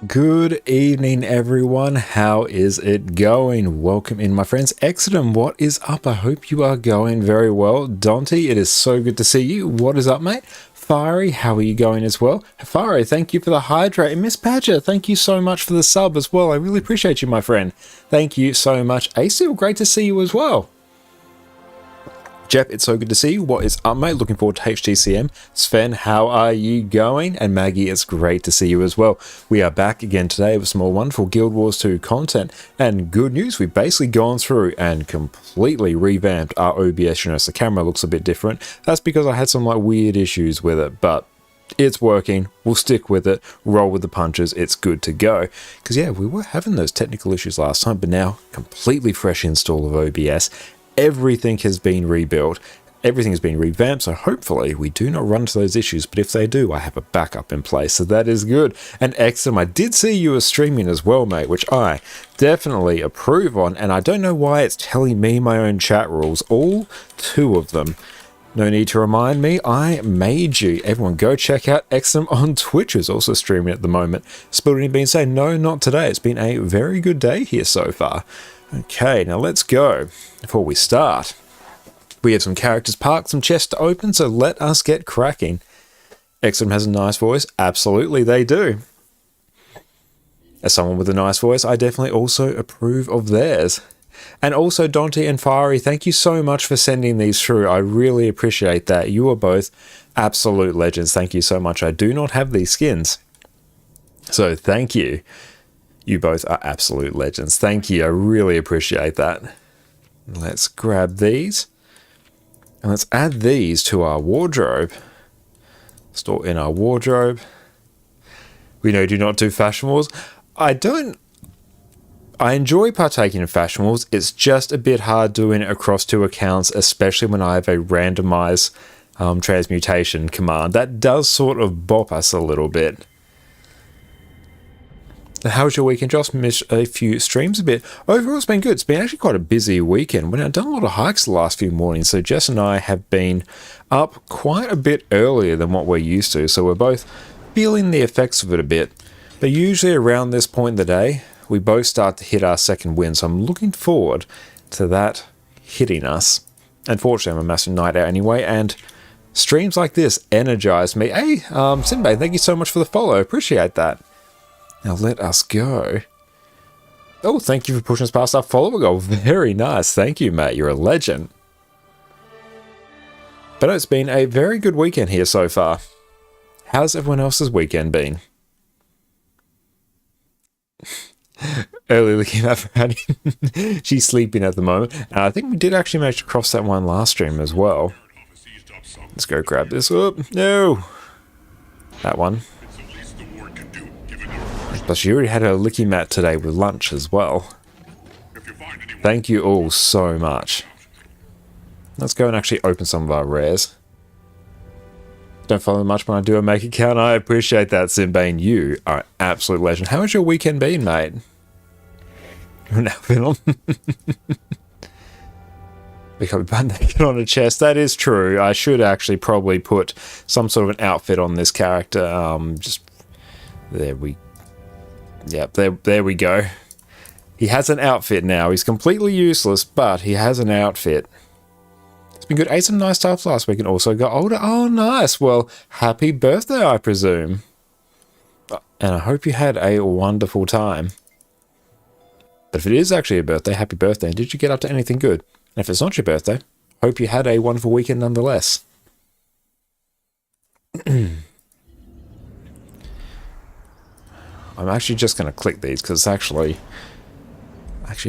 Good evening, everyone. How is it going? Welcome in, my friends. Exodum, what is up? I hope you are going very well. Dante, it is so good to see you. What is up, mate? Fiery, how are you going as well? Fiery, thank you for the hydrate. And Miss Badger, thank you so much for the sub as well. I really appreciate you, my friend. Thank you so much. Acil, great to see you as well. Jeff, it's so good to see you. What is up, mate? Looking forward to HTCM. Sven, how are you going? And Maggie, it's great to see you as well. We are back again today with some more wonderful Guild Wars 2 content. And good news, we've basically gone through and completely revamped our OBS. You know, so the camera looks a bit different. That's because I had some like weird issues with it, but it's working. We'll stick with it. Roll with the punches. It's good to go. Because yeah, we were having those technical issues last time, but now completely fresh install of OBS. Everything has been rebuilt, everything has been revamped, so hopefully we do not run into those issues, but if they do, I have a backup in place, so that is good. And Exum, I did see you were streaming as well, mate, which I definitely approve on, and I don't know why it's telling me my own chat rules, all 2 of them. No need to remind me, I made you. Everyone go check out Exum on Twitch, who's also streaming at the moment. Spilled any beans say, no, not today. It's been a very good day here so far. Okay, now let's go. Before we start, we have some characters parked, some chests to open, so let us get cracking. Exum has a nice voice. Absolutely, they do. As someone with a nice voice, I definitely also approve of theirs. And also, Dante and Fiery, thank you so much for sending these through. I really appreciate that. You are both absolute legends. Thank you so much. I do not have these skins, so thank you. You both are absolute legends. Thank you. I really appreciate that. Let's grab these. And let's add these to our wardrobe. Store in our wardrobe. We know do not do fashion wars. I enjoy partaking in fashion wars. It's just a bit hard doing it across 2 accounts, especially when I have a randomized transmutation command. That does sort of bop us a little bit. How was your weekend, Josh? Missed a few streams a bit. Overall, it's been good. It's been actually quite a busy weekend. I've done a lot of hikes the last few mornings, so Jess and I have been up quite a bit earlier than what we're used to, so we're both feeling the effects of it a bit. But usually around this point in the day, we both start to hit our second wind, so I'm looking forward to that hitting us. Unfortunately, I'm a massive night out anyway, and streams like this energize me. Hey, Sinbad, thank you so much for the follow. Appreciate that. Now let us go. Oh, thank you for pushing us past our follower goal. Very nice. Thank you, mate. You're a legend. But it's been a very good weekend here so far. How's everyone else's weekend been? Early looking at Brownie. She's sleeping at the moment. And I think we did actually manage to cross that one last stream as well. Let's go grab this. Oh, no. That one. But she already had her licky mat today with lunch as well. Thank you all so much. Let's go and actually open some of our rares. Don't follow much when I do a make account. I appreciate that, Simbane. You are an absolute legend. How has your weekend been, mate? You're now been on. Become butt naked on a chest. That is true. I should actually probably put some sort of an outfit on this character. Just there we. Yep, there we go. He has an outfit now. He's completely useless, but he has an outfit. It's been good. Ate some nice stuff last week and also got older. Oh, nice. Well, happy birthday, I presume. And I hope you had a wonderful time. But if it is actually a birthday, happy birthday. Did you get up to anything good? And if it's not your birthday, hope you had a wonderful weekend nonetheless. I'm actually just going to click these because it's actually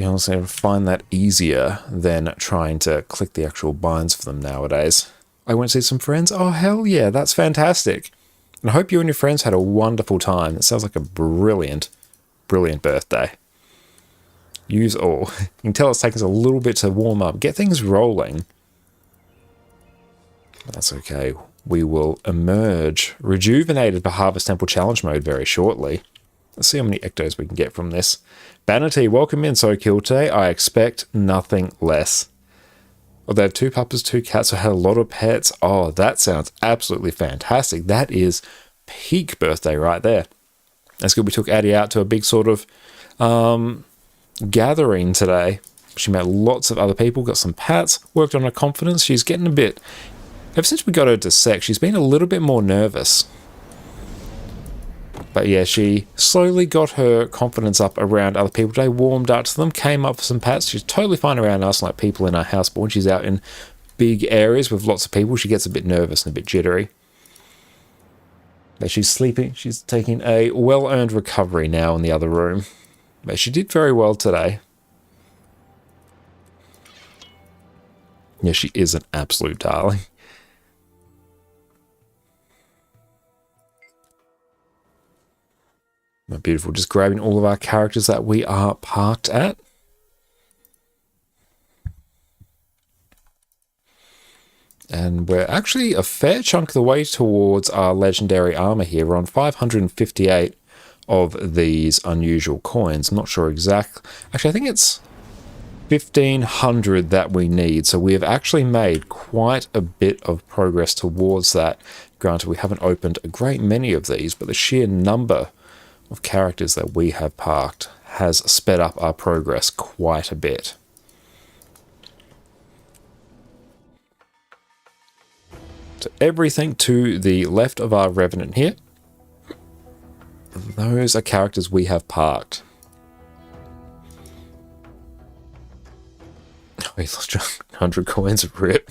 honestly I find that easier than trying to click the actual binds for them nowadays. I went to see some friends. Oh, hell yeah, that's fantastic. And I hope you and your friends had a wonderful time. It sounds like a brilliant, brilliant birthday. Use all. You can tell it's taking us a little bit to warm up, get things rolling. That's okay. We will emerge rejuvenated for Harvest Temple Challenge mode very shortly. Let's see how many ectos we can get from this. Banity, welcome in, So Kill today. I expect nothing less. Well, they have 2 puppies, 2 cats. I had a lot of pets. Oh, that sounds absolutely fantastic. That is peak birthday right there. That's good. We took Addie out to a big sort of gathering today. She met lots of other people, got some pats, worked on her confidence. She's getting a bit... Ever since we got her to sec, she's been a little bit more nervous. But yeah, she slowly got her confidence up around other people today, warmed up to them, came up for some pats. She's totally fine around us, like people in our house, but when she's out in big areas with lots of people, she gets a bit nervous and a bit jittery. But she's sleeping. She's taking a well-earned recovery now in the other room. But she did very well today. Yeah, she is an absolute darling. Beautiful. Just grabbing all of our characters that we are parked at. And we're actually a fair chunk of the way towards our legendary armor here. We're on 558 of these unusual coins. Not sure exactly. Actually, I think it's 1,500 that we need. So we have actually made quite a bit of progress towards that. Granted, we haven't opened a great many of these, but the sheer number of characters that we have parked has sped up our progress quite a bit. So everything to the left of our Revenant here, those are characters we have parked. Oh, he lost 100 coins of rip.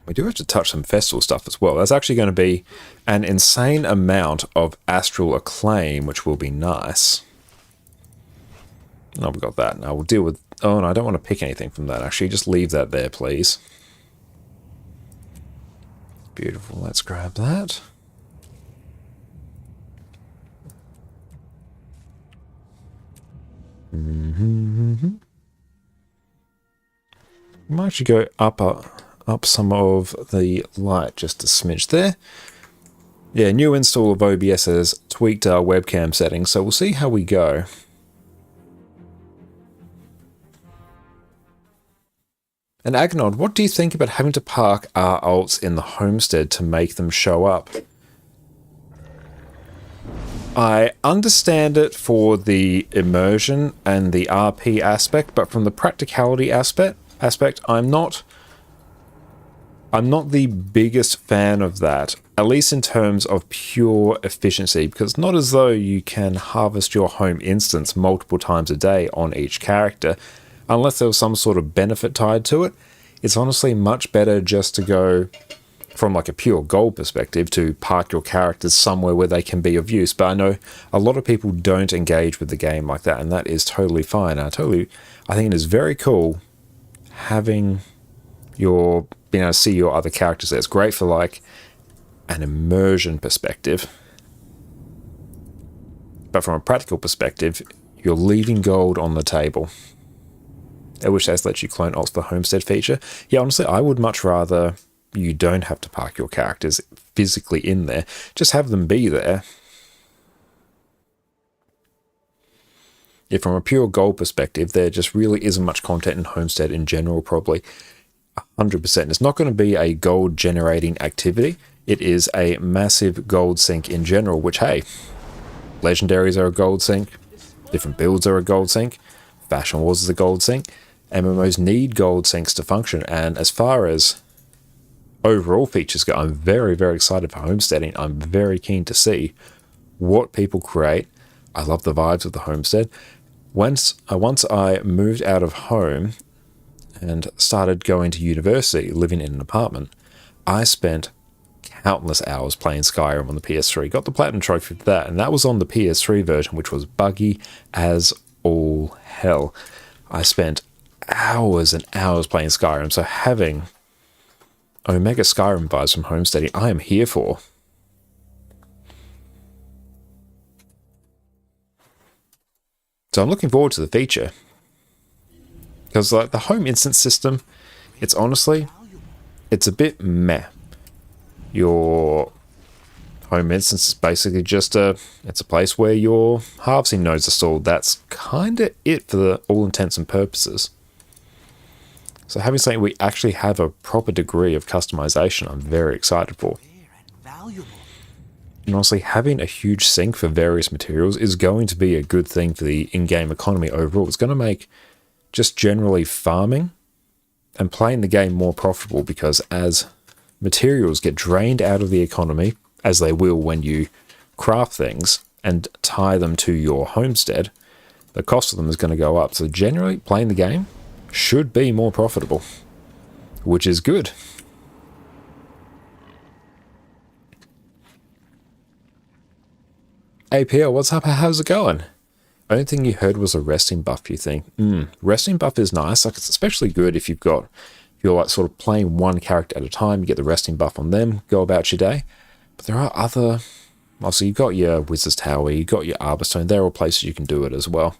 We do have to touch some festival stuff as well. That's actually going to be an insane amount of astral acclaim, which will be nice. Oh, we got that. Now we'll deal with... Oh, no, I don't want to pick anything from that. Actually, just leave that there, please. Beautiful. Let's grab that. We might actually go up some of the light, just a smidge there. Yeah, new install of OBS has tweaked our webcam settings, so we'll see how we go. And Agnod, what do you think about having to park our alts in the homestead to make them show up? I understand it for the immersion and the RP aspect, but from the practicality aspect, I'm not the biggest fan of that, at least in terms of pure efficiency, because it's not as though you can harvest your home instance multiple times a day on each character, unless there was some sort of benefit tied to it. It's honestly much better just to go, from like a pure gold perspective, to park your characters somewhere where they can be of use. But I know a lot of people don't engage with the game like that, and that is totally fine. I think it is very cool having your... being able to see your other characters there. It's great for like an immersion perspective. But from a practical perspective, you're leaving gold on the table. I wish that's let you clone alts for the homestead feature. Yeah, honestly, I would much rather you don't have to park your characters physically in there. Just have them be there. Yeah, from a pure gold perspective, there just really isn't much content in homestead in general, probably. 100%. It's not going to be a gold generating activity. It is a massive gold sink in general, which, hey, legendaries are a gold sink, different builds are a gold sink, Fashion Wars is a gold sink. MMOs need gold sinks to function, and as far as overall features go, I'm very, very excited for homesteading. I'm very keen to see what people create. I love the vibes of the homestead. Once I moved out of home and started going to university, living in an apartment, I spent countless hours playing Skyrim on the PS3. Got the Platinum Trophy for that, and that was on the PS3 version, which was buggy as all hell. I spent hours and hours playing Skyrim, so having Omega Skyrim vibes from homesteading, I am here for. So I'm looking forward to the feature. Because like the home instance system, it's honestly, it's a bit meh. Your home instance is basically just it's a place where your harvesting nodes are stored. That's kind of it for all intents and purposes. So having something we actually have a proper degree of customization, I'm very excited for. And honestly, having a huge sink for various materials is going to be a good thing for the in-game economy overall. It's going to make just generally farming and playing the game more profitable, because as materials get drained out of the economy, as they will when you craft things and tie them to your homestead, the cost of them is going to go up. So generally, playing the game should be more profitable, which is good. APL, what's up? How's it going? Only thing you heard was a resting buff, you think? Resting buff is nice. Like, it's especially good if you're like sort of playing one character at a time. You get the resting buff on them, go about your day. But there are other... Also, you've got your Wizard's Tower, you've got your Arborstone. There are places you can do it as well.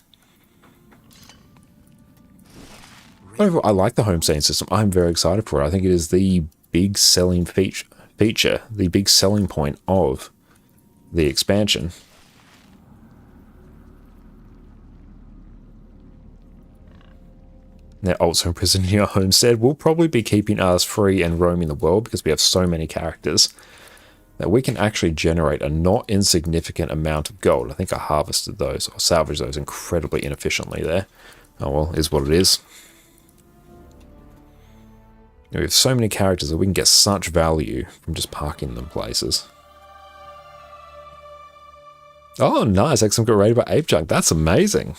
Overall, I like the homesteading system. I'm very excited for it. I think it is the big selling feature, the big selling point of the expansion. Now, also imprisoning your homestead will probably be keeping us free and roaming the world, because we have so many characters that we can actually generate a not insignificant amount of gold. I think I harvested those or salvaged those incredibly inefficiently there. Oh well, is what it is. We have so many characters that we can get such value from just parking them places. Oh, nice. Excellent. Got raided by Ape Junk. That's amazing.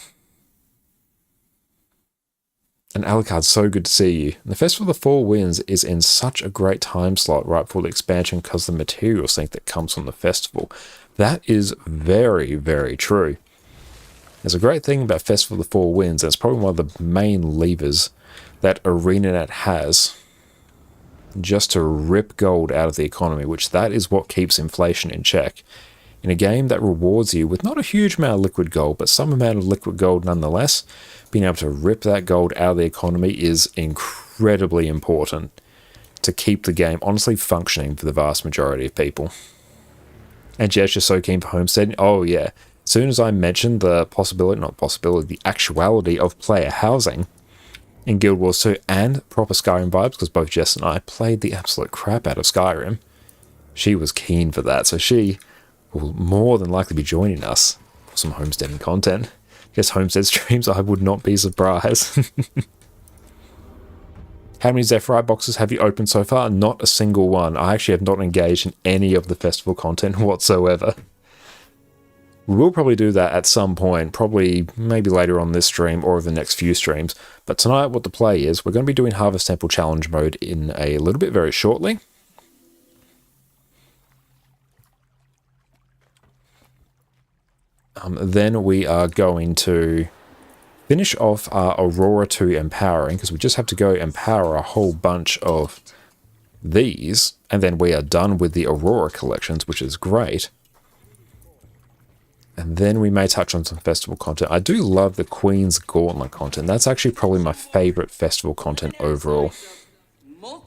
And Alucard, so good to see you. And the Festival of the Four Winds is in such a great time slot right before the expansion, because the material sync that comes from the festival. That is very, very true. There's a great thing about Festival of the Four Winds, and it's probably one of the main levers that ArenaNet has just to rip gold out of the economy, which that is what keeps inflation in check. In a game that rewards you with not a huge amount of liquid gold, but some amount of liquid gold nonetheless, being able to rip that gold out of the economy is incredibly important to keep the game honestly functioning for the vast majority of people. And Jess, you're so keen for homesteading. Oh yeah. As soon as I mentioned the the actuality of player housing in Guild Wars 2 and proper Skyrim vibes, because both Jess and I played the absolute crap out of Skyrim, she was keen for that. So she will more than likely be joining us for some homesteading content. Guess homestead streams, I would not be surprised. How many Zephyrite boxes have you opened so far? Not a single one. I actually have not engaged in any of the festival content whatsoever. We will probably do that at some point, probably maybe later on this stream or over the next few streams. But tonight what the play is, we're going to be doing Harvest Temple Challenge mode in a little bit very shortly. Then we are going to finish off our Aurora 2 empowering, because we just have to go empower a whole bunch of these, and then we are done with the Aurora collections, which is great. And then we may touch on some festival content. I do love the Queen's Gauntlet content. That's actually probably my favorite festival content overall.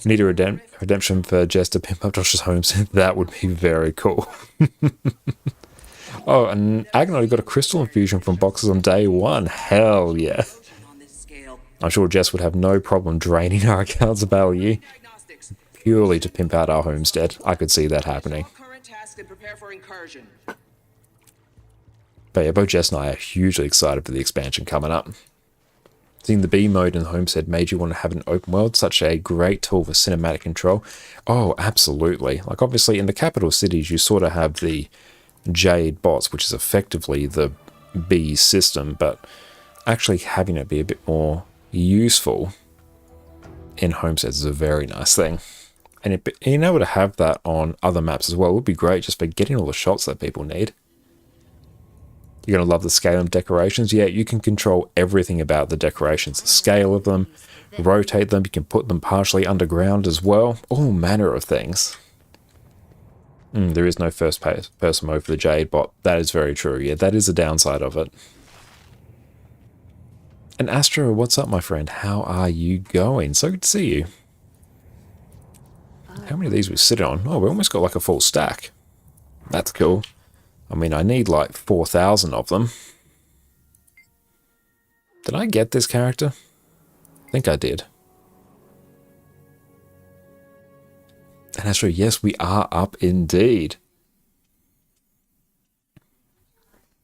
Need a redemption for Jess to pimp up Josh's homestead. That would be very cool. Oh, and Agonite got a crystal infusion from boxes on day one. Hell yeah. I'm sure Jess would have no problem draining our account's value purely to pimp out our homestead. I could see that happening. But yeah, both Jess and I are hugely excited for the expansion coming up. Seeing the B mode in the homestead made you want to have an open world, such a great tool for cinematic control. Oh, absolutely. Like, obviously, in the capital cities, you sort of have the Jade bots, which is effectively the B system, but actually having it be a bit more useful in homesteads is a very nice thing. And being able to have that on other maps as well would be great, just for getting all the shots that people need. You're going to love the scale of decorations. Yeah, you can control everything about the decorations, the scale of them, rotate them, you can put them partially underground as well, all manner of things. There is no first person mode for the Jade bot. That is very true. Yeah, that is the downside of it. And Astro, what's up, my friend? How are you going? So good to see you. How many of these we sit on? Oh, we almost got like a full stack. That's cool. I mean, I need like 4,000 of them. Did I get this character? I think I did. And Astro, yes, we are up indeed.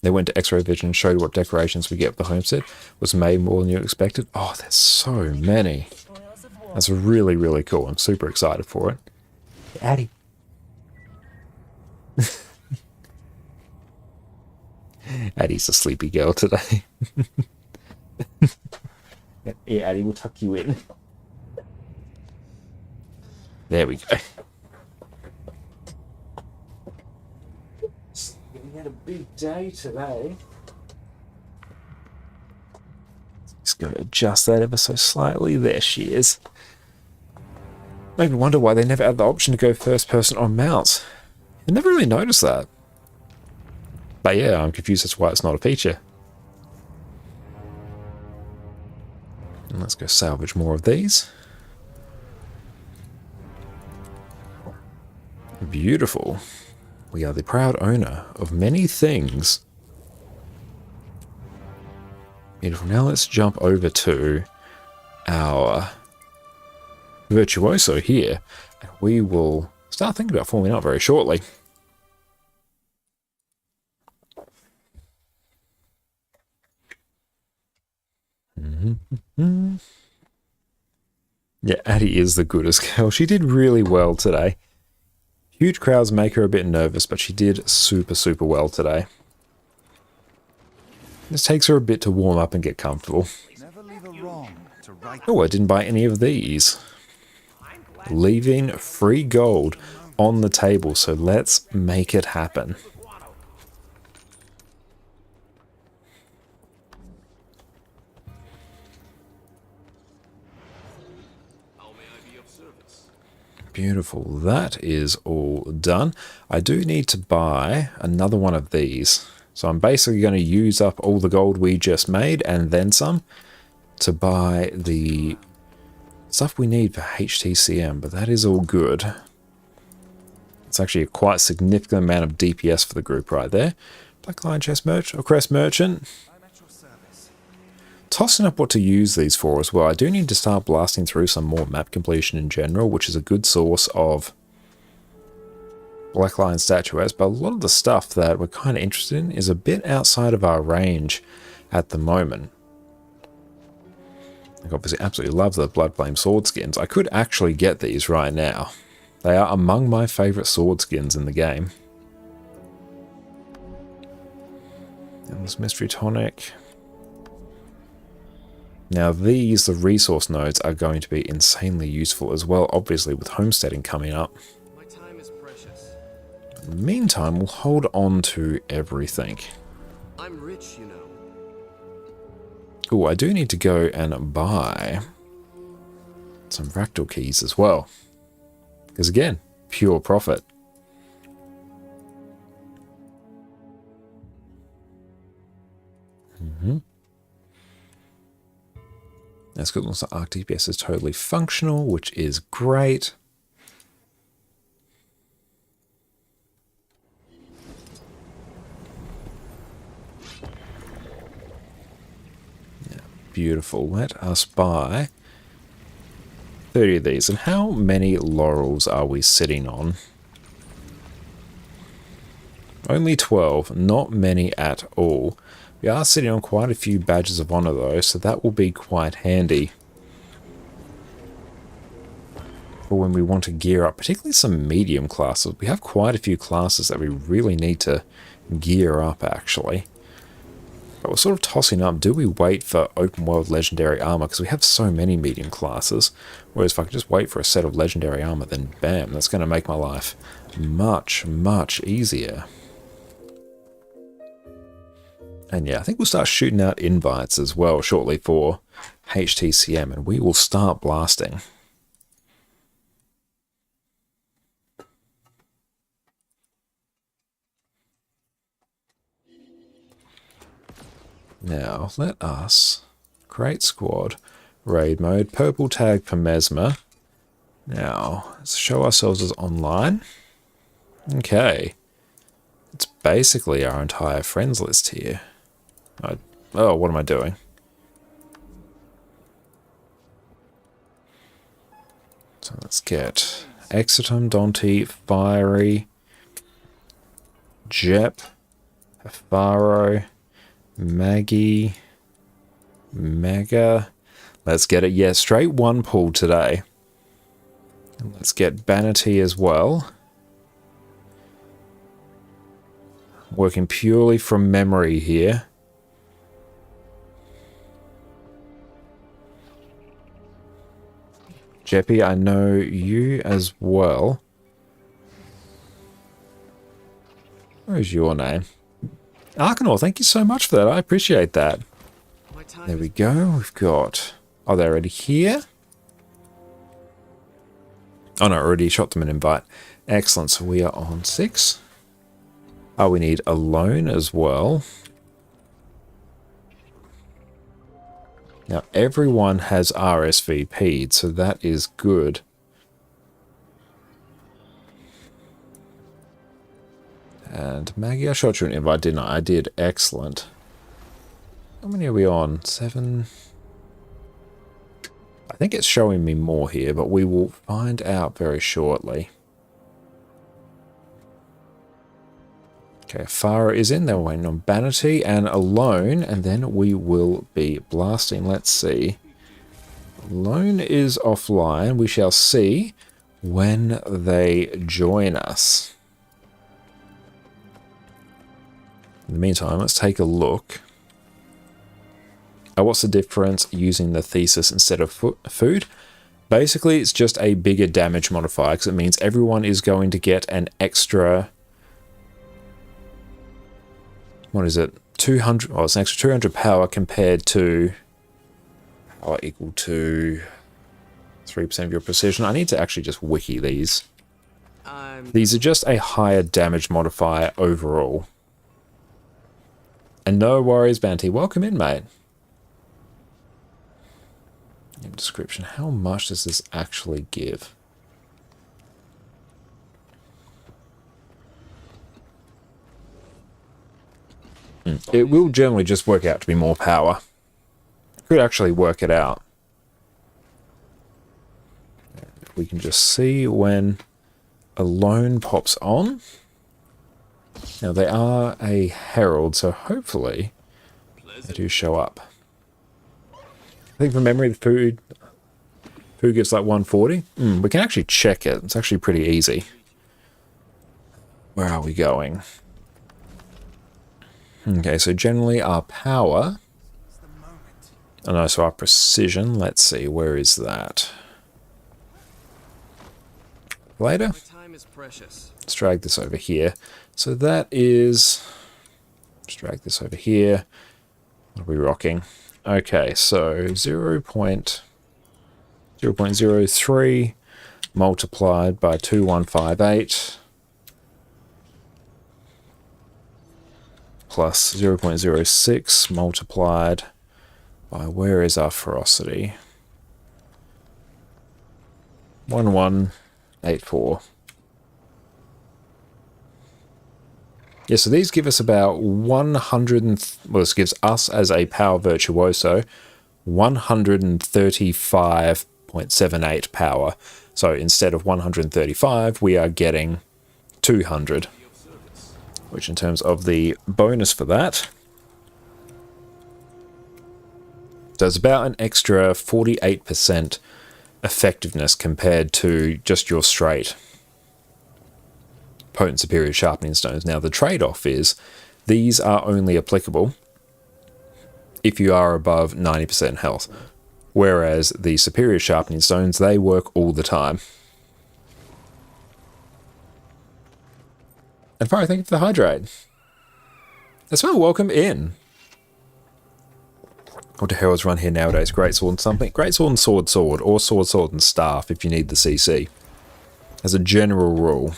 They went to X-ray vision and showed what decorations we get with the homestead was made more than you expected. Oh, there's so many. That's really, really cool. I'm super excited for it. Addie. Addie's a sleepy girl today. Yeah, Addie, we'll tuck you in. There we go. We had a big day today. Just go adjust that ever so slightly. There she is. Maybe wonder why they never had the option to go first person on mouse. I never really noticed that. But yeah, I'm confused as to why it's not a feature. And let's go salvage more of these. Beautiful. We are the proud owner of many things. Beautiful. Now let's jump over to our virtuoso here. And we will start thinking about forming up very shortly. Yeah, Addie is the goodest girl. She did really well today. Huge crowds make her a bit nervous, but she did super, super well today. This takes her a bit to warm up and get comfortable. Oh, I didn't buy any of these. Leaving free gold on the table, so let's make it happen. Beautiful. That is all done. I do need to buy another one of these. So I'm basically going to use up all the gold we just made and then some to buy the stuff we need for HTCM, but that is all good. It's actually a quite significant amount of DPS for the group right there. Black Lion Chest Merchant or Crest Merchant. Tossing up what to use these for as well. I do need to start blasting through some more map completion in general, which is a good source of Black Lion statuettes, but a lot of the stuff that we're kind of interested in is a bit outside of our range at the moment. I obviously absolutely love the Bloodflame sword skins. I could actually get these right now. They are among my favourite sword skins in the game. And this Mystery Tonic. Now these, the resource nodes, are going to be insanely useful as well, obviously with homesteading coming up. My time is precious. In the meantime, we'll hold on to everything. I'm rich, you know. Oh, I do need to go and buy some fractal keys as well. Because again, pure profit. That's good. Looks like Arc DPS is totally functional, which is great. Yeah, beautiful. Let us buy 30 of these. And how many laurels are we sitting on? Only 12. Not many at all. We are sitting on quite a few badges of honor though, so that will be quite handy for when we want to gear up, particularly some medium classes. We have quite a few classes that we really need to gear up actually. But we're sort of tossing up, do we wait for open world legendary armor? Because we have so many medium classes. Whereas if I can just wait for a set of legendary armor, then bam, that's going to make my life much, much easier. And yeah, I think we'll start shooting out invites as well shortly for HTCM, and we will start blasting. Now, let us create squad, raid mode, purple tag for Mesmer. Now, let's show ourselves as online. Okay. It's basically our entire friends list here. Oh, what am I doing? So let's get Exitum, Dante, Fiery, Jep, Faro, Maggie, Mega. Let's get it. Yeah, straight one pull today. And let's get Banity as well. Working purely from memory here. Jeppy, I know you as well. Where's your name? Arcanor, thank you so much for that. I appreciate that. There we go. We've got... Oh, they're already here? Oh, no, already shot them an invite. Excellent. So we are on 6. Oh, we need a loan as well. Now, everyone has RSVP'd, so that is good. And Maggie, I shot you an invite, didn't I? I did. Excellent. How many are we on? 7. I think it's showing me more here, but we will find out very shortly. Okay, Farah is in. They're waiting on Banity and Alone, and then we will be blasting. Let's see. Alone is offline. We shall see when they join us. In the meantime, let's take a look. What's the difference using the thesis instead of food? Basically, it's just a bigger damage modifier because it means everyone is going to get an extra... What is it? 200... Oh, it's an extra 200 power compared to... Power equal to 3% of your precision. I need to actually just wiki these. These are just a higher damage modifier overall. And no worries, Banty. Welcome in, mate. In description, how much does this actually give? It will generally just work out to be more power. Could actually work it out. If we can just see when Alone pops on. Now they are a herald, so hopefully they do show up. I think from memory, the food gets like 140. We can actually check it. It's actually pretty easy. Where are we going? Okay, so generally our power... Oh no, so our precision, let's see, where is that? Later? Let's drag this over here. So that is... Let's drag this over here. What are we rocking? Okay, so 0.03 multiplied by 2158 plus 0.06 multiplied by, where is our ferocity? 1184. Yeah, so these give us about 100, well, this gives us as a power virtuoso 135.78 power. So instead of 135, we are getting 200, which in terms of the bonus for that, does about an extra 48% effectiveness compared to just your straight potent superior sharpening stones. Now the trade-off is these are only applicable if you are above 90% health, whereas the superior sharpening stones, they work all the time. And Fire, thank you for the hydrate. As well, welcome in. What do heralds run here nowadays? Great sword and something. Great sword and sword, or sword and staff if you need the CC. As a general rule.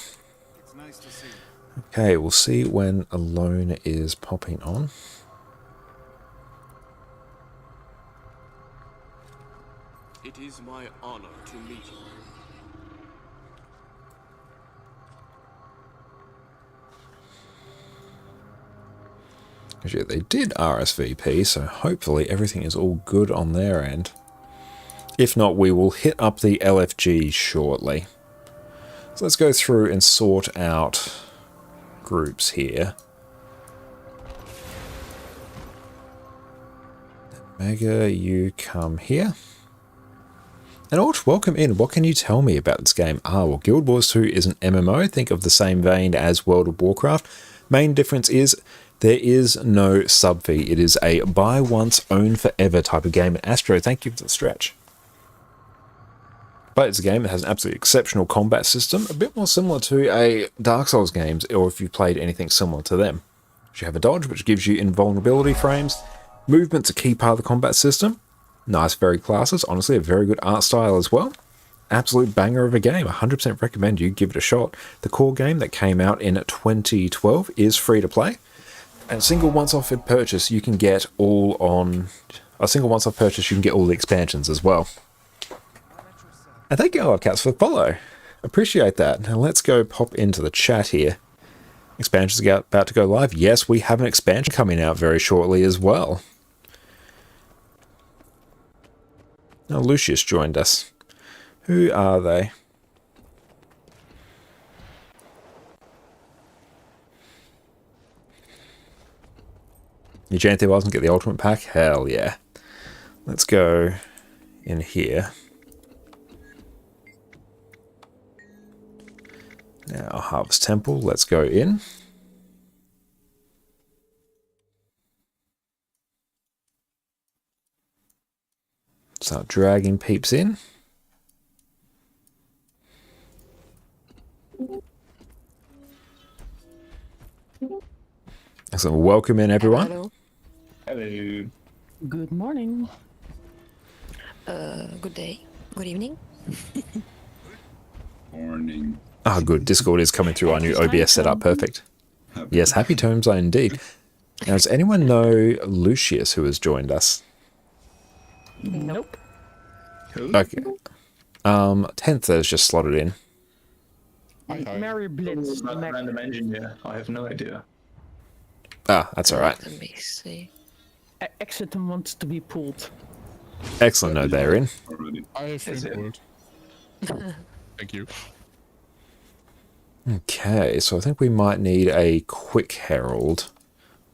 Okay, we'll see when Alone is popping on. It is my honor to meet you. Because yeah, they did RSVP, so hopefully everything is all good on their end. If not, we will hit up the LFG shortly. So let's go through and sort out groups here. Mega, you come here. And Ort, welcome in. What can you tell me about this game? Well, Guild Wars 2 is an MMO. Think of the same vein as World of Warcraft. Main difference is there is no sub fee. It is a buy once, own forever type of game. And Astro, thank you for the stretch. But it's a game that has an absolutely exceptional combat system, a bit more similar to a Dark Souls games, or if you've played anything similar to them. You have a dodge, which gives you invulnerability frames. Movement's a key part of the combat system. Nice varied classes, honestly a very good art style as well. Absolute banger of a game, 100% recommend you give it a shot. The core game that came out in 2012 is free to play. And a single once-off purchase you can get all on... A single once-off purchase you can get all the expansions as well. And thank you, Cats, for the follow. Appreciate that. Now let's go pop into the chat here. Expansions are about to go live. Yes, we have an expansion coming out very shortly as well. Now Lucius joined us. Who are they? You Janthi wasn't get the ultimate pack? Hell yeah. Let's go in here. Now Harvest Temple, let's go in. Start dragging peeps in. Excellent. Welcome in, everyone. Hello. Hello. Good morning. Good day. Good evening. Morning. Good. Discord is coming through our new OBS setup. Perfect. Yes, happy terms indeed. Now, does anyone know Lucius who has joined us? Nope. Who? Okay. 10th has just slotted in. Mary Blitz. Not a random engineer. I have no idea. That's alright. Let me see. Exitum wants to be pulled. Excellent. No, they're in. Already. I have Is it? input. Thank you. Okay, so I think we might need a quick herald.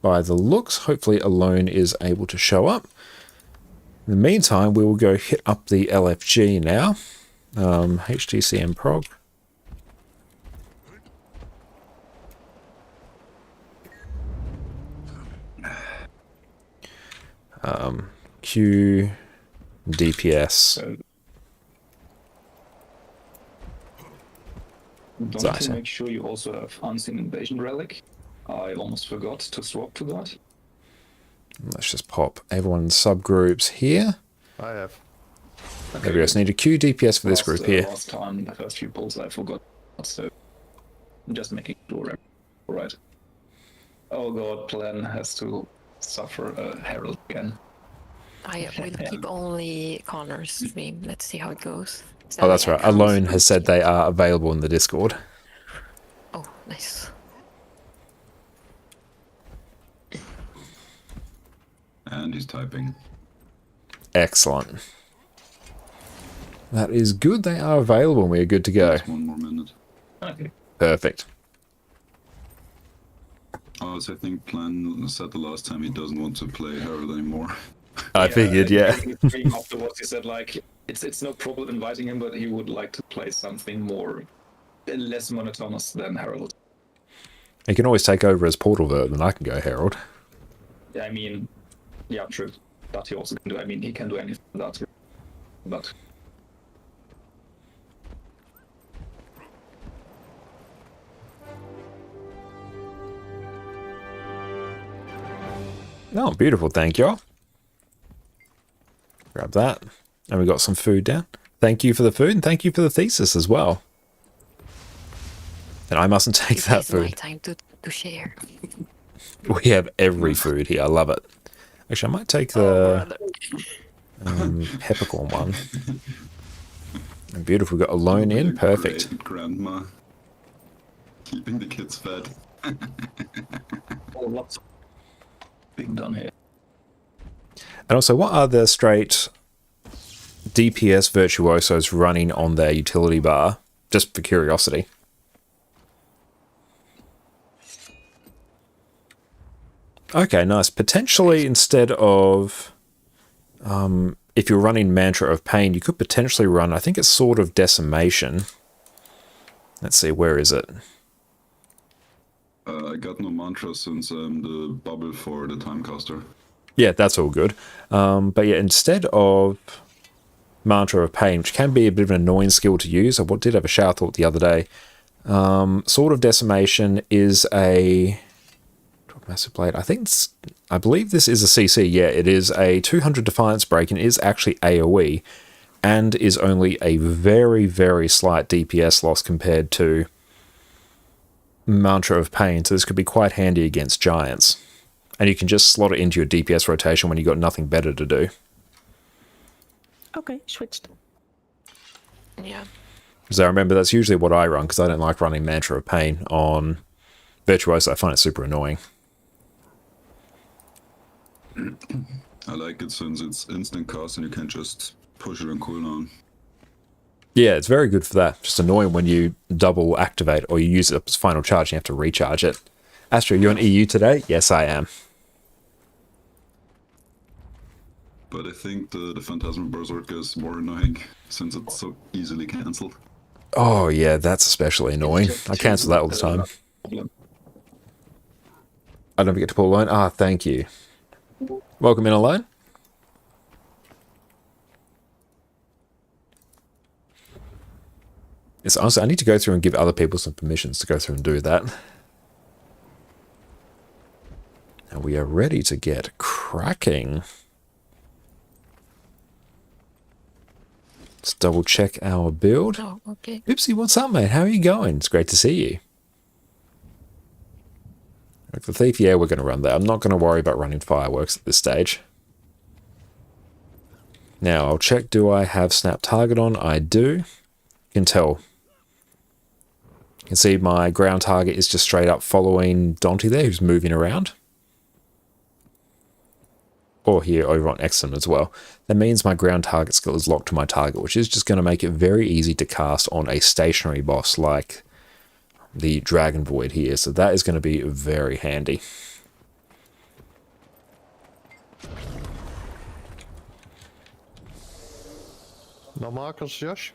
By the looks, hopefully Alone is able to show up. In the meantime, we will go hit up the LFG now. HTCM prog. Q DPS. So, don't Sorry, you sir. make sure you also have Unseen Invasion Relic? I almost forgot to swap to that. Let's just pop everyone in subgroups here. I have. There we go. So need a Q DPS for this group here. Last time, the first few pulls I forgot, so I'm just making sure. Alright. Oh god, Plan has to suffer a herald again. I will keep only Connor's stream. Let's see how it goes. Oh, that's right. Alone has said they are available in the Discord. Oh, nice. And he's typing. Excellent. That is good. They are available and we are good to go. Just 1 more minute. Okay. Perfect. Also, I think Plan said the last time he doesn't want to play Herald anymore. I figured, yeah. Afterwards, he said like it's no problem inviting him, but he would like to play something more less monotonous than Herald. He can always take over as Portal Vert, and I can go Herald. Yeah, I mean, yeah, true. That he also can do. I mean, he can do anything with that. But Oh, beautiful. Thank you. Grab that. And we got some food down. Thank you for the food, and thank you for the thesis as well. And I mustn't take that It's my food. time to share. We have every food here. I love it. Actually, I might take the peppercorn one. And beautiful. We've got Alone in. Perfect. Great grandma. Keeping the kids fed. lots being done here. And also, what are the straight DPS virtuosos running on their utility bar? Just for curiosity. Okay, nice. Potentially instead of, if you're running Mantra of Pain, you could potentially run, I think it's Sword of Decimation. Let's see, where is it? I got no mantra since the bubble for the Timecaster. Yeah, that's all good. But yeah, instead of Mantra of Pain, which can be a bit of an annoying skill to use, I did have a shower thought the other day. Sword of Decimation is a Massive Blade. I believe this is a CC. Yeah, it is a 200 Defiance break and is actually AoE and is only a very, very slight DPS loss compared to Mantra of Pain. So this could be quite handy against giants. And you can just slot it into your DPS rotation when you've got nothing better to do. Okay, switched. Yeah. Because I remember that's usually what I run, because I don't like running Mantra of Pain on Virtuoso. I find it super annoying. I like it since it's instant cast and you can just push it on cooldown. Yeah, it's very good for that. Just annoying when you double activate or you use it as final charge and you have to recharge it. Astro, you on EU today? Yes, I am. But I think the Phantasmal Berserk is more annoying since it's so easily cancelled. Oh, yeah, that's especially annoying. I cancel that all the time. I don't forget to pull alone. Ah, thank you. Welcome in alone. It's honestly, I need to go through and give other people some permissions to go through and do that. And we are ready to get cracking. Let's double check our build. Oh, okay. Oopsie, what's up, mate? How are you going? It's great to see you. Like the Thief, yeah, we're going to run that. I'm not going to worry about running fireworks at this stage. Now, I'll check, do I have Snap Target on? I do. You can tell. You can see my ground target is just straight up following Dante there, who's moving around. Or here over on Exum as well. That means my ground target skill is locked to my target, which is just going to make it very easy to cast on a stationary boss like the Dragon Void here. So that is going to be very handy. No markers, Josh?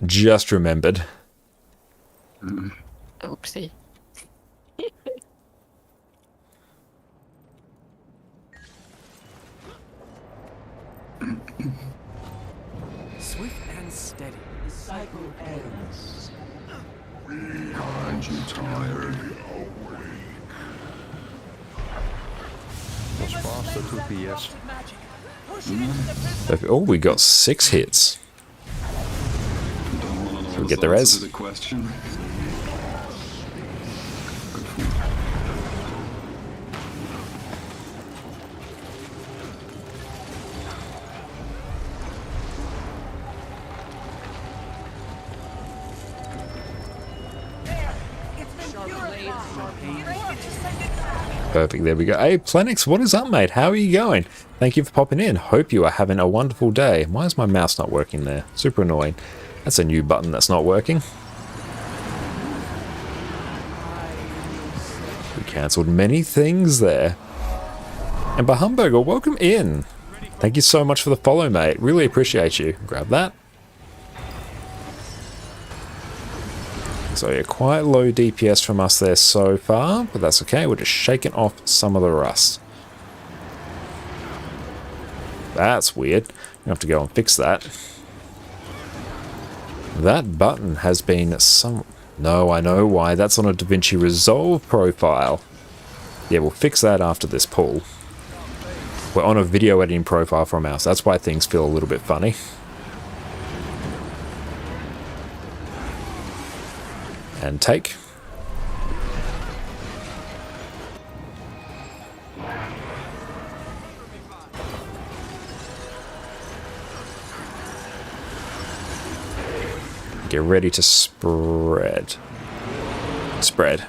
Just remembered. Oopsie. Swift and steady. The cycle ends. Aren't you tired? Was faster to PS. Oh, we got 6 hits. So we get the res. The question. Perfect, there we go. Hey, Plenix, what is up, mate? How are you going? Thank you for popping in. Hope you are having a wonderful day. Why is my mouse not working there? Super annoying. That's a new button that's not working. We cancelled many things there. And Bahumburger, welcome in. Thank you so much for the follow, mate. Really appreciate you. Grab that. So yeah, quite low DPS from us there so far, but that's okay. We're just shaking off some of the rust. That's weird. We have to go and fix that. That button has been some... No, I know why. That's on a DaVinci Resolve profile. Yeah, we'll fix that after this pull. We're on a video editing profile for a mouse. That's why things feel a little bit funny. And take. Get ready to spread. Spread.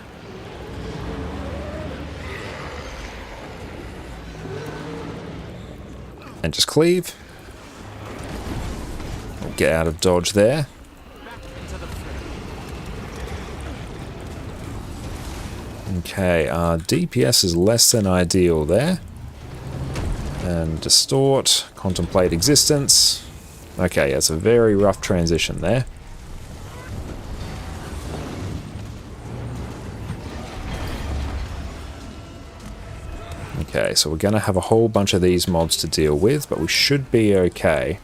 And just cleave. We'll get out of dodge there. Okay, our DPS is less than ideal there. And distort, contemplate existence. Okay, it's a very rough transition there. Okay, so we're going to have a whole bunch of these mobs to deal with, but we should be okay.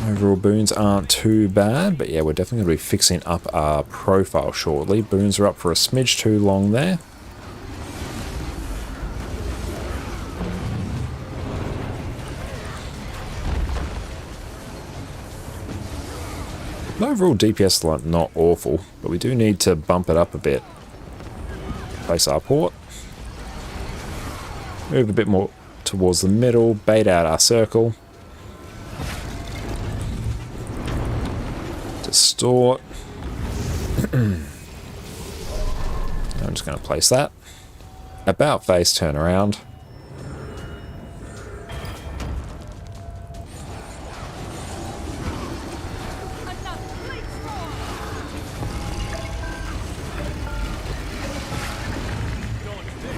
Overall, boons aren't too bad, but yeah, we're definitely going to be fixing up our profile shortly. Boons are up for a smidge too long there. Overall, DPS is not awful, but we do need to bump it up a bit. Place our port. Move a bit more towards the middle, bait out our circle. Distort. I'm just going to place that. About face, turn around.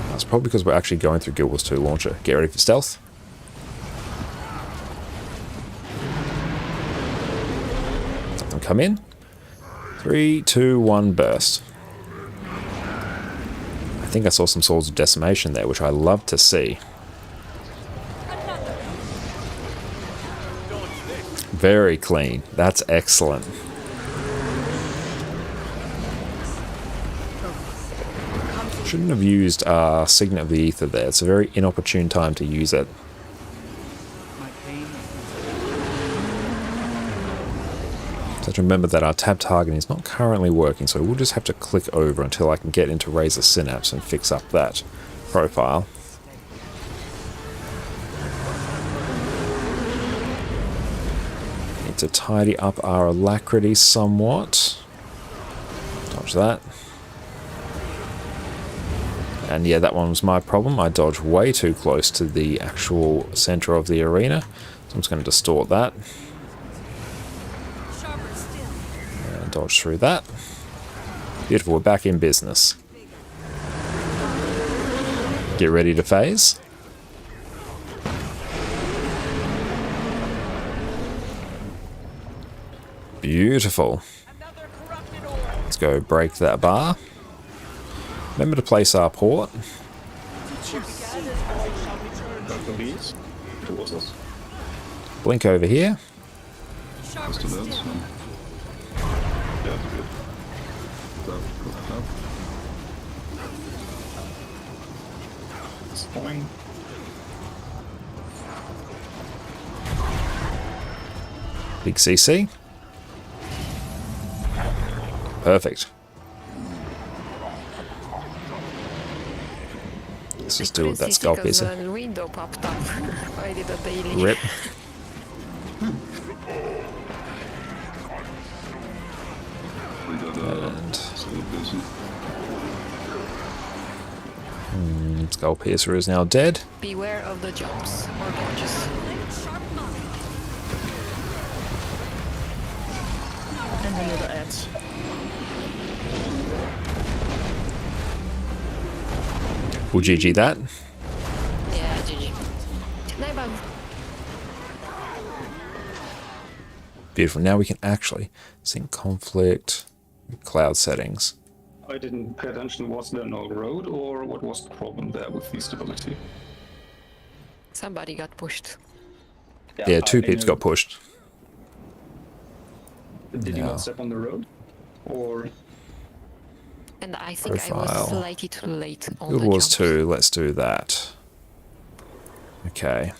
That's probably because we're actually going through Guild Wars 2 launcher. Get ready for stealth. Let them come in. 3, 2, 1, burst. I think I saw some Swords of Decimation there, which I love to see. Very clean. That's excellent. Shouldn't have used Signet of the Ether there. It's a very inopportune time to use it. So to remember that our tab targeting is not currently working, so we'll just have to click over until I can get into Razor Synapse and fix up that profile. Need to tidy up our alacrity somewhat. Dodge that. And yeah, that one was my problem. I dodged way too close to the actual center of the arena. So I'm just going to distort that. And dodge through that. Beautiful, we're back in business. Get ready to phase. Beautiful. Let's go break that bar. Remember to place our port. Blink over here. Just to that, so. Yeah, good. Up. It's fine. Big CC. Perfect. Let's just do with that skull piece. The window popped up. I did a daily. Rip. We got And still busy. Skull Piercer is now dead. Beware of the jumps or dodges. And the little ads. We'll GG that. Yeah, GG. Nightbug. Beautiful. Now we can actually sync conflict, cloud settings. I didn't pay attention. Was there no road, or what was the problem there with the stability? Somebody got pushed. Yeah, two peeps got pushed. Did you No. not step on the road, or? And I think I Profile. was slightly too late on Guild the Wars jumps. 2, let's do that. Okay.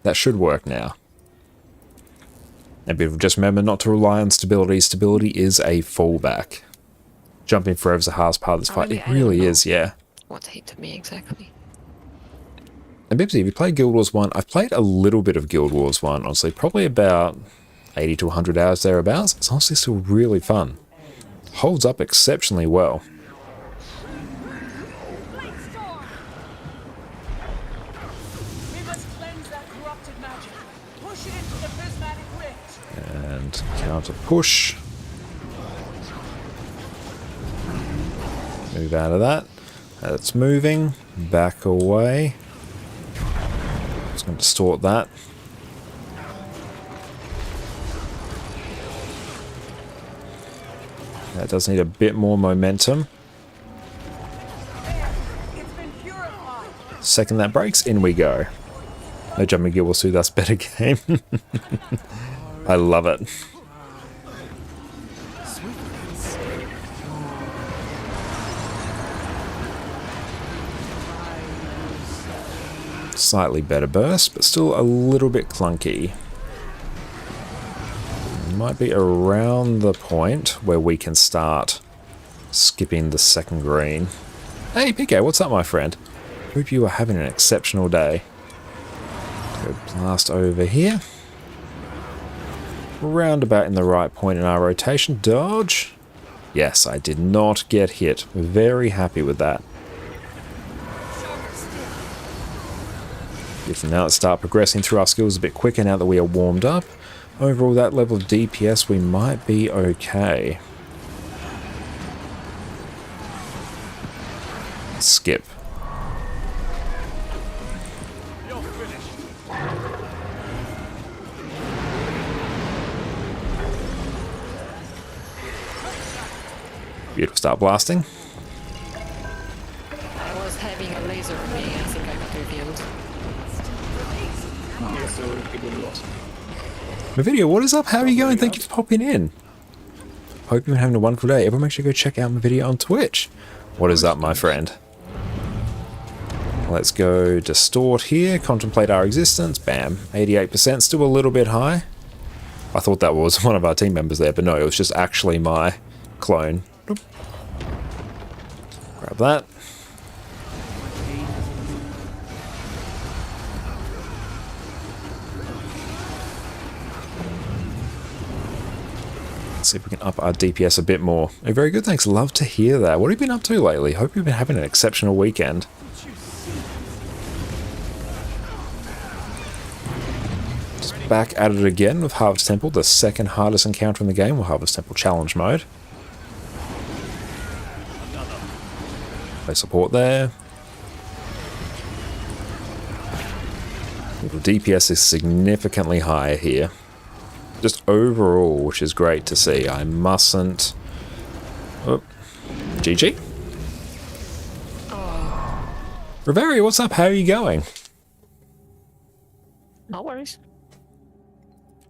That should work now. And just remember not to rely on stability. Stability is a fallback. Jumping forever is the hardest part of this fight. Really? It I don't really know. is, yeah. What hit me exactly? And Bibsy, if you played Guild Wars 1, I've played a little bit of Guild Wars 1, honestly. Probably about 80 to 100 hours thereabouts. It's honestly still really fun. Holds up exceptionally well. And counter push. Move out of that. It's moving. Back away. Just going to distort that. That does need a bit more momentum. Second that breaks, in we go. No jumping gear will suit us better game. I love it. Slightly better burst, but still a little bit clunky. Might be around the point where we can start skipping the second green. Hey PK, what's up my friend? Hope you are having an exceptional day. Go blast over here. Roundabout in the right point in our rotation. Dodge. Yes, I did not get hit. Very happy with that. We can now start progressing through our skills a bit quicker now that we are warmed up. Overall, that level of DPS, we might be okay. Skip. Beautiful, start blasting. I was having a laser on me. I think I got revealed. Video, what is up? How are you going? Thank you for popping in. Hope you're having a wonderful day. Everyone make sure to go check out my video on Twitch. What is up, my friend? Let's go distort here. Contemplate our existence. Bam. 88%. Still a little bit high. I thought that was one of our team members there, but no, it was just actually my clone. Oop. Grab that. Let's see if we can up our DPS a bit more. Oh, very good, thanks. Love to hear that. What have you been up to lately? Hope you've been having an exceptional weekend. Just back at it again with Harvest Temple, the second hardest encounter in the game, with Harvest Temple Challenge mode. No support there. The DPS is significantly higher here. Just overall, which is great to see. I mustn't... Oh. GG. Riveria, what's up? How are you going? No worries.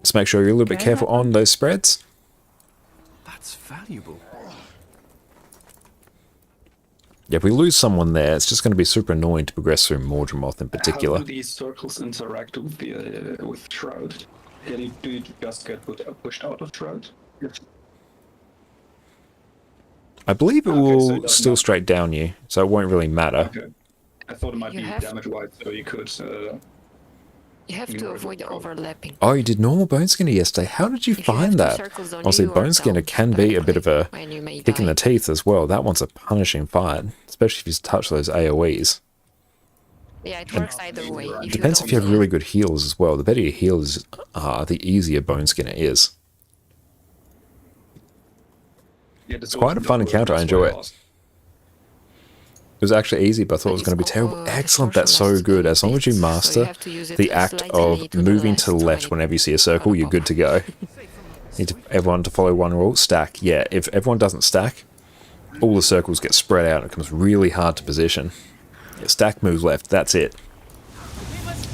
Just make sure you're a little bit careful on those spreads. That's valuable. Yeah, if we lose someone there, it's just going to be super annoying to progress through Mordremoth in particular. How do these circles interact with the with Shroud? Do you just get pushed out of Shroud? Yes. I believe it Okay, so will it doesn't still matter. straight down you, so it won't really matter. Okay. I thought it might You be have- damage-wise, so you could... You have You to were avoid control. overlapping. Oh, you did normal Bone Skinner yesterday. How did you If you have find two that? circles on Honestly, you, you Bone are Skinner down can be a bit of a when you may kick in die. the teeth as well. That one's a punishing fight, especially if you touch those AoEs. Yeah, it works either way. It depends if you have really good heals as well. The better your heals are, the easier Bone Skinner is. Yeah, It's quite a fun encounter, I enjoy it. It was actually easy, but I thought it was going to be terrible. Excellent, that's so good. As long as you master the act of moving to the left whenever you see a circle, you're good to go. Need everyone to follow one rule, stack. Yeah, if everyone doesn't stack, all the circles get spread out and it becomes really hard to position. Yeah, stack, move left, that's it.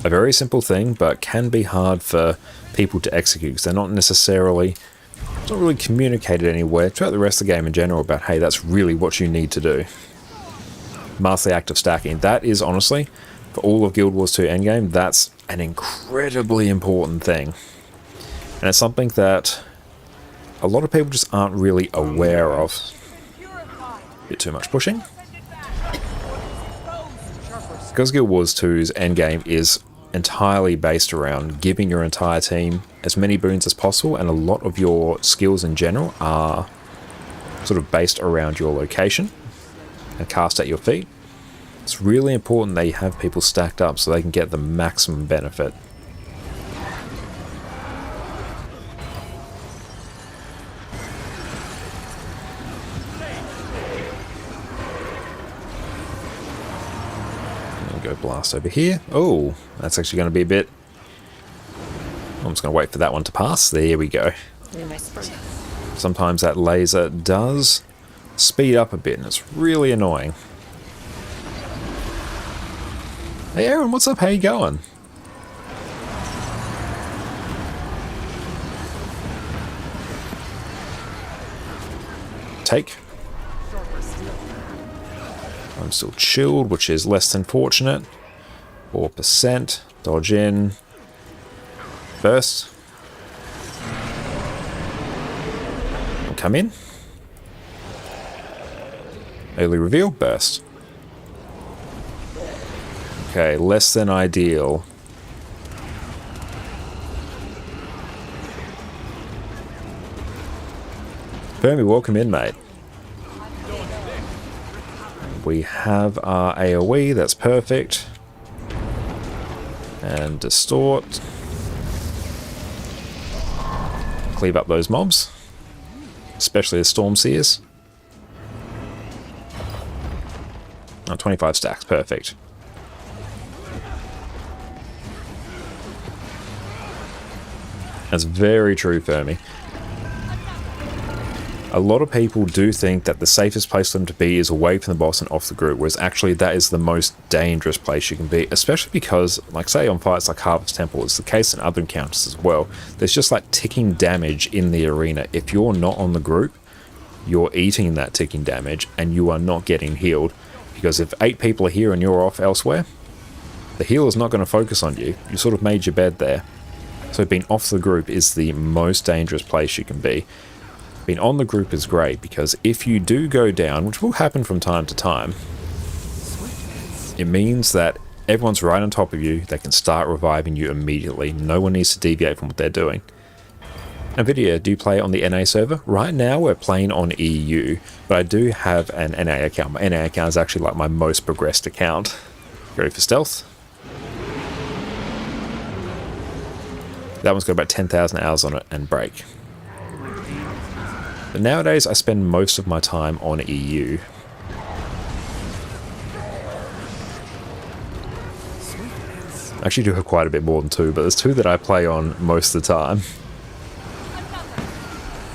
A very simple thing, but can be hard for people to execute because they're not necessarily... It's not really communicated anywhere throughout the rest of the game in general about, hey, that's really what you need to do. Master the act of stacking. That is, honestly, for all of Guild Wars 2 Endgame, that's an incredibly important thing. And it's something that a lot of people just aren't really aware of. Bit too much pushing. Because Guild Wars 2's Endgame is entirely based around giving your entire team as many boons as possible, and a lot of your skills in general are sort of based around your location and cast at your feet. It's really important that you have people stacked up so they can get the maximum benefit. Go blast over here. Oh, that's actually going to be a bit... I'm just going to wait for that one to pass. There we go. Nice bird. Sometimes that laser does speed up a bit, and it's really annoying. Hey Aaron, what's up? How you going? Take. I'm still chilled, which is less than fortunate. 4%. Dodge in. Burst. And come in. Early reveal. Burst. Okay, less than ideal. Fermi, welcome in, mate. We have our AoE, that's perfect. And distort. Cleave up those mobs. Especially the Storm Seers. Oh, 25 stacks, perfect. That's very true, Fermi. A lot of people do think that the safest place for them to be is away from the boss and off the group, whereas actually that is the most dangerous place you can be, especially because, like say on fights like Harvest Temple, it's the case in other encounters as well. There's just like ticking damage in the arena. If you're not on the group, you're eating that ticking damage and you are not getting healed, because if 8 people are here and you're off elsewhere, the healer's not going to focus on you. You sort of made your bed there. So being off the group is the most dangerous place you can be. Being on the group is great because if you do go down, which will happen from time to time, it means that everyone's right on top of you. They can start reviving you immediately. No one needs to deviate from what they're doing. Nvidia, do you play on the NA server? Right now we're playing on EU, but I do have an NA account. My NA account is actually like my most progressed account. Go for stealth. That one's got about 10,000 hours on it and break. But nowadays I spend most of my time on EU. I actually do have quite a bit more than 2, but there's 2 that I play on most of the time.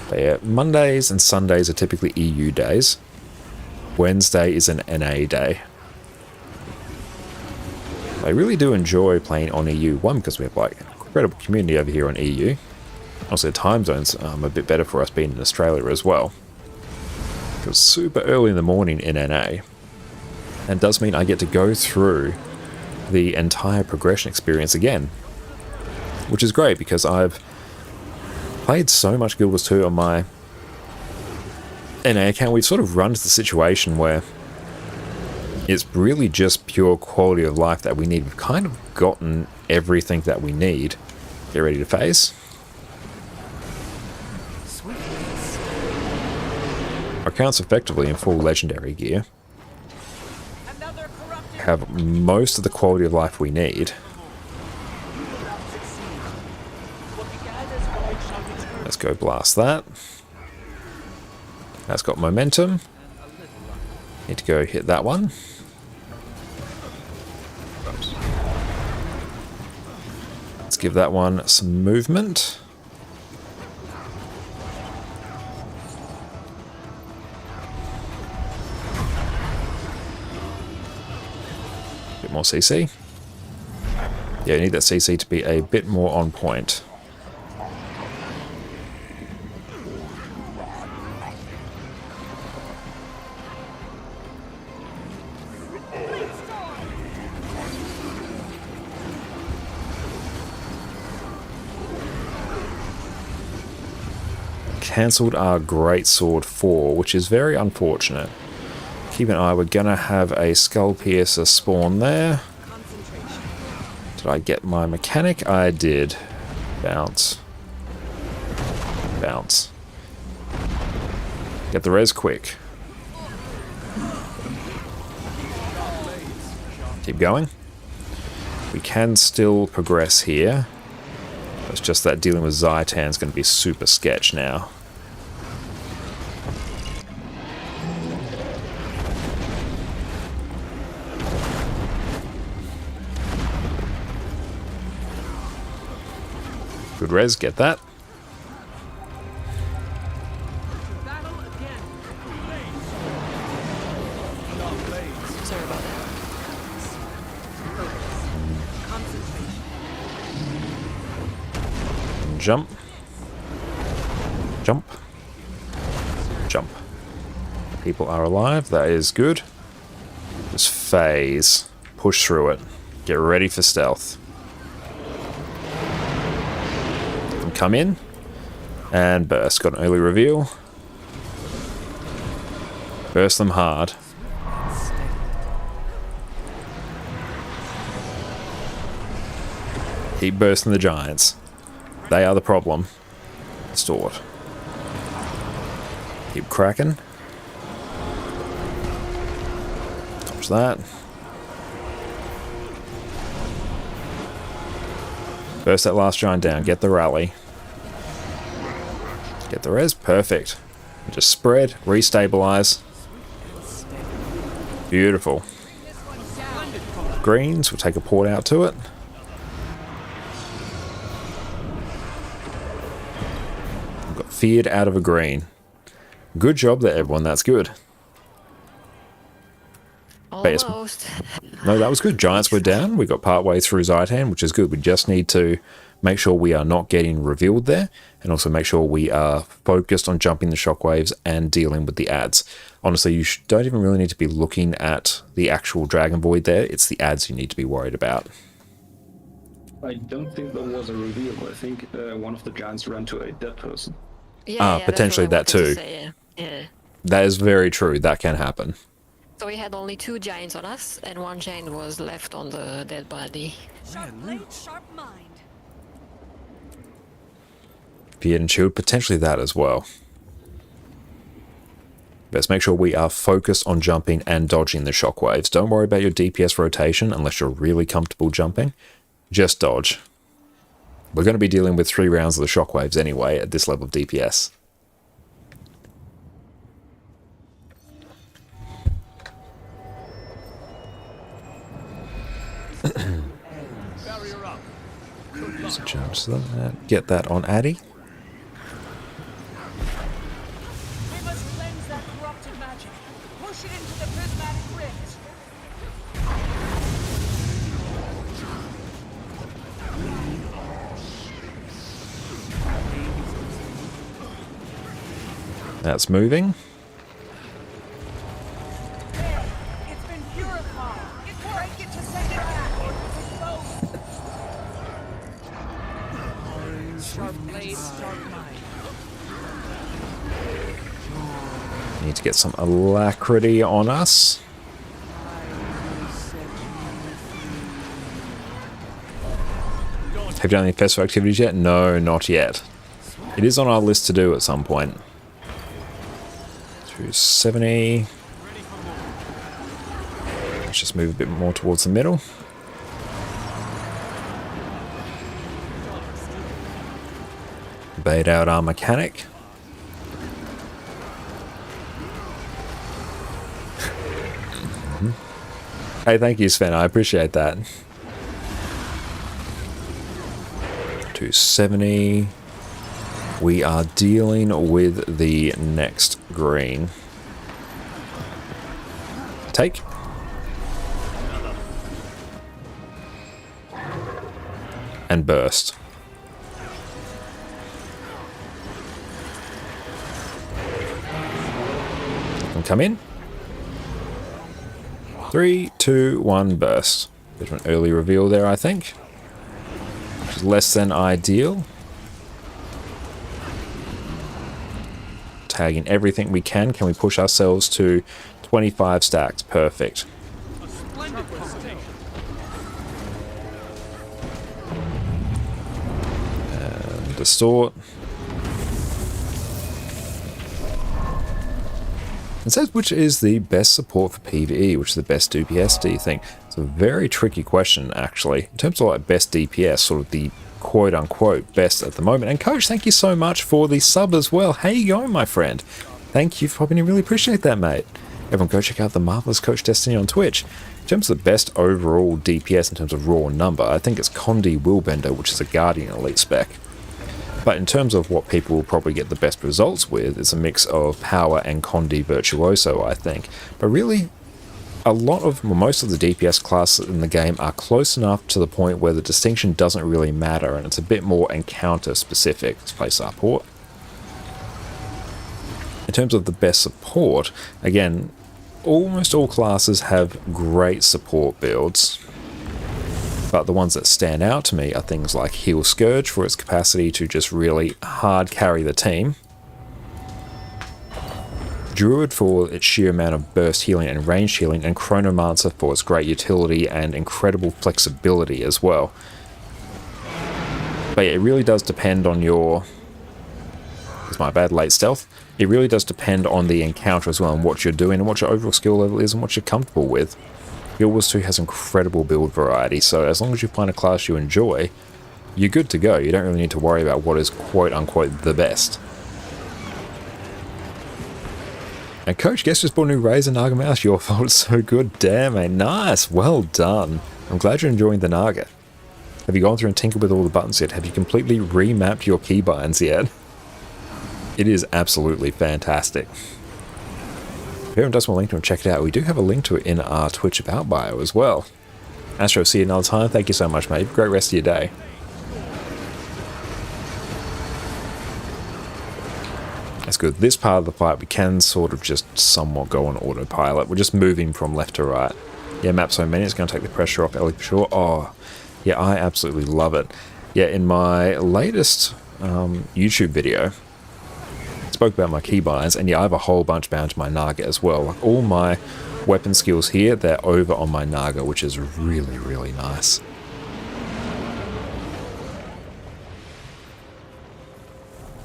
But yeah, Mondays and Sundays are typically EU days. Wednesday is an NA day. I really do enjoy playing on EU. One, because we have like an incredible community over here on EU. Also, the time zones are a bit better for us being in Australia as well. It's super early in the morning in NA. And it does mean I get to go through the entire progression experience again. Which is great because I've played so much Guild Wars 2 on my NA account. We've sort of run to the situation where it's really just pure quality of life that we need. We've kind of gotten everything that we need. Get ready to phase. Our account's effectively in full legendary gear. Have most of the quality of life we need. Let's go blast that. That's got momentum. Need to go hit that one. Let's give that one some movement. Bit more CC. Yeah, you need that CC to be a bit more on point. Cancelled our Greatsword 4, which is very unfortunate. Keep an eye, we're gonna have a Skull Piercer spawn there. Did I get my mechanic? I did. Bounce. Bounce. Get the res quick. Keep going. We can still progress here. It's just that dealing with Zaitan is going to be super sketch now. Good res, get that. Sorry about that. Jump. Jump. Jump. People are alive. That is good. Just phase. Push through it. Get ready for stealth. And come in. And burst. Got an early reveal. Burst them hard. Keep bursting the giants. They are the problem. Stored. Keep cracking. Touch that. Burst that last giant down. Get the rally. Get the res. Perfect. Just spread. Restabilize. Beautiful. Greens. We'll take a port out to it. Feared out of a green. Good job there, everyone. That's good. Almost. No, that was good. Giants were down. We got partway through Zaitan, which is good. We just need to make sure we are not getting revealed there, and also make sure we are focused on jumping the shockwaves and dealing with the ads. Honestly, you don't even really need to be looking at the actual Dragon Void there. It's the ads you need to be worried about. I don't think there was a reveal. I think one of the giants ran to a dead person. Yeah, potentially that too. Yeah. That is very true. That can happen. So we had only 2 giants on us, and 1 giant was left on the dead body. Sharp blade, sharp mind. Feared and shield, potentially that as well. Let's make sure we are focused on jumping and dodging the shockwaves. Don't worry about your DPS rotation unless you're really comfortable jumping. Just dodge. We're going to be dealing with 3 rounds of the shockwaves anyway at this level of DPS. So jumps that. Get that on Addy. We must cleanse that corrupted magic. Push it into the prismatic rift. That's moving. There, it's been purified. Break it to send it back. Sharp blade, sharp mind. Need to get some alacrity on us. Have you done any festival activities yet? No, not yet. It is on our list to do at some point. 270. Let's just move a bit more towards the middle. Bait out our mechanic. Hey, thank you, Sven. I appreciate that. 270. We are dealing with the next green. Take. And burst. And come in. 3, 2, 1, burst. There's an early reveal there, I think. Which is less than ideal. Tagging everything we can. Can we push ourselves to 25 stacks? Perfect. And distort. It says which is the best support for PvE, which is the best DPS, do you think? It's a very tricky question, actually. In terms of like best DPS, sort of the quote-unquote best at the moment. And Coach, thank you so much for the sub as well. How you going, my friend? Thank you for popping in. Really appreciate that, mate. Everyone go check out the Marvelous Coach Destiny on Twitch. In terms of the best overall DPS in terms of raw number, I think it's Condi Willbender, which is a Guardian Elite spec. But in terms of what people will probably get the best results with, it's a mix of power and Condi Virtuoso, I think. But really, most of the DPS classes in the game are close enough to the point where the distinction doesn't really matter, and it's a bit more encounter specific. Let's play support. In terms of the best support, again, almost all classes have great support builds, but the ones that stand out to me are things like Heal Scourge for its capacity to just really hard carry the team, Druid for its sheer amount of burst healing and ranged healing, and Chronomancer for its great utility and incredible flexibility as well. But yeah, it really does depend on your... It's my bad, late stealth. It really does depend on the encounter as well, and what you're doing, and what your overall skill level is, and what you're comfortable with. Guild Wars 2 has incredible build variety, so as long as you find a class you enjoy, you're good to go. You don't really need to worry about what is quote-unquote the best. And Coach, guess just bought a new Razer Naga mouse. Your fault, it's so good. Damn, mate. Nice. Well done. I'm glad you're enjoying the Naga. Have you gone through and tinkered with all the buttons yet? Have you completely remapped your keybinds yet? It is absolutely fantastic. If anyone does want a link to it, check it out. We do have a link to it in our Twitch About bio as well. Astro, see you another time. Thank you so much, mate. Great rest of your day. That's good. This part of the fight, we can sort of just somewhat go on autopilot. We're just moving from left to right. Yeah, map so many, it's going to take the pressure off Ellie for sure. Oh, yeah, I absolutely love it. Yeah, in my latest YouTube video, I spoke about my keybinds, and yeah, I have a whole bunch bound to my Naga as well. Like all my weapon skills here, they're over on my Naga, which is really, really nice.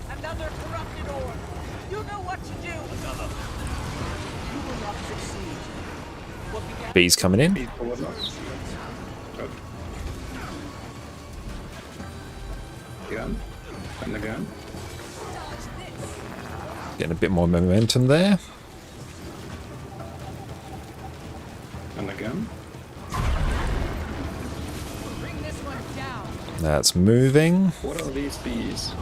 Another corrupted orb. You know what to do. Another. You will not succeed. What began Bees coming in. Beat forward knocks. Good. Again. And again. Getting a bit more momentum there. And again. bring this one down. That's moving. What are these bees?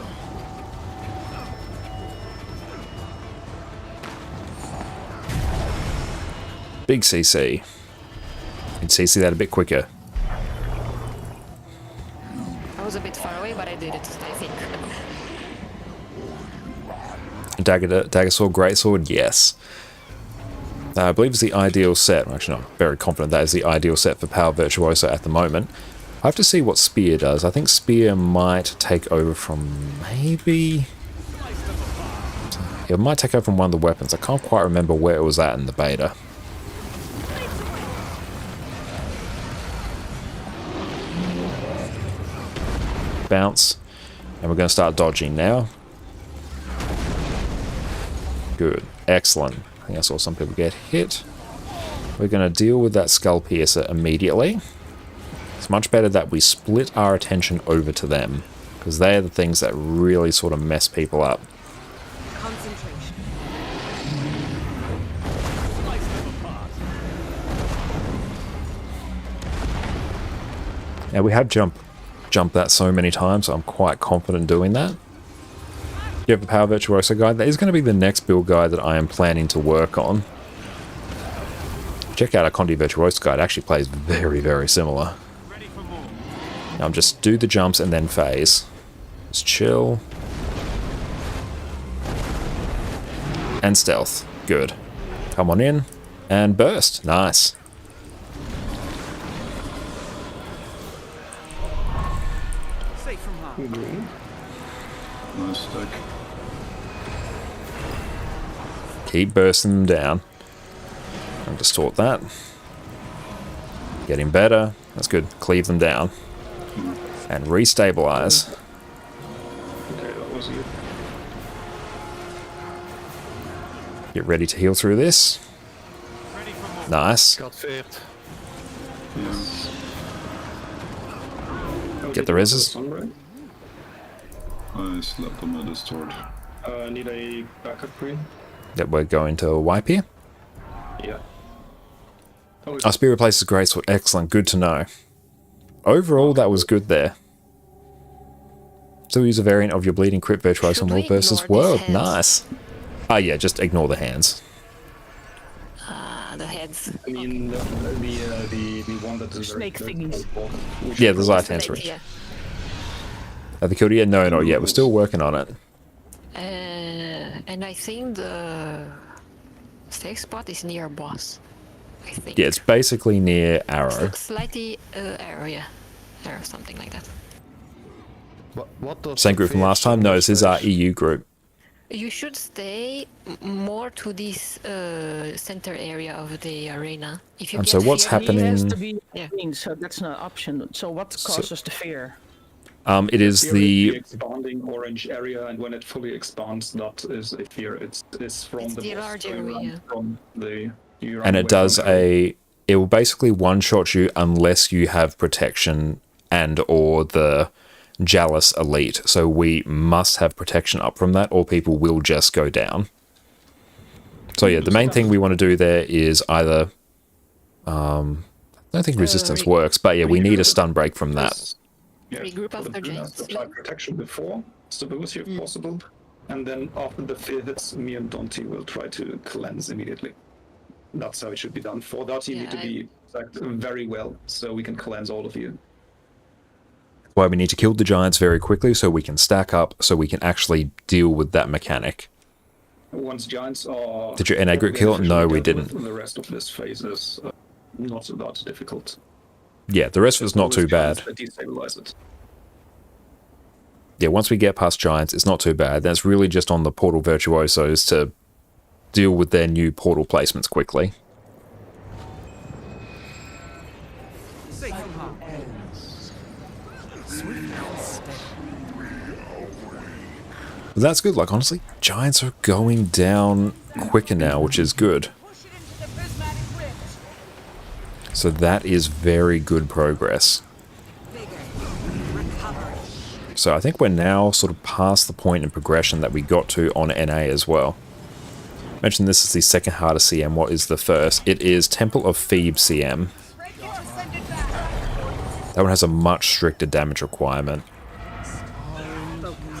Big CC. You'd CC that a bit quicker. I was a bit far away, but I did it, I think. Dagger sword, great sword, yes. I believe it's the ideal set. I'm actually not very confident that is the ideal set for Power Virtuoso at the moment. I have to see what Spear does. I think Spear might take over from maybe... It might take over from one of the weapons. I can't quite remember where it was at in the beta. Bounce. And we're going to start dodging now. Good. Excellent. I think I saw some people get hit. We're going to deal with that Skull Piercer immediately. It's much better that we split our attention over to them, because they're the things that really sort of mess people up. Concentration. Now we have jumped that so many times, so I'm quite confident doing that. You have the Power Virtuoso guide. That is going to be the next build guide that I am planning to work on. Check out our Condi Virtuoso guide. It actually plays very, very similar. Now I'm just do the jumps and then phase. Just chill. And stealth. Good. Come on in. And burst. Nice. Safe from harm. Nice stack. Keep bursting them down. And distort that. Getting better. That's good. Cleave them down. And restabilize. Okay, that was you. Get ready to heal through this. Nice. Got feared. Yes. Get the reses. Sunray. I slept on my Discord. Need a backup green? That we're going to wipe here. Yeah. Oh, Our spear replaces greatsword. Excellent. Good to know. Overall, that was good there. Still use a variant of your bleeding crit virtuoso Should on all we versus ignore these world. hands? Nice. Oh yeah, just ignore the hands. The heads. I mean, the one that is Snake very thingies. Yeah, the Zyth Snake, hands reach. yeah. Have they killed it yet? No, not yet. We're still working on it. And I think the safe spot is near boss. I think. Yeah, it's basically near Arrow. Slightly area. Or something like that. What does Same the group from fear last time? No, this is our symbol EU group. You should stay more to this center area of the arena. If you So get what's fear- He has happening? to be Yeah. green, so that's not an option. So what causes the fear? It is Fear the the expanding orange area, and when it fully expands, that is a fear. It's from It's the the boss large going area. around from the. You run and it away does from arrow. it will basically one-shot you unless you have protection and or the Jealous Elite. So we must have protection up from that or people will just go down. So yeah, the main thing we want to do there is either I don't think resistance works, but yeah, we need a stun break from that. Yeah, Regroup for the after blue James. has to apply protection before stability if possible, and then after the fear hits, me and Dante will try to cleanse immediately. That's how it should be done. For that, you need to be stacked very well, so we can cleanse all of you. Why we need to kill the giants very quickly so we can stack up so we can actually deal with that mechanic. Once giants are... Did your NA group kill it? No, we didn't. The rest of this phase is not that difficult. Yeah, the rest of it's not too bad. Destabilize it. Yeah, once we get past giants, it's not too bad. That's really just on the portal virtuosos to deal with their new portal placements quickly. But that's good. Like, honestly, giants are going down quicker now, which is good. Push it into the prismatic rift. So that is very good progress. So I think we're now sort of past the point in progression that we got to on NA as well. I mentioned this is the second hardest CM. What is the first? It is Temple of Thebes CM. Break it or send it back. That one has a much stricter damage requirement.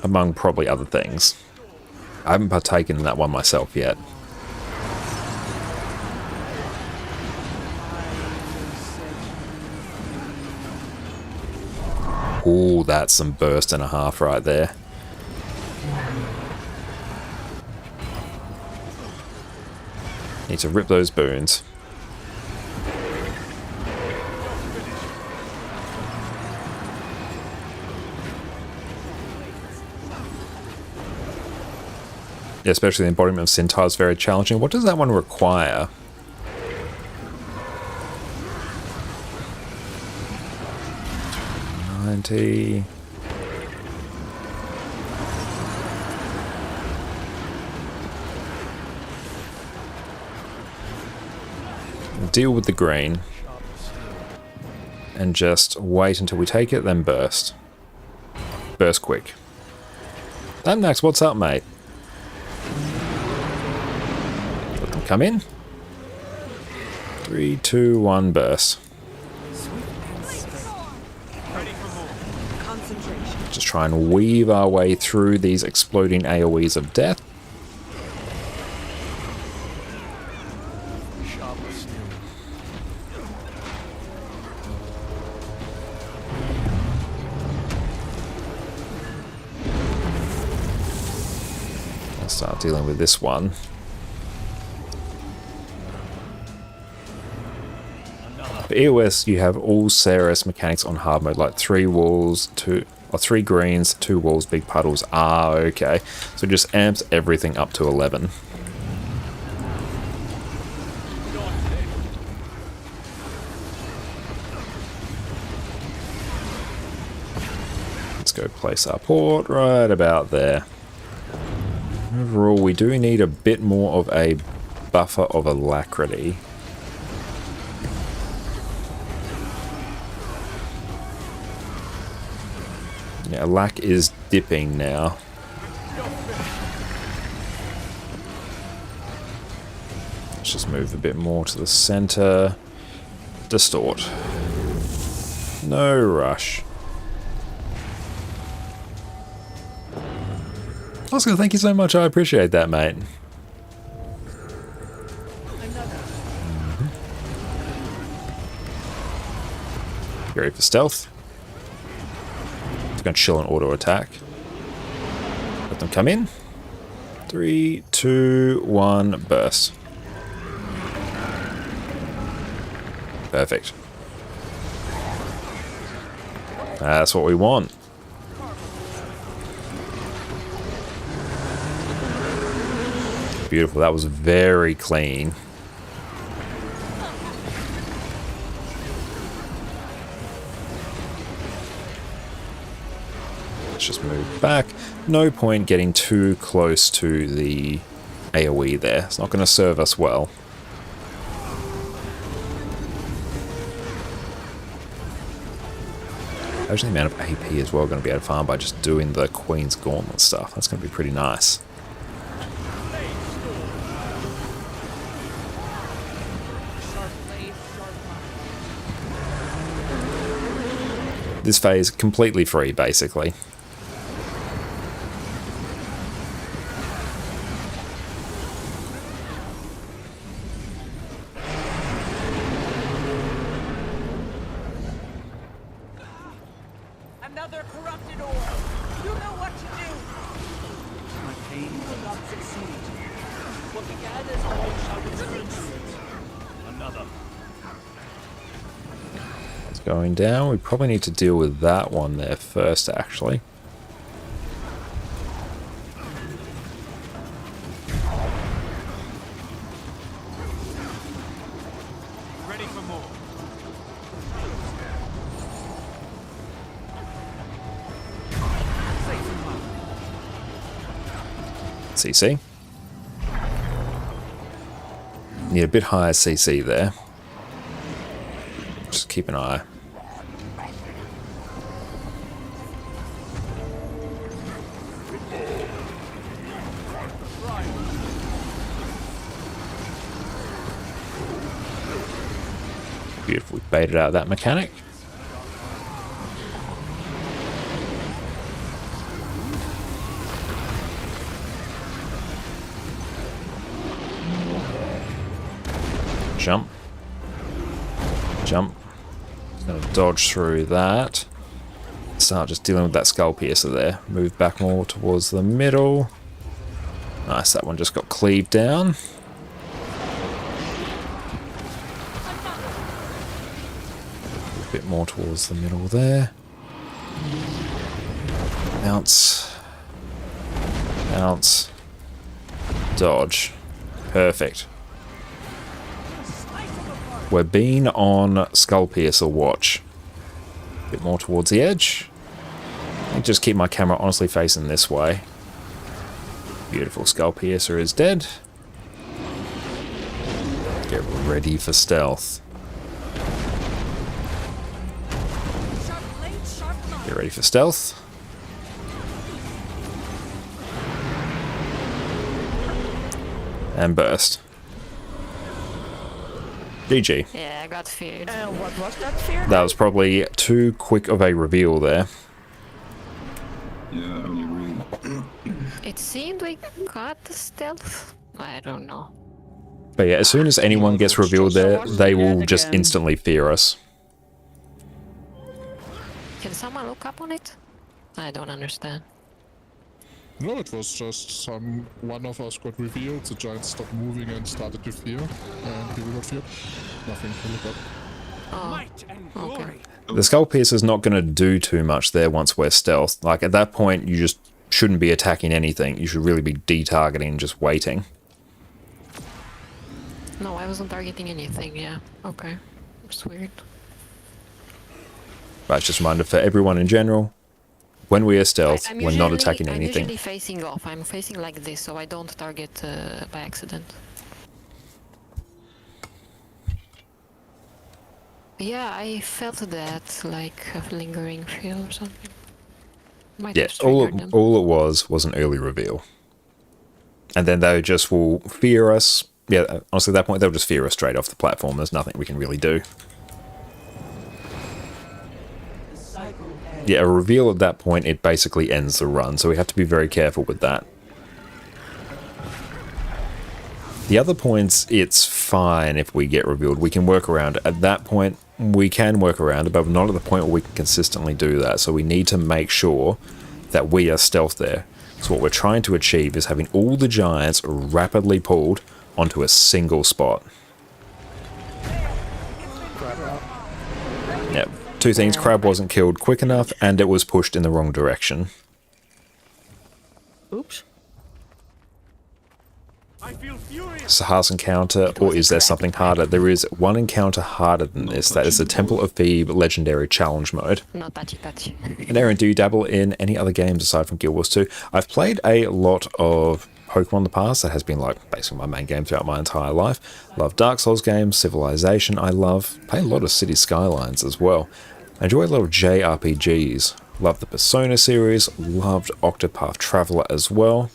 Among probably other things. I haven't partaken in that one myself yet. Ooh, that's some burst and a half right there. Need to rip those boons. Yeah, especially the embodiment of Centaur is very challenging. What does that one require? $90. Deal with the green. And just wait until we take it, then burst. Burst quick. Max, what's up, mate? Let them come in. 3, 2, 1, burst. Just try and weave our way through these exploding AoEs of death. I'll start dealing with this one. For EOS, you have all Ceres mechanics on hard mode, like 3 walls, 3 greens, 2 walls, big puddles. Ah, okay. So it just amps everything up to 11. Let's go place our port right about there. Overall, we do need a bit more of a buffer of alacrity. Yeah, Lack is dipping now. Let's just move a bit more to the center. Distort. No rush. Oscar, thank you so much. I appreciate that, mate. Ready for stealth. It's going to chill and auto attack. Let them come in. 3, 2, 1, burst. Perfect. That's what we want. Beautiful. That was very clean. Let's just move back. No point getting too close to the AoE there. It's not going to serve us well. Imagine the amount of AP as well going to be able to farm by just doing the Queen's Gauntlet stuff. That's going to be pretty nice. This phase completely free, basically. Another corrupted Aurora. You know what to do. My pain will not succeed. What began as all shall return to it. Another. It's going down. We probably need to deal with that one there first, actually. Ready for more. CC. Need a bit higher CC there. Just keep an eye. Beautiful. We baited out that mechanic. Jump. Jump. Just gonna dodge through that. Start just dealing with that skull piercer there. Move back more towards the middle. Nice, that one just got cleaved down. A bit more towards the middle there. Bounce. Bounce. Dodge. Perfect. We're being on Skull Piercer watch. A bit more towards the edge. I just keep my camera honestly facing this way. Beautiful. Skull Piercer is dead. Get ready for stealth. Get ready for stealth. And burst. GG. Yeah, I got feared. What was that fear? That was probably too quick of a reveal there. Yeah, I agree. It seemed we got the stealth. I don't know. But yeah, as soon as anyone gets revealed there, they will just instantly fear us. Can someone look up on it? I don't understand. No, it was just one of us got revealed, the giant stopped moving and started to fear, and people got feared. Nothing to look up. Oh, Might and okay. glory. The Skull Piercer's not going to do too much there once we're stealth. Like, at that point, you just shouldn't be attacking anything. You should really be de-targeting and just waiting. No, I wasn't targeting anything, yeah. Okay. It's weird. But it's just a reminder for everyone in general, when we are stealth, I'm we're not usually- attacking I'm anything. usually facing off. I'm facing like this, so I don't target by accident. Yeah, I felt that, like a lingering feel or something. Might Yeah, have triggered them. all it was an early reveal. And then they just will fear us. Yeah, honestly, at that point, they'll just fear us straight off the platform. There's nothing we can really do. Yeah, a reveal at that point, it basically ends the run, so we have to be very careful with that. The other points, it's fine if we get revealed. We can work around it. At that point, we can work around it, but not at the point where we can consistently do that. So we need to make sure that we are stealth there. So what we're trying to achieve is having all the giants rapidly pulled onto a single spot. Yep. Two things, Crab wasn't killed quick enough, and it was pushed in the wrong direction. Oops. I feel furious. It's a harsh encounter, or is there something harder? There is one encounter harder than this. That is the Temple of Thebe Legendary Challenge Mode. No touchy. And Aaron, do you dabble in any other games aside from Guild Wars 2? I've played a lot of Pokemon in the past. That has been like basically my main game throughout my entire life. Love Dark Souls games, Civilization I love. Play a lot of City Skylines as well. I enjoy a lot of JRPGs. Love the Persona series. Loved Octopath Traveler as well.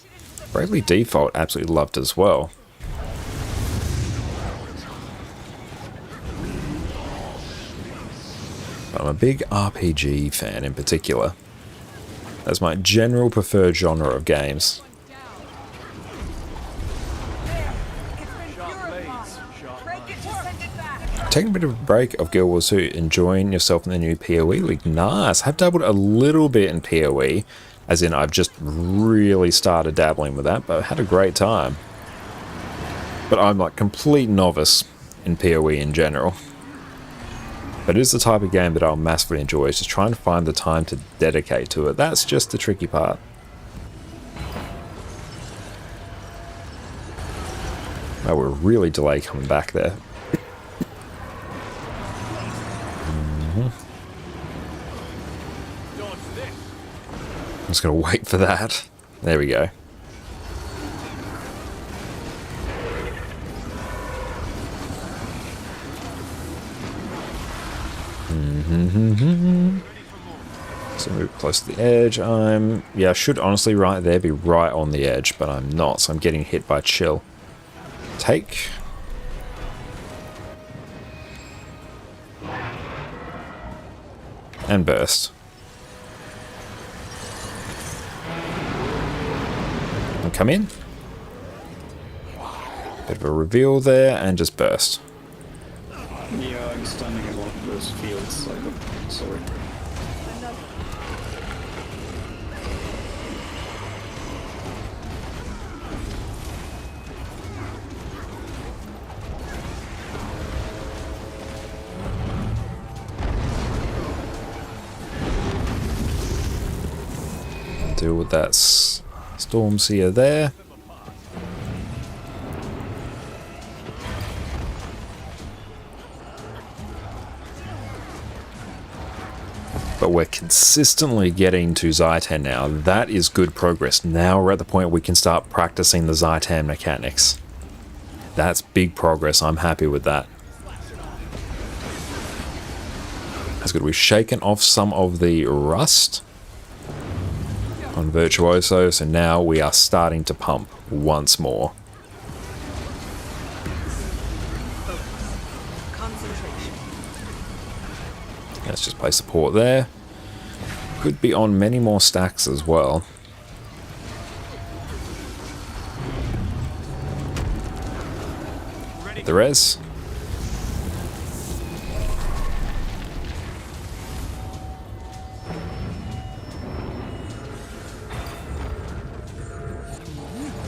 Bravely Default absolutely loved as well. But I'm a big RPG fan in particular. That's my general preferred genre of games. Taking a bit of a break of Guild Wars 2, enjoying yourself in the new PoE League. Nice. Have dabbled a little bit in PoE, as in I've just really started dabbling with that, but had a great time. But I'm like complete novice in PoE in general. But it is the type of game that I'll massively enjoy. It's just trying to find the time to dedicate to it. That's just the tricky part. Oh, we're really delayed coming back there. I'm just going to wait for that. There we go. So move close to the edge. Yeah, I should honestly right there be right on the edge, but I'm not, so I'm getting hit by chill. Take. And burst. And come in. Bit of a reveal there, and just burst. Yeah, I'm standing in one of those fields. Sorry. Deal with that storm seer there. But we're consistently getting to Zytan now. That is good progress. Now we're at the point we can start practicing the Zytan mechanics. That's big progress. I'm happy with that. That's good. We've shaken off some of the rust on Virtuoso, so now we are starting to pump once more. Let's just place support there. Could be on many more stacks as well. The res.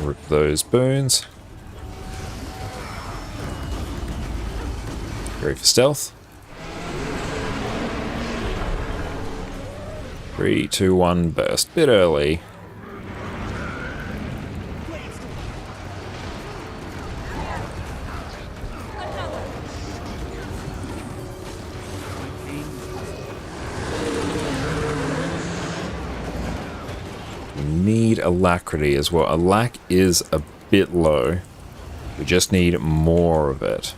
Rip those boons. Ready for stealth. 3, 2, 1, burst. Bit early. We need alacrity as well. Alac is a bit low. We just need more of it.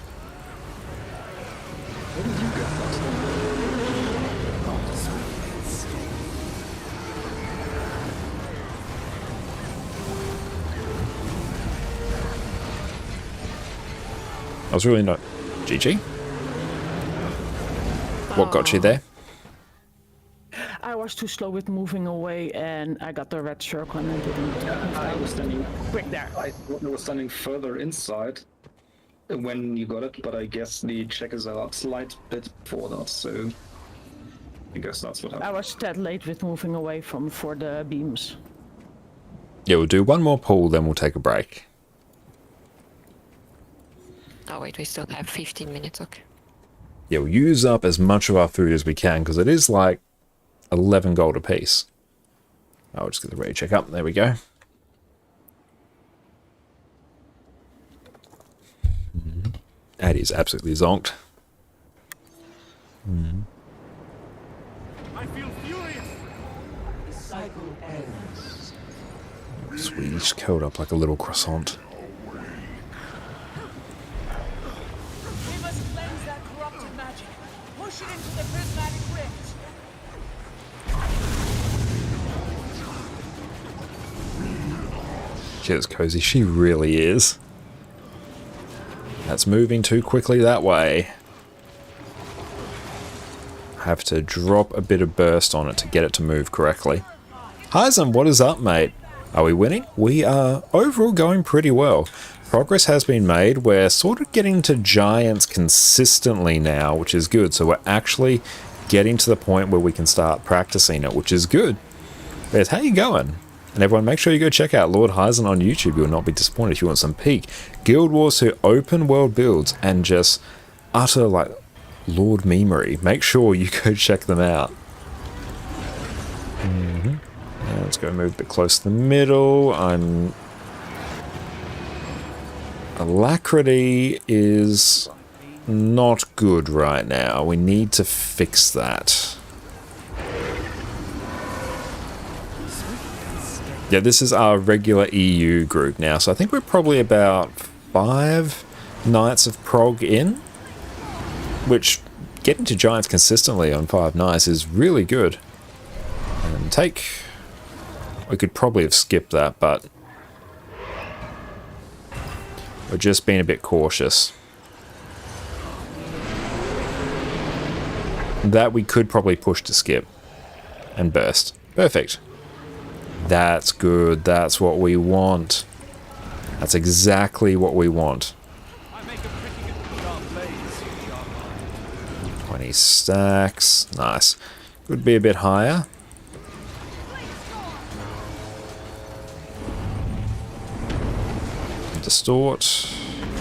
I was really not... GG? What got you there? I was too slow with moving away, and I got the red circle and I didn't. I was standing. Quick there. I thought I was standing further inside when you got it, but I guess the checkers are a slight bit before that, so I guess that's what happened. I was that late with moving away for the beams. Yeah, we'll do one more pull, then we'll take a break. Oh wait, we still have 15 minutes, okay. Yeah, we'll use up as much of our food as we can, because it is like 11 gold apiece. I'll just get the ready check up. There we go. Addy's absolutely zonked. I feel furious. The cycle ends. Sweet, just curled up like a little croissant. We must cleanse that corrupted magic. Push it into the prismatic rift. Cheers, Cozy. She really is. That's moving too quickly that way. Have to drop a bit of burst on it to get it to move correctly. Heisen, what is up, mate? Are we winning? We are overall going pretty well. Progress has been made. We're sort of getting to giants consistently now, which is good. So we're actually getting to the point where we can start practicing it, which is good. But how you going? And everyone, make sure you go check out Lord Heisen on YouTube. You'll not be disappointed if you want some peak Guild Wars 2 open world builds and just utter like Lord memery. Make sure you go check them out. Let's go move a bit close to the middle. Alacrity is not good right now. We need to fix that. Yeah, this is our regular EU group now, so I think we're probably about 5 nights of prog in, which getting to giants consistently on 5 nights is really good. And we could probably have skipped that, but we're just being a bit cautious. That we could probably push to skip and burst. Perfect. That's good. That's what we want. That's exactly what we want. 20 stacks. Nice. Could be a bit higher. Distort.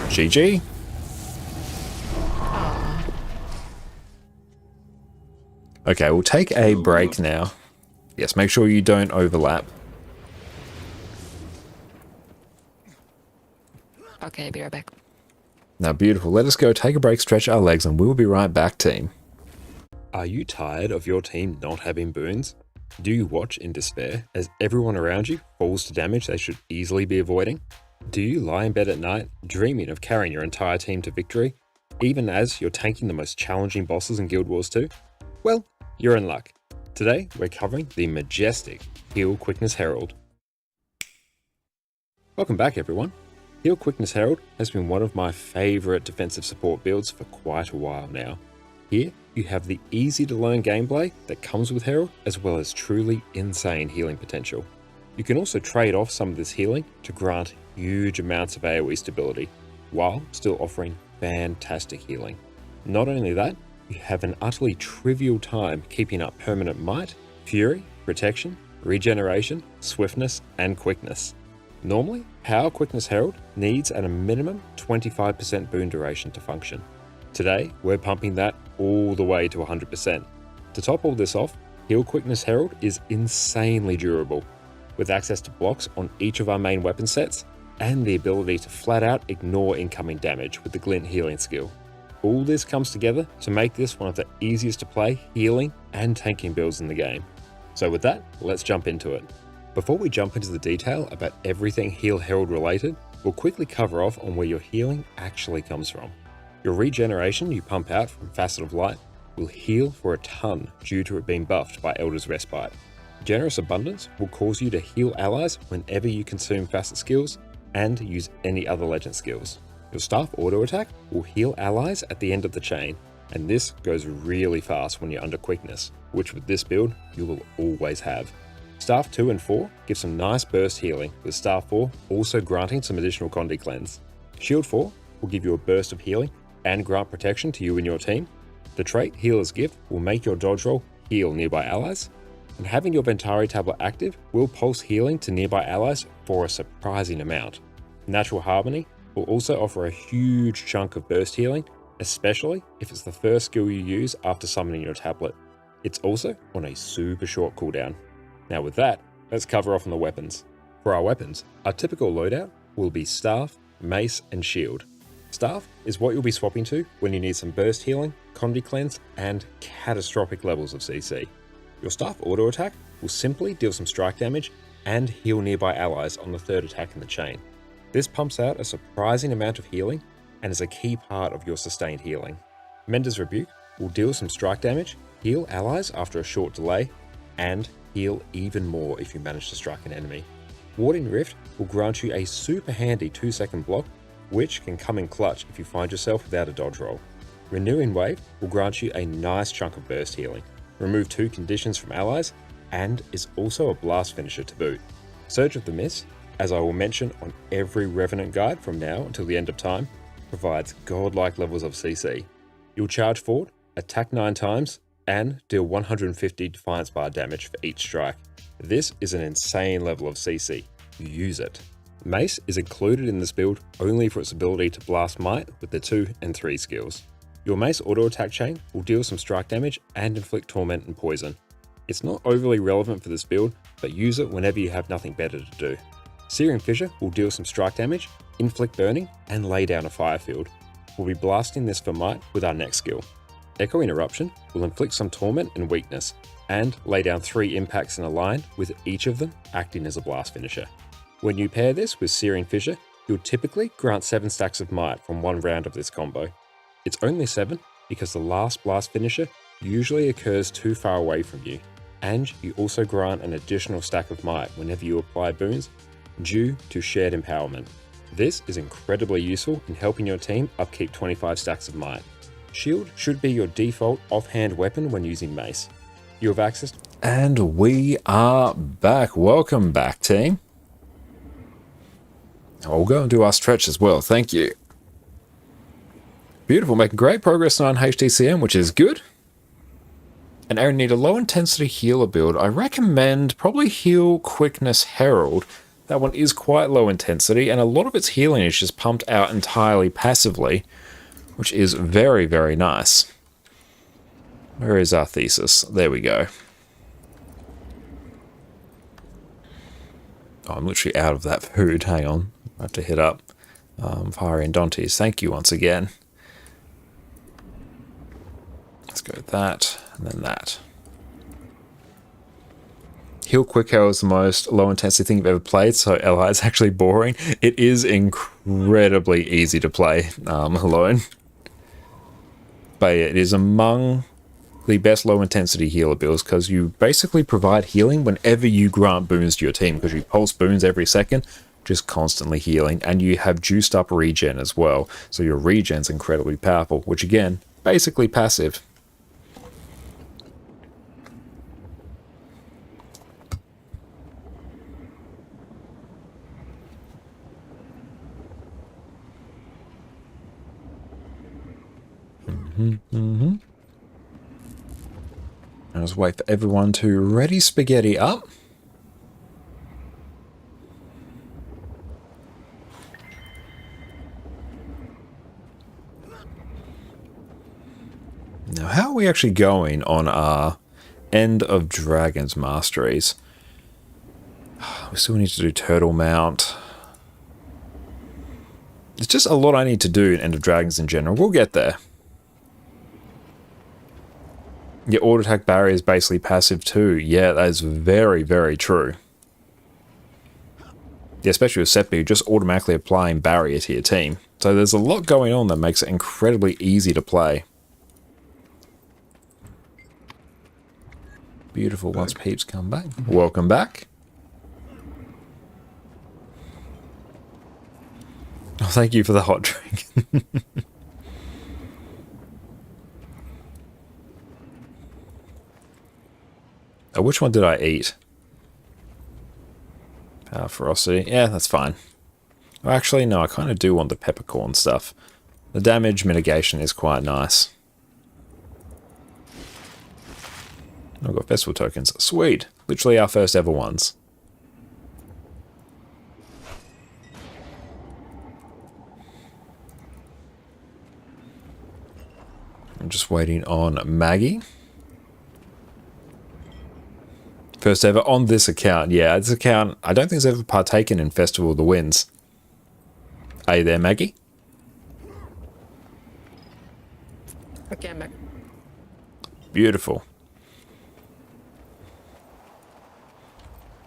GG. Okay, we'll take a break now. Yes, make sure you don't overlap. Okay, be right back. Now, beautiful. Let us go take a break, stretch our legs, and we'll be right back, team. Are you tired of your team not having boons? Do you watch in despair as everyone around you falls to damage they should easily be avoiding? Do you lie in bed at night dreaming of carrying your entire team to victory, even as you're tanking the most challenging bosses in Guild Wars 2? Well, you're in luck. Today, we're covering the majestic Heal Quickness Herald. Welcome back, everyone. Heal Quickness Herald has been one of my favourite defensive support builds for quite a while now. Here, you have the easy to learn gameplay that comes with Herald, as well as truly insane healing potential. You can also trade off some of this healing to grant huge amounts of AoE stability, while still offering fantastic healing. Not only that, you have an utterly trivial time keeping up permanent might, fury, protection, regeneration, swiftness, and quickness. Normally, Power Quickness Herald needs at a minimum 25% boon duration to function. Today, we're pumping that all the way to 100%. To top all this off, Heal Quickness Herald is insanely durable, with access to blocks on each of our main weapon sets, and the ability to flat out ignore incoming damage with the Glint healing skill. All this comes together to make this one of the easiest to play healing and tanking builds in the game. So with that, let's jump into it. Before we jump into the detail about everything Heal Herald related, we'll quickly cover off on where your healing actually comes from. Your regeneration you pump out from Facet of Light will heal for a ton due to it being buffed by Elder's Respite. Generous Abundance will cause you to heal allies whenever you consume Facet skills and use any other legend skills. Your Staff Auto Attack will heal allies at the end of the chain, and this goes really fast when you're under quickness. which with this build, you will always have. Staff 2 and 4 give some nice burst healing, with Staff 4 also granting some additional Condi Cleanse. Shield 4 will give you a burst of healing and grant protection to you and your team. The trait Healer's Gift will make your dodge roll heal nearby allies, and having your Ventari tablet active will pulse healing to nearby allies for a surprising amount. Natural Harmony will also offer a huge chunk of burst healing, especially if it's the first skill you use after summoning your tablet. It's also on a super short cooldown. Now with that, let's cover off on the weapons. For our weapons, our typical loadout will be Staff, Mace, and Shield. Staff is what you'll be swapping to when you need some burst healing, Condi Cleanse, and catastrophic levels of CC. Your Staff auto attack will simply deal some strike damage and heal nearby allies on the third attack in the chain. This pumps out a surprising amount of healing and is a key part of your sustained healing. Mender's Rebuke will deal some strike damage, heal allies after a short delay, and heal even more if you manage to strike an enemy. Warding Rift will grant you a super handy 2-second block, which can come in clutch if you find yourself without a dodge roll. Renewing Wave will grant you a nice chunk of burst healing, remove 2 conditions from allies, and is also a blast finisher to boot. Surge of the Mist, as I will mention on every Revenant guide from now until the end of time, provides godlike levels of CC. You'll charge forward, attack 9 times, and deal 150 Defiance Bar damage for each strike. This is an insane level of CC. Use it. Mace is included in this build only for its ability to blast Might with the 2 and 3 skills. Your Mace auto attack chain will deal some strike damage and inflict torment and poison. It's not overly relevant for this build, but use it whenever you have nothing better to do. Searing Fissure will deal some strike damage, inflict burning, and lay down a fire field. We'll be blasting this for Might with our next skill. Echoing Eruption will inflict some torment and weakness, and lay down 3 impacts in a line, with each of them acting as a blast finisher. When you pair this with Searing Fissure, you'll typically grant 7 stacks of Might from one round of this combo. It's only 7 because the last blast finisher usually occurs too far away from you, and you also grant an additional stack of Might whenever you apply boons due to shared empowerment. This is incredibly useful in helping your team upkeep 25 stacks of Might. Shield should be your default offhand weapon when using Mace. You have access. And we are back. Welcome back, team. We'll go and do our stretch as well. Thank you. Beautiful. Making great progress on HTCM, which is good. And Aaron, need a low intensity healer build. I recommend probably Heal Quickness Herald. That one is quite low intensity, and a lot of its healing is just pumped out entirely passively, which is very, very nice. Where is our thesis? There we go. Oh, I'm literally out of that food. Hang on. I have to hit up Fire and Dante's. Thank you once again. Let's go with that, and then that. Heal Quick Hail is the most low intensity thing you've ever played, so LI is actually boring. It is incredibly easy to play alone. But it is among the best low intensity healer builds because you basically provide healing whenever you grant boons to your team, because you pulse boons every second, just constantly healing, and you have juiced up regen as well. So your regen's incredibly powerful, which again, basically passive. I'll just wait for everyone to ready spaghetti up. Now, how are we actually going on our End of Dragons masteries? We still need to do Turtle Mount. It's just a lot I need to do in End of Dragons in general. We'll get there. Your auto attack barrier is basically passive too. Yeah, that is very, very true. Yeah, especially with Seppi, you're just automatically applying barrier to your team. So there's a lot going on that makes it incredibly easy to play. Beautiful once peeps come back. Welcome back. Oh, thank you for the hot drink. which one did I eat? Power ferocity. Yeah, that's fine. Well, actually, no, I kind of do want the peppercorn stuff. The damage mitigation is quite nice. I've got festival tokens. Sweet. Literally our first ever ones. I'm just waiting on Maggie. First ever on this account. Yeah, this account, I don't think it's ever partaken in Festival of the Winds. Are you there, Maggie? Okay, I'm back. Beautiful.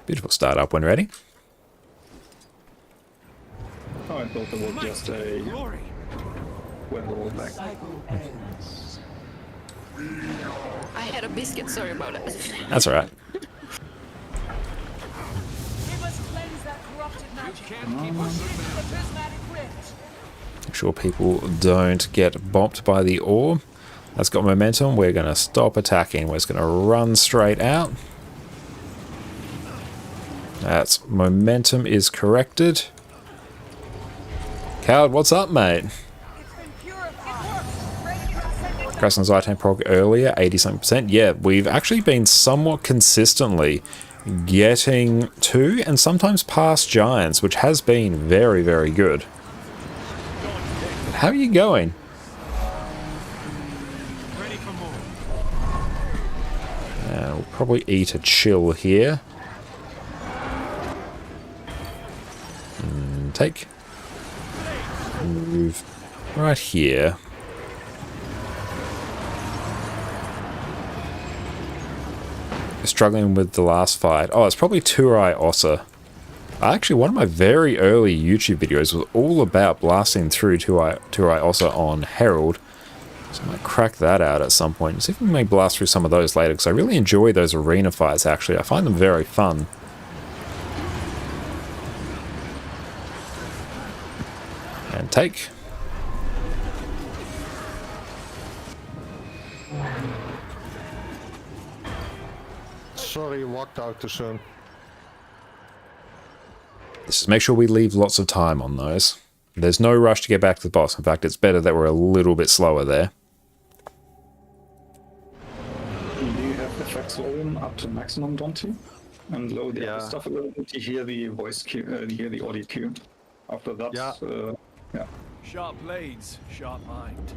Beautiful startup when ready. Oh, I thought it was just a Glory. weather back. I had a biscuit, sorry about that. That's alright. We must cleanse that corrupted magic. You can't keep us in the prismatic rift. Make sure people don't get bopped by the orb. That's got momentum. We're going to stop attacking. We're just going to run straight out. That's momentum is corrected. Coward, what's up, mate? Crescent's item prog earlier, 80-something%. Yeah, we've actually been somewhat consistently getting to and sometimes past giants, which has been very, very good. How are you going? Ready for more. We'll probably eat a chill here. Take. Move right here. Struggling with the last fight. Oh, it's probably Turai Ossa. Actually, one of my very early YouTube videos was all about blasting through Turai Ossa on Herald. So I might crack that out at some point. See if we may blast through some of those later, because I really enjoy those arena fights, actually. I find them very fun. And take. Sorry, walked out too soon. Just make sure we leave lots of time on those. There's no rush to get back to the boss. In fact, it's better that we're a little bit slower there. Do you have effects volume up to maximum, Dante? And lower the other stuff a little bit to hear the voice cue, hear the audio cue. After that, yeah. Sharp blades, sharp mind.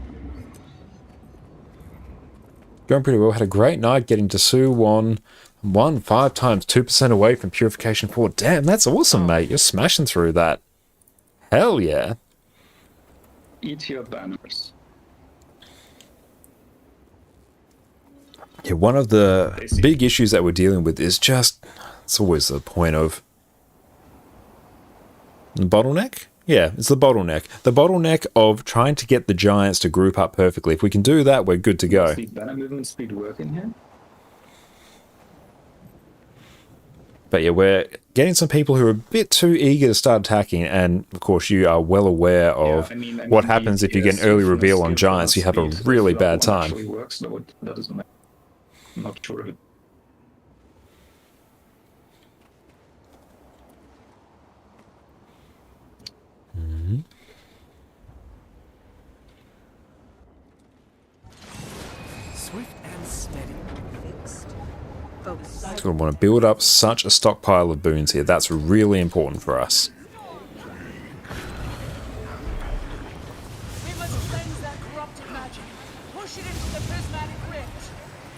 Going pretty well. Had a great night getting to Su 1 5 times 2% away from Purification 4. Damn, that's awesome, mate. You're smashing through that. Hell yeah. Eat your banners. Yeah, one of the big issues that we're dealing with is just, it's always the point of the bottleneck. Yeah, it's the bottleneck. The bottleneck of trying to get the giants to group up perfectly. If we can do that, we're good to go. Does the banner movement speed work in here? But yeah, we're getting some people who are a bit too eager to start attacking, and of course you are well aware of what happens if you get an early reveal on giants. You have a really bad time. Actually works, though that doesn't matter. I'm not sure of it. Swift and steady. So we want to build up such a stockpile of boons here. That's really important for us. We must cleanse that corrupted magic. Push it into the prismatic rift.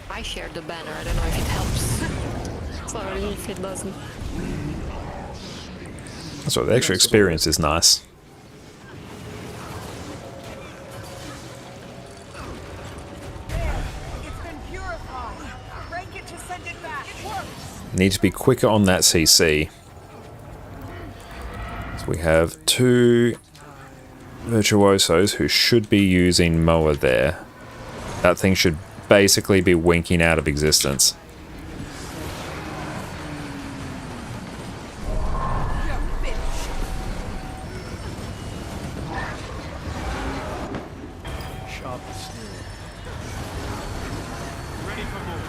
I shared the banner, I don't know if it helps. Sorry if it doesn't. That's what the extra experience is nice. It's been purified. Break it to send it back. It works. Need to be quicker on that CC. So we have two virtuosos who should be using Moa there. That thing should basically be winking out of existence. Sharp as steel. Ready for more.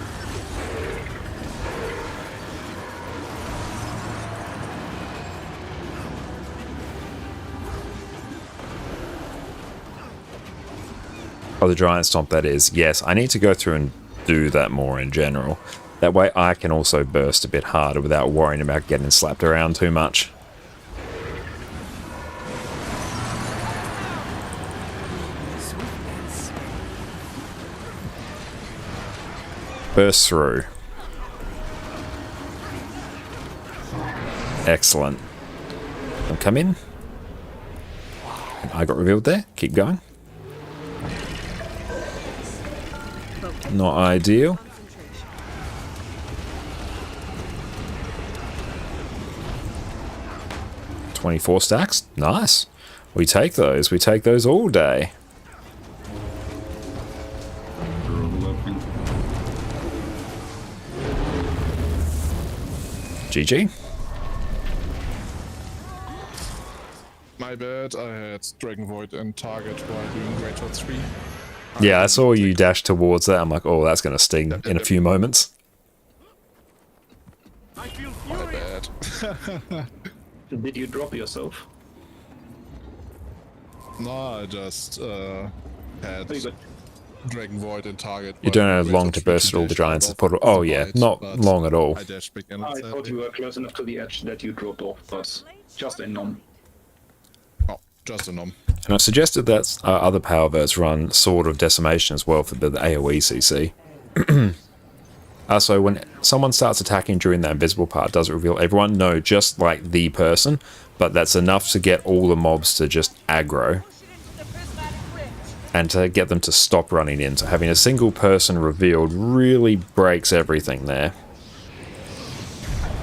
Oh, the giant stomp, that is. Yes, I need to go through and do that more in general. That way I can also burst a bit harder without worrying about getting slapped around too much. Burst through. Excellent. And come in. And I got revealed there. Keep going. Not ideal. $24 stacks. Nice. We take those. We take those all day. They're overlapping. GG. My bad, I had Dragon Void and target while doing Great Hot 3. Yeah, I saw you dash towards that. I'm like, oh, that's going to sting in a few moments. I feel My furious. bad. Did you drop yourself? No, I just had Very good. Dragon Void and target. You while don't doing have Great long Hot to 3 burst at all the dash giants. out of Oh the yeah, bite, not but long at all. I dashed back in I instead. thought you were close enough to the edge that you dropped off, but just a nom. Oh, just a nom. And I suggested that other power verts run Sword of Decimation as well for the AoE CC. So when someone starts attacking during that invisible part, does it reveal everyone? No, just like the person, but that's enough to get all the mobs to just aggro and to get them to stop running in. So having a single person revealed really breaks everything there.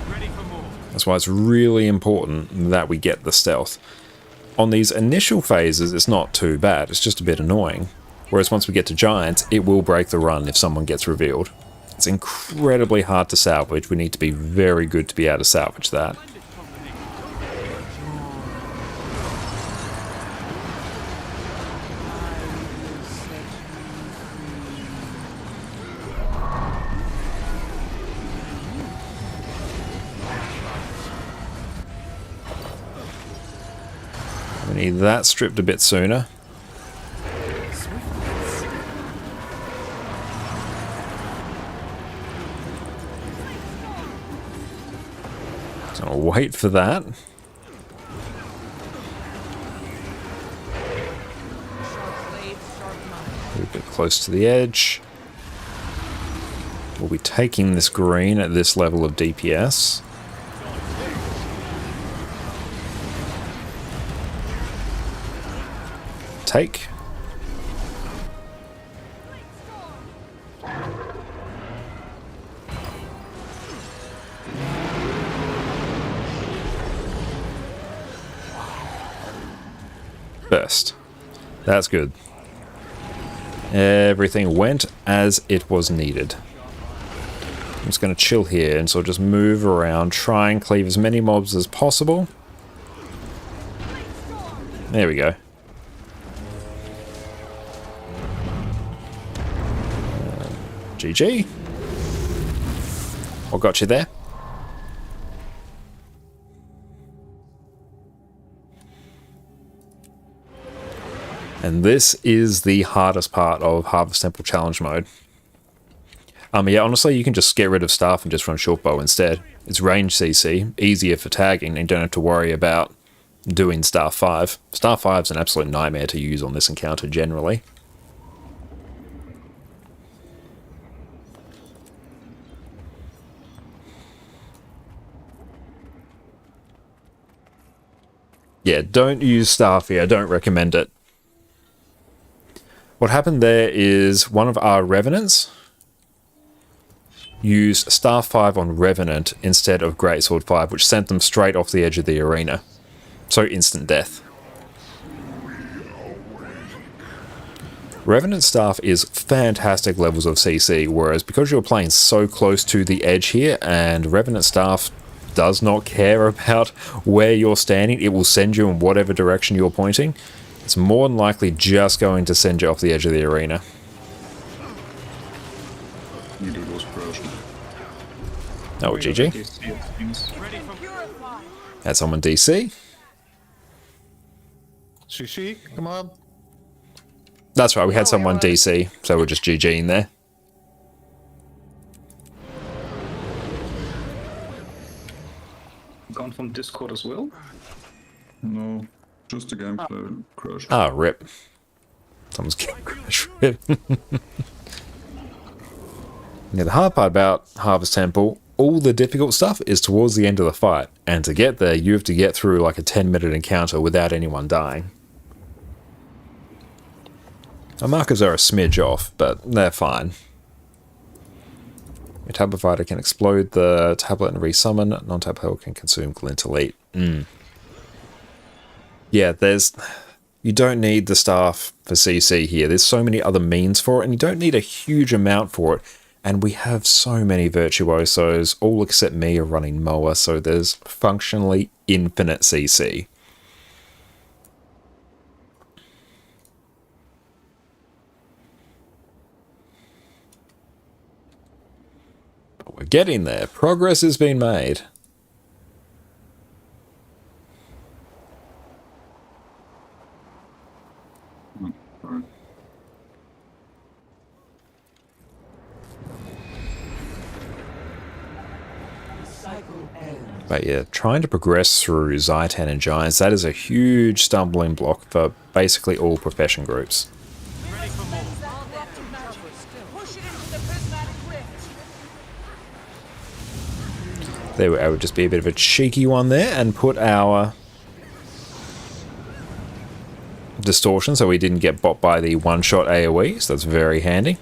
Ready for more. That's why it's really important that we get the stealth. On these initial phases, it's not too bad, it's just a bit annoying. Whereas once we get to giants, it will break the run if someone gets revealed. It's incredibly hard to salvage. We need to be very good to be able to salvage that. We need that stripped a bit sooner. So I'll wait for that. A bit close to the edge. We'll be taking this green at this level of DPS. Take. Burst. That's good. Everything went as it was needed. I'm just going to chill here and sort of just move around, try and cleave as many mobs as possible. There we go. GG. What got you there? And this is the hardest part of Harvest Temple Challenge mode. Yeah, honestly, you can just get rid of staff and just run short bow instead. It's range CC, easier for tagging, and you don't have to worry about doing Star 5. Star 5 is an absolute nightmare to use on this encounter generally. Yeah, don't use Staff here, I don't recommend it. What happened there is one of our Revenants used Star 5 on Revenant instead of Greatsword 5, which sent them straight off the edge of the arena. So instant death. Revenant Staff is fantastic levels of CC, whereas because you're playing so close to the edge here, and Revenant Staff does not care about where you're standing, it will send you in whatever direction you're pointing. It's more than likely just going to send you off the edge of the arena. Neither was crashed. Oh, GG. Had someone DC. CC, come on. That's right, we had someone DC, so we're just GG in there. Gone from Discord as well. No, just a gameplay crash. Ah, rip. Someone's getting crash rip. Yeah, the hard part about Harvest Temple, all the difficult stuff is towards the end of the fight. And to get there, you have to get through like a 10-minute encounter without anyone dying. Our markers are a smidge off, but they're fine. Your tablet fighter can explode the tablet and resummon. Non-tablet hell can consume glint elite. Yeah, you don't need the staff for CC here. There's so many other means for it, and you don't need a huge amount for it. And we have so many virtuosos, all except me are running Moa, so there's functionally infinite CC. We're getting there. Progress is being made. But yeah, trying to progress through Zaitan and Giants, that is a huge stumbling block for basically all profession groups. There we go, would just be a bit of a cheeky one there and put our distortion so we didn't get bot by the one-shot AoE, so that's very handy.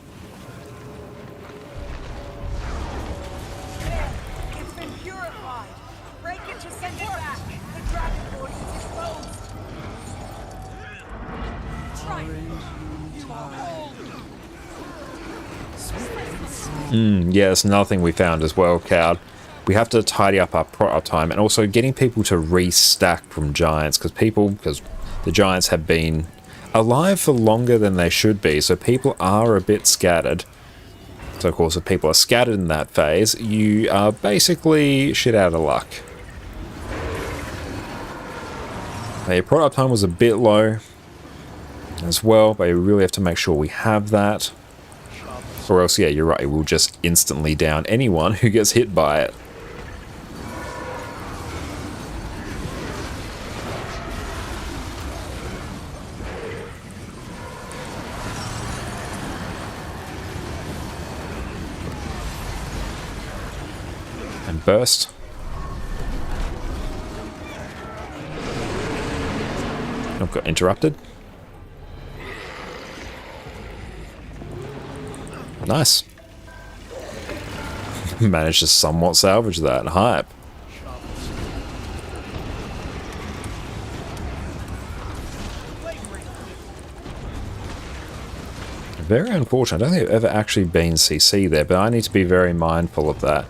Yeah, that's another thing we found as well, Cowd. We have to tidy up our prop time and also getting people to restack from giants because the giants have been alive for longer than they should be, so people are a bit scattered. So of course if people are scattered in that phase, you are basically shit out of luck. Your prop time was a bit low as well, but you really have to make sure we have that. Or else, yeah, you're right, we'll just instantly down anyone who gets hit by it. And burst. I've got interrupted. Nice. Managed to somewhat salvage that. Hype. Very unfortunate. I don't think I've ever actually been CC there, but I need to be very mindful of that.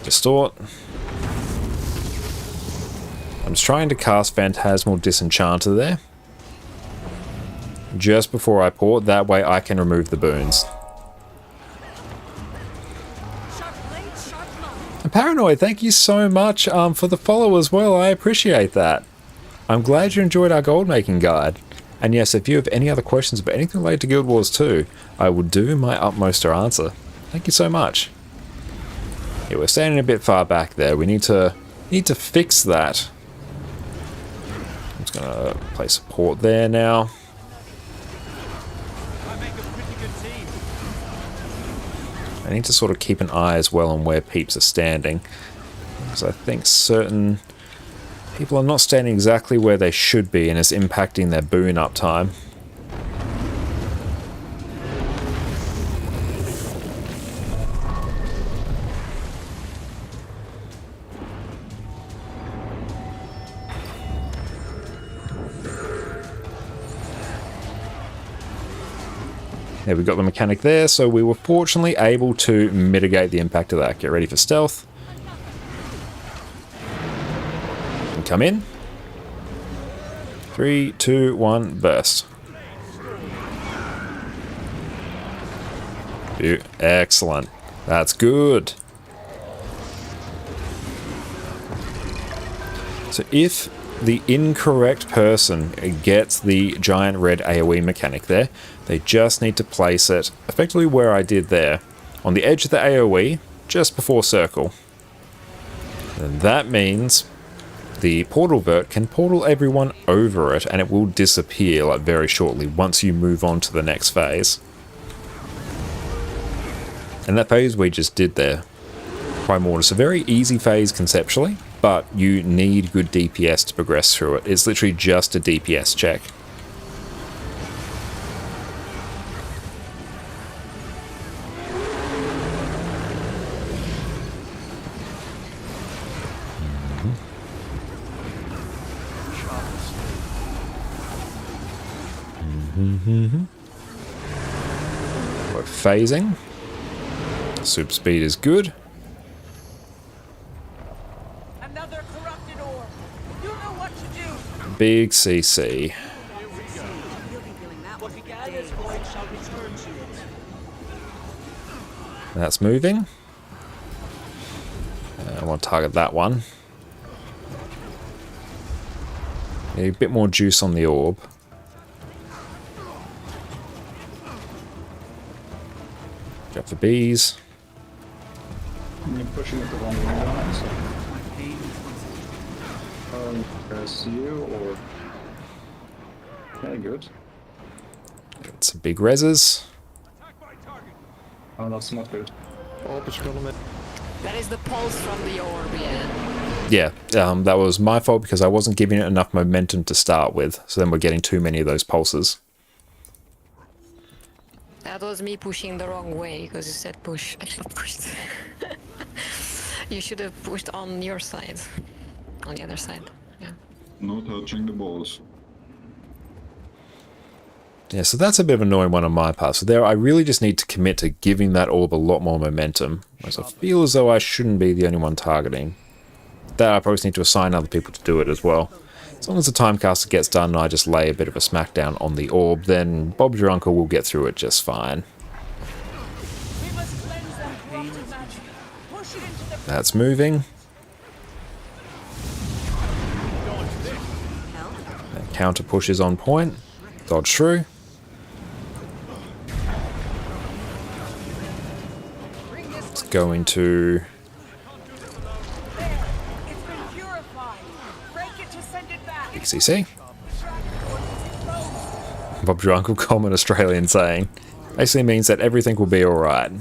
Distort. I'm just trying to cast Phantasmal Disenchanter there. Just before I port, that way I can remove the boons. Paranoid, thank you so much for the follow as well. I appreciate that. I'm glad you enjoyed our gold making guide. And yes, if you have any other questions about anything related to Guild Wars 2, I will do my utmost to answer. Thank you so much. Yeah, we're standing a bit far back there. We need to fix that. I'm just gonna play support there now. I need to sort of keep an eye as well on where peeps are standing, because I think certain people are not standing exactly where they should be, and it's impacting their boon uptime. There, we got the mechanic there, so we were fortunately able to mitigate the impact of that. Get ready for stealth. And come in. 3, 2, 1, burst. Excellent. That's good. So if the incorrect person gets the giant red AoE mechanic there. They just need to place it effectively where I did there, on the edge of the AoE, just before circle. And that means the portal vert can portal everyone over it, and it will disappear like very shortly once you move on to the next phase. And that phase we just did there, Primordius, a very easy phase conceptually, but you need good DPS to progress through it. It's literally just a DPS check. We're phasing. Super speed is good. Another corrupted orb. You know what to do. Big CC. What began as void shall return to it. That's moving. I want to target that one. Need a bit more juice on the orb. Go for bees. You're pushing it the wrong way around. There's you or... Okay, good. Get some big reses. Oh, that's not good. Orb is gonna miss. That is the pulse from the orb, yeah. Yeah, that was my fault because I wasn't giving it enough momentum to start with, so then we're getting too many of those pulses. That was me pushing the wrong way, because you said push. I pushed. You should have pushed on your side. On the other side, yeah. No touching the balls. Yeah, so that's a bit of an annoying one on my part. So there, I really just need to commit to giving that orb a lot more momentum. Whereas I feel as though I shouldn't be the only one targeting. That I probably need to assign other people to do it as well. As long as the timecaster gets done and I just lay a bit of a smackdown on the orb, then Bob's your uncle will get through it just fine. We must cleanse that corrupted magic. Push it into the That's moving. That counter push is on point. Dodge through. It's going to... there. It's been purified. Break it to send it back. XCC. Bob's your uncle, common Australian saying. Basically means that everything will be alright.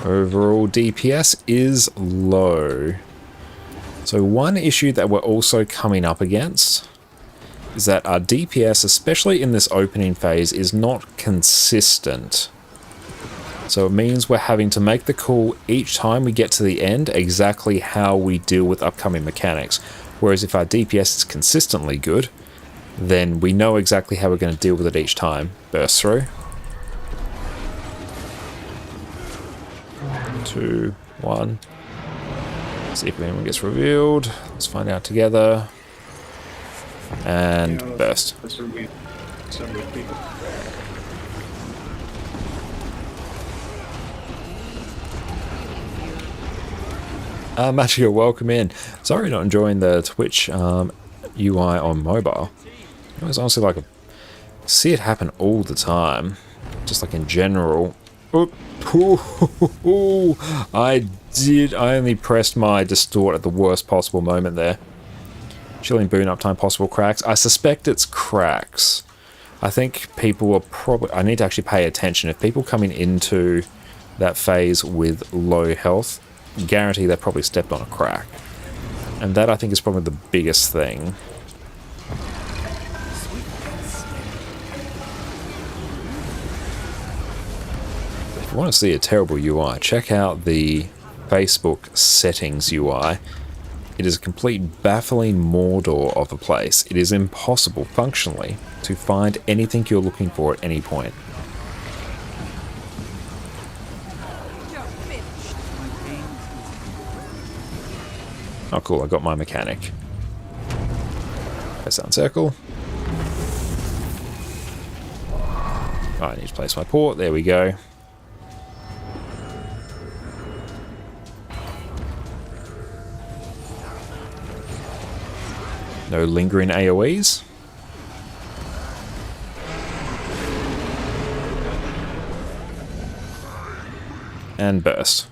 Overall DPS is low. So one issue that we're also coming up against is that our DPS, especially in this opening phase, is not consistent. So it means we're having to make the call each time we get to the end exactly how we deal with upcoming mechanics. Whereas if our DPS is consistently good, then we know exactly how we're going to deal with it each time. Burst through. 2, 1. See if anyone gets revealed. Let's find out together. And burst. That's really several people. Magica, welcome in. Sorry, not enjoying the Twitch UI on mobile. It was honestly like see it happen all the time, just like in general. I only pressed my distort at the worst possible moment there. Chilling boon uptime, possible cracks. I suspect it's cracks. I think people are probably... I need to actually pay attention. If people coming into that phase with low health, guarantee they probably stepped on a crack. And that, I think, is probably the biggest thing. If you want to see a terrible UI, check out the Facebook settings UI. It is a complete baffling Mordor of a place. It is impossible, functionally, to find anything you're looking for at any point. Oh, cool. I got my mechanic. Press down circle. Oh, I need to place my port. There we go. No lingering AoEs. And burst.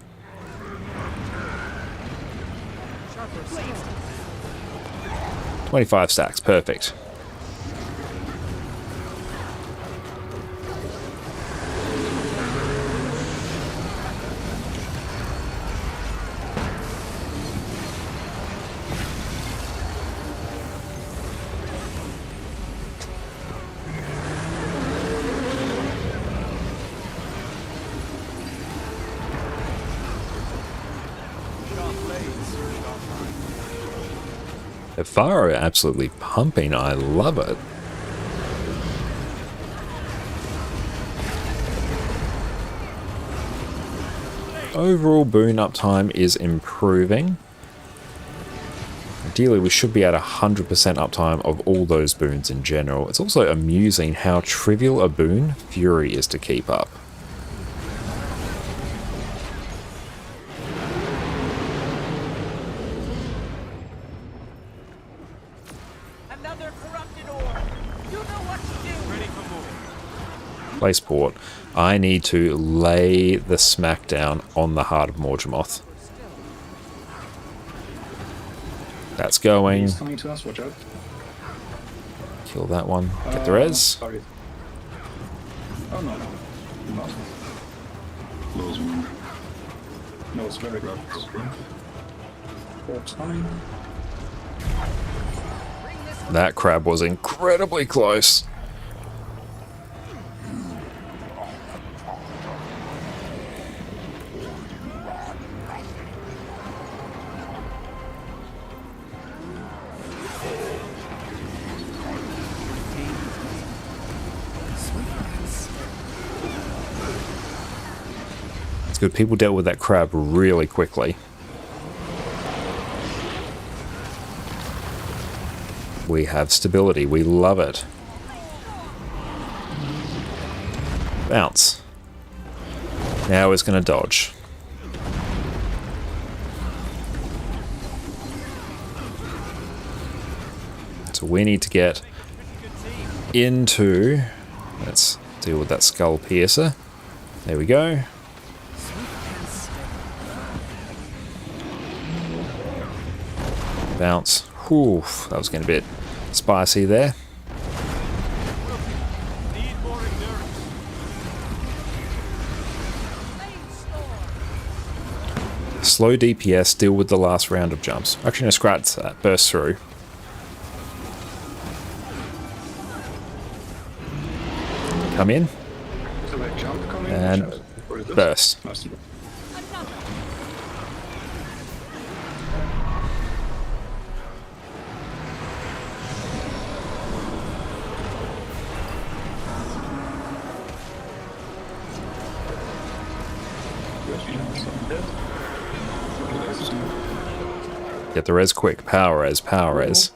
25 stacks, perfect. The fire are absolutely pumping. I love it. Overall boon uptime is improving. Ideally, we should be at 100% uptime of all those boons in general. It's also amusing how trivial a boon Fury is to keep up. Another corrupted ore. You know what to do. Ready for moving. Place port. I need to lay the smackdown on the heart of Morgemoth. That's going. He's coming to us, watch out. Kill that one. Get the res. Sorry. Oh no, not. Close one. No, it's very good. All time. That crab was incredibly close. It's good. People dealt with that crab really quickly. We have stability. We love it. Bounce. Now it's going to dodge. So we need to get into... Let's deal with that skull piercer. There we go. Bounce. Whew, that was getting a bit spicy there. Slow DPS, deal with the last round of jumps. Actually, no, scratch that. Burst through. Come in. So they jump, come in, And watch out. Or is this- burst. Nice. Get the res quick. Power res, power res.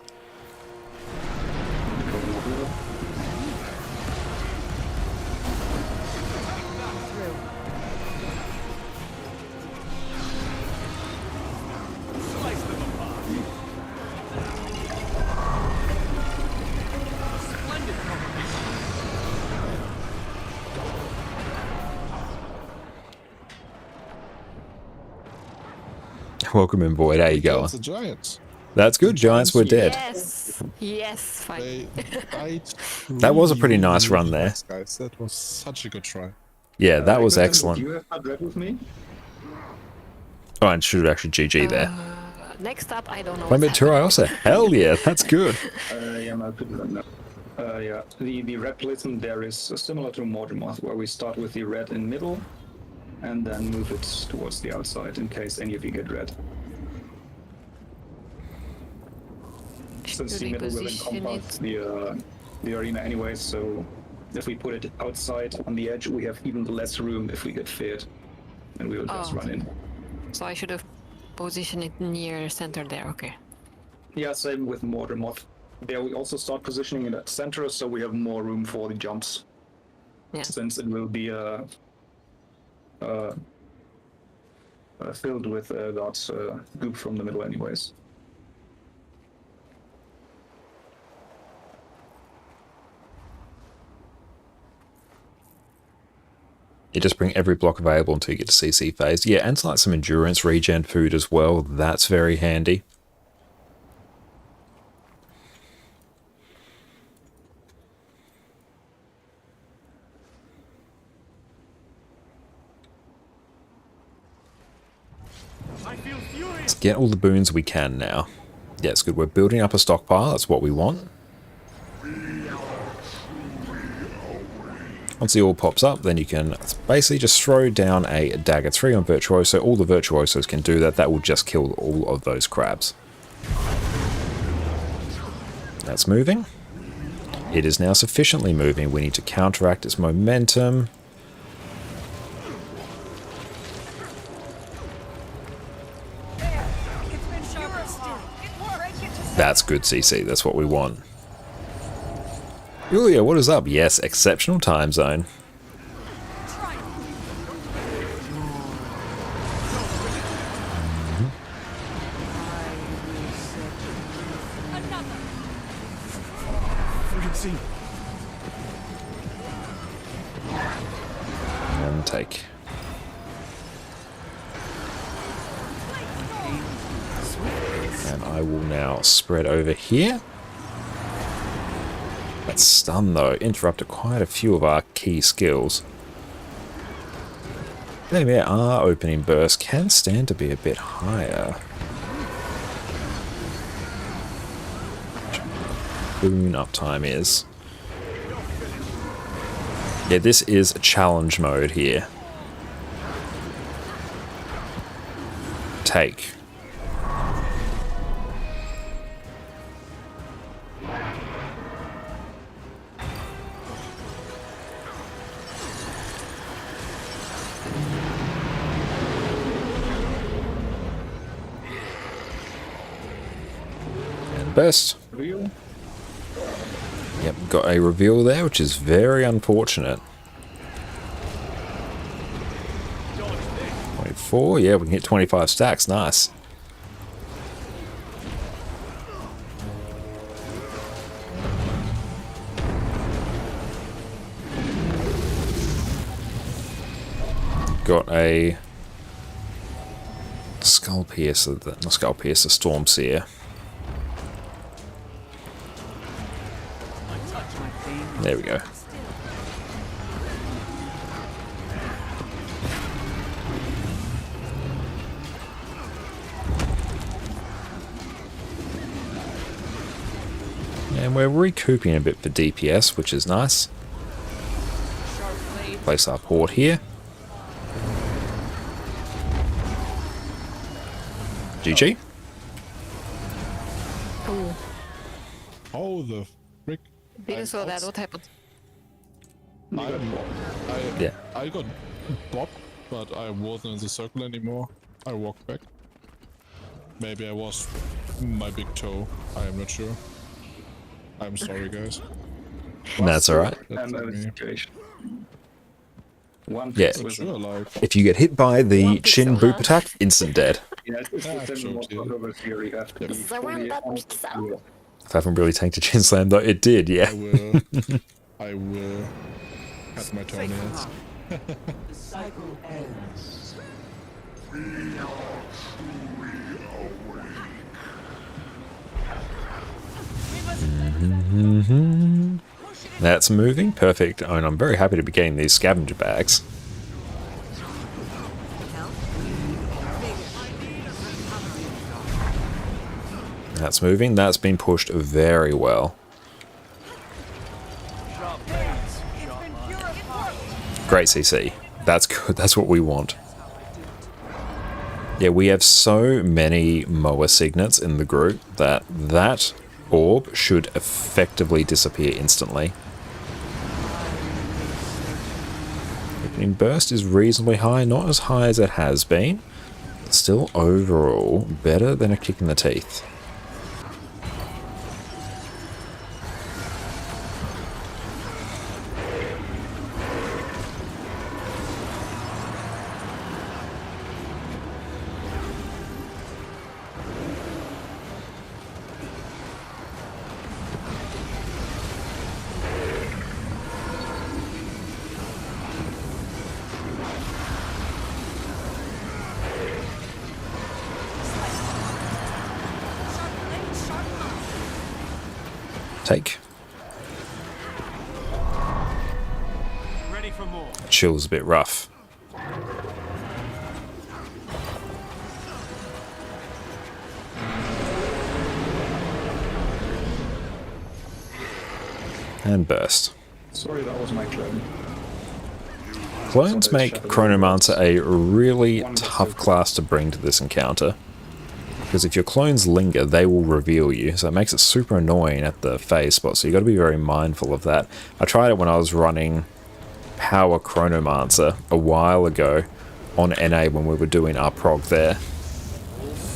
Welcome in, Void. How you going? That's the Giants. That's good. Giants were dead. Yes. Yes. Fine. They died. That was a pretty nice run there. Guys, that was such a good try. Yeah, that was Do excellent. you have that red with me? Oh, and should actually GG there. Next up, I don't know. Flame what's Tour happening. also. Hell yeah, that's good. Yeah, no, yeah, the red placement there is similar to Morgemoth, where we start with the red in middle, and then move it towards the outside in case any of you get red. Since Should the we middle will position encompass it? the arena anyway, so if we put it outside on the edge, we have even less room if we get feared, and we will just Oh. run in. So I should have position it near center there. Okay. Yeah, same with Mortar Moth. There we also start positioning it at center, so we have more room for the jumps. Yeah. Since it will be filled with that goop from the middle anyways. You just bring every block available until you get to CC phase. Yeah, and it's like some endurance regen food as well. That's very handy. Let's get all the boons we can now. Yeah, it's good. We're building up a stockpile. That's what we want. Once the all pops up, then you can basically just throw down a dagger 3 on Virtuoso. All the Virtuosos can do that. That will just kill all of those crabs. That's moving. It is now sufficiently moving. We need to counteract its momentum. That's good CC. That's what we want. Julia, what is up? Yes, exceptional time zone. And take. And I will now spread over here. That stun, though, interrupted quite a few of our key skills. Anyway, our opening burst can stand to be a bit higher. Boon uptime is. Yeah, this is challenge mode here. Take. Best. Reveal. Yep, got a reveal there, which is very unfortunate. 24, yeah, we can hit 25 stacks, nice. Got a Skull Piercer, not Skull Piercer, Storm Seer. There we go. And we're recouping a bit for DPS, which is nice. Place our port here. GG. Oh, the frick. Didn't saw that. What happened? I got bopped, but I wasn't in the circle anymore. I walked back. Maybe I was my big toe. I am not sure. I'm sorry, guys. That's alright. That's on me. Yeah. Sure, like, If you get hit by the chin boop attack, instant dead. Yeah, it's the same with over here. You have to be fully on. If I haven't really tanked a chin slam, though, it did, yeah. I will cut my toenails. The cycle ends. That's moving. Perfect. And I'm very happy to be getting these scavenger bags. That's moving. That's been pushed very well. Great CC. That's good. That's what we want. Yeah, we have so many Moa signets in the group that that orb should effectively disappear instantly. Opening burst is reasonably high, not as high as it has been. Still overall better than a kick in the teeth. Take. Ready for more. Chill's a bit rough. And burst. Sorry, that was my clone. Clones make Chronomancer a really tough class to bring to this encounter. Because if your clones linger, they will reveal you. So it makes it super annoying at the phase spot. So you got to be very mindful of that. I tried it when I was running Power Chronomancer a while ago on NA when we were doing our prog there.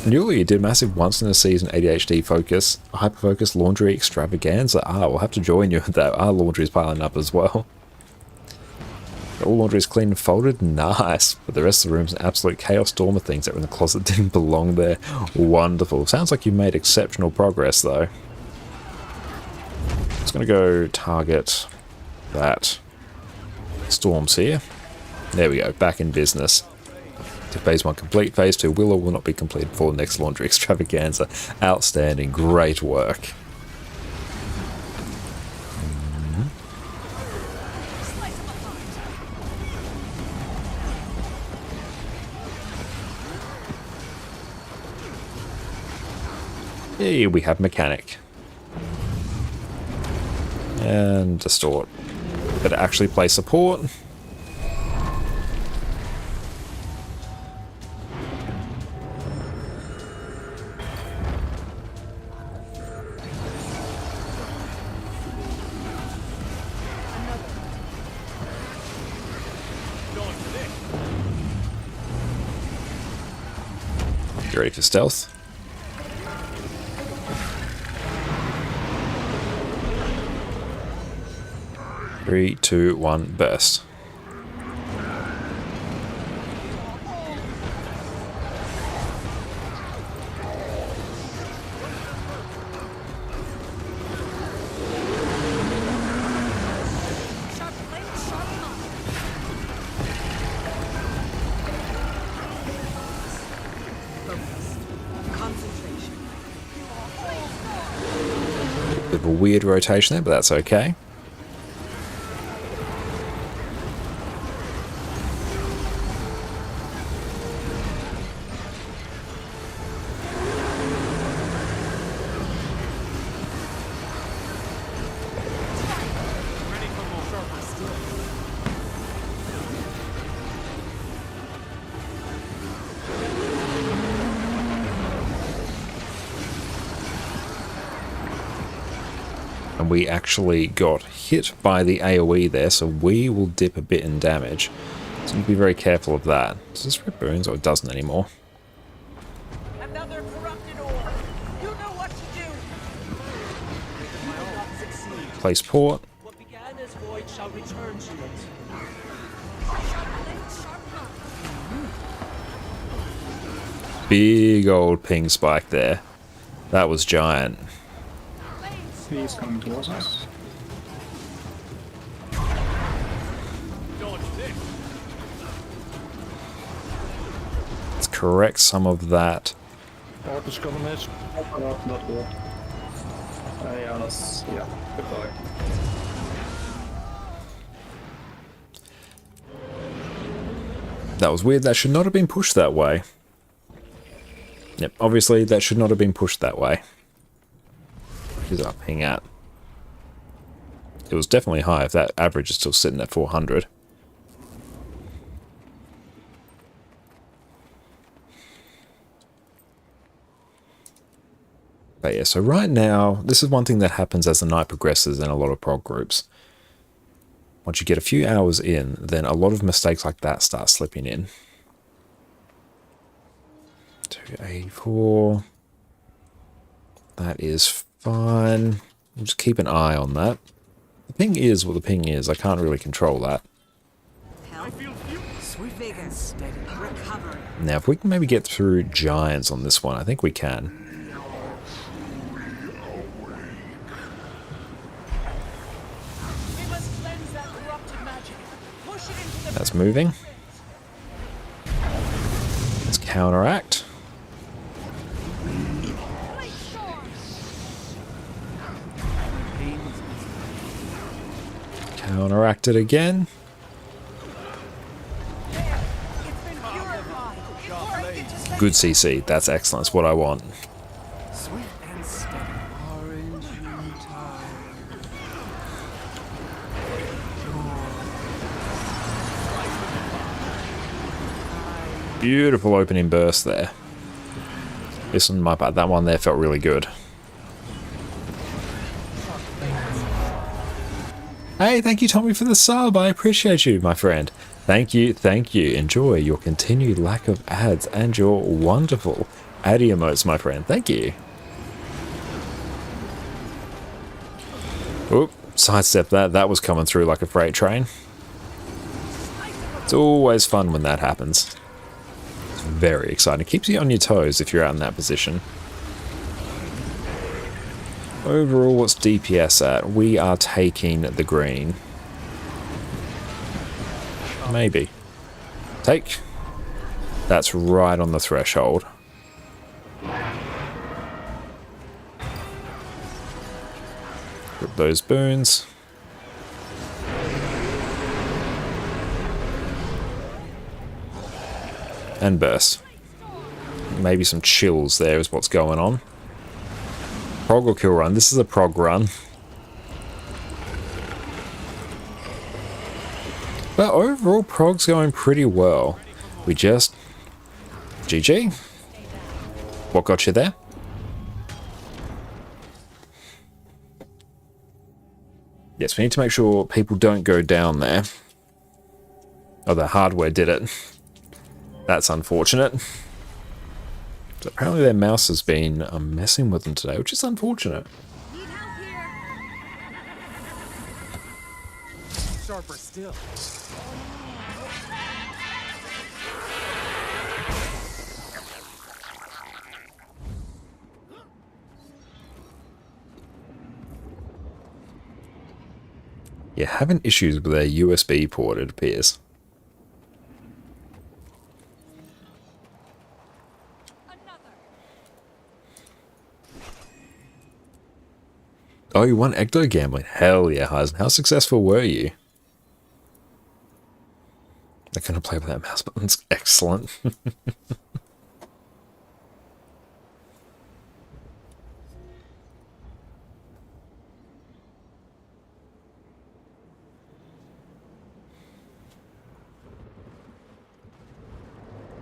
And you did massive once in a season ADHD focus, hyperfocus laundry extravaganza. We'll have to join you with that. Our laundry is piling up as well. All laundry is clean and folded, nice. But the rest of the room's an absolute chaos storm of things that were in the closet didn't belong there. Wonderful. Sounds like you made exceptional progress though. Just gonna go target that storms here. There we go, back in business. Phase 1 complete, Phase 2 will or will not be completed before the next laundry extravaganza. Outstanding, great work. Here we have Mechanic. And Distort. Better actually play support. You ready for stealth? Three, two, one, burst. Bit of a weird rotation there, but that's okay. And we actually got hit by the AoE there, so we will dip a bit in damage. So be very careful of that. Does this rip boons or it doesn't anymore? Another corrupted ore. You know what to do. You will not succeed. Place port. What began as void shall return to it. Big old ping spike there. That was giant. He's coming towards us. Let's correct some of that. Orb is coming, miss. Not good. Yeah, that's... yeah, goodbye. That was weird. That should not have been pushed that way. Yep, obviously that should not have been pushed that way. Is up ping at? It was definitely high if that average is still sitting at 400. But yeah, so right now, this is one thing that happens as the night progresses in a lot of prog groups. Once you get a few hours in, then a lot of mistakes like that start slipping in. 84. That is fine. We'll just keep an eye on that. The ping is what the ping is. I can't really control that. Now, if we can maybe get through giants on this one, I think we can. That's moving. Let's counteract. Counteract it again. Good CC. That's excellent. That's what I want. Beautiful opening burst there. This one, my bad. That one there felt really good. Hey, thank you, Tommy, for the sub. I appreciate you, my friend. Thank you, thank you. Enjoy your continued lack of ads and your wonderful ad emotes, my friend. Thank you. Oop, sidestep that. That was coming through like a freight train. It's always fun when that happens. It's very exciting. It keeps you on your toes if you're out in that position. Overall, what's DPS at? We are taking the green. Maybe. Take. That's right on the threshold. Rip those boons. And burst. Maybe some chills there is what's going on. Prog or kill run? This is a prog run. But overall, prog's going pretty well. We just... GG. What got you there? Yes, we need to make sure people don't go down there. Oh, the hardware did it. That's unfortunate. So apparently their mouse has been messing with them today, which is unfortunate. Sharper still. You're having issues with their USB port, it appears. Oh, you won Ecto Gambling? Hell yeah, Heisen. How successful were you? I couldn't play with that mouse button. It's excellent.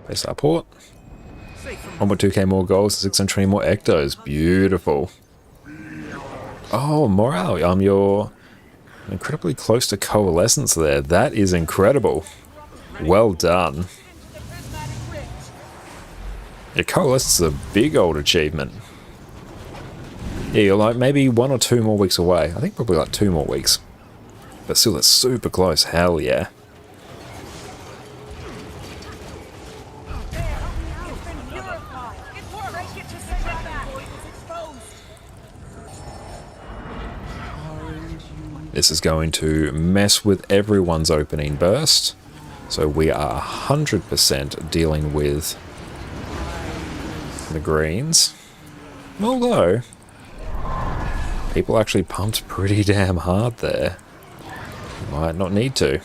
Place our port. 1.2k more goals, 620 more Ectos. Beautiful. Oh, morale. You're incredibly close to coalescence there. That is incredible. Well done. Yeah, coalescence is a big old achievement. Yeah, you're like maybe 1 or 2 more weeks away. I think probably like 2 more weeks. But still, that's super close. Hell yeah. This is going to mess with everyone's opening burst. So we are 100% dealing with the greens. Although, people actually pumped pretty damn hard there. Might not need to.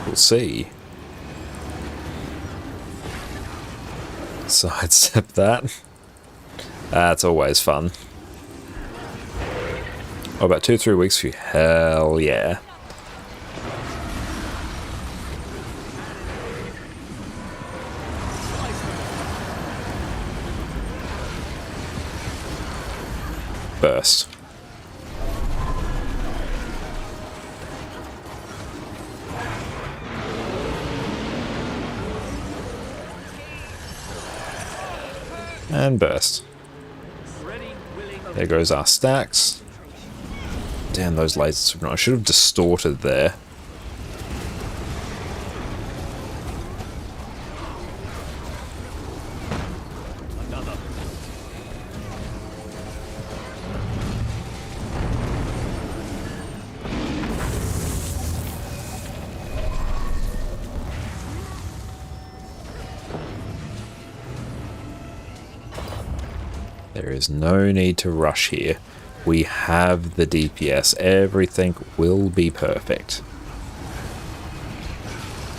We'll see. Sidestep that. That's always fun. Oh, about 2-3 weeks for you. Hell yeah. Burst. And burst. Ready, willing, There goes our stacks. Damn, those lasers. I should have distorted there. another. There is no need to rush here. We have the DPS. Everything will be perfect.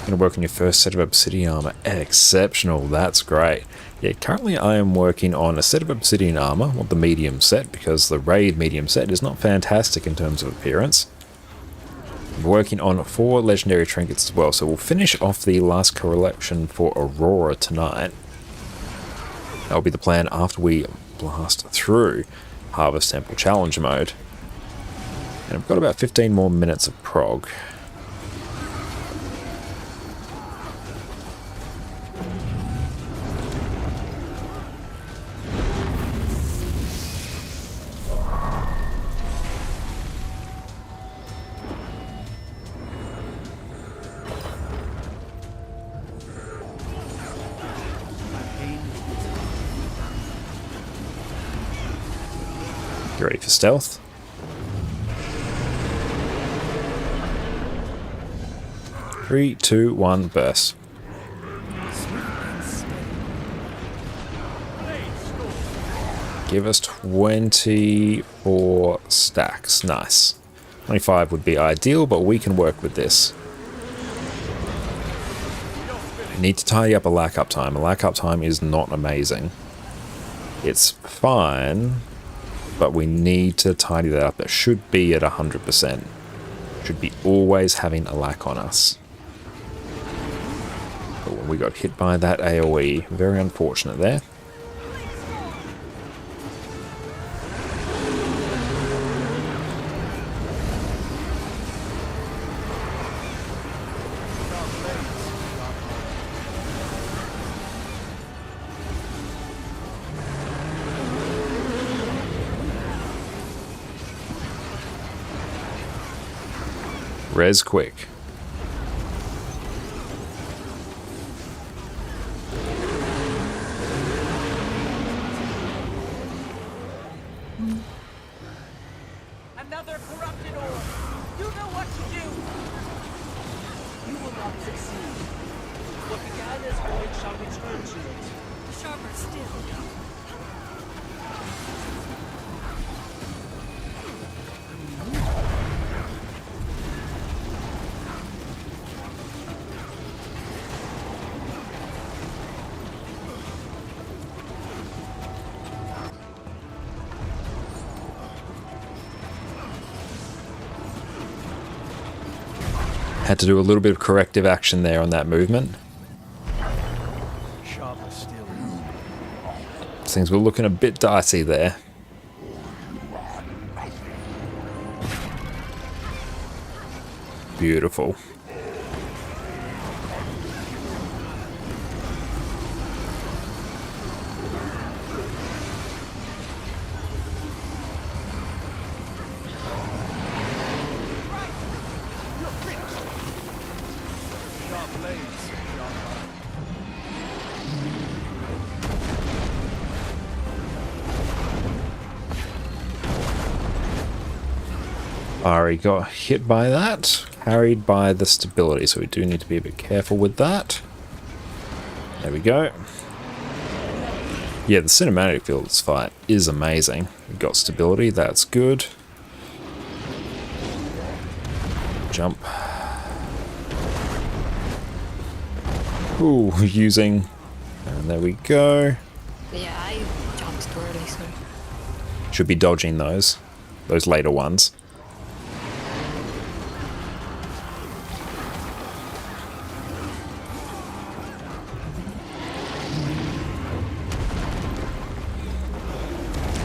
Gonna work on your first set of obsidian armor. Exceptional. That's great. Yeah, currently I am working on a set of obsidian armor, well, the medium set, because the raid medium set is not fantastic in terms of appearance. I'm working on 4 legendary trinkets as well, so we'll finish off the last collection for Aurora tonight. That'll be the plan after we blast through Harvest Temple Challenge mode. And I've got about 15 more minutes of prog. You ready for stealth? Three, two, one, burst. Give us 24 stacks. Nice. 25 would be ideal, but we can work with this. We need to tidy up a lack up time. A lack up time is not amazing. It's fine, but we need to tidy that up. It should be at 100%. Should be always having a lack on us. Oh, we got hit by that AoE. Very unfortunate there. Res quick. Another corrupted orb. You know what to do. You will not succeed. What began as void shall return to it. Sharper still. Had to do a little bit of corrective action there on that movement. Sharper still. Things were looking a bit dicey there. Beautiful. Sharp blades. Sharper. Ari got hit by that, carried by the stability, so we do need to be a bit careful with that. There we go. Yeah, the cinematic fields fight is amazing. We've got stability, that's good. Jump. Ooh, using... And there we go. Yeah, I jumped too early, so... Should be dodging those later ones.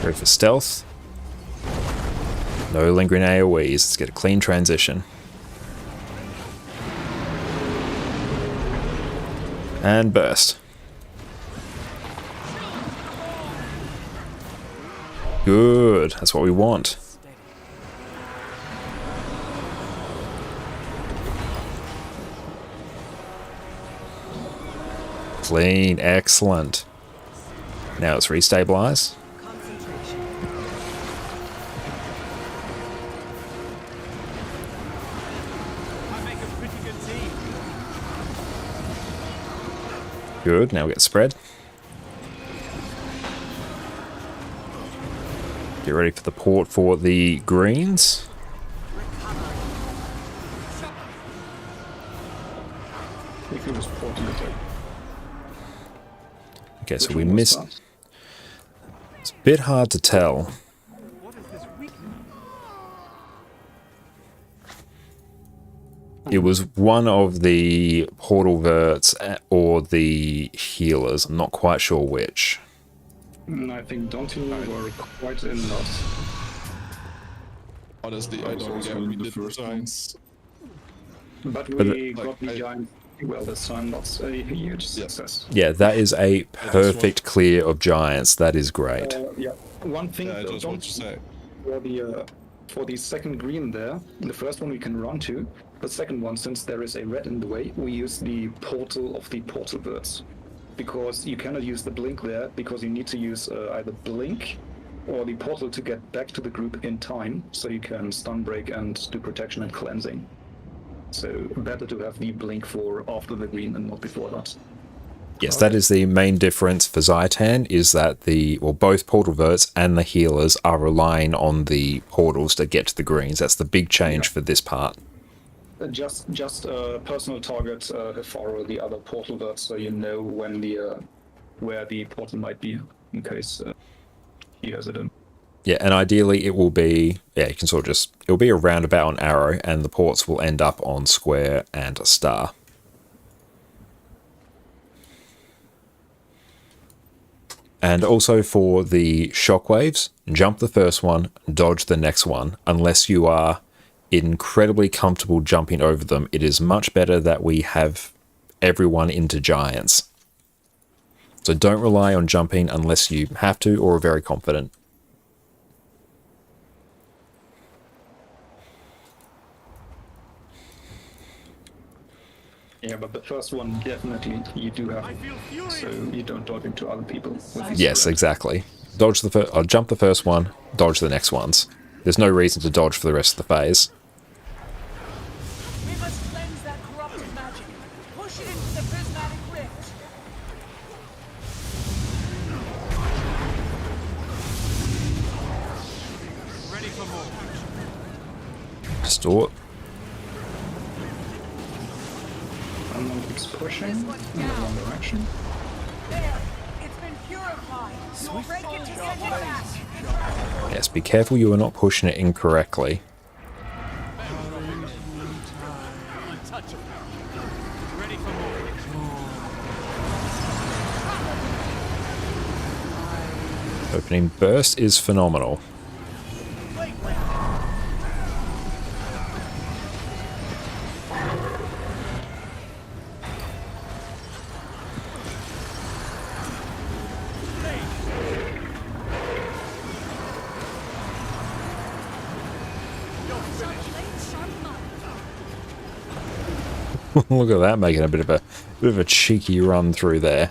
Go for stealth. No lingering AoEs. Let's get a clean transition. And burst. Good. That's what we want. Clean. Excellent. Now let's restabilize. I make a pretty good team. Good. Now we get spread. Get ready for the port for the greens. We can just port in the tail. Okay, so Which we one was missed. that? It's a bit hard to tell. What is this weakness? It was one of the portal verts or the healers. I'm not quite sure which. I think Dante were quite in loss. Honestly, I was don't also get in we the did first one. designs. But But we like, got the I- giant well this time. That's a huge success. Yeah, that is a perfect clear of giants. That is great. Yeah. One thing Yeah, I just want don't to say. for the second green there, the first one we can run to. The second one, since there is a red in the way, we use the portal of the portal birds. Because you cannot use the blink there, because you need to use either blink or the portal to get back to the group in time, so you can stun break and do protection and cleansing. So better to have the blink for after the green and not before that. Yes, that is the main difference for Zytan, is that both portal verts and the healers are relying on the portals to get to the greens. That's the big change for this part. Just personal target for the other portal verts, so you know when where the portal might be in case he has it in. Yeah, and ideally it will be, you can sort of it'll be a roundabout on arrow, and the ports will end up on square and a star. And also for the shockwaves, jump the first one, dodge the next one. Unless you are incredibly comfortable jumping over them, it is much better that we have everyone into giants. So don't rely on jumping unless you have to or are very confident. Yeah, but the first one definitely you do have, so you don't dodge into other people. With these Yes, red. exactly. Dodge the jump the first one, dodge the next ones. There's no reason to dodge for the rest of the phase. We must cleanse that corrupted magic. Push it into the prismatic rift. Ready for more. Distort. And then keeps pushing in the wrong direction. There. It's been purified. You'll break it to send it back. Yes, be careful you are not pushing it incorrectly. Untouchable. Ready for more. Opening burst is phenomenal. Look at that, making a bit of a cheeky run through there.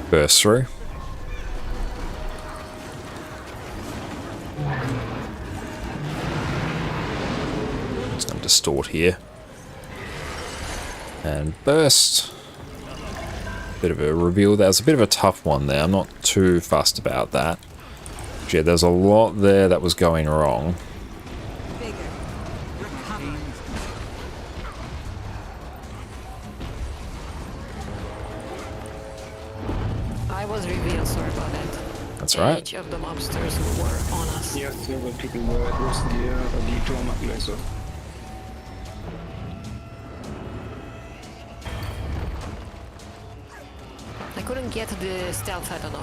Burst through. Just gonna distort here. And burst. Bit of a reveal. That was a bit of a tough one there. I'm not too fussed about that. Yeah, there's a lot there that was going wrong. I was revealed, sorry about that. That's right. Each of the mobsters were on us. Yes, there were people where it was the trauma laser. I couldn't get to the stealth, I don't know.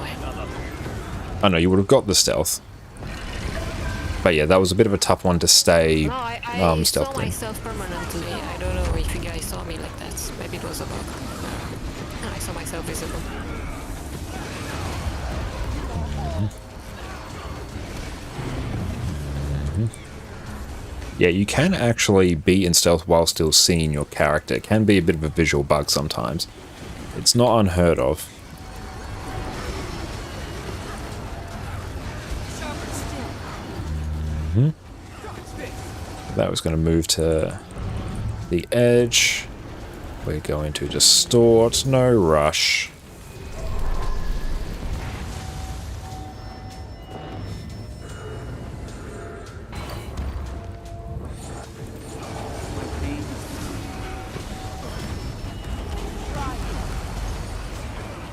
I know you would have got the stealth. But yeah, that was a bit of a tough one to stay No, I saw stealthy. myself permanently. I don't know if you guys saw me like that. Maybe it was a bug. I saw myself visible. Yeah, you can actually be in stealth while still seeing your character. It can be a bit of a visual bug sometimes. It's not unheard of. That was going to move to the edge. We're going to distort, no rush.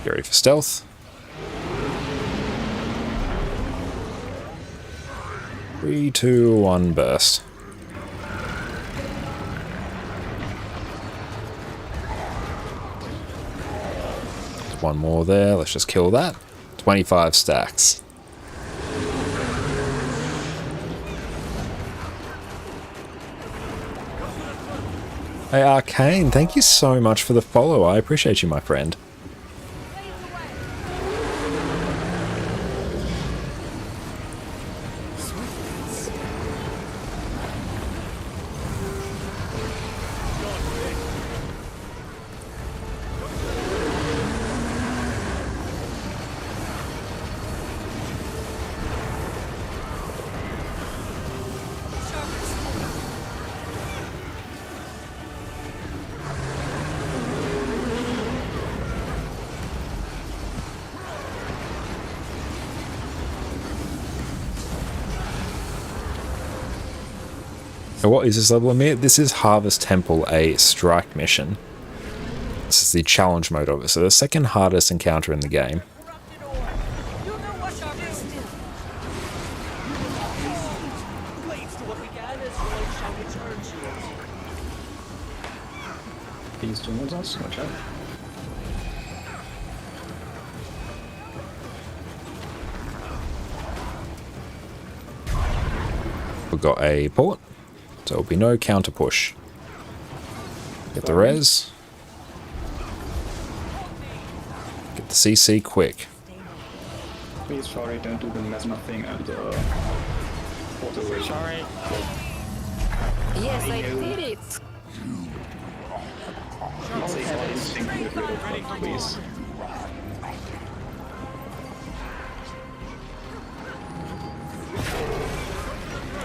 Get ready for stealth. 3, 2, 1, burst. One more there. Let's just kill that. 25 stacks. Hey, Arcane, thank you so much for the follow. I appreciate you, my friend. So what is this level, Amir? This is Harvest Temple, a strike mission. This is the challenge mode of it, so the second hardest encounter in the game. You know what you do. Blades to what began as light shall return to it. These two moves us, watch out. We've got a port, so there'll be no counter push. Get the res. Get the CC quick. Please, sorry, don't do the mesmer thing and auto away. Sorry. Yes, I did it. Let's say all instinct get rid of that, please.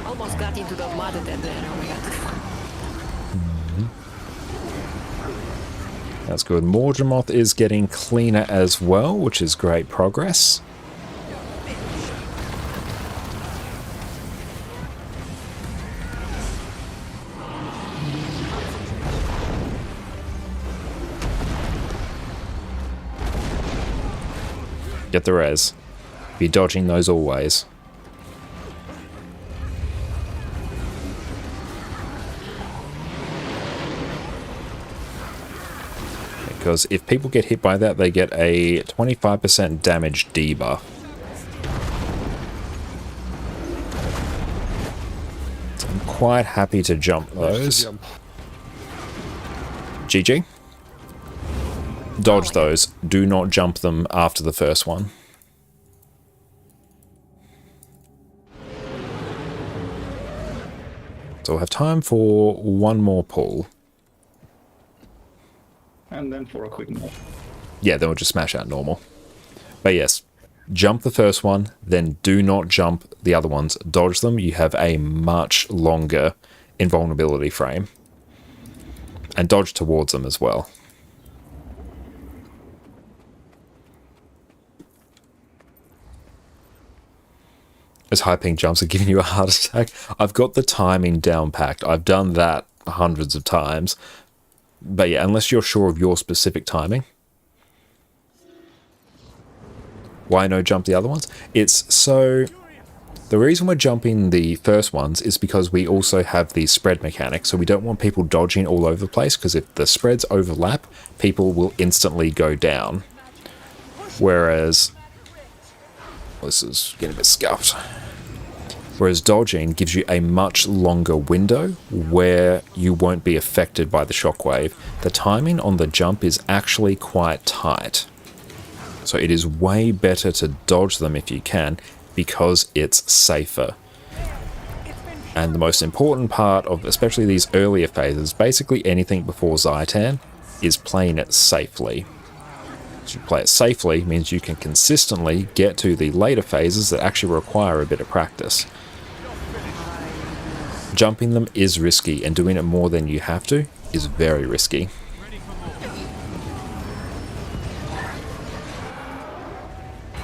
Almost got into the mud at that there. Oh my god. That's good. Morgemoth is getting cleaner as well, which is great progress. Get the res. Be dodging those always. Because if people get hit by that, they get a 25% damage debuff. So I'm quite happy to jump those. GG. Dodge those. Do not jump them after the first one. So we'll have time for one more pull. And then for a quick move. Yeah, then we'll just smash out normal. But yes, jump the first one, then do not jump the other ones. Dodge them. You have a much longer invulnerability frame. And dodge towards them as well. As high ping jumps are giving you a heart attack. I've got the timing down packed. I've done that hundreds of times. But yeah, unless you're sure of your specific timing. Why no jump the other ones? It's so... The reason we're jumping the first ones is because we also have the spread mechanic, so we don't want people dodging all over the place, because if the spreads overlap, people will instantly go down. Whereas This is getting a bit scuffed. Whereas dodging gives you a much longer window where you won't be affected by the shockwave. The timing on the jump is actually quite tight. So it is way better to dodge them if you can, because it's safer. And the most important part of especially these earlier phases, basically anything before Zaitan, is playing it safely. So you play it safely means you can consistently get to the later phases that actually require a bit of practice. Jumping them is risky, and doing it more than you have to is very risky.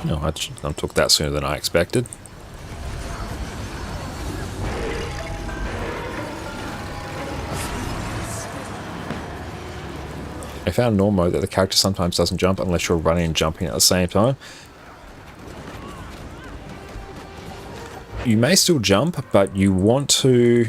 No, I took that sooner than I expected. I found in normal mode that the character sometimes doesn't jump unless you're running and jumping at the same time. You may still jump, but you want to...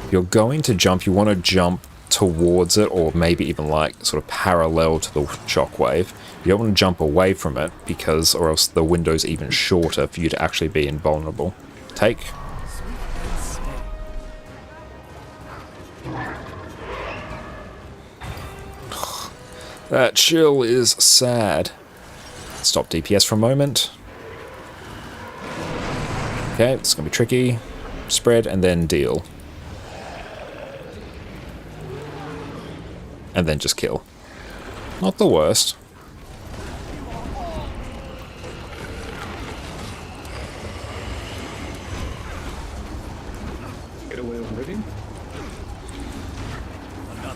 If you're going to jump, you want to jump towards it, or maybe even like sort of parallel to the shockwave. You don't want to jump away from it, because or else the window's even shorter for you to actually be invulnerable. Take. That chill is sad. Stop DPS for a moment. Okay, it's going to be tricky. Spread and then deal. And then just kill. Not the worst. Get away already?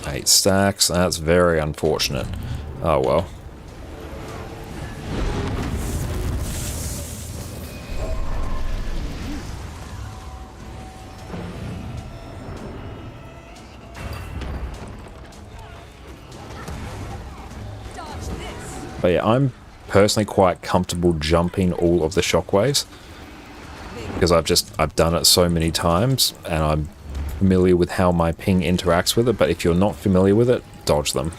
8 stacks, that's very unfortunate. Oh well. But yeah, I'm personally quite comfortable jumping all of the shockwaves, because I've done it so many times and I'm familiar with how my ping interacts with it. But if you're not familiar with it, dodge them.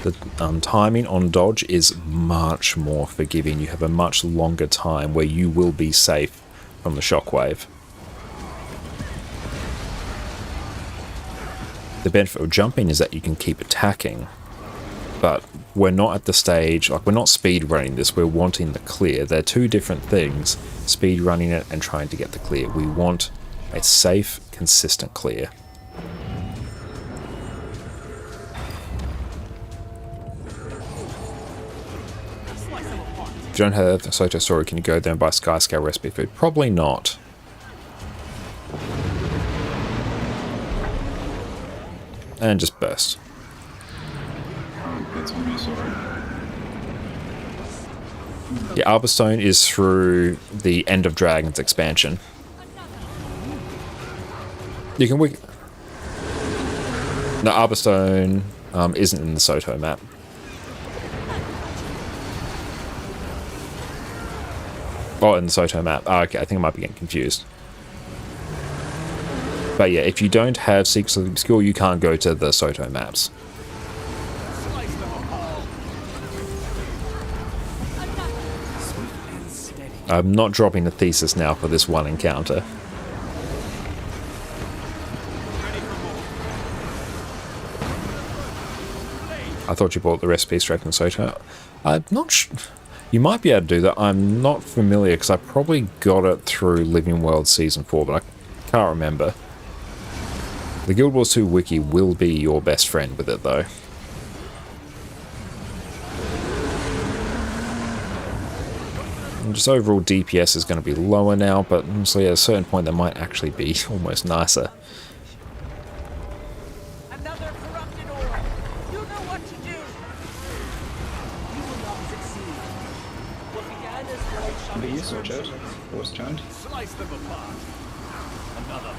The timing on dodge is much more forgiving. You have a much longer time where you will be safe from the shockwave. The benefit of jumping is that you can keep attacking, but we're not at the stage, like we're not speed running this, we're wanting the clear. They're two different things, speed running it and trying to get the clear. We want a safe, consistent clear. If you don't have a Soto story, can you go there and buy Skyscale recipe food? Probably not. And just burst. That's on me, sorry. Yeah, Arborstone is through the End of Dragons expansion. You can No, Arborstone isn't in the Soto map. Oh, in the Soto map. Oh, okay, I think I might be getting confused. But yeah, if you don't have Secrets of the Obscure, you can't go to the Soto maps. I'm not dropping the thesis now for this one encounter. I thought you bought the recipe straight from Soto. I'm not sure. You might be able to do that. I'm not familiar because I probably got it through Living World Season 4, but I can't remember. The Guild Wars 2 wiki will be your best friend with it, though. And just overall DPS is going to be lower now, but honestly at a certain point that might actually be almost nicer. Another corrupted Aurora. You know what to do. You will not succeed. What began as one shall B, be switch out. Force giant. Slice them apart. Another.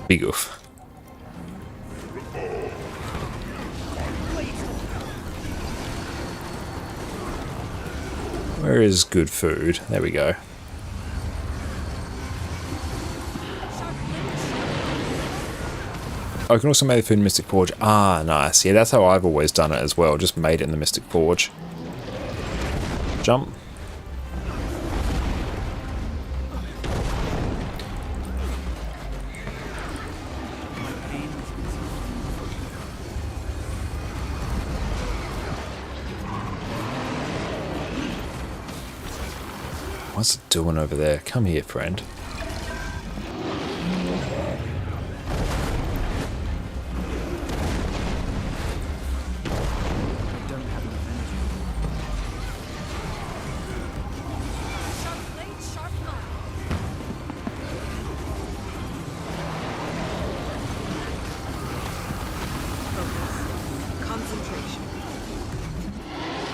Big oof. Where is good food? There we go. I can also make the food in Mystic Forge. Ah, nice. Yeah, that's how I've always done it as well. Just made it in the Mystic Forge. Jump. What's it doing over there? Come here, friend.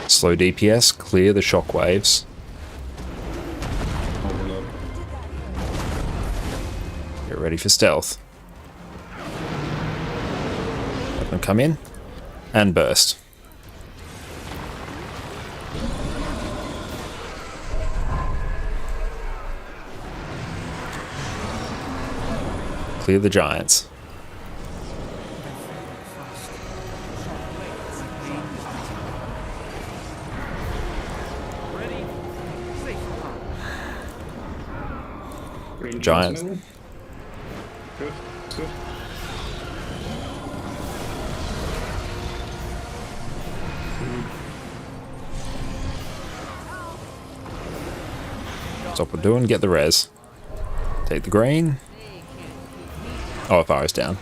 Slow DPS, clear the shockwaves. Get ready for stealth. Let them come in and burst. Clear the giants. Giants. Good. Good. That's what we're doing. Get the res. Take the green. Oh, fire's down.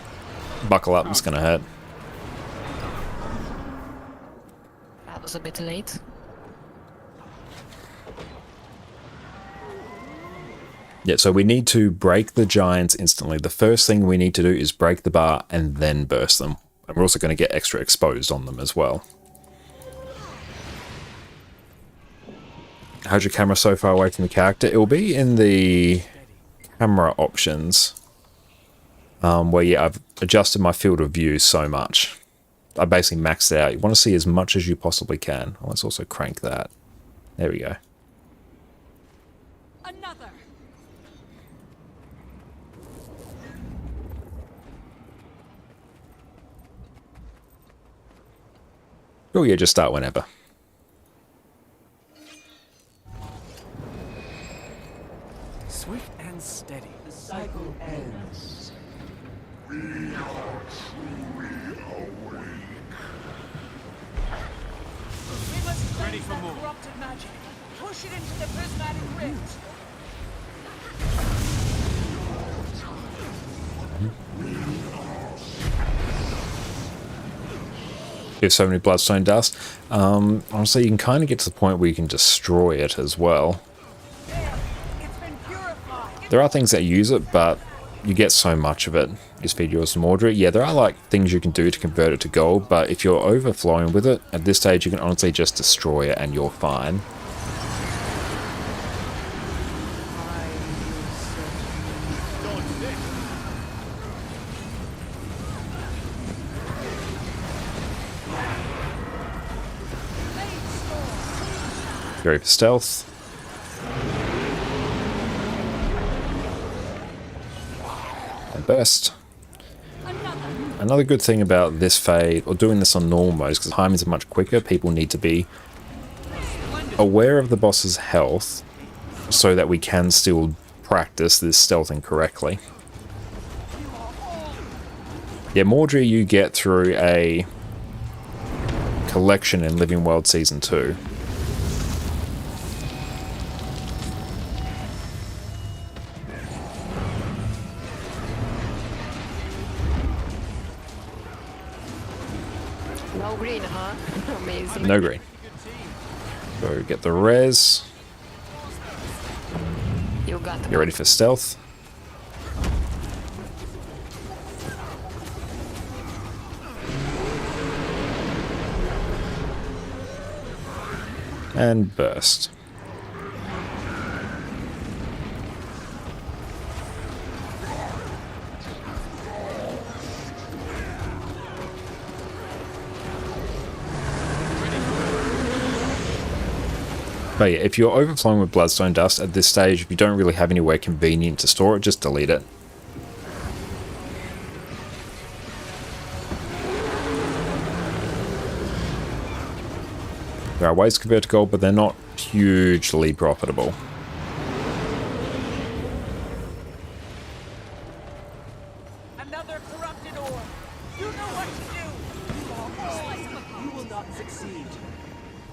Buckle up, it's gonna hurt. That was a bit late. Yeah, so we need to break the giants instantly. The first thing we need to do is break the bar and then burst them. And we're also going to get extra exposed on them as well. How's your camera so far away from the character? It will be in the camera options. Where, yeah, I've adjusted my field of view so much. I basically maxed it out. You want to see as much as you possibly can. Let's also crank that. There we go. Another. Oh yeah, just start whenever. Swift and steady. The cycle ends. We are truly awake. We must ready for more. Corrupted magic. Push it into the prismatic rift. You have so many bloodstone dust. Honestly, you can kind of get to the point where you can destroy it as well. There are things that use it, but you get so much of it. Just feed yours to Mordred. Yeah, there are like things you can do to convert it to gold, but if you're overflowing with it, at this stage you can honestly just destroy it and you're fine. Go for stealth. And burst. Another good thing about this fade, or doing this on normal modes, because timings are much quicker, people need to be aware of the boss's health so that we can still practice this stealthing correctly. Yeah, Mordred you get through a collection in Living World Season 2. No green, huh? Amazing. No green. So get the res. You got Get ready for stealth. And burst. But yeah, if you're overflowing with bloodstone dust at this stage, if you don't really have anywhere convenient to store it, just delete it. There are ways to convert to gold, but they're not hugely profitable. Another corrupted ore. You know what to do. You will not succeed.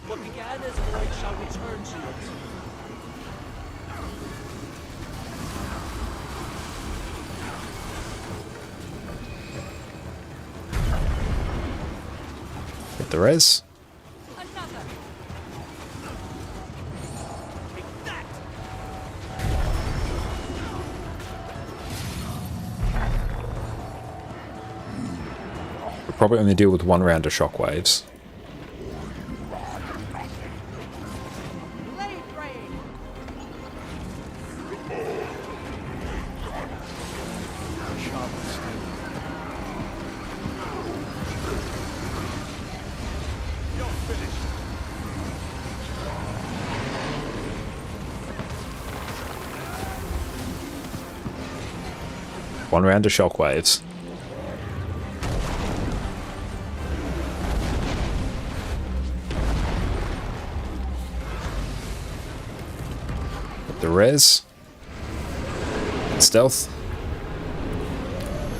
What began as void shall return to it. Get the res. Another. Take that. We'll probably only deal with one round of shockwaves. Blade rain. You're finished. One round of shockwaves. Get the res. Stealth.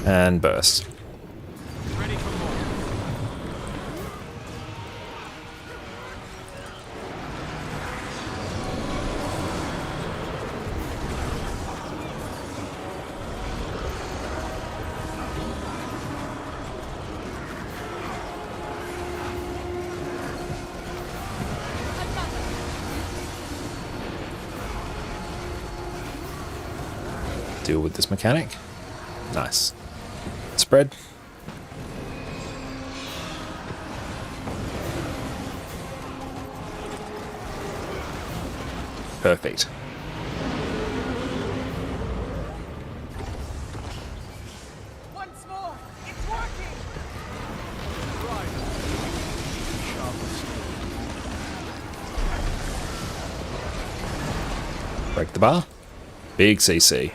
And burst. Ready for more. Deal with this mechanic. Nice. Spread. Perfect. Once more. It's working. Break the bar. Big CC.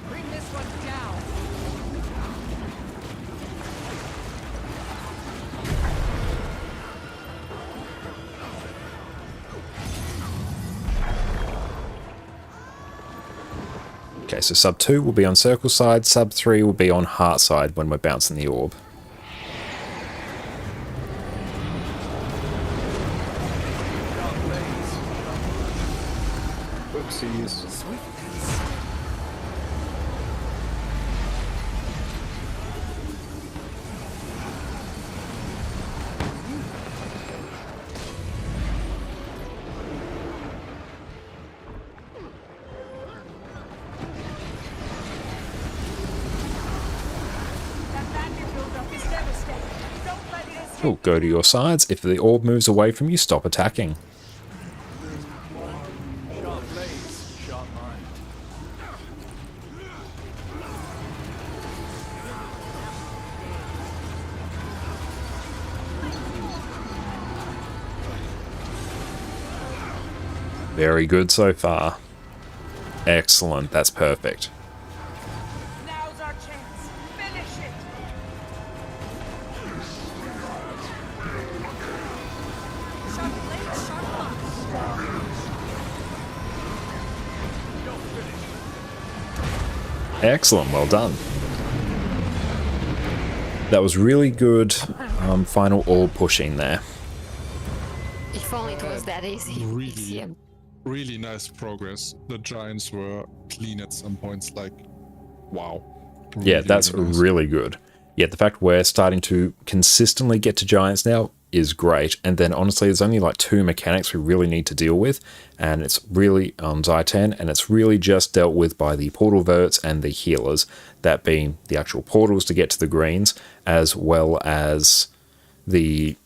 Bring this one down. Okay, so sub 2 will be on circle side, sub 3 will be on heart side when we're bouncing the orb. Oopsies. That magic buildup is devastating. Don't let it escape. Oh, go to your sides. If the orb moves away from you, stop attacking. Sharp blades, sharp mind. Very good so far. Excellent, that's perfect. Now's our chance. Finish it. Sharp blades, sharp mind. Excellent, well done. That was really good final orb pushing there. If only it was that easy. Really, HTCM. really nice progress. The giants were clean at some points, like, wow. Yeah, Really, that's really nice. really good. Yeah, the fact we're starting to consistently get to giants now is great. And then honestly, there's only like 2 mechanics we really need to deal with. And it's really on Zaitan, and it's really just dealt with by the portal verts and the healers. That being the actual portals to get to the greens, as well as the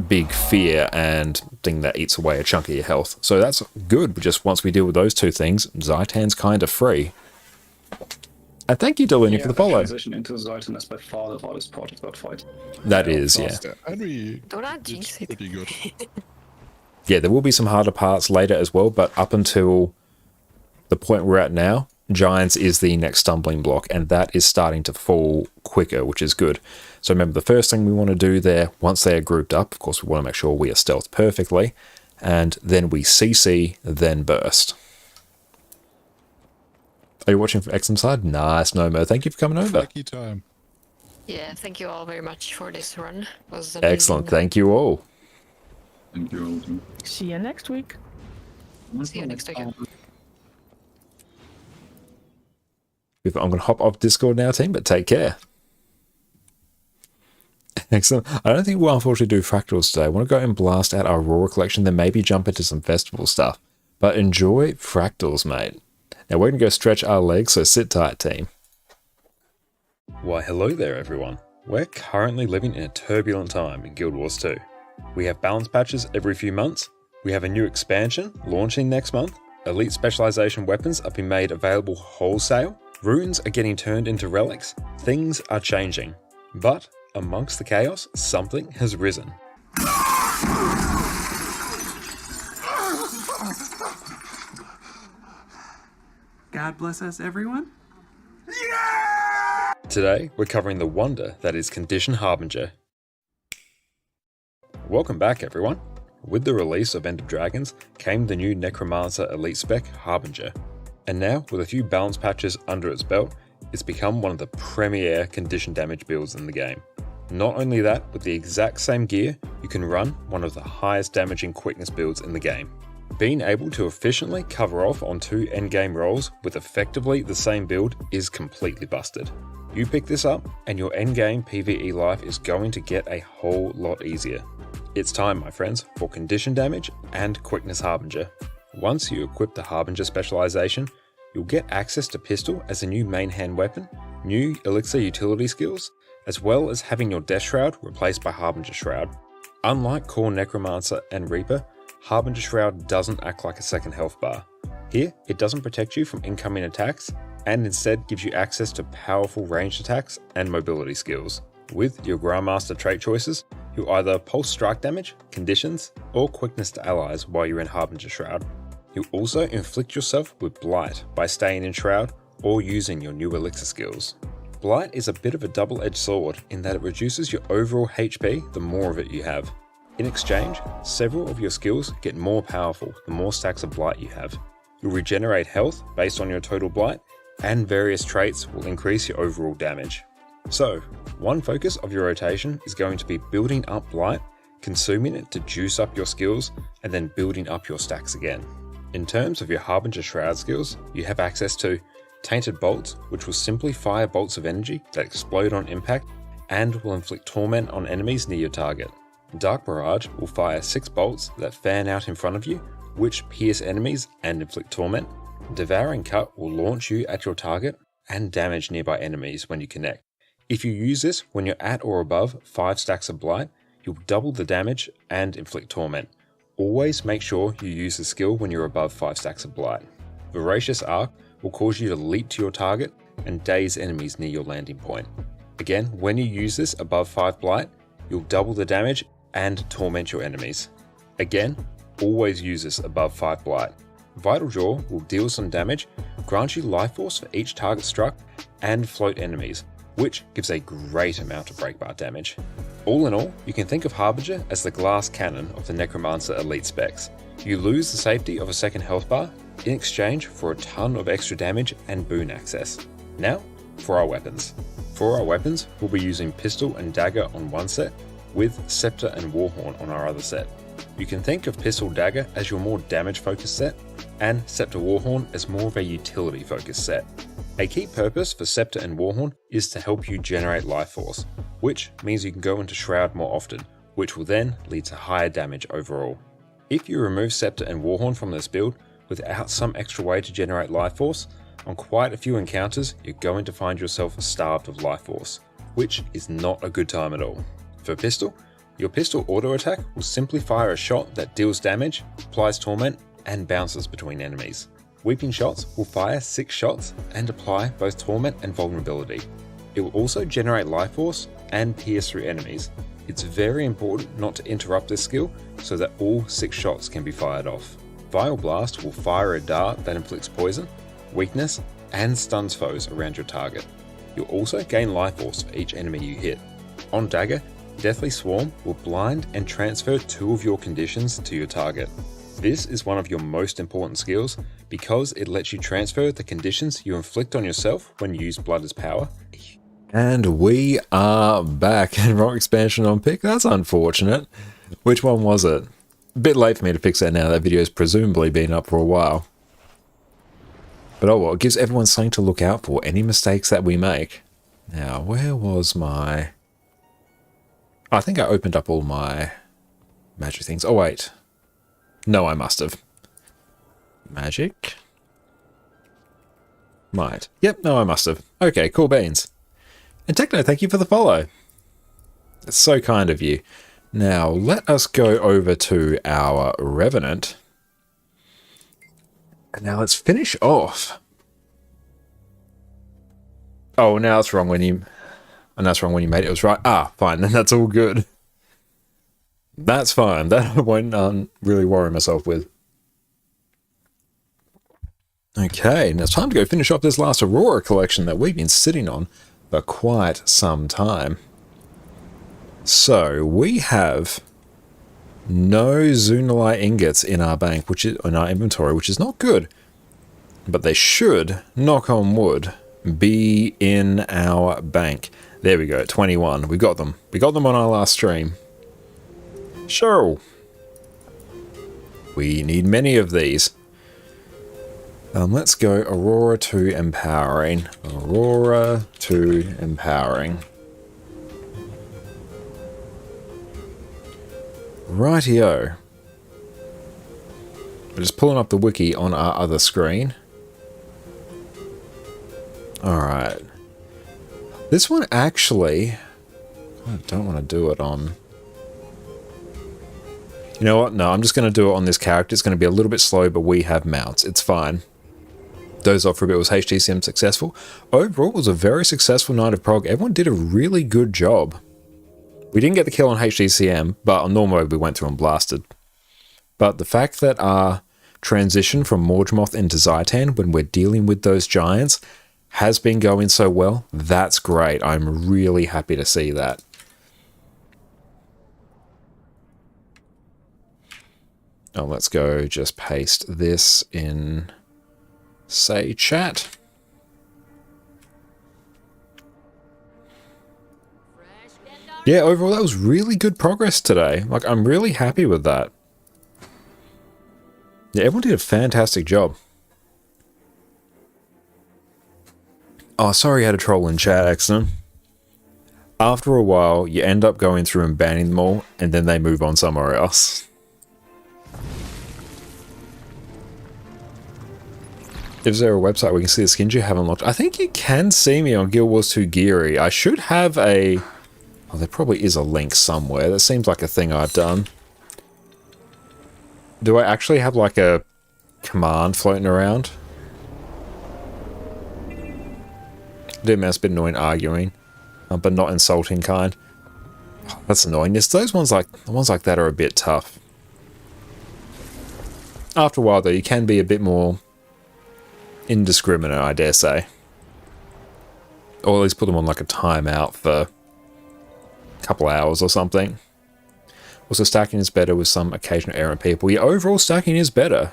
big fear and thing that eats away a chunk of your health. So that's good. Just once we deal with those two things, Zaitan's kind of free. And thank you, Delaney, for the follow. Transition into Zaitan is by far the hardest part of that fight. That is, yeah. Henry, Do not jinx it's it. pretty good. Yeah, there will be some harder parts later as well, but up until the point we're at now, Giants is the next stumbling block, and that is starting to fall quicker, which is good. So remember, the first thing we want to do there, once they are grouped up, of course, we want to make sure we are stealth perfectly, and then we CC, then burst. Are you watching from Exum side? Nice, Nomo. Thank you for coming over. Lucky time. Yeah, thank you all very much for this run. It was Excellent. amazing. Thank you all. Thank you all too. See you next week. See you next week. I'm going to hop off Discord now, team, but take care. Excellent. I don't think we'll unfortunately do fractals today. I want to go and blast out our Aurora collection, then maybe jump into some festival stuff. But enjoy fractals, mate. Now we're going to go stretch our legs, so sit tight, team. Why, hello there, everyone. We're currently living in a turbulent time in Guild Wars 2. We have balance patches every few months. We have a new expansion launching next month. Elite specialization weapons are being made available wholesale. Runes are getting turned into relics. Things are changing. But amongst the chaos, something has risen. God bless us, everyone. Today, we're covering the wonder that is Condition Harbinger. Welcome back, everyone. With the release of End of Dragons came the new Necromancer Elite Spec Harbinger. And now, with a few balance patches under its belt, it's become one of the premier condition damage builds in the game. Not only that, with the exact same gear, you can run one of the highest damaging quickness builds in the game. Being able to efficiently cover off on 2 endgame rolls with effectively the same build is completely busted. You pick this up and your endgame PvE life is going to get a whole lot easier. It's time, my friends, for condition damage and quickness Harbinger. Once you equip the Harbinger specialization, you'll get access to pistol as a new main hand weapon, new elixir utility skills, as well as having your Death Shroud replaced by Harbinger Shroud. Unlike core Necromancer and Reaper, Harbinger Shroud doesn't act like a second health bar. Here, it doesn't protect you from incoming attacks, and instead gives you access to powerful ranged attacks and mobility skills. With your Grandmaster trait choices, you'll either pulse strike damage, conditions, or quickness to allies while you're in Harbinger Shroud. You'll also inflict yourself with Blight by staying in Shroud or using your new elixir skills. Blight is a bit of a double-edged sword in that it reduces your overall HP the more of it you have. In exchange, several of your skills get more powerful the more stacks of Blight you have. You'll regenerate health based on your total Blight, and various traits will increase your overall damage. So, one focus of your rotation is going to be building up Blight, consuming it to juice up your skills, and then building up your stacks again. In terms of your Harbinger Shroud skills, you have access to Tainted Bolts, which will simply fire bolts of energy that explode on impact and will inflict torment on enemies near your target. Dark Barrage will fire 6 bolts that fan out in front of you, which pierce enemies and inflict torment. Devouring Cut will launch you at your target and damage nearby enemies when you connect. If you use this when you're at or above 5 stacks of Blight, you'll double the damage and inflict torment. Always make sure you use the skill when you're above 5 stacks of Blight. Voracious Arc will cause you to leap to your target and daze enemies near your landing point. Again, when you use this above 5 Blight, you'll double the damage and torment your enemies. Again, always use this above 5 Blight. Vital Jaw will deal some damage, grant you life force for each target struck, and float enemies, which gives a great amount of breakbar damage. All in all, you can think of Harbinger as the glass cannon of the Necromancer Elite specs. You lose the safety of a second health bar in exchange for a ton of extra damage and boon access. Now, for our weapons. For our weapons, we'll be using Pistol and Dagger on one set, with Scepter and Warhorn on our other set. You can think of Pistol Dagger as your more damage focused set, and Scepter Warhorn as more of a utility focused set. A key purpose for Scepter and Warhorn is to help you generate life force, which means you can go into Shroud more often, which will then lead to higher damage overall. If you remove Scepter and Warhorn from this build without some extra way to generate life force, on quite a few encounters you're going to find yourself starved of life force, which is not a good time at all. For Pistol, Your pistol auto attack will simply fire a shot that deals damage, applies torment, and bounces between enemies. Weeping shots will fire 6 shots and apply both torment and vulnerability. It will also generate life force and pierce through enemies. It's very important not to interrupt this skill so that all 6 shots can be fired off. Vile Blast will fire a dart that inflicts poison, weakness, and stuns foes around your target. You'll also gain life force for each enemy you hit. On Dagger, Deathly Swarm will blind and transfer 2 of your conditions to your target. This is one of your most important skills because it lets you transfer the conditions you inflict on yourself when you use Blood as power. And we are back. And wrong expansion on pick. That's unfortunate. Which one was it? A bit late for me to fix that now. That video's presumably been up for a while. But oh well, it gives everyone something to look out for. Any mistakes that we make. Now, where was my... I think I opened up all my magic things. Oh wait. No, I must have. Magic. Might. Yep, no, I must have. Okay, cool beans. And Techno, thank you for the follow. That's so kind of you. Now, let us go over to our Revenant. And now let's finish off. Oh, now it's wrong when you... And that's wrong when you made it. It was right. Ah, fine. Then that's all good. That's fine. That I won't really worry myself with. Okay, now it's time to go finish off this last Aurora collection that we've been sitting on for quite some time. So, we have no Zunalite ingots in our bank, which is in our inventory, which is not good. But they should, knock on wood, be in our bank. There we go, 21. We got them. We got them on our last stream. Sure. We need many of these. Let's go Aurora to Empowering. Aurora to Empowering. Rightio. We're just pulling up the wiki on our other screen. Alright. This one actually... I don't want to do it on... You know what? No, I'm just going to do it on this character. It's going to be a little bit slow, but we have mounts. It's fine. Dozed off for a bit. Was HTCM successful? Overall, it was a very successful night of prog. Everyone did a really good job. We didn't get the kill on HTCM, but on normal mode we went through and blasted. But the fact that our transition from Morgemoth into Zaitan when we're dealing with those giants has been going so well, that's great. I'm really happy to see that. Oh, let's go just paste this in, say, chat. Yeah, overall, that was really good progress today. Like, I'm really happy with that. Yeah, everyone did a fantastic job. Oh, sorry I had a troll in chat, Axton. After a while, you end up going through and banning them all, and then they move on somewhere else. Is there a website where we can see the skins you haven't looked? I think you can see me on Guild Wars 2 Geary. I should have a... Oh, there probably is a link somewhere. That seems like a thing I've done. Do I actually have like a command floating around? It must be annoying arguing, but not insulting kind. Oh, that's annoying. Yes, those ones like the ones like that are a bit tough. After a while, though, you can be a bit more indiscriminate, I dare say. Or at least put them on like a timeout for a couple hours or something. Also, stacking is better with some occasional errant people. Yeah, overall stacking is better.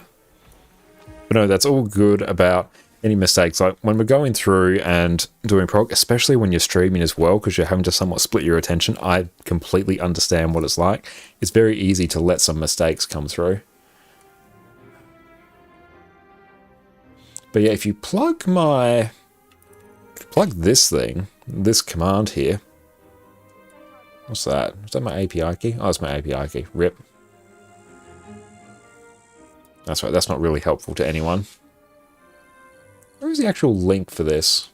But no, that's all good about any mistakes. Like when we're going through and doing prog, especially when you're streaming as well, because you're having to somewhat split your attention, I completely understand what it's like. It's very easy to let some mistakes come through. But yeah, if you plug this thing, this command here. What's that? Is that my API key? Oh, it's my API key. RIP. That's right, that's not really helpful to anyone. Where is the actual link for this?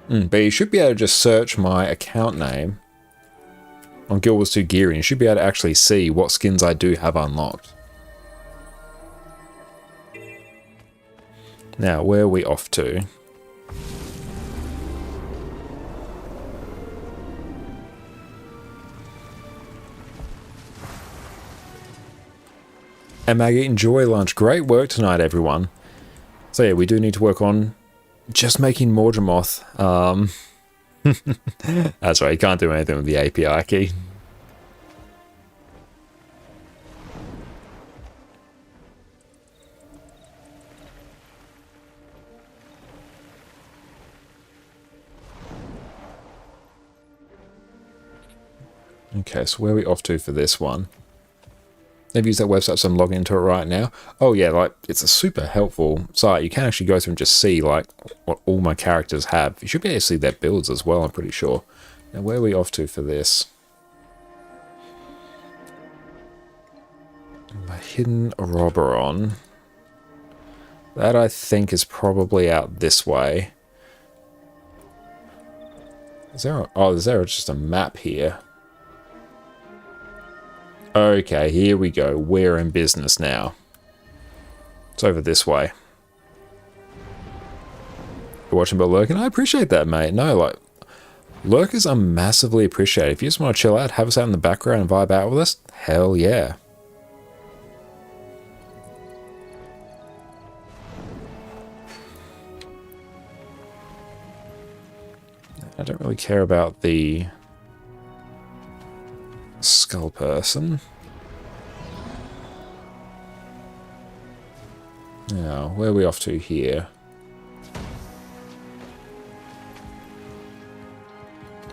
But you should be able to just search my account name on Guild Wars 2 Gear, and you should be able to actually see what skins I do have unlocked. Now, where are we off to? And Maggie, enjoy lunch. Great work tonight, everyone. So yeah, we do need to work on just making Mordramoth. That's right, you can't do anything with the API key. Okay, so where are we off to for this one? They've used that website, so I'm logging into it right now. Oh yeah, like, it's a super helpful site. You can actually go through and just see, like, what all my characters have. You should be able to see their builds as well, I'm pretty sure. Now, where are we off to for this? My hidden Oberon. That, I think, is probably out this way. Is there just a map here? Okay, here we go. We're in business now. It's over this way. You're watching about lurking? I appreciate that, mate. No, like, lurkers are massively appreciated. If you just want to chill out, have us out in the background and vibe out with us, hell yeah. I don't really care about the skull person. Now, where are we off to here?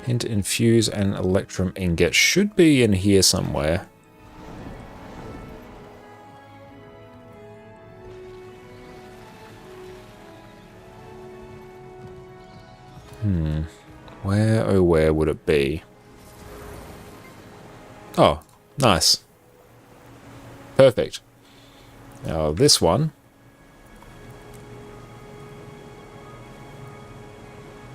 Hint, infuse and electrum ingot should be in here somewhere. Where, oh where would it be? Oh, nice. Perfect. Now this one.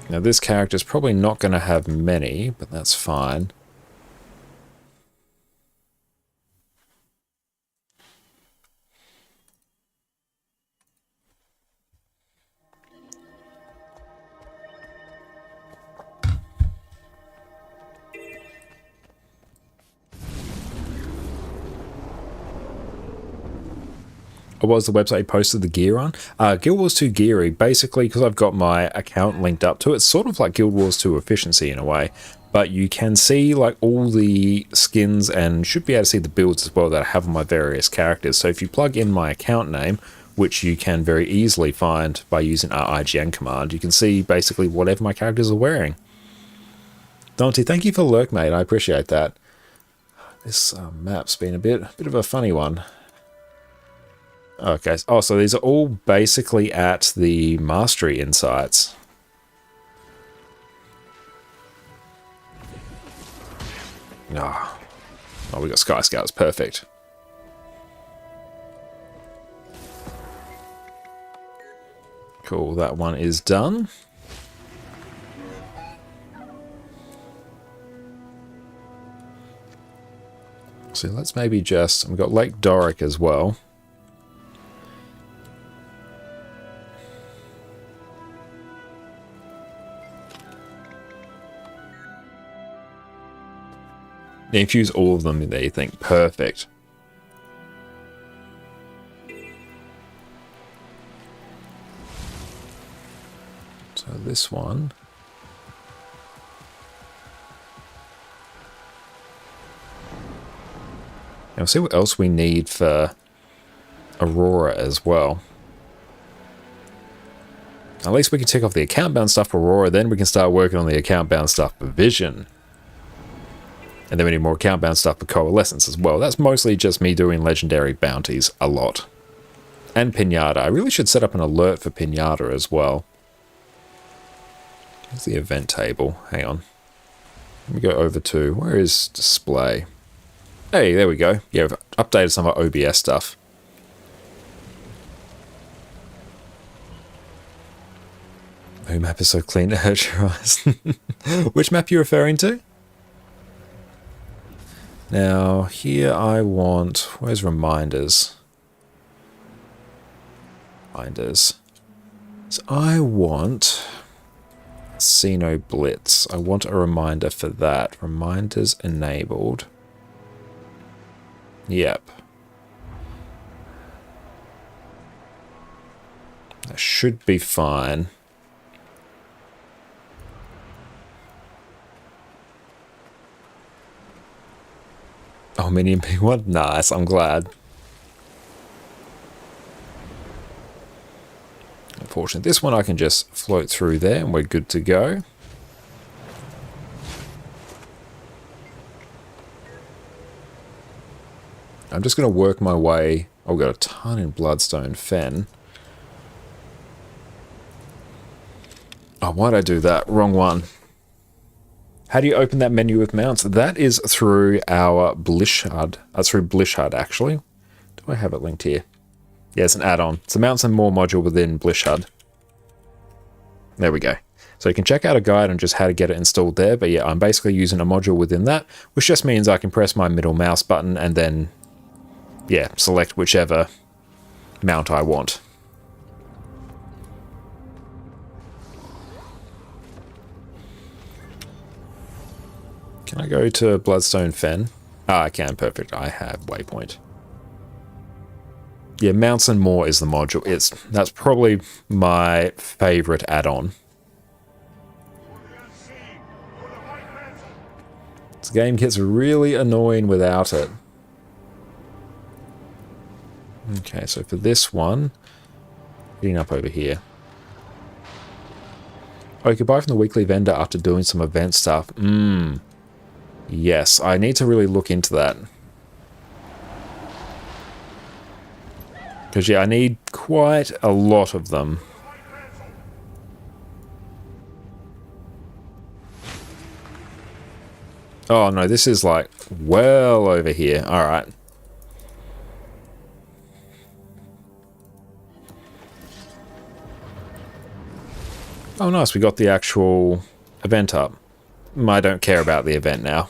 Now this character's probably not going to have many, but that's fine. What was the website you posted the gear on? Guild Wars 2 Geary, basically, because I've got my account linked up to it, it's sort of like Guild Wars 2 Efficiency in a way, but you can see like all the skins and should be able to see the builds as well that I have on my various characters. So if you plug in my account name, which you can very easily find by using our IGN command, you can see basically whatever my characters are wearing. Dante, thank you for lurk, mate. I appreciate that. This map's been a bit of a funny one. Okay, oh, so these are all basically at the Mastery Insights. Oh, we got Sky Scouts, perfect. Cool, that one is done. So let's maybe just, we've got Lake Doric as well. Infuse all of them there, you think. Perfect. So this one. Now we'll see what else we need for Aurora as well. At least we can tick off the account-bound stuff for Aurora, then we can start working on the account-bound stuff for Vision. And then we need more account-bound stuff for Coalescence as well. That's mostly just me doing legendary bounties a lot. And Pinata. I really should set up an alert for Pinata as well. Where's the event table? Hang on. Let me go over to, where is display? Hey, there we go. Yeah, we've updated some of our OBS stuff. No map is so clean to hurt your eyes. Which map are you referring to? Now, here I want... Where's reminders? Reminders. So I want... Casino Blitz. I want a reminder for that. Reminders enabled. Yep. That should be fine. Oh, Minion P1? Nice, I'm glad. Unfortunately, this one I can just float through there and we're good to go. I'm just going to work my way... Oh, we've got a ton in Bloodstone Fen. Oh, why'd I do that? Wrong one. How do you open that menu with mounts? That is through our Blish HUD. That's through Blish HUD, actually. Do I have it linked here? Yeah, it's an add-on. It's a mounts and more module within Blish HUD. There we go. So you can check out a guide on just how to get it installed there. But yeah, I'm basically using a module within that, which just means I can press my middle mouse button and then, yeah, select whichever mount I want. Can I go to Bloodstone Fen? Ah, I can. Perfect. I have Waypoint. Yeah, Mounts and More is the module. That's probably my favorite add-on. This game gets really annoying without it. Okay, so for this one, getting up over here. Oh, you can buy from the weekly vendor after doing some event stuff. Yes, I need to really look into that. Because, yeah, I need quite a lot of them. Oh, no, this is, like, well over here. Alright. Oh, nice, we got the actual event up. I don't care about the event now.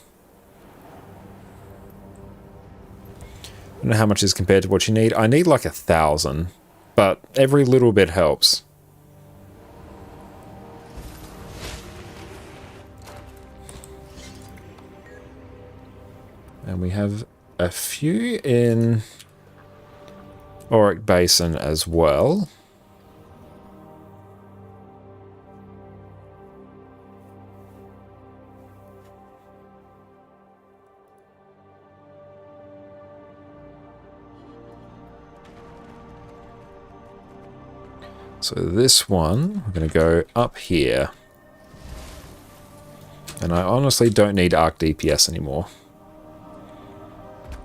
I don't know how much is compared to what you need. I need like 1,000, but every little bit helps. And we have a few in Auric Basin as well. So this one, we're going to go up here. And I honestly don't need Arc DPS anymore.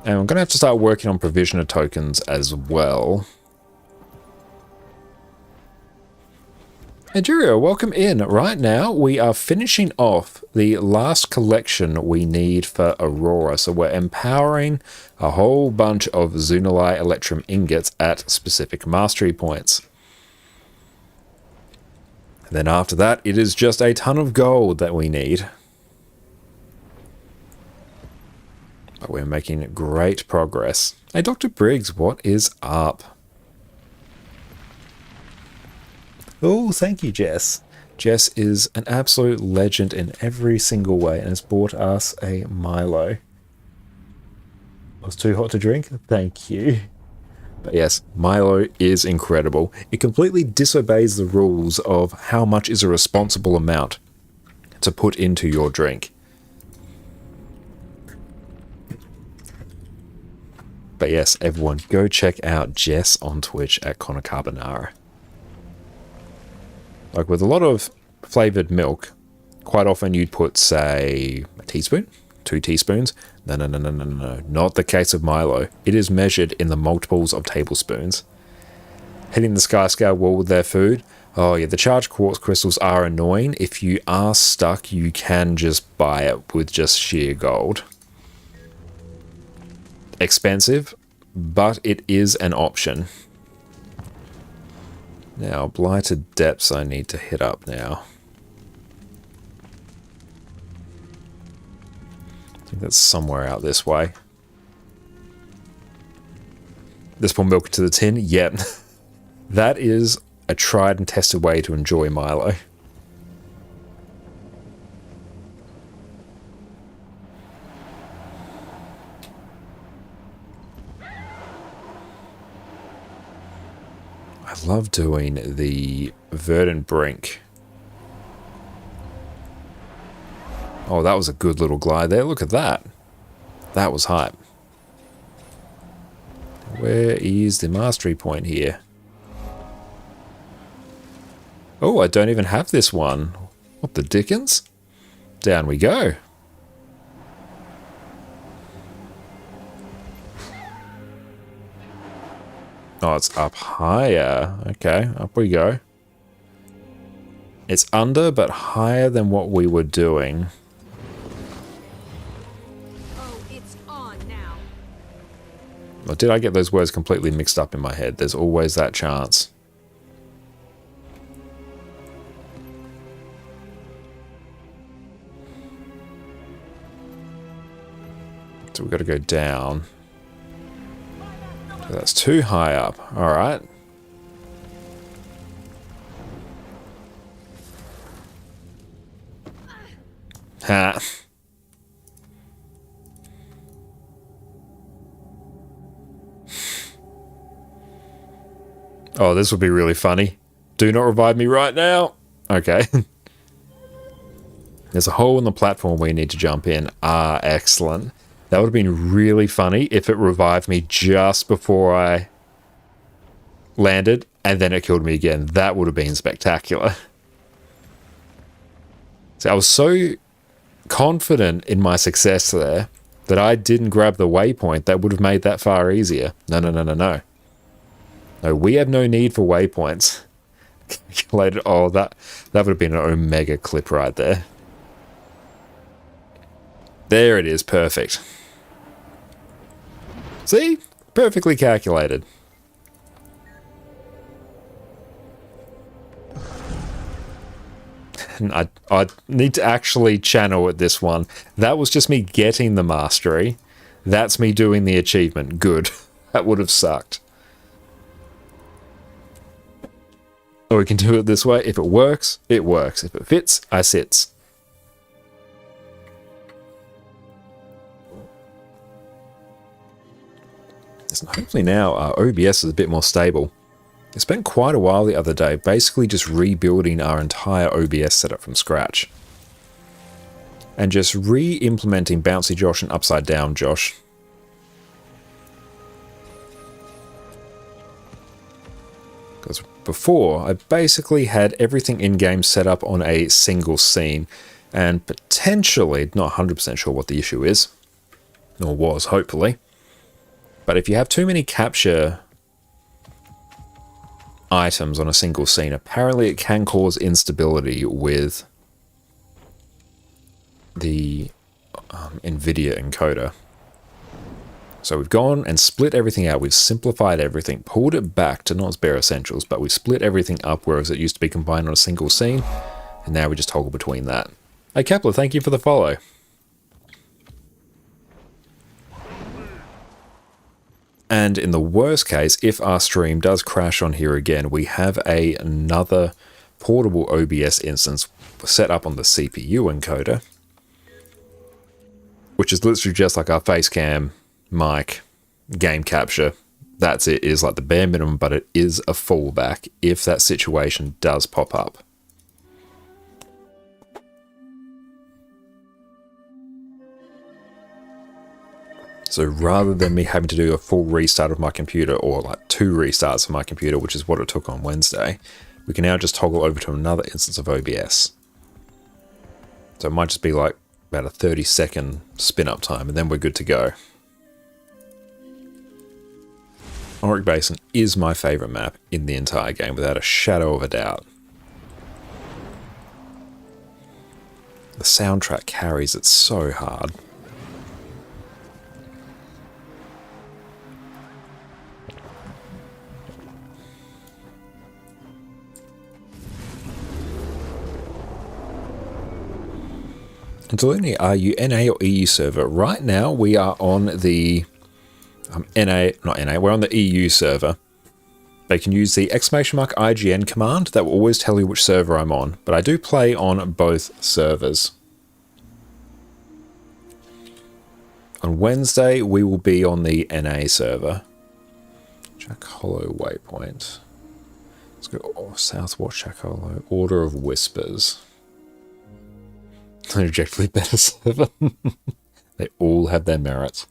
And I'm going to have to start working on Provisioner tokens as well. Anjurio, welcome in. Right now, we are finishing off the last collection we need for Aurora. So we're empowering a whole bunch of Zunali Electrum ingots at specific mastery points. And then after that, it is just a ton of gold that we need. But we're making great progress. Hey, Dr. Briggs, what is up? Oh, thank you, Jess. Jess is an absolute legend in every single way and has bought us a Milo. It was too hot to drink? Thank you. But yes, Milo is incredible. It completely disobeys the rules of how much is a responsible amount to put into your drink. But yes, everyone, go check out Jess on Twitch at Connor Carbonara. Like with a lot of flavored milk, quite often you'd put, say, a teaspoon, 2 teaspoons. No, not the case of Milo. It is measured in the multiples of tablespoons. Hitting the Skyscale wall with their food. Oh yeah, the charged quartz crystals are annoying. If you are stuck, you can just buy it with just sheer gold. Expensive, but it is an option. Now, blighted depths I need to hit up now. I think that's somewhere out this way. This one milk to the tin? Yep. That is a tried and tested way to enjoy Milo. I love doing the verdant brink. Oh, that was a good little glide there. Look at that. That was hype. Where is the mastery point here? Oh, I don't even have this one. What the dickens? Down we go. Oh, it's up higher. Okay, up we go. It's under, but higher than what we were doing. Oh, it's on now. Or did I get those words completely mixed up in my head? There's always that chance. So we've got to go down. So that's too high up. Alright. Ha. Oh, this would be really funny. Do not revive me right now. Okay. There's a hole in the platform we need to jump in. Ah, excellent. That would have been really funny if it revived me just before I landed and then it killed me again. That would have been spectacular. So I was so confident in my success there that I didn't grab the waypoint that would have made that far easier. No, no, no, no, no. No, we have no need for waypoints. Calculated. Oh, that would have been an Omega clip right there. There it is. Perfect. See? Perfectly calculated. And I need to actually channel at this one. That was just me getting the mastery. That's me doing the achievement. Good. That would have sucked. Or we can do it this way. If it works, it works. If it fits, I sits. So hopefully now our OBS is a bit more stable. I spent quite a while the other day basically just rebuilding our entire OBS setup from scratch. And just re-implementing Bouncy Josh and Upside Down Josh. Because before, I basically had everything in-game set up on a single scene, and potentially, not 100% sure what the issue is, or was, hopefully. But if you have too many capture items on a single scene, apparently it can cause instability with the NVIDIA encoder. So we've gone and split everything out. We've simplified everything, pulled it back to not its bare essentials, but we split everything up, whereas it used to be combined on a single scene, and now we just toggle between that. Hey Kepler, thank you for the follow. And in the worst case, if our stream does crash on here again, we have another portable OBS instance set up on the CPU encoder, which is literally just like our face cam, mic, game capture. That's it. It is like the bare minimum, but it is a fallback if that situation does pop up. So rather than me having to do a full restart of my computer, or like 2 restarts of my computer, which is what it took on Wednesday, we can now just toggle over to another instance of OBS. So it might just be like about a 30-second spin-up time, and then we're good to go. Auric Basin is my favourite map in the entire game, without a shadow of a doubt. The soundtrack carries it so hard. Angelini, are you NA or EU server? Right now we are on the we're on the EU server. They can use the !IGN command. That will always tell you which server I'm on. But I do play on both servers. On Wednesday, we will be on the NA server. Jack Hollow Waypoint. Let's go Southwatch, Jack Hollow. Order of Whispers. An objectively better server. They all have their merits.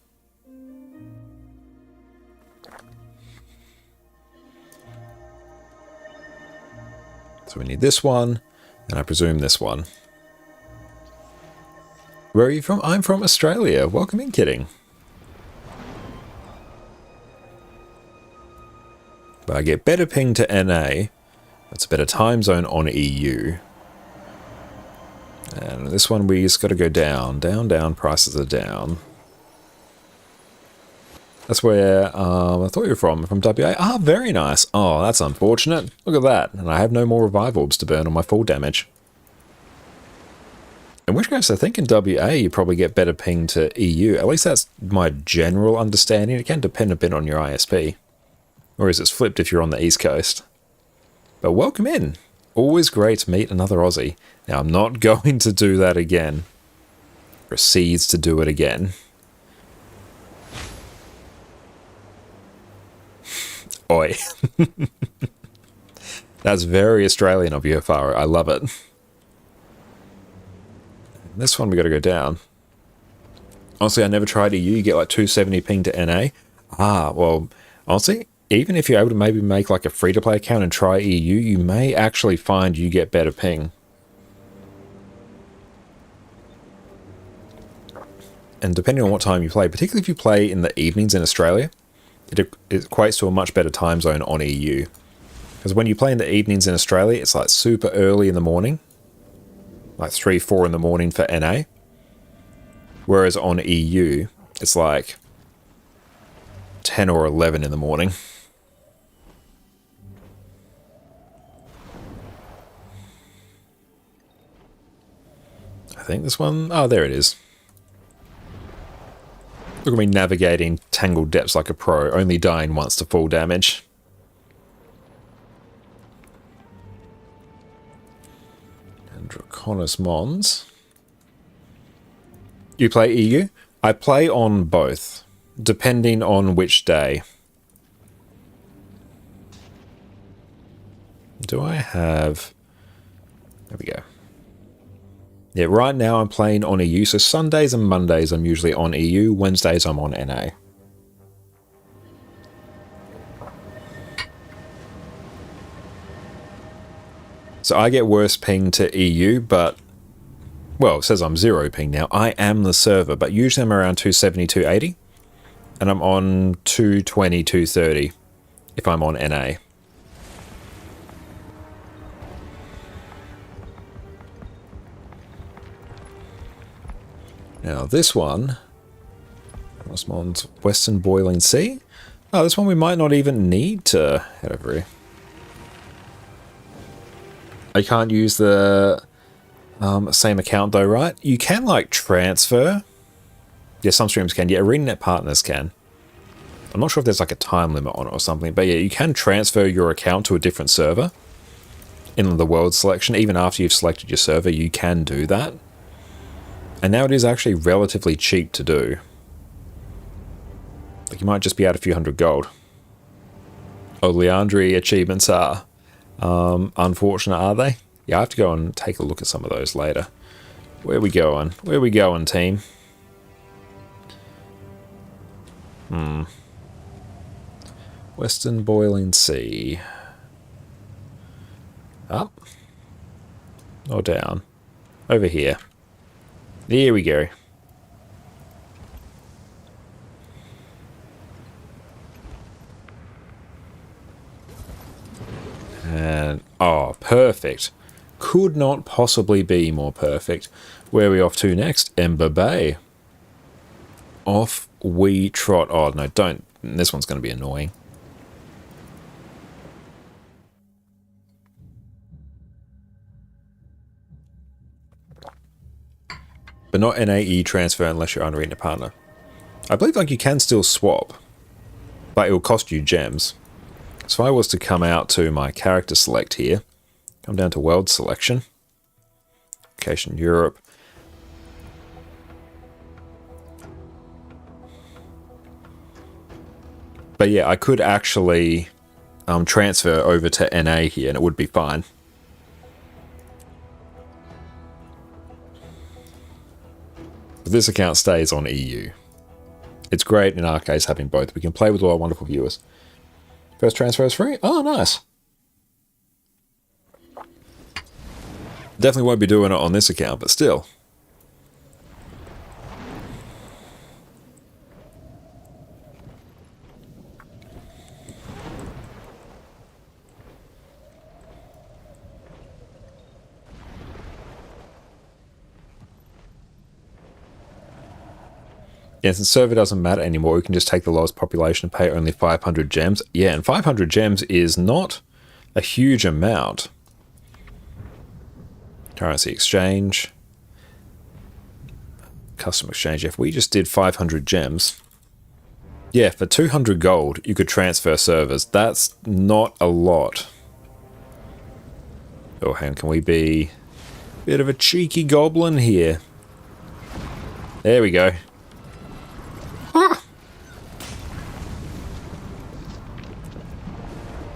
So we need this one, and I presume this one. Where are you from? I'm from Australia. Welcome in, kidding. But I get better ping to NA. That's a better time zone on EU. And this one we just got to go down. Down, down, prices are down. That's where I thought you were from WA. Ah, very nice. Oh, that's unfortunate. Look at that. And I have no more revive orbs to burn on my full damage. In which case, I think in WA you probably get better ping to EU. At least that's my general understanding. It can depend a bit on your ISP. Or is it flipped if you're on the East Coast? But welcome in. Always great to meet another Aussie. Now, I'm not going to do that again. Proceeds to do it again. Oi. That's very Australian of you, Faro. I love it. This one we got to go down. Honestly, I never tried EU. You get like 270 ping to NA. Ah, well, honestly, even if you're able to maybe make like a free-to-play account and try EU, you may actually find you get better ping. And depending on what time you play, particularly if you play in the evenings in Australia, it equates to a much better time zone on EU. Because when you play in the evenings in Australia, it's like super early in the morning. Like 3, 4 in the morning for NA. Whereas on EU, it's like 10 or 11 in the morning. I think this one... Oh, there it is. Look at me navigating tangled depths like a pro, only dying once to full damage. And Draconis Mons. You play EU? I play on both, depending on which day. Do I have... There we go. Yeah, right now I'm playing on EU, so Sundays and Mondays I'm usually on EU, Wednesdays I'm on NA. So I get worse ping to EU, but... Well, it says I'm 0 ping now. I am the server, but usually I'm around 270, 280. And I'm on 220, 230 if I'm on NA. Now this one, Western Boiling Sea. Oh, this one we might not even need to head over here. I can't use the same account though, right? You can like transfer. Yeah, some streams can. Yeah, ArenaNet partners can. I'm not sure if there's like a time limit on it or something, but yeah, you can transfer your account to a different server in the world selection. Even after you've selected your server, you can do that. And now it is actually relatively cheap to do. Like you might just be out a few hundred gold. Oh, Leandri achievements are unfortunate, are they? Yeah, I have to go and take a look at some of those later. Where we going? Where we going, team? Western Boiling Sea. Up? Or down? Over here. Here we go. And, oh, perfect. Could not possibly be more perfect. Where are we off to next? Ember Bay. Off we trot. Oh, no, don't. This one's going to be annoying. but not NAE transfer unless you're arena partner. I believe like you can still swap, but it will cost you gems. So if I was to come out to my character select here, come down to world selection, location Europe, but yeah, I could actually transfer over to NA here and it would be fine. But this account stays on EU. It's great in our case having both. We can play with all our wonderful viewers. First transfer is free? Oh, nice. Definitely won't be doing it on this account, but still. Yeah, since server doesn't matter anymore, we can just take the lowest population and pay only 500 gems. Yeah, and 500 gems is not a huge amount. Currency exchange. Custom exchange. If we just did 500 gems, yeah, for 200 gold, you could transfer servers. That's not a lot. Oh, hang on, can we be a bit of a cheeky goblin here? There we go.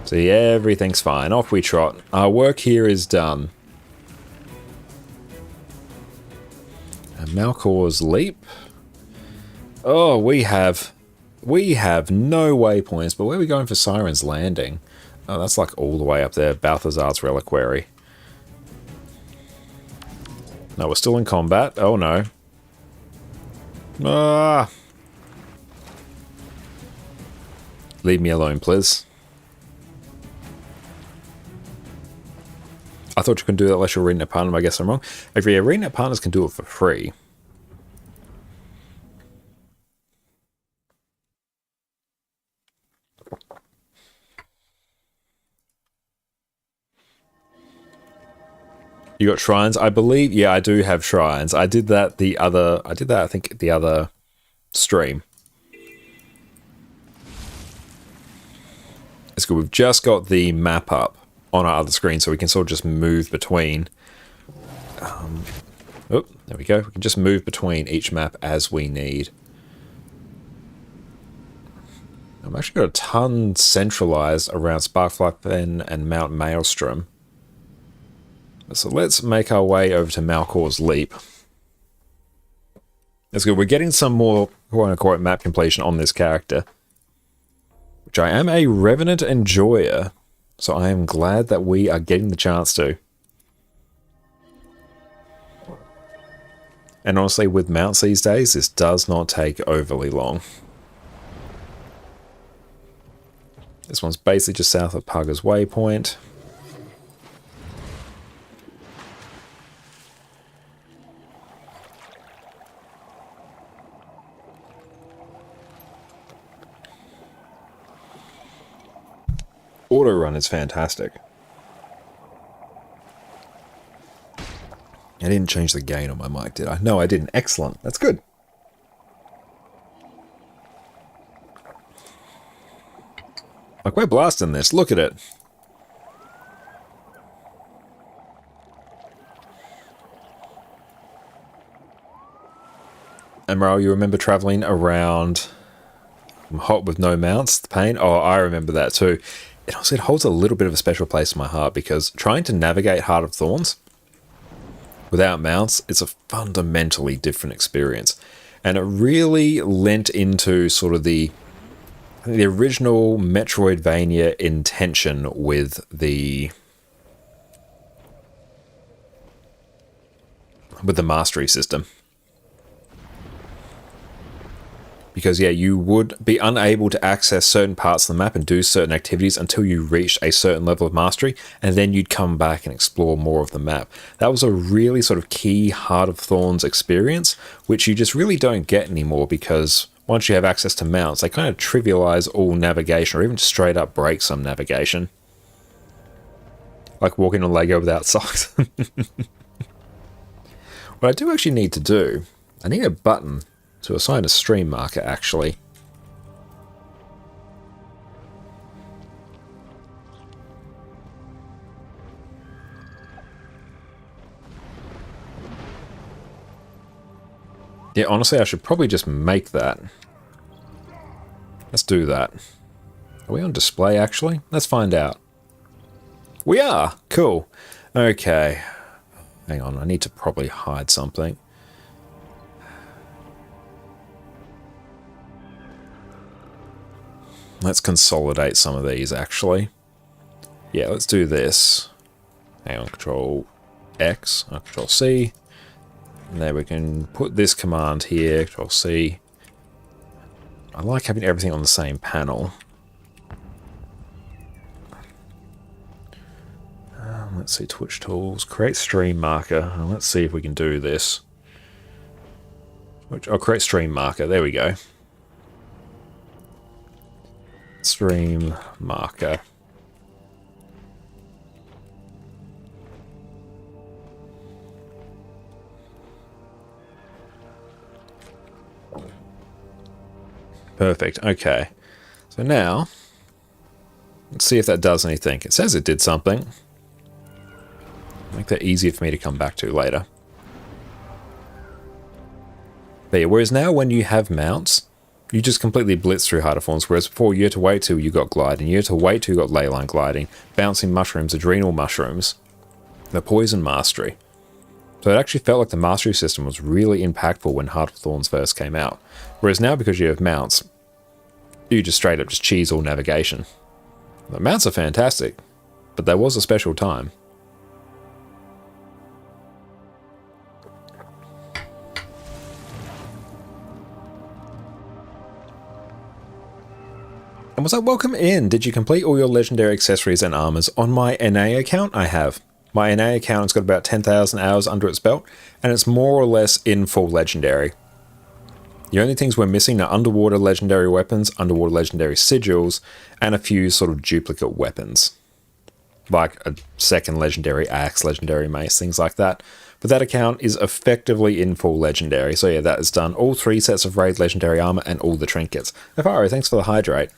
See, everything's fine. Off we trot. Our work here is done. And Malcor's Leap. Oh, we have no waypoints, but where are we going for Siren's Landing? Oh, that's like all the way up there. Balthazar's Reliquary. No, we're still in combat. Oh no. Ah. Leave me alone, please. I thought you couldn't do that unless you're arena partner. I guess I'm wrong. If your arena partners can do it for free. You got shrines? I believe, yeah, I do have shrines. I did that I think the other stream. It's good. We've just got the map up on our other screen, so we can sort of just move between. Oh, there we go. We can just move between each map as we need. I've actually got a ton centralized around Sparkfly and Mount Maelstrom. So let's make our way over to Malcor's Leap. That's good. We're getting some more quote-unquote map completion on this character, which I am a Revenant enjoyer. So I am glad that we are getting the chance to. And honestly, with mounts these days, this does not take overly long. This one's basically just south of Pugger's Waypoint. Auto run is fantastic. I didn't change the gain on my mic, did I? No, I didn't. Excellent. That's good. Like, we're blasting this. Look at it. And Morale, you remember traveling around Hot with no mounts? The pain? Oh, I remember that too. It also holds a little bit of a special place in my heart because trying to navigate Heart of Thorns without mounts, it's a fundamentally different experience. And it really lent into sort of the original Metroidvania intention with the mastery system. Because, yeah, you would be unable to access certain parts of the map and do certain activities until you reached a certain level of mastery, and then you'd come back and explore more of the map. That was a really sort of key Heart of Thorns experience, which you just really don't get anymore, because once you have access to mounts, they kind of trivialize all navigation, or even just straight up break some navigation. Like walking on Lego without socks. What I do actually need to do, I need a button to assign a stream marker, actually. Yeah, honestly, I should probably just make that. Let's do that. Are we on display, actually? Let's find out. We are! Cool. Okay. Hang on, I need to probably hide something. Let's consolidate some of these, actually. Yeah, let's do this. Hang on, Control X, Control C. And there we can put this command here, Control C. I like having everything on the same panel. Let's see, Twitch tools, create stream marker. Let's see if we can do this. I'll create stream marker, there we go. Stream marker. Perfect, okay. So now, let's see if that does anything. It says it did something. Make that easier for me to come back to later. But yeah, whereas now when you have mounts, you just completely blitz through harder forms, whereas before you had to wait till you got gliding, you had to wait till you got ley line gliding, bouncing mushrooms, adrenal mushrooms, the poison mastery. So it actually felt like the mastery system was really impactful when Heart of Thorns first came out. Whereas now, because you have mounts, you just straight up just cheese all navigation. The mounts are fantastic, but there was a special time. And was that welcome in? Did you complete all your legendary accessories and armors? On my NA account, I have. My NA account's got about 10,000 hours under its belt, and it's more or less in full legendary. The only things we're missing are underwater legendary weapons, underwater legendary sigils, and a few sort of duplicate weapons. Like a second legendary axe, legendary mace, things like that. But that account is effectively in full legendary. So yeah, that has done all 3 sets of raid legendary armor and all the trinkets. Navaro, thanks for the hydrate.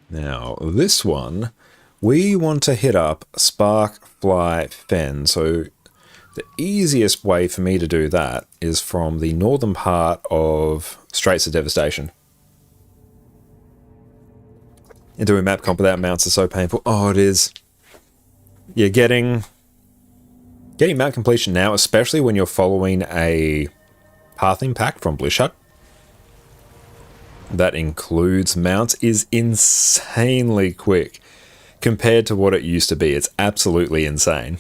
Now, this one, we want to hit up Spark, Fly, Fen. So the easiest way for me to do that is from the northern part of Straits of Devastation. And doing map comp without mounts is so painful. Oh, it is. You're getting map completion now, especially when you're following a pathing pack from Blue Shut. That includes mounts, is insanely quick compared to what it used to be. It's absolutely insane.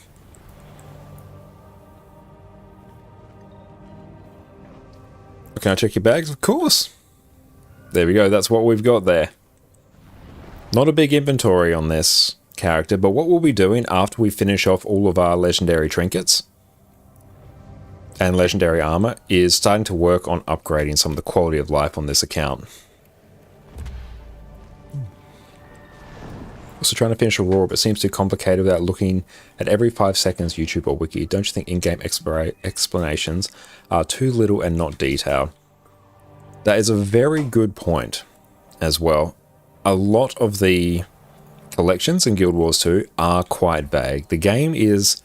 Can I check your bags? Of course. There we go. That's what we've got there. Not a big inventory on this character, but what we'll be doing after we finish off all of our legendary trinkets and legendary armor is starting to work on upgrading some of the quality of life on this account. Also trying to finish Aurora, but it seems too complicated without looking at every 5 seconds YouTube or wiki. Don't you think in-game explanations are too little and not detailed? That is a very good point as well. A lot of the collections in Guild Wars 2 are quite vague. The game is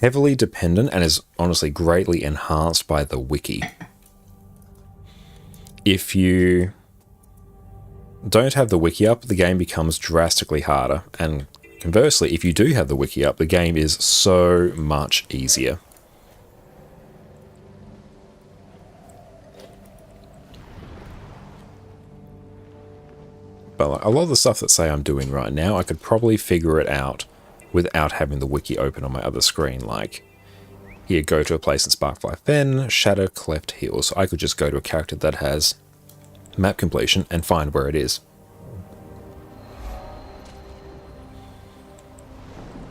heavily dependent and is honestly greatly enhanced by the wiki. If you don't have the wiki up, the game becomes drastically harder, and conversely, if you do have the wiki up, the game is so much easier. But like, a lot of the stuff that say I'm doing right now, I could probably figure it out without having the wiki open on my other screen. Like, here, go to a place in Sparkfly Fen, Shadow Cleft Hill. So I could just go to a character that has map completion and find where it is.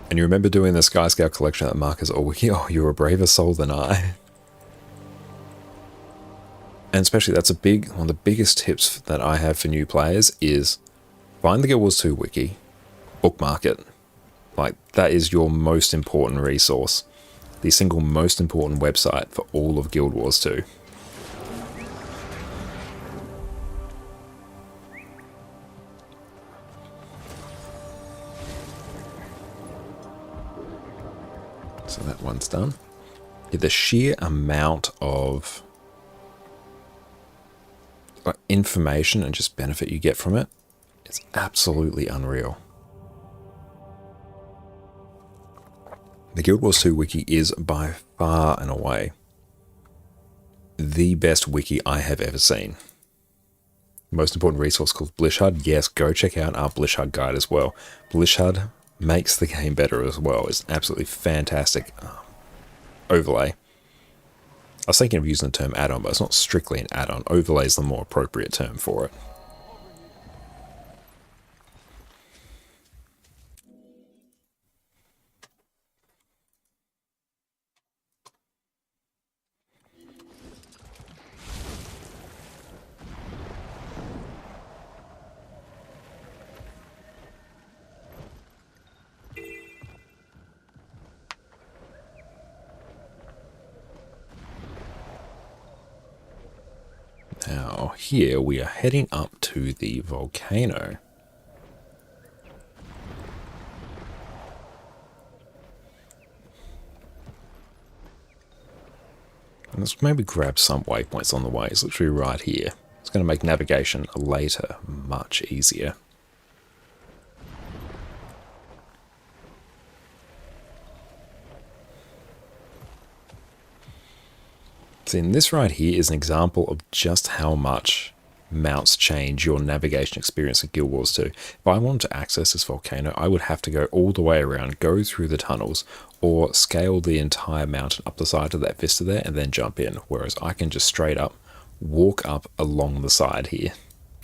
And you remember doing the Sky Scout collection that markers all wiki? Oh, you're a braver soul than I. And especially that's one of the biggest tips that I have for new players is find the Guild Wars 2 wiki, bookmark it. Like, that is your most important resource. The single most important website for all of Guild Wars 2. So that one's done. Yeah, the sheer amount of information and just benefit you get from it is absolutely unreal. The Guild Wars 2 wiki is by far and away the best wiki I have ever seen. Most important resource called Blishard. Yes, go check out our Blishard guide as well. Blishard makes the game better as well. It's an absolutely fantastic overlay. I was thinking of using the term add-on, but it's not strictly an add-on. Overlay is the more appropriate term for it. Now, here we are heading up to the volcano. Let's maybe grab some waypoints on the way. It's literally right here. It's going to make navigation later much easier. So this right here is an example of just how much mounts change your navigation experience in Guild Wars 2. If I wanted to access this volcano, I would have to go all the way around, go through the tunnels, or scale the entire mountain up the side of that vista there and then jump in. Whereas I can just straight up walk up along the side here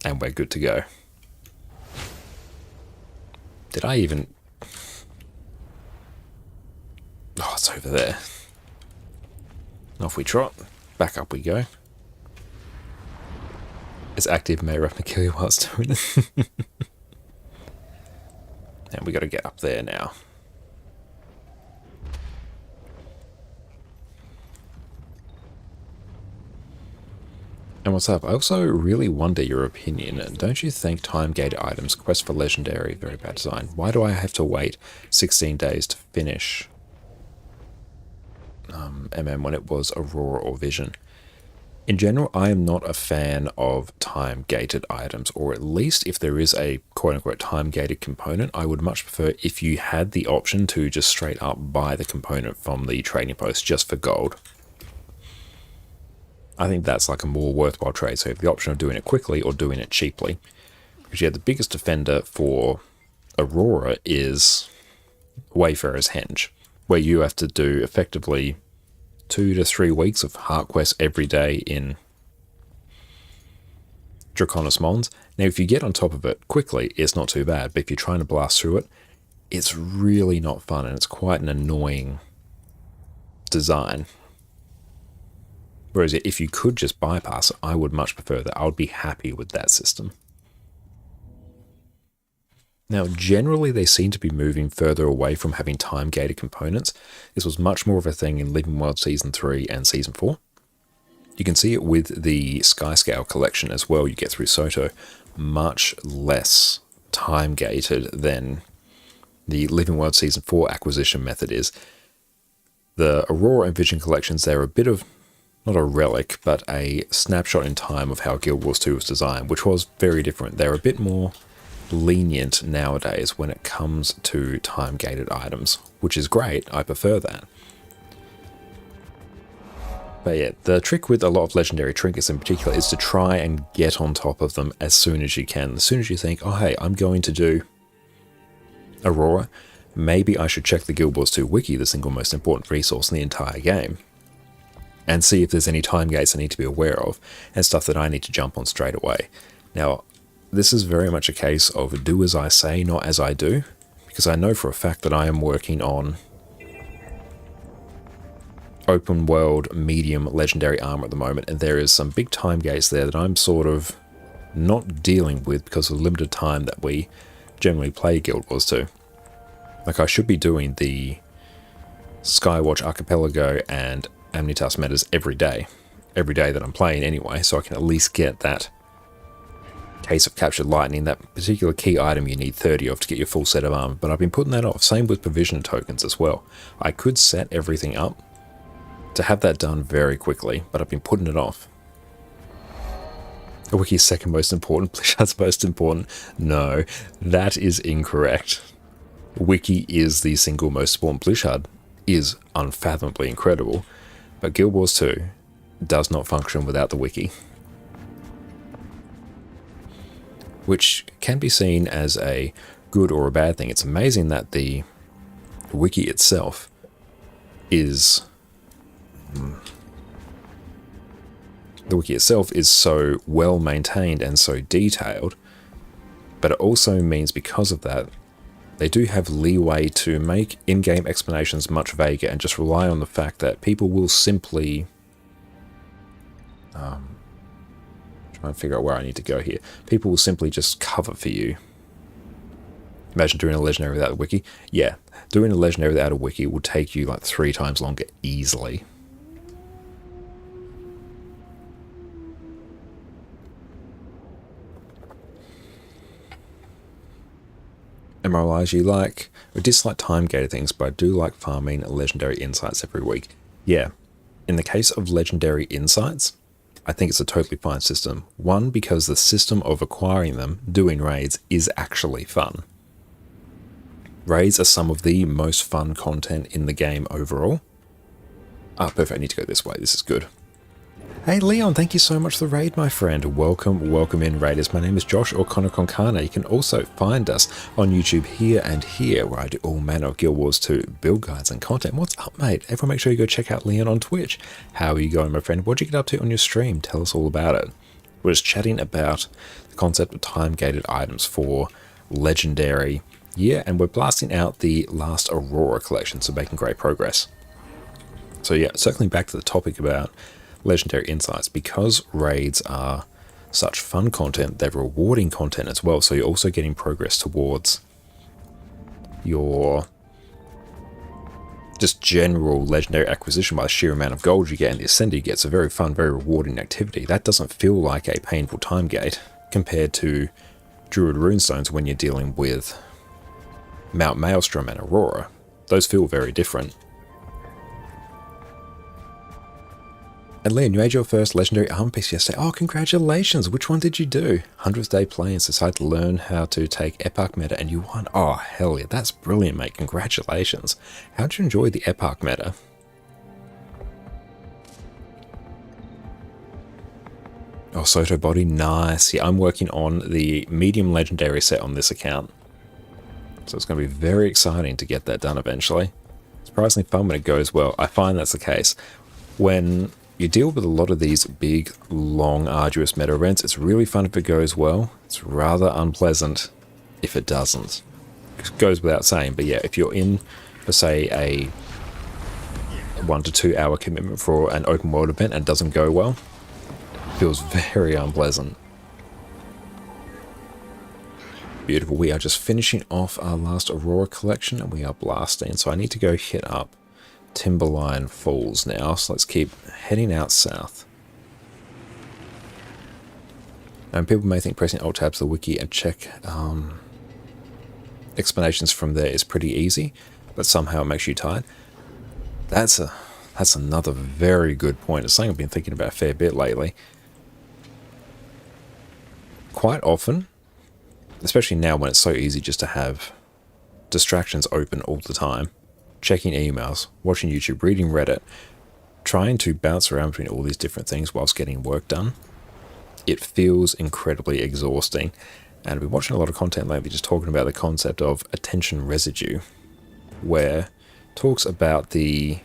and we're good to go. Did I even... Oh, it's over there. Off we trot. Back up we go. It's active, may roughly kill you while it's doing it. And we got to get up there now. And what's up? I also really wonder your opinion. Don't you think time-gated items, quest for legendary, very bad design? Why do I have to wait 16 days to finish when it was Aurora or Vision? In general, I am not a fan of time-gated items, or at least if there is a quote-unquote time-gated component, I would much prefer if you had the option to just straight up buy the component from the trading post just for gold. I think that's like a more worthwhile trade, so you have the option of doing it quickly or doing it cheaply. Because yeah, the biggest offender for Aurora is Wayfarer's Henge, where you have to do effectively 2 to 3 weeks of heart quests every day in Draconis Mons. Now, if you get on top of it quickly, it's not too bad, but if you're trying to blast through it, it's really not fun, and it's quite an annoying design. Whereas if you could just bypass it, I would much prefer that. I would be happy with that system. Now, generally, they seem to be moving further away from having time-gated components. This was much more of a thing in Living World Season 3 and Season 4. You can see it with the Skyscale collection as well. You get through Soto much less time-gated than the Living World Season 4 acquisition method is. The Aurora and Vision collections, they're a bit of, not a relic, but a snapshot in time of how Guild Wars 2 was designed, which was very different. They're a bit more lenient nowadays when it comes to time-gated items, which is great. I prefer that. But yeah, the trick with a lot of legendary trinkets in particular is to try and get on top of them as soon as you can. As soon as you think, oh hey, I'm going to do Aurora, maybe I should check the Guild Wars 2 wiki, the single most important resource in the entire game, and see if there's any time gates I need to be aware of, and stuff that I need to jump on straight away. Now, this is very much a case of do as I say, not as I do, because I know for a fact that I am working on open world medium legendary armor at the moment, and there is some big time gates there that I'm sort of not dealing with because of the limited time that we generally play Guild Wars 2. Like, I should be doing the Skywatch Archipelago and Amnitas metas every day that I'm playing anyway, so I can at least get that case of Captured Lightning, that particular key item you need 30 of to get your full set of armor, but I've been putting that off. Same with provision tokens as well. I could set everything up to have that done very quickly, but I've been putting it off. The Wiki's second most important, Blishard's most important. No, that is incorrect. Wiki is the single most important. Blishard is unfathomably incredible, but Guild Wars 2 does not function without the Wiki, which can be seen as a good or a bad thing. It's amazing that the Wiki itself is... The Wiki itself is so well maintained and so detailed, but it also means because of that, they do have leeway to make in-game explanations much vaguer and just rely on the fact that people will simply... trying to figure out where I need to go here. People will simply just cover for you. Imagine doing a legendary without a wiki. Yeah, doing a legendary without a wiki will take you like 3 times longer easily. MRLIs you like. I dislike time-gated things, but I do like farming legendary insights every week. Yeah, in the case of legendary insights, I think it's a totally fine system. One, because the system of acquiring them, doing raids, is actually fun. Raids are some of the most fun content in the game overall. Ah, perfect, I need to go this way, this is good. Hey Leon, thank you so much for the raid, my friend. Welcome in, raiders. My name is Josh or Connor Concana. You can also find us on YouTube here and here, where I do all manner of Guild Wars 2 build guides and content. What's up, mate? Everyone make sure you go check out Leon on Twitch. How are you going, my friend? What'd you get up to on your stream? Tell us all about it. We're just chatting about the concept of time-gated items for Legendary. Yeah, and we're blasting out the last Aurora collection, so making great progress. So yeah, circling back to the topic about Legendary Insights, because raids are such fun content, they're rewarding content as well, so you're also getting progress towards your just general legendary acquisition by the sheer amount of gold you get and the ascender you get. It's a very fun, very rewarding activity. That doesn't feel like a painful time gate compared to Druid Runestones when you're dealing with Mount Maelstrom and Aurora. Those feel very different. And Liam, you made your first legendary armor piece yesterday. Oh, congratulations. Which one did you do? 100th day playing, decided to learn how to take Epoch meta and you won. Oh, hell yeah. That's brilliant, mate. Congratulations. How'd you enjoy the Epoch meta? Oh, Soto body. Nice. Yeah, I'm working on the medium legendary set on this account. So it's going to be very exciting to get that done eventually. Surprisingly fun when it goes well. I find that's the case. When you deal with a lot of these big, long, arduous meta events, it's really fun if it goes well. It's rather unpleasant if it doesn't. It goes without saying, but yeah, if you're in for, say, a 1 to 2 hour commitment for an open world event and it doesn't go well, it feels very unpleasant. Beautiful. We are just finishing off our last Aurora collection and we are blasting, so I need to go hit up Timberline Falls now, so let's keep heading out south. And people may think pressing Alt Tab to the wiki and check explanations from there is pretty easy, but somehow it makes you tired. That's another very good point. It's something I've been thinking about a fair bit lately. Quite often, especially now when it's so easy just to have distractions open all the time, checking emails, watching YouTube, reading Reddit, trying to bounce around between all these different things whilst getting work done, it feels incredibly exhausting. And I've been watching a lot of content lately just talking about the concept of attention residue, where it talks about the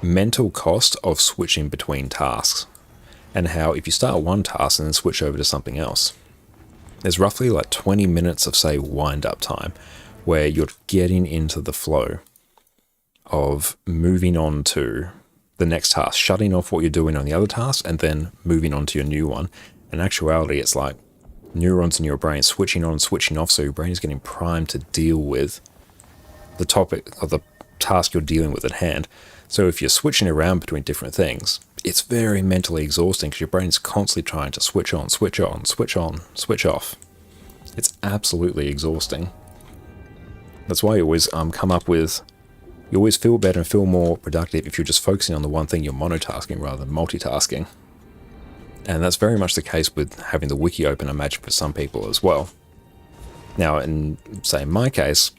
mental cost of switching between tasks, and how if you start one task and then switch over to something else, there's roughly like 20 minutes of, say, wind-up time, where you're getting into the flow of moving on to the next task, shutting off what you're doing on the other task, and then moving on to your new one. In actuality, it's like neurons in your brain switching on and switching off, so your brain is getting primed to deal with the topic or the task you're dealing with at hand. So if you're switching around between different things, it's very mentally exhausting because your brain is constantly trying to switch on, switch on, switch on, switch off. It's absolutely exhausting. That's why you always you always feel better and feel more productive if you're just focusing on the one thing you're monotasking rather than multitasking. And that's very much the case with having the wiki open, I imagine, for some people as well. Now, in my case,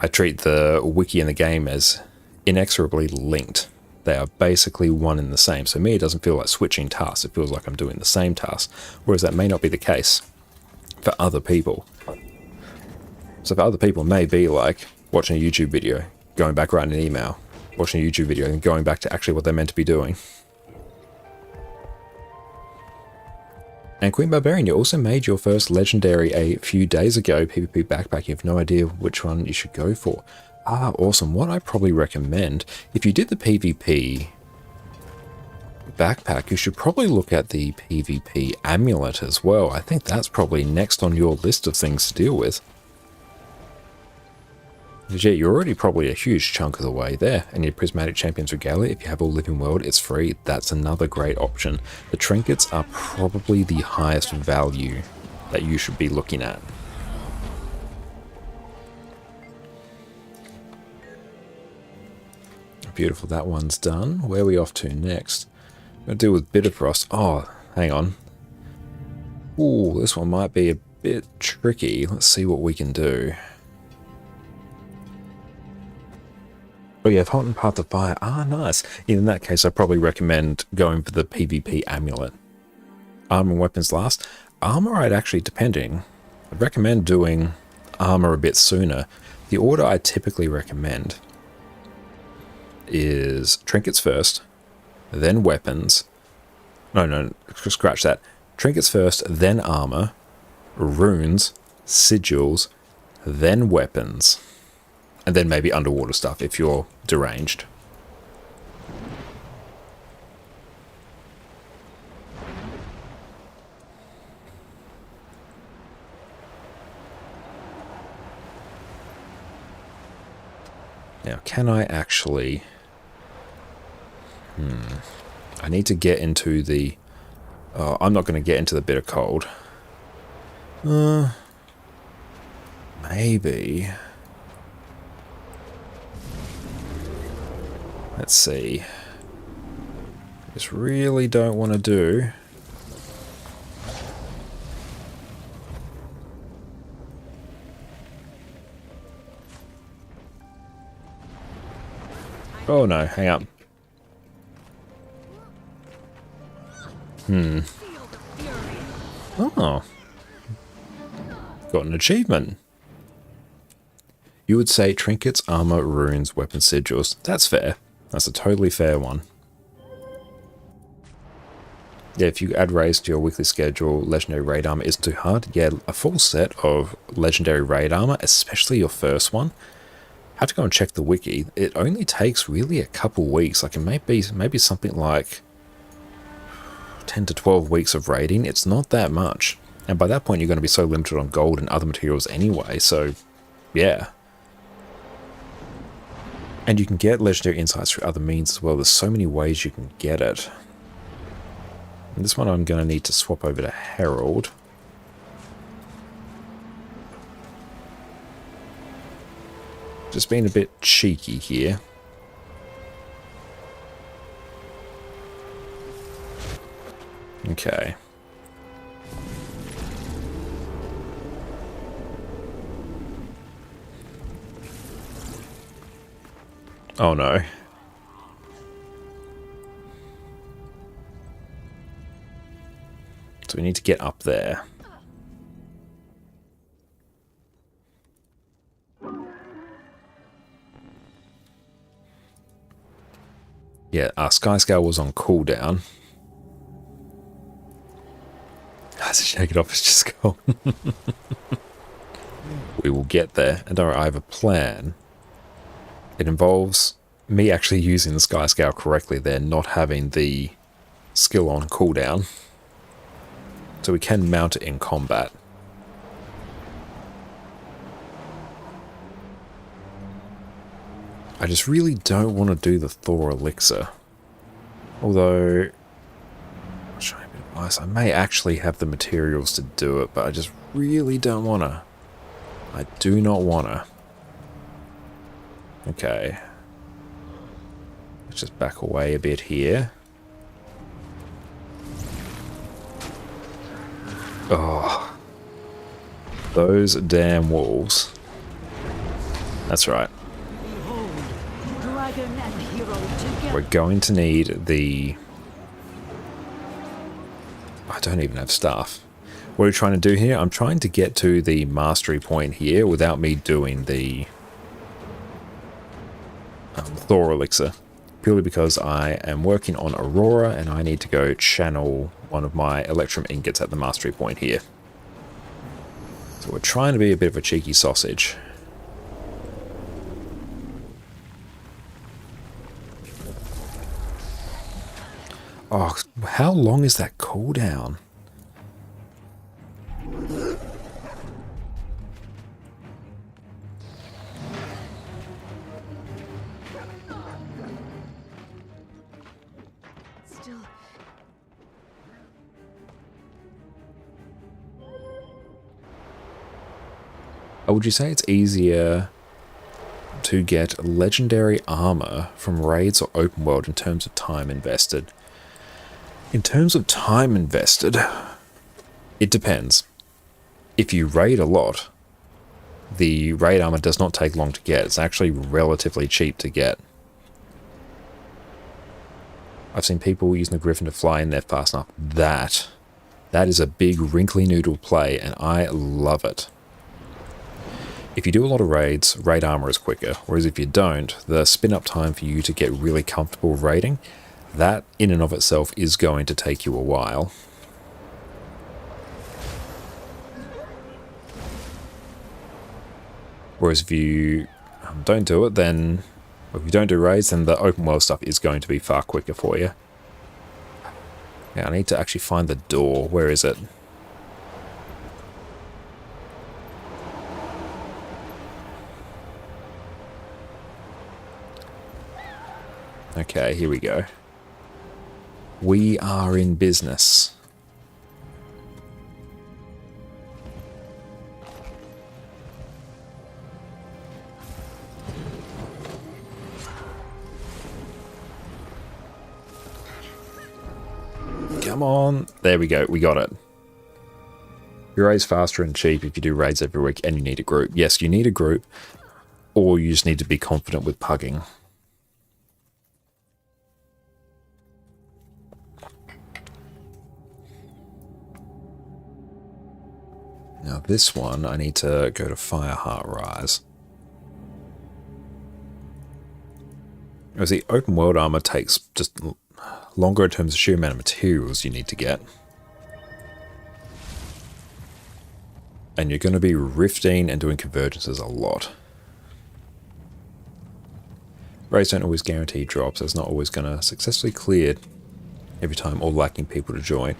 I treat the wiki and the game as inexorably linked. They are basically one and the same. So me, it doesn't feel like switching tasks. It feels like I'm doing the same task, whereas that may not be the case for other people. So for other people, it may be like watching a YouTube video, going back writing an email, watching a YouTube video and going back to actually what they're meant to be doing. And Queen Barbarian, you also made your first legendary a few days ago, PvP backpack. You have no idea which one you should go for. Ah, awesome. What I probably recommend, if you did the PvP backpack, you should probably look at the PvP amulet as well. I think that's probably next on your list of things to deal with. Because yeah, you're already probably a huge chunk of the way there, and your Prismatic Champions Regalia, if you have All Living World, it's free. That's another great option. The trinkets are probably the highest value that you should be looking at. Beautiful, that one's done. Where are we off to next? I'm going to deal with Bitterfrost. Oh, hang on. Ooh, this one might be a bit tricky. Let's see what we can do. Oh yeah, Hot and Path of Fire. Ah, nice. In that case, I probably recommend going for the PvP amulet. Armor and weapons last. Armor, I'd actually, depending, I'd recommend doing armor a bit sooner. The order I typically recommend is trinkets first, then weapons. No, scratch that. Trinkets first, then armor, runes, sigils, then weapons. And then maybe underwater stuff if you're deranged. Now, can I actually... I need to get into the... Oh, I'm not going to get into the bitter cold. Maybe... Let's see. Just really don't want to do... Oh no, hang up. Oh. Got an achievement. You would say trinkets, armor, runes, weapon, sigils. That's fair. That's a totally fair one. Yeah, if you add raids to your weekly schedule, legendary raid armor isn't too hard. Yeah, a full set of legendary raid armor, especially your first one. I have to go and check the wiki. It only takes really a couple weeks. Like, it may be something like 10 to 12 weeks of raiding. It's not that much. And by that point, you're going to be so limited on gold and other materials anyway. So, yeah. And you can get legendary insights through other means as well. There's so many ways you can get it. And this one I'm going to need to swap over to Herald. Just being a bit cheeky here. Okay. Oh no. So we need to get up there. Yeah, our Skyscale was on cooldown. As shake it off, it's just gone. We will get there. And I have a plan. It involves me actually using the Sky Scale correctly there, not having the skill on cooldown. So we can mount it in combat. I just really don't want to do the Thor Elixir. Although, I may actually have the materials to do it, but I just really don't want to. I do not want to. Okay. Let's just back away a bit here. Oh. Those damn walls. That's right. We're going to need the... I don't even have staff. What are we trying to do here? I'm trying to get to the mastery point here without me doing the Thor Elixir. Purely because I am working on Aurora and I need to go channel one of my Electrum ingots at the mastery point here. So we're trying to be a bit of a cheeky sausage. Oh, how long is that cooldown? Still. Would you say it's easier to get legendary armor from raids or open world in terms of time invested? In terms of time invested, it depends. If you raid a lot, the raid armor does not take long to get. It's actually relatively cheap to get. I've seen people using the Griffin to fly in there fast enough. That is a big wrinkly noodle play, and I love it. If you do a lot of raids, raid armor is quicker, whereas if you don't, the spin-up time for you to get really comfortable raiding, that in and of itself is going to take you a while. Whereas if you don't do it, then if you don't do raids, then the open world stuff is going to be far quicker for you. Yeah, I need to actually find the door. Where is it? Okay, here we go. We are in business. Come on. There we go. We got it. You raise faster and cheap if you do raids every week and you need a group. Yes, you need a group, or you just need to be confident with pugging. Now this one, I need to go to Fireheart Rise. As the open world armor takes just longer in terms of sheer amount of materials you need to get. And you're going to be rifting and doing convergences a lot. Raids don't always guarantee drops, so it's not always going to successfully clear every time or lacking people to join.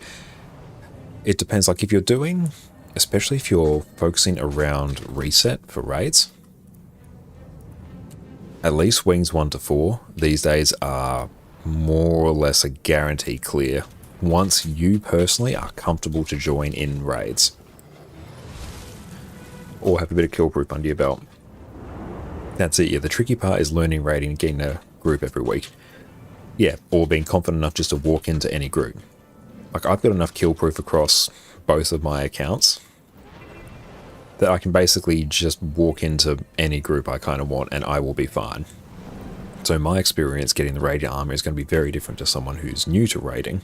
It depends, like if you're doing... Especially if you're focusing around reset for raids. At least wings 1 to 4 these days are more or less a guarantee clear once you personally are comfortable to join in raids. Or have a bit of kill proof under your belt. That's it, yeah. The tricky part is learning raiding and getting a group every week. Yeah, or being confident enough just to walk into any group. Like I've got enough kill proof across both of my accounts that I can basically just walk into any group I kind of want and I will be fine. So my experience getting the raiding armor is going to be very different to someone who's new to raiding.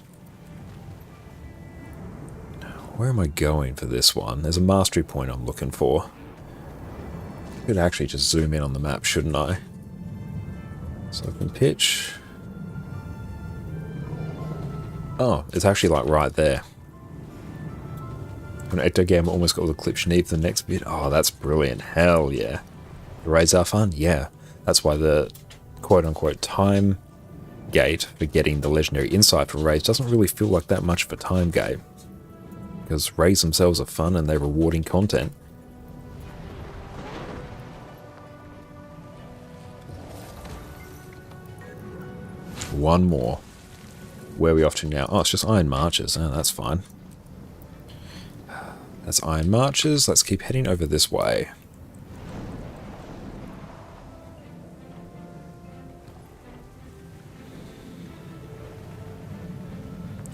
Where am I going for this one? There's a mastery point I'm looking for. I could actually just zoom in on the map, shouldn't I? So I can pitch. Oh, it's actually like right there. An Endgame almost got all the clips you need for the next bit. Oh, that's brilliant. Hell yeah. The raids are fun? Yeah. That's why the quote-unquote time gate for getting the legendary insight for raids doesn't really feel like that much of a time gate, because raids themselves are fun and they're rewarding content. One more. Where are we off to now? Oh, it's just Iron Marches. Oh, that's fine. That's Iron Marches. Let's keep heading over this way.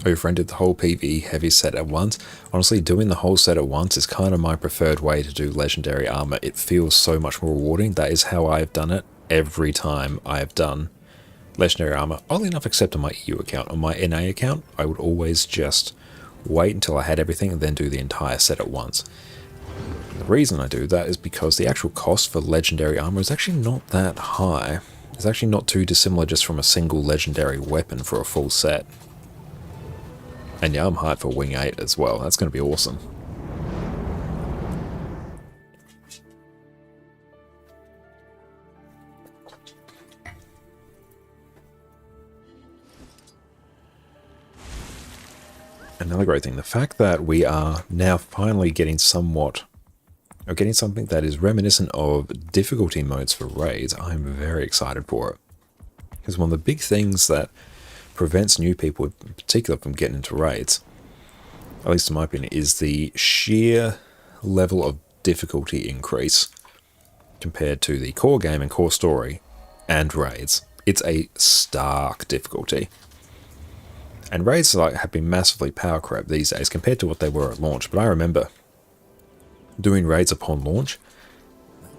Oh, your friend did the whole PvE heavy set at once. Honestly, doing the whole set at once is kind of my preferred way to do legendary armor. It feels so much more rewarding. That is how I've done it every time I have done legendary armor. Oddly enough, except on my EU account. On my NA account, I would always just wait until I had everything and then do the entire set at once. The reason I do that is because the actual cost for legendary armor is actually not that high. It's actually not too dissimilar just from a single legendary weapon for a full set. And yeah, I'm hyped for Wing 8 as well. That's going to be awesome. Another great thing, the fact that we are now finally getting something that is reminiscent of difficulty modes for raids, I'm very excited for it. Because one of the big things that prevents new people in particular from getting into raids, at least in my opinion, is the sheer level of difficulty increase compared to the core game and core story and raids. It's a stark difficulty. And raids have been massively power crept these days compared to what they were at launch. But I remember doing raids upon launch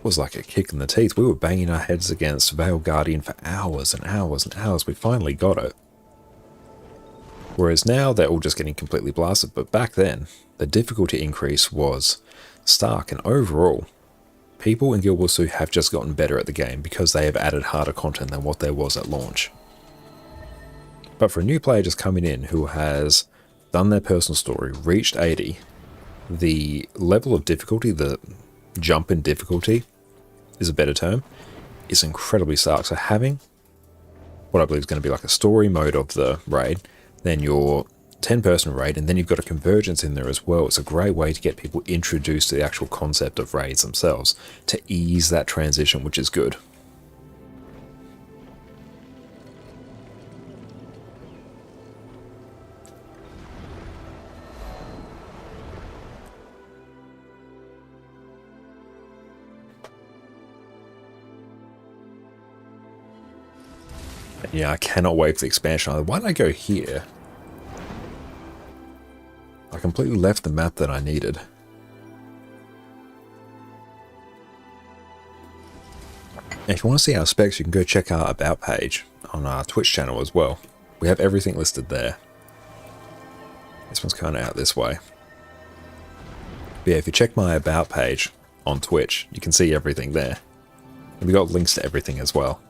was like a kick in the teeth. We were banging our heads against Veil Guardian for hours and hours and hours. We finally got it. Whereas now they're all just getting completely blasted. But back then, the difficulty increase was stark. And overall, people in Guild Wars 2 have just gotten better at the game because they have added harder content than what there was at launch. But for a new player just coming in who has done their personal story, reached 80, the level of difficulty, the jump in difficulty is a better term, is incredibly stark. So having what I believe is going to be like a story mode of the raid, then your 10-person raid, and then you've got a convergence in there as well. It's a great way to get people introduced to the actual concept of raids themselves, to ease that transition, which is good. Yeah, I cannot wait for the expansion. Why did I go here? I completely left the map that I needed. And if you want to see our specs, you can go check our About page on our Twitch channel as well. We have everything listed there. This one's kind of out this way. But yeah, if you check my About page on Twitch, you can see everything there. And we got links to everything as well.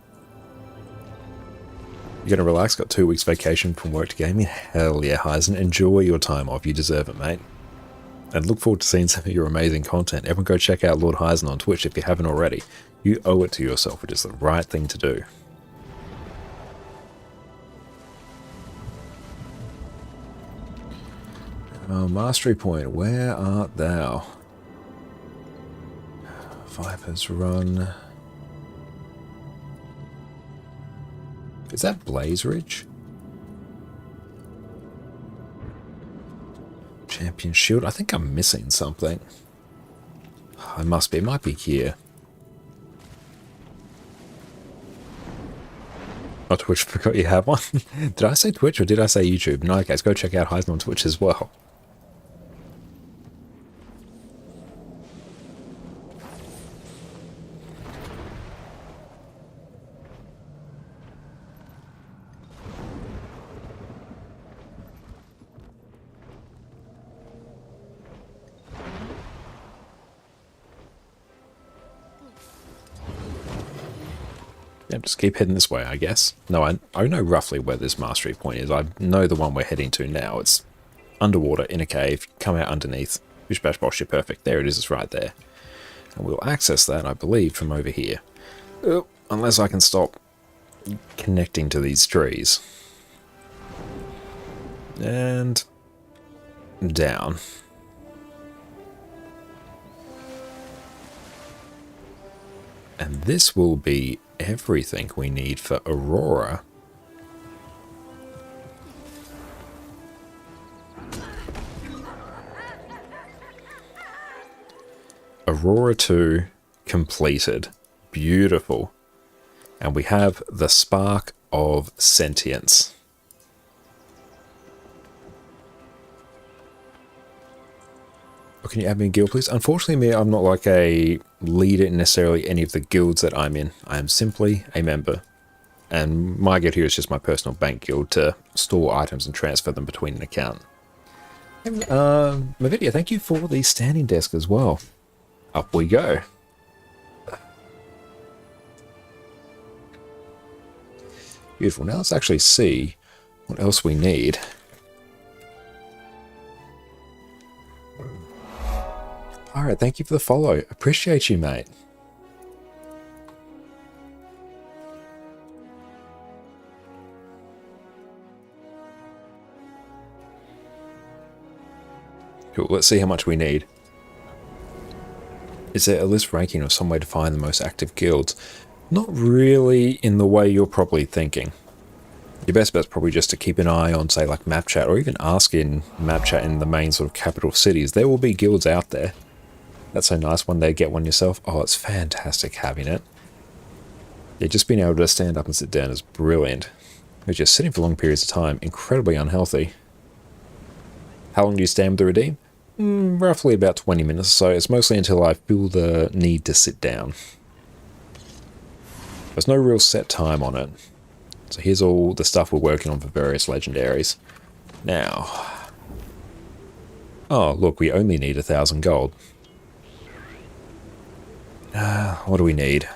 You're going to relax, got 2 weeks vacation from work to gaming? Hell yeah, Heisen. Enjoy your time off. You deserve it, mate. And look forward to seeing some of your amazing content. Everyone go check out Lord Heisen on Twitch if you haven't already. You owe it to yourself. It is the right thing to do. Oh, Mastery Point, where art thou? Viper's Run. Is that Blaze Ridge? Champion Shield? I think I'm missing something. I must be. It might be here. Oh, Twitch, forgot you have one. Did I say Twitch or did I say YouTube? No, guys, go check out Heisen on Twitch as well. Yeah, just keep heading this way, I guess. No, I know roughly where this mastery point is. I know the one we're heading to now. It's underwater, in a cave. Come out underneath. Bish bash bosh, you're perfect. There it is, it's right there. And we'll access that, I believe, from over here. Oh, Unless I can stop connecting to these trees. And down. And this will be everything we need for Aurora. Aurora 2 completed. Beautiful. And we have the Spark of Sentience. Oh, can you add me in guild, please? Unfortunately, I'm not like a leader in necessarily any of the guilds that I'm in. I am simply a member. And my guild here is just my personal bank guild to store items and transfer them between an account. Mavidia, thank you for the standing desk as well. Up we go. Beautiful. Now let's actually see what else we need. Alright, thank you for the follow. Appreciate you, mate. Cool, let's see how much we need. Is there a list ranking or some way to find the most active guilds? Not really in the way you're probably thinking. Your best bet's probably just to keep an eye on, say, like map chat, or even ask in map chat in the main sort of capital cities. There will be guilds out there. That's so nice one day get one yourself. Oh, it's fantastic having it. Yeah, just being able to stand up and sit down is brilliant. But just sitting for long periods of time, incredibly unhealthy. How long do you stand with the redeem? Roughly about 20 minutes or so. It's mostly until I feel the need to sit down. There's no real set time on it. So here's all the stuff we're working on for various legendaries. Now... oh, look, we only need 1,000 gold. What do we need?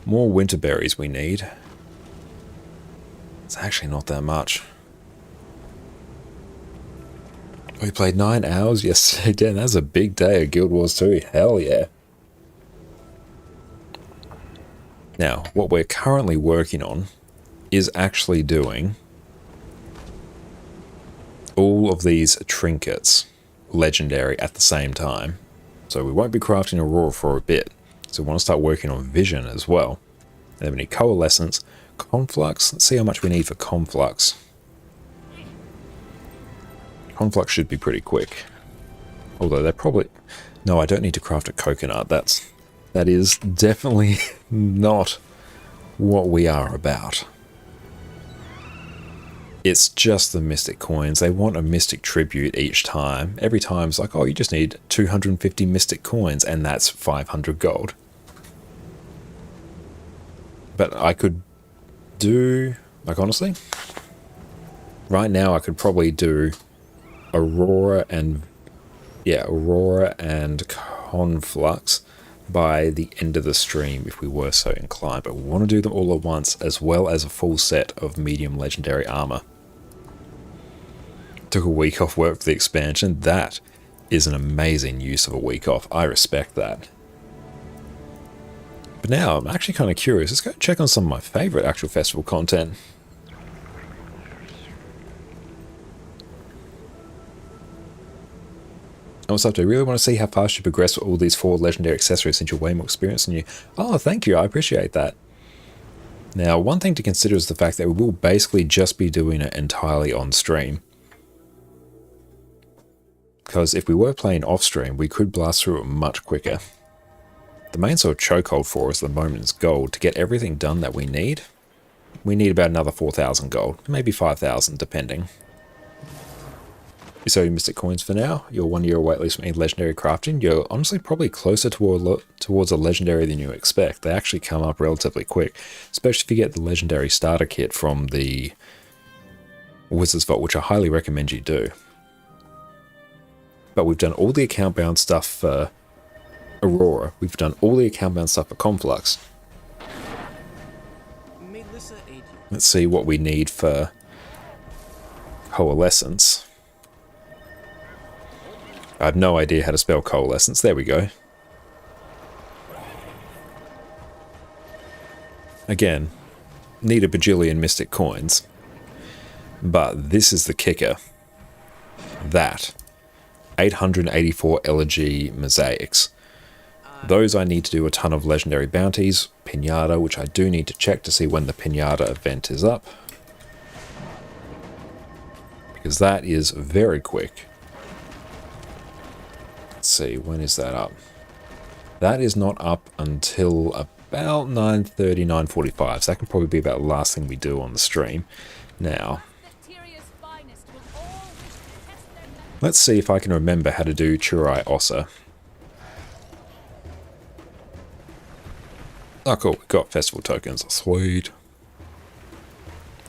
More winter berries we need. It's actually not that much. We played 9 hours yesterday. Damn, that was a big day of Guild Wars 2. Hell yeah. Now, what we're currently working on is actually doing all of these trinkets legendary at the same time. So we won't be crafting Aurora for a bit. So we want to start working on Vision as well. And then we need Coalescence, Conflux. Let's see how much we need for Conflux. Conflux should be pretty quick. Although they're probably... no, I don't need to craft a coconut. That is definitely not what we are about. It's just the Mystic coins. They want a Mystic tribute each time. Every time it's like, oh, you just need 250 Mystic coins, and that's 500 gold. But I could do, like honestly, right now I could probably do Aurora and Conflux by the end of the stream if we were so inclined. But we want to do them all at once, as well as a full set of medium legendary armor. Took a week off work for the expansion. That is an amazing use of a week off. I respect that. But now I'm actually kind of curious. Let's go check on some of my favorite actual festival content. What's up? I really want to see how fast you progress with all these 4 legendary accessories since you're way more experienced than you. Oh, thank you. I appreciate that. Now, one thing to consider is the fact that we will basically just be doing it entirely on stream. Because if we were playing off stream, we could blast through it much quicker. The main sort of chokehold for us at the moment is gold. To get everything done that we need about another 4,000 gold. Maybe 5,000, depending. So your Mystic coins for now. You're 1 year away at least from any legendary crafting. You're honestly probably closer towards a legendary than you expect. They actually come up relatively quick. Especially if you get the legendary starter kit from the Wizard's Vault, which I highly recommend you do. But we've done all the account bound stuff for Aurora. We've done all the account bound stuff for Conflux. Let's see what we need for Coalescence. I have no idea how to spell coalescence. There we go. Again, need a bajillion mystic coins. But this is the kicker. That. 884 elegy mosaics. Those I need to do a ton of legendary bounties. Pinata, which I do need to check to see when the Pinata event is up. Because that is very quick. Let's see, when is that up? That is not up until about 9:30, 9:45. So that can probably be about the last thing we do on the stream. Now, let's see if I can remember how to do Churai Ossa. Oh cool, we got festival tokens. Sweet.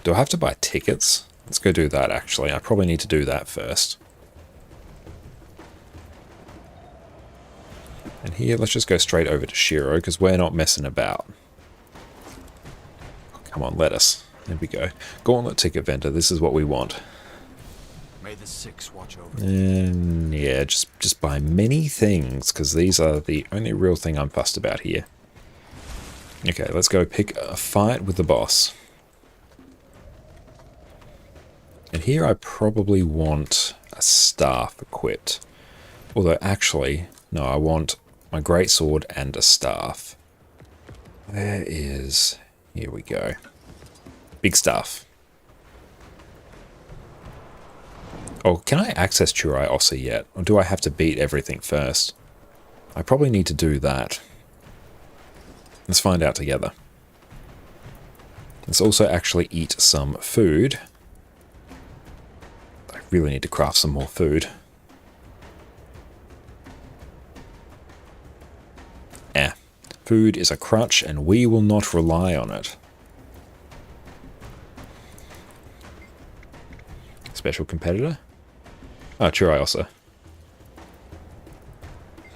Do I have to buy tickets? Let's go do that actually. I probably need to do that first. And here, let's just go straight over to Shiro, because we're not messing about. Oh, come on, let us. There we go. Gauntlet ticket vendor, this is what we want. May the Six watch over. And yeah, just buy many things, because these are the only real thing I'm fussed about here. Okay, let's go pick a fight with the boss. And here I probably want a staff equipped. Although actually, no, I want my greatsword and a staff. There is... Here we go. Big staff. Oh, can I access Churai Ossa yet? Or do I have to beat everything first? I probably need to do that. Let's find out together. Let's also actually eat some food. I really need to craft some more food. Food is a crutch, and we will not rely on it. Special competitor? Oh, Churai Ossa.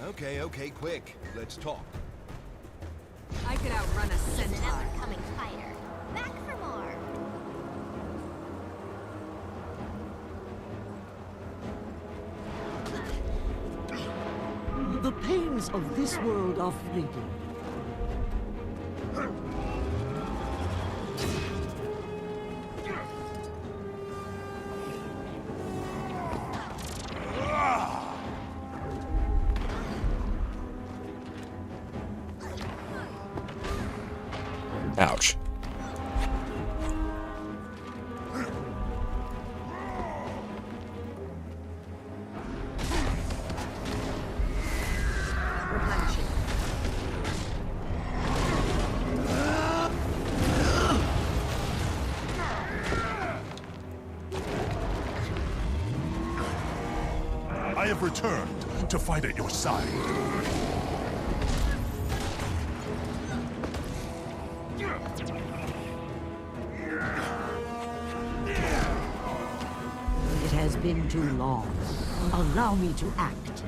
Okay, quick. Let's talk. I could outrun a centaur. Coming fighter. Back for more. The pains of this world are fleeting. Ouch. I have returned to fight at your side. It has been too long. Allow me to act.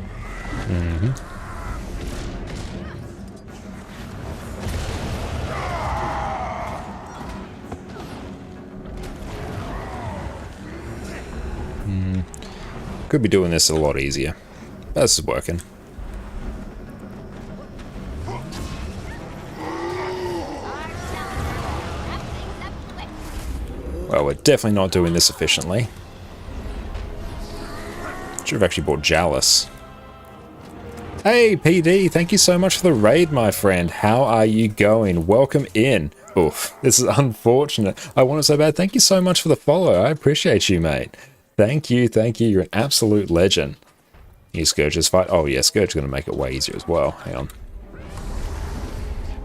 Could be doing this a lot easier. But this is working. Well, we're definitely not doing this efficiently. Should have actually bought Jalis. Hey, PD, thank you so much for the raid, my friend. How are you going? Welcome in. Oof, this is unfortunate. I want it so bad. Thank you so much for the follow. I appreciate you, mate. Thank you, thank you. You're an absolute legend. You Scourge's fight. Oh yeah, Scourge is going to make it way easier as well. Hang on.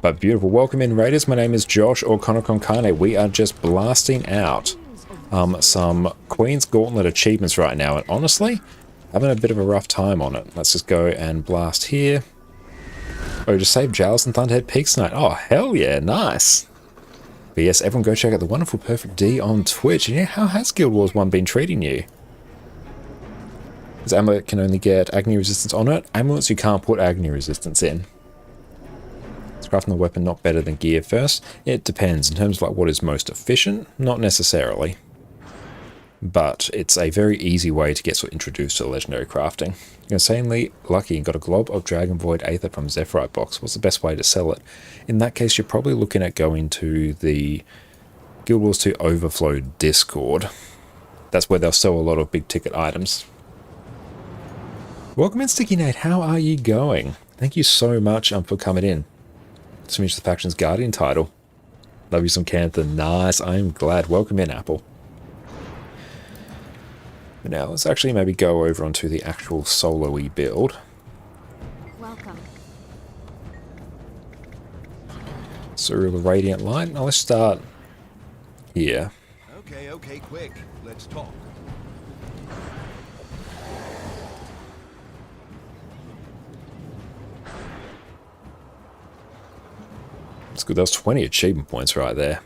But beautiful. Welcome in, Raiders. My name is Josh or Konokonkane. We are just blasting out some Queen's Gauntlet achievements right now. And honestly, having a bit of a rough time on it. Let's just go and blast here. Oh, just save Jalis and Thunderhead Peaks tonight. Oh, hell yeah, nice. But yes, everyone go check out the wonderful Perfect D on Twitch. And yeah, how has Guild Wars 1 been treating you? This amulet can only get Agni resistance on it. Amulets you can't put Agni resistance in. Is crafting the weapon not better than gear first? It depends. In terms of like what is most efficient, not necessarily. but it's a very easy way to get sort of introduced to legendary crafting. You're insanely lucky and got a glob of Dragon Void Aether from Zephyrite box. What's the best way to sell it? In that case, you're probably looking at going to the Guild Wars 2 Overflow Discord. That's where they'll sell a lot of big ticket items. Welcome in, Sticky Nate. How are you going? Thank you so much for coming in. Let's finish the Factions Guardian title. Love you some Cantha. Nice. I am glad. Welcome in, Apple. Now, let's actually maybe go over onto the actual solo-y build. Welcome. Cerebral Radiant Light. Now, let's start here. Okay, quick. Let's talk. That's good. That was 20 achievement points right there.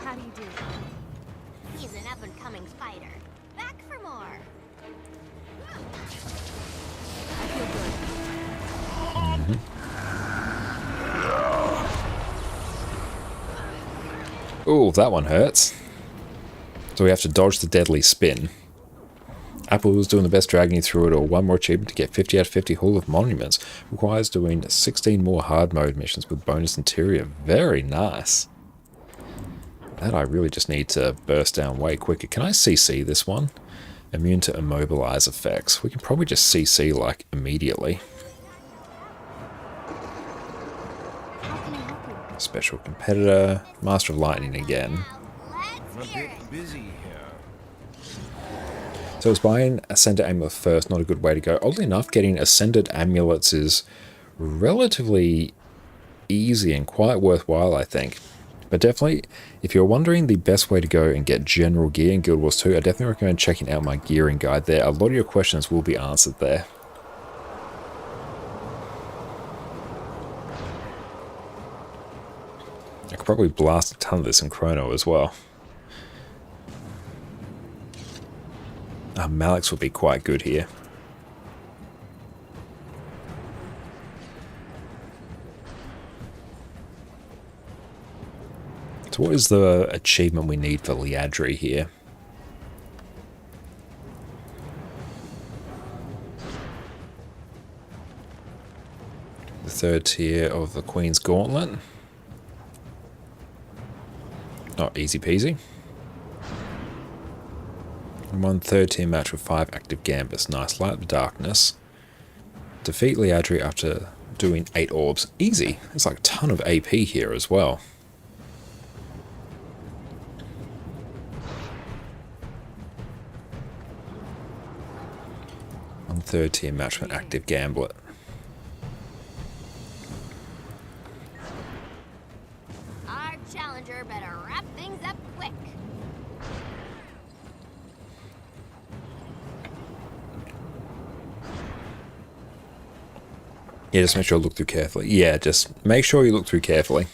How do you do? He's an up-and-coming fighter. Back for more. I feel good. Oh, that one hurts. So we have to dodge the deadly spin. Apple was doing the best, dragging you through it all. One more achievement to get 50 out of 50 Hall of Monuments. Requires doing 16 more hard mode missions with bonus interior. Very nice. That I really just need to burst down way quicker. Can I CC this one? Immune to immobilize effects. We can probably just CC like immediately. Special competitor. Master of Lightning again. I'm a bit busy here. So it's buying Ascended Amulet first, not a good way to go. Oddly enough, getting Ascended Amulets is relatively easy and quite worthwhile, I think. But definitely, if you're wondering the best way to go and get general gear in Guild Wars 2, I definitely recommend checking out my gearing guide there. A lot of your questions will be answered there. I could probably blast a ton of this in Chrono as well. Malix would be quite good here. So what is the achievement we need for Liadri here? The third tier of the Queen's Gauntlet. Not easy peasy. 1 third tier match with 5 active Gambits. Nice. Light of Darkness. Defeat Liadri after doing 8 orbs. Easy. There's like a ton of AP here as well. 1 third tier match with an active Gambit. Our challenger better wrap things up quick. Yeah, just make sure you look through carefully. Yeah, just make sure you look through carefully.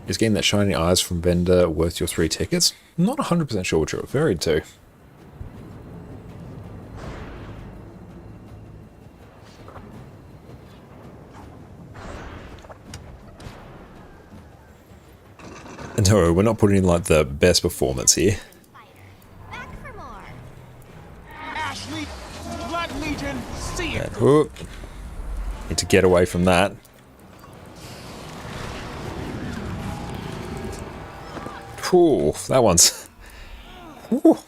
Is getting that shiny eyes from vendor worth your 3 tickets? Not 100% sure what you're referring to. No, we're not putting in like the best performance here. Back for more. Ashley, Blood Legion, see it. Whoop. Need to get away from that. Ooh, that one's... Ooh.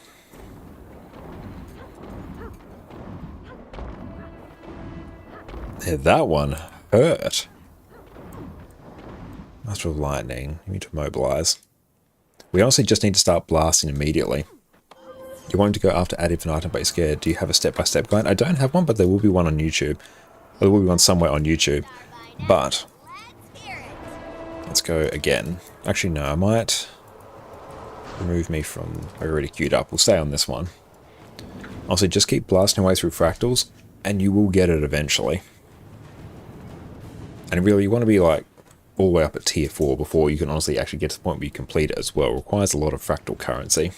Yeah, that one hurt. Master of Lightning. You need to mobilize. We honestly just need to start blasting immediately. You want to go after Ad Infinitum, but you're scared. Do you have a step-by-step guide? I don't have one, but there will be one on YouTube. Or there will be one somewhere on YouTube. But let's go again. Actually, no, I might remove me from... I already queued up. We'll stay on this one. Also, just keep blasting away through fractals, and you will get it eventually. And really, you want to be like all the way up at tier 4 before you can honestly actually get to the point where you complete it as well. It requires a lot of fractal currency.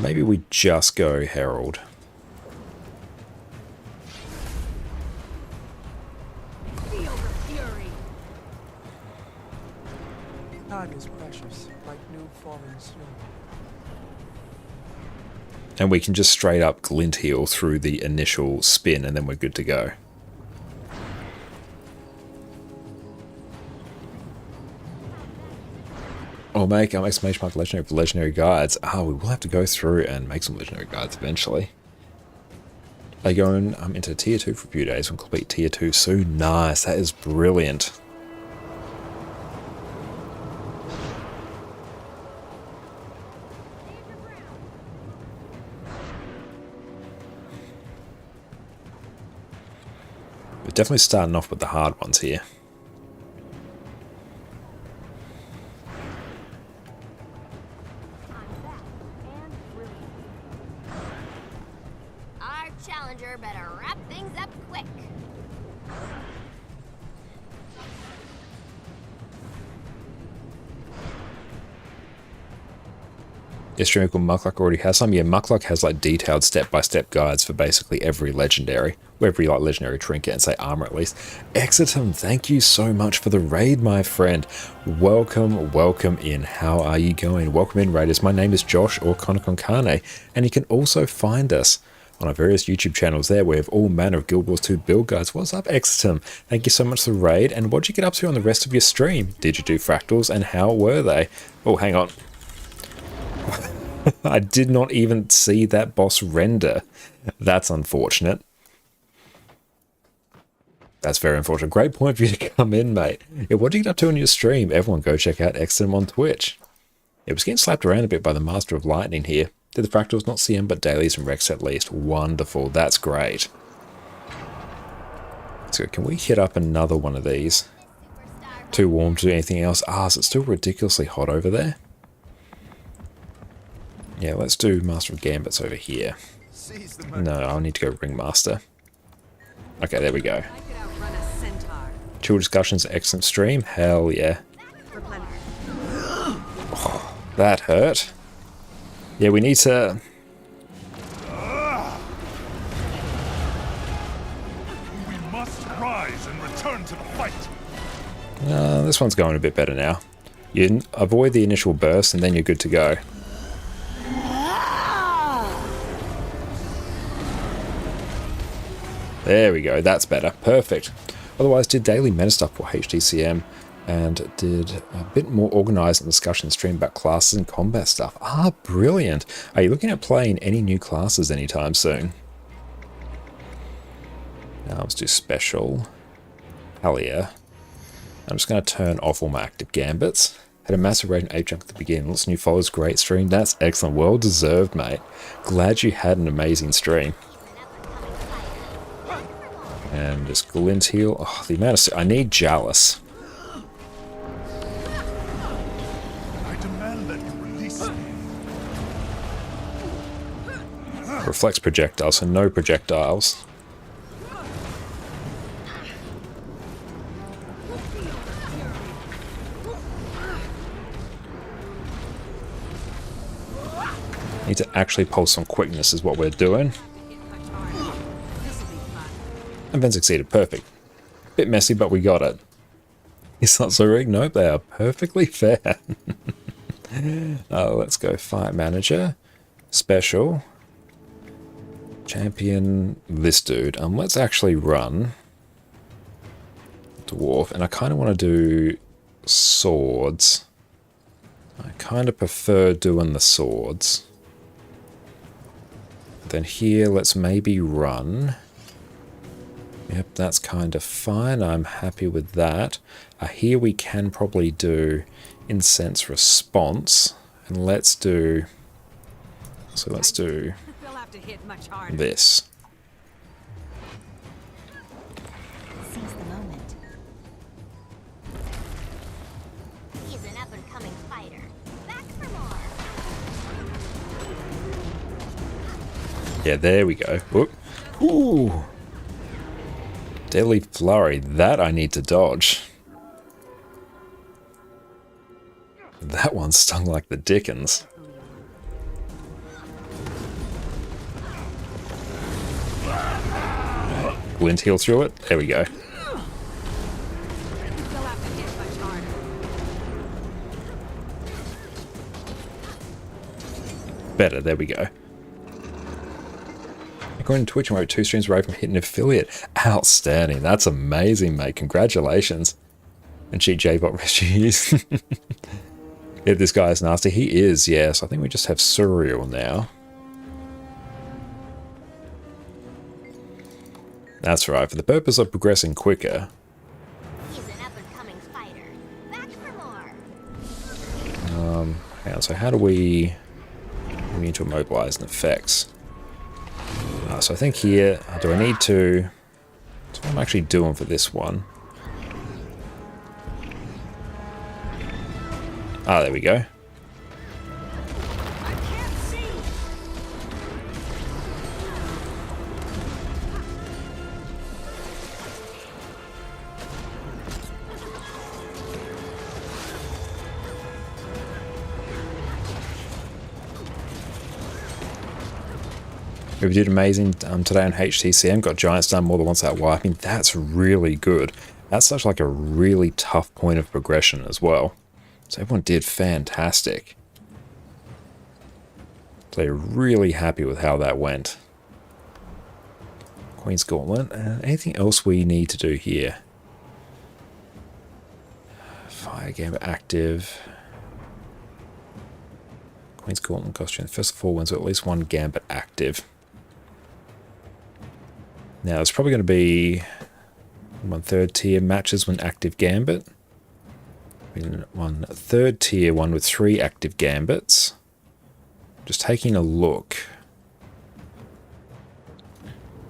Maybe we just go Herald. Feel the fury. Time is precious, like new falling snow. And we can just straight up glint heal through the initial spin and then we're good to go. Or make our exclamation mark legendary for legendary guides. We will have to go through and make some legendary guides eventually. Are you going into tier 2 for a few days and complete tier 2 soon? Nice, that is brilliant. We're definitely starting off with the hard ones here. Our challenger better wrap things up quick. Yes, Streamical Muckluck already has some. Yeah, Muckluck has like detailed step-by-step guides for basically every legendary, or every like legendary trinket and say armor at least. Exitum, thank you so much for the raid, my friend. Welcome, welcome in. How are you going? Welcome in, raiders. My name is Josh or Konkane, and you can also find us on our various YouTube channels there. We have all manner of Guild Wars 2 build guides. What's up, Exitum? Thank you so much for the raid. And what did you get up to on the rest of your stream? Did you do fractals and how were they? Oh, hang on. I did not even see that boss render. That's unfortunate. That's very unfortunate. Great point for you to come in, mate. Yeah, what did you get up to on your stream? Everyone go check out Extrem on Twitch. It was getting slapped around a bit by the Master of Lightning here. Did the fractals not see him, but dailies and Rex at least? Wonderful. That's great. So can we hit up another one of these? Too warm to do anything else? Is it still ridiculously hot over there? Yeah, let's do Master of Gambits over here. No, I'll need to go Ringmaster. Okay, there we go. Chill discussions, excellent stream. Hell yeah. Oh, that hurt. Yeah, we need to... We must rise and return to the fight. This one's going a bit better now. You avoid the initial burst and then you're good to go. There we go, that's better. Perfect. Otherwise, did daily meta stuff for HTCM and did a bit more organized discussion stream about classes and combat stuff. Brilliant. Are you looking at playing any new classes anytime soon? Now let's do special. Hell yeah. I'm just going to turn off all my active gambits. Had a massive raid in 8 junk at the beginning. Lots of new followers, great stream. That's excellent. Well deserved, mate. Glad you had an amazing stream. And this glint heal. Oh, the amount of... I need Chalice. I demand that you release me. Reflects projectiles, so no projectiles. Need to actually pulse some quickness is what we're doing. And then succeeded. Perfect. Bit messy, but we got it. It's not so rigged. Nope, they are perfectly fair. Let's go Fight Manager. Special. Champion this dude. Let's actually run Dwarf. And I kind of want to do swords. I kind of prefer doing the swords. Then here, let's maybe run. Yep, that's kind of fine. I'm happy with that. Here we can probably do Incense Response. And let's do... So let's do this. Seize the moment. He's an up-and-coming fighter. Back for more. Yeah, there we go. Whoop. Ooh. Deadly Flurry, that I need to dodge. That one stung like the dickens. Glint heal through it. There we go. better. There we go. According to Twitch, I'm over 2 streams away from hitting affiliate. Outstanding. That's amazing, mate. Congratulations. And she J-Bot rescues. Yeah, this guy is nasty. He is, yes. I think we just have cereal now. That's right. For the purpose of progressing quicker. He's an up-and-coming fighter. Back for more. Hang on. So how do we need to immobilize and effects? So I think here, do I need to... That's what I'm actually doing for this one. Ah, there we go. We did amazing today on HTCM, got giants done more than once without wiping. That's really good. That's such like a really tough point of progression as well. So everyone did fantastic. So they're really happy with how that went. Queen's Gauntlet. Anything else we need to do here? Fire Gambit active. Queen's Gauntlet costume. First of 4 wins with at least 1 Gambit active. Now, it's probably going to be 1 3rd tier matches when active Gambit. 1 3rd tier one with 3 active Gambits. Just taking a look.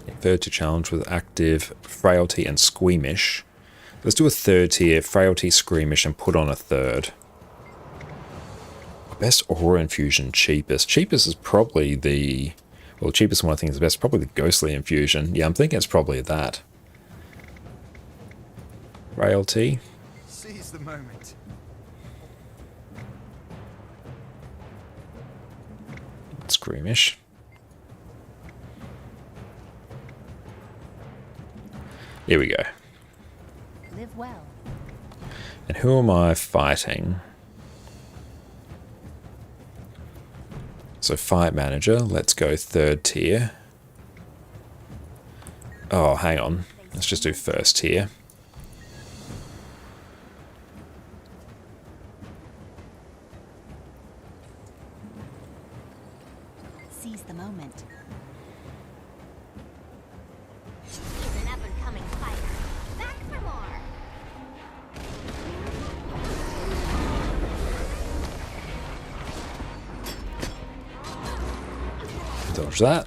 3rd tier challenge with active Frailty and Squeamish. Let's do a 3rd tier, Frailty, Squeamish, and put on a 3rd. Best Aura Infusion, cheapest. Cheapest is probably the... Well, the cheapest one I think is the best. Probably the Ghostly Infusion. Yeah, I'm thinking it's probably that. Frailty. Seize the moment. Squeamish. Here we go. Live well. And who am I fighting? So Fight Manager, let's go 3rd tier. Oh, hang on. Let's just do 1st tier. Seize the moment. He's an up-and-coming fighter. Back for more. Dodge that.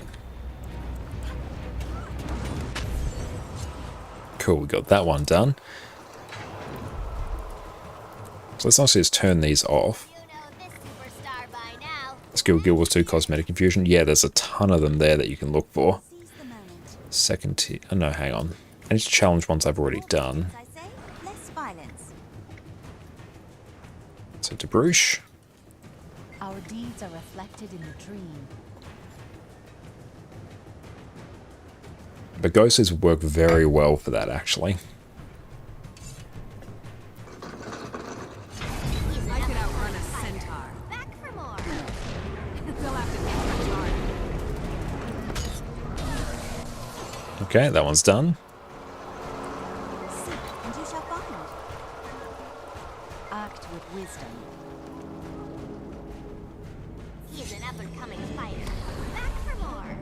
Cool, we got that one done. So let's actually just turn these off. Skill Guild was 2 Cosmetic Infusion. Yeah, there's a ton of them there that you can look for. 2nd tier. Oh no, hang on. I need to challenge ones I've already done. So Debrouche. Our deeds are reflected in the dream. But Ghostlies work very well for that, actually. I could outrun a centaur. Back for more. They'll have to take Okay, that one's done. Seek, and you shall find. Act with wisdom. He is an up-and-coming fighter. Back for more.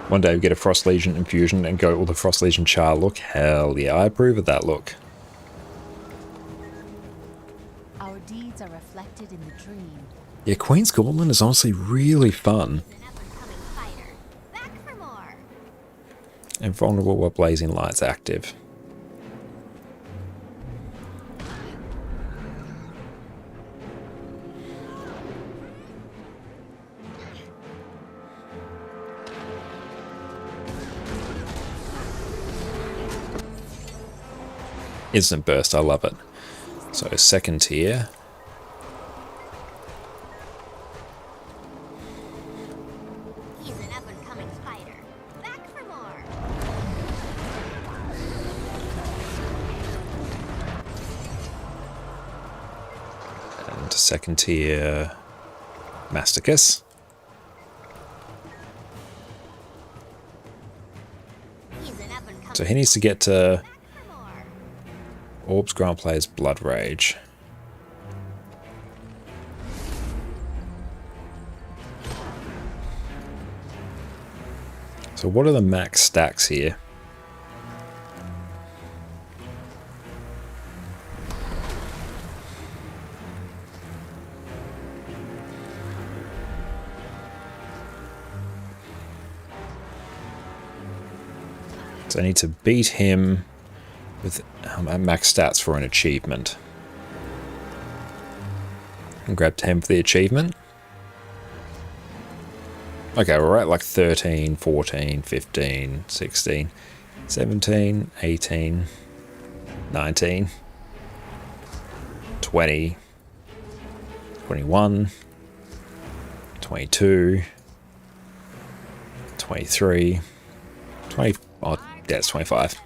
One day we get a Frost Legion infusion and go all the Frost Legion char look. Hell yeah, I approve of that look. Our deeds are reflected in the dream. Yeah, Queen's Gauntlet is honestly really fun. And vulnerable while Blazing Light's active. Instant burst, I love it. So 2nd tier. He's an up-and-coming fighter. Back for more. second tier Masticus. So he needs to get to Orbs Grant Player's Blood Rage. So what are the max stacks here? So I need to beat him with max stats for an achievement. And grab 10 for the achievement. Okay, we're at like 13, 14, 15, 16, 17, 18, 19, 20, 21, 22, 23, 20, oh, that's 25.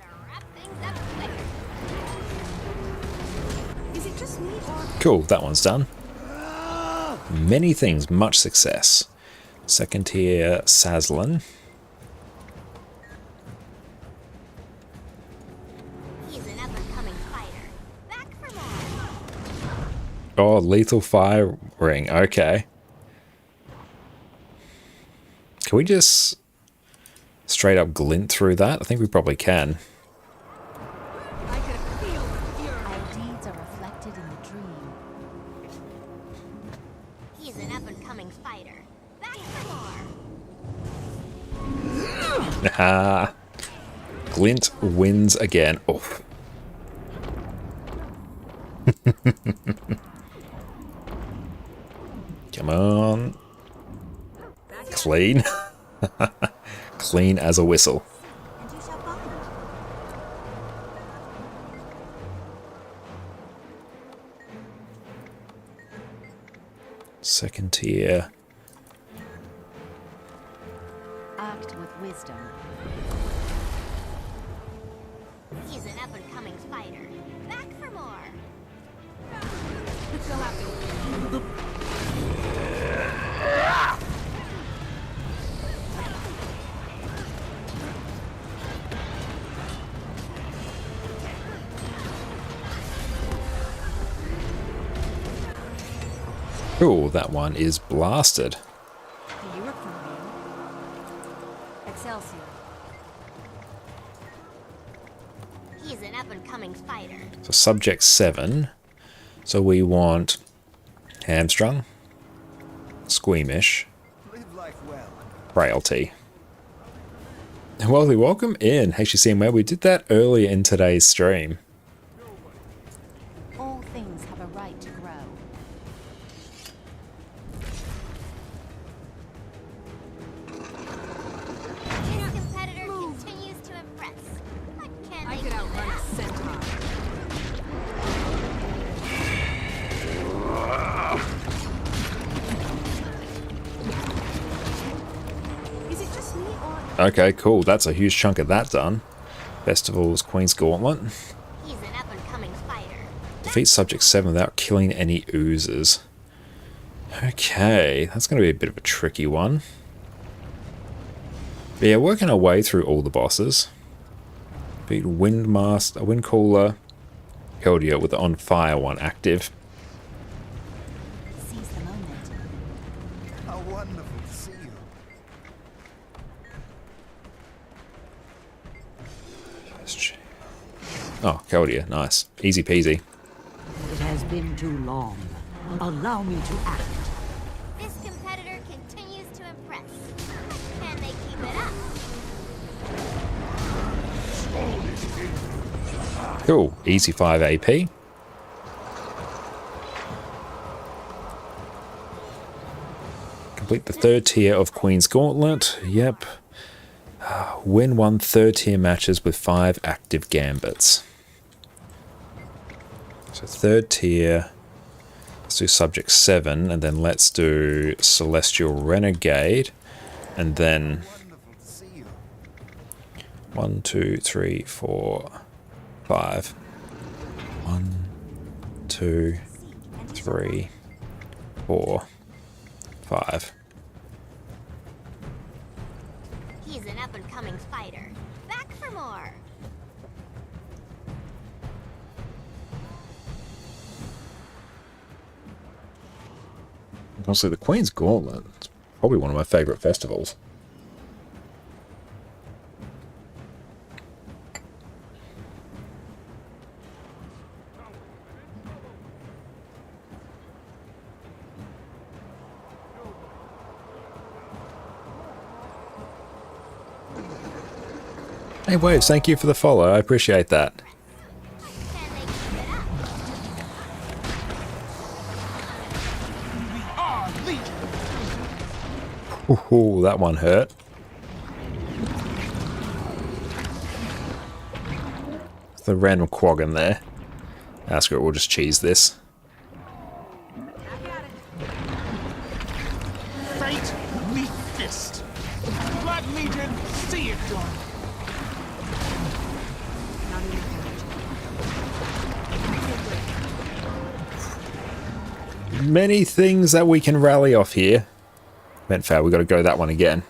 Cool, that one's done. Many things, much success. Second tier Sazlin. He's an up-and-coming fighter. Back for more. Oh, lethal fire ring. Okay. Can we just straight up glint through that? I think we probably can. I could feel the fury. Our deeds are reflected in the dream. He's an up-and-coming fighter. Back for more. Ah. Glint wins again. Oh. Come on. Clean. Clean as a whistle. And you shall find. Second tier. Act with wisdom. He's an up-and-coming fighter. Back for more. Go after. Cool, that one is blasted. Do you recall me? Excelsior. He's an up-and-coming fighter. So subject 7. So we want hamstrung, squeamish, Live life well. frailty. Well, welcome in HTCM where we did that earlier in today's stream. All things have a right to grow. His competitor continues to impress. What can I they could do outrun now? a centaur. Is it just me or Okay, cool. That's a huge chunk of that done. Festival's Queen's Gauntlet. He's an up-and-coming fighter. Defeat subject 7 without killing any oozes. Okay, that's going to be a bit of a tricky one. But yeah, working our way through all the bosses. Beat Windmaster, Windcaller, Heldia with the On Fire one active. seize the moment? How wonderful to see you. Oh, Heldia, nice. Easy peasy. It has been too long. Allow me to act. This competitor continues to impress. Can they keep it up? Cool, easy 5 AP. Complete the third tier of Queen's Gauntlet. Yep. Win 1 third tier matches with 5 active gambits. So third tier. Let's do subject 7 and then let's do Celestial Renegade. And then 1, 2, 3, 4, 5. 1, 2, 3, 4, 5. He's an up-and-coming fighter. Back for more. Honestly, the Queen's Gauntlet is probably one of my favourite festivals. Hey Waves, thank you for the follow, I appreciate that. Ooh, that one hurt. The random quag in there. Screw it, we'll just cheese this. Fate, meet fist. Let me see it done. Many things that we can rally off here. Meant fair, we got to go that one again.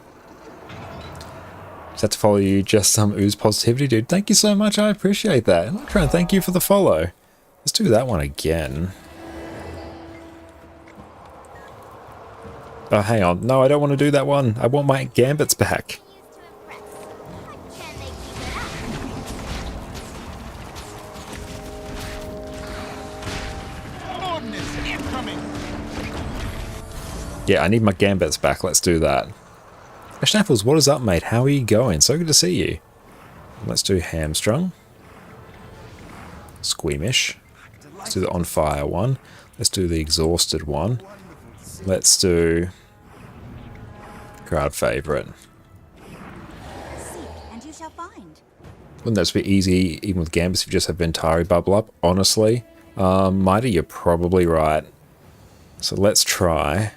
Just have to follow you, just some ooze positivity, dude. Thank you so much, I appreciate that. And Electron, thank you for the follow. Let's do that one again. Oh, hang on. No, I don't want to do that one. I want my gambits back. Yeah, I need my gambits back. Let's do that. Schnaffles, what is up, mate? How are you going? So good to see you. Let's do hamstrung. Squeamish. Let's do the on fire one. Let's do the exhausted one. Let's do crowd favorite. And you shall find. Wouldn't that be easy, even with gambits, if you just have Ventari bubble up? Honestly, Mighty, you're probably right. So let's try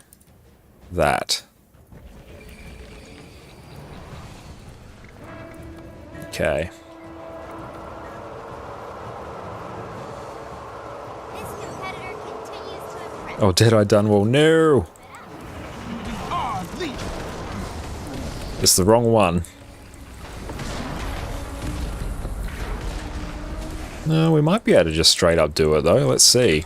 that. Okay. Oh, Deadeye Dunwall, no! It's the wrong one. No, we might be able to just straight up do it though. Let's see.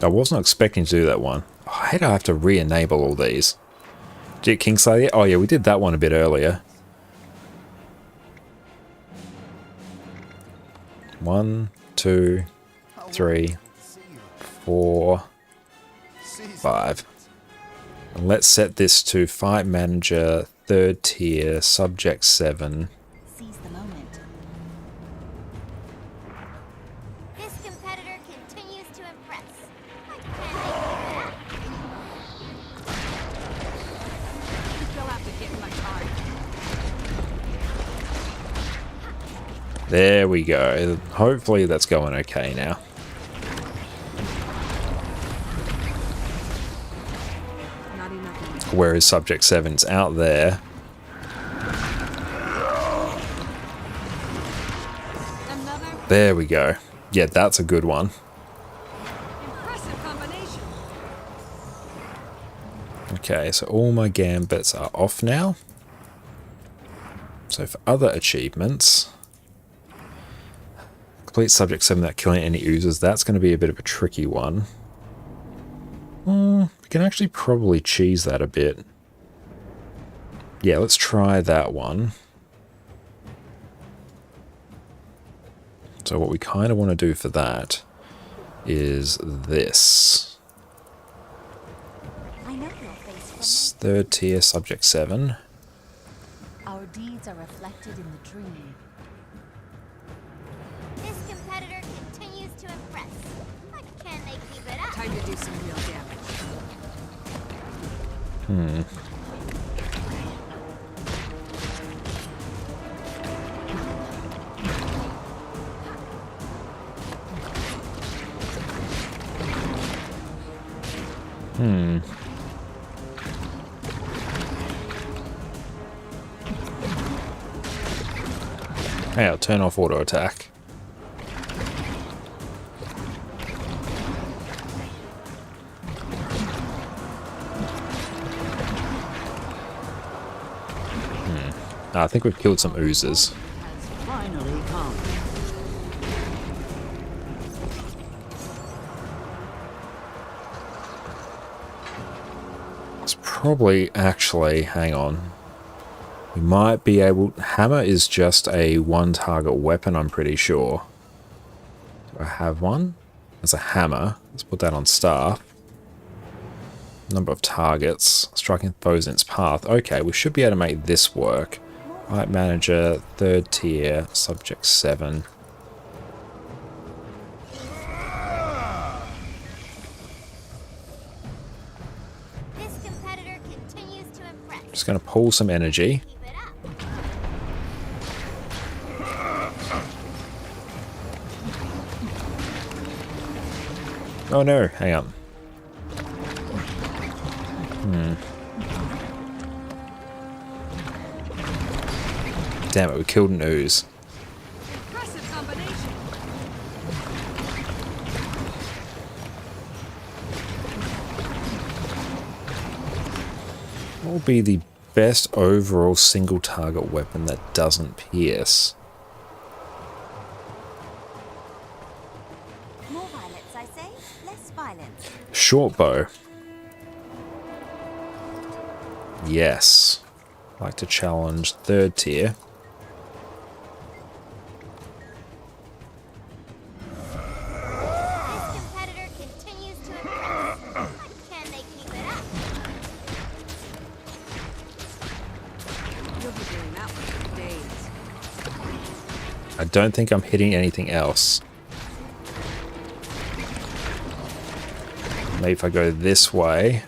I wasn't expecting to do that one. Oh, I hate I have to re-enable all these. Did Kingslayer? Oh yeah, we did that one a bit earlier. 1, 2, 3, 4, 5. And let's set this to Fight Manager, 3rd tier, Subject 7. Seize the moment. This competitor continues to impress. Why can't they keep it up? You'll have to get much harder. There we go. Hopefully that's going okay now. Whereas Subject 7's out there. There we go. Yeah, that's a good one. Okay, so all my gambits are off now. So for other achievements, complete Subject 7 without killing any oozes. That's going to be a bit of a tricky one. We can actually probably cheese that a bit. Yeah, let's try that one. So what we kind of want to do for that is this. I know your face from 3rd tier, Subject 7. Our deeds are reflected in the dream. This competitor continues to impress. Why can't they keep it up? Time to do some real damage. Hey, I'll turn off auto attack. I think we've killed some oozes. Finally come. It's probably actually, hang on. We might be able... Hammer is just a one-target weapon, I'm pretty sure. Do I have one? There's a hammer. Let's put that on staff. Number of targets. Striking foes in its path. Okay, we should be able to make this work. Light manager, 3rd tier, subject 7. This competitor continues to impress. Just going to pull some energy. Keep it up. Oh no, hang on. Damn it, we killed an ooze. Impressive combination. What will be the best overall single target weapon that doesn't pierce? More violence, I say. Less violence. Short bow. Yes. Like to challenge 3rd tier. This competitor continues to impress. But can they keep it up? You'll be doing that one for days. I don't think I'm hitting anything else. Maybe if I go this way.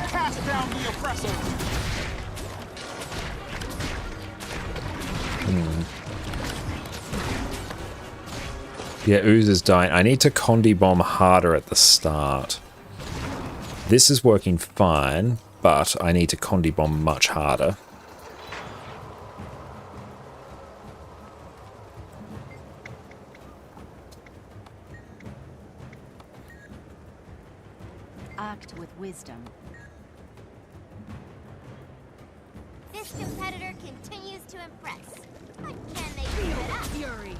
Cast down the oppressor. Yeah, ooze is dying. I need to Condi bomb harder at the start. This is working fine, but I need to Condi bomb much harder. Act with wisdom. This competitor continues to impress. But can they keep it up? Fury.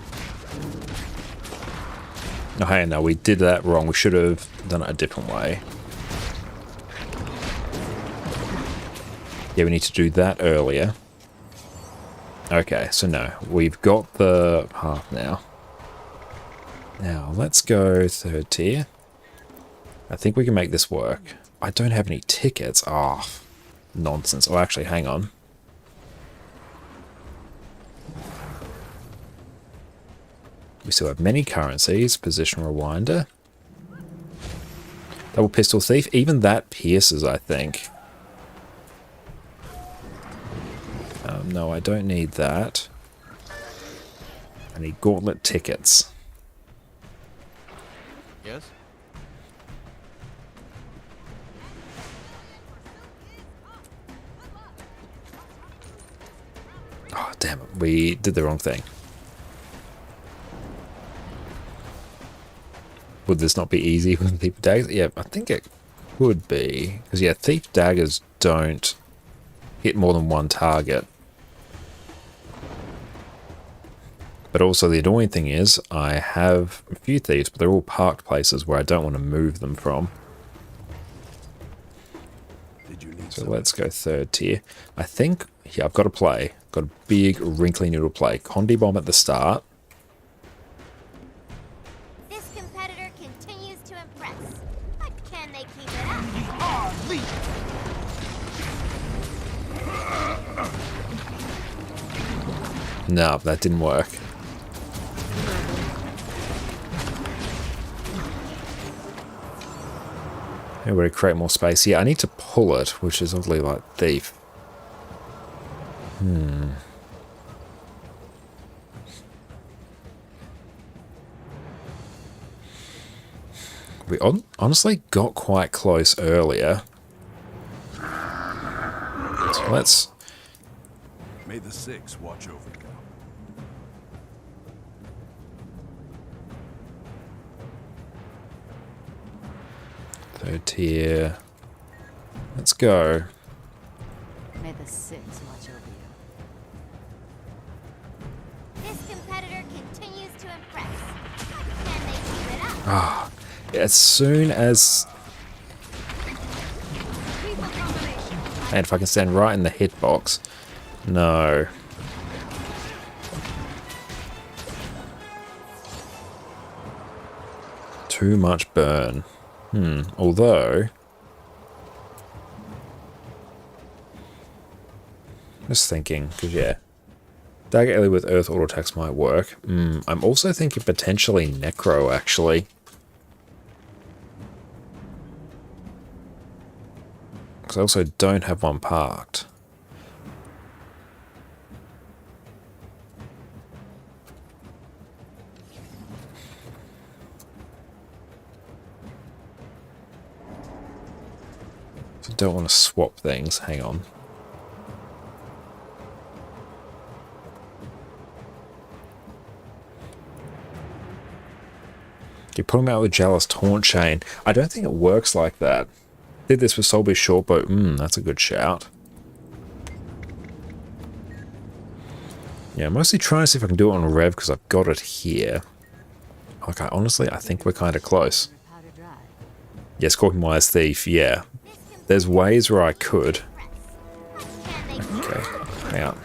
Oh, hey, no, we did that wrong. We should have done it a different way. Yeah, we need to do that earlier. Okay, so no, we've got the path now. Now, let's go 3rd tier. I think we can make this work. I don't have any tickets. Oh, nonsense. Oh, actually, hang on. We still have many currencies. Position rewinder. Double pistol thief. Even that pierces, I think. No, I don't need that. I need gauntlet tickets. Yes? Oh, damn it. We did the wrong thing. Would this not be easy with thief daggers? Yeah, I think it would be. Because, yeah, thief daggers don't hit more than one target. But also the annoying thing is I have a few thieves, but they're all parked places where I don't want to move them from. So let's go 3rd tier. I think, yeah, I've got a play. Got a big wrinkly noodle play. Condi bomb at the start. This competitor continues to impress. But can they keep it up? No, that didn't work. Maybe we'll create more space. Yeah, I need to pull it, which is oddly like thief. We honestly got quite close earlier. So let's... May the Six watch over you. Third tier. Let's go. May the Six watch over you. This competitor continues to impress. Can they keep it up? Ah, as soon as... Man, if I can stand right in the hitbox. No. Too much burn. Although... Just thinking, because yeah. Dagger Ellie with Earth auto attacks might work. I'm also thinking potentially Necro, actually. Because I also don't have one parked. So I don't want to swap things. Hang on. You put him out with Jealous Taunt Chain. I don't think it works like that. Did this with Soulbeast Shortbow. That's a good shout. Yeah, I'm mostly trying to see if I can do it on Rev because I've got it here. Like, honestly, I think we're kind of close. Yeah, Scorpion Wise Thief, yeah. There's ways where I could. Okay, hang on.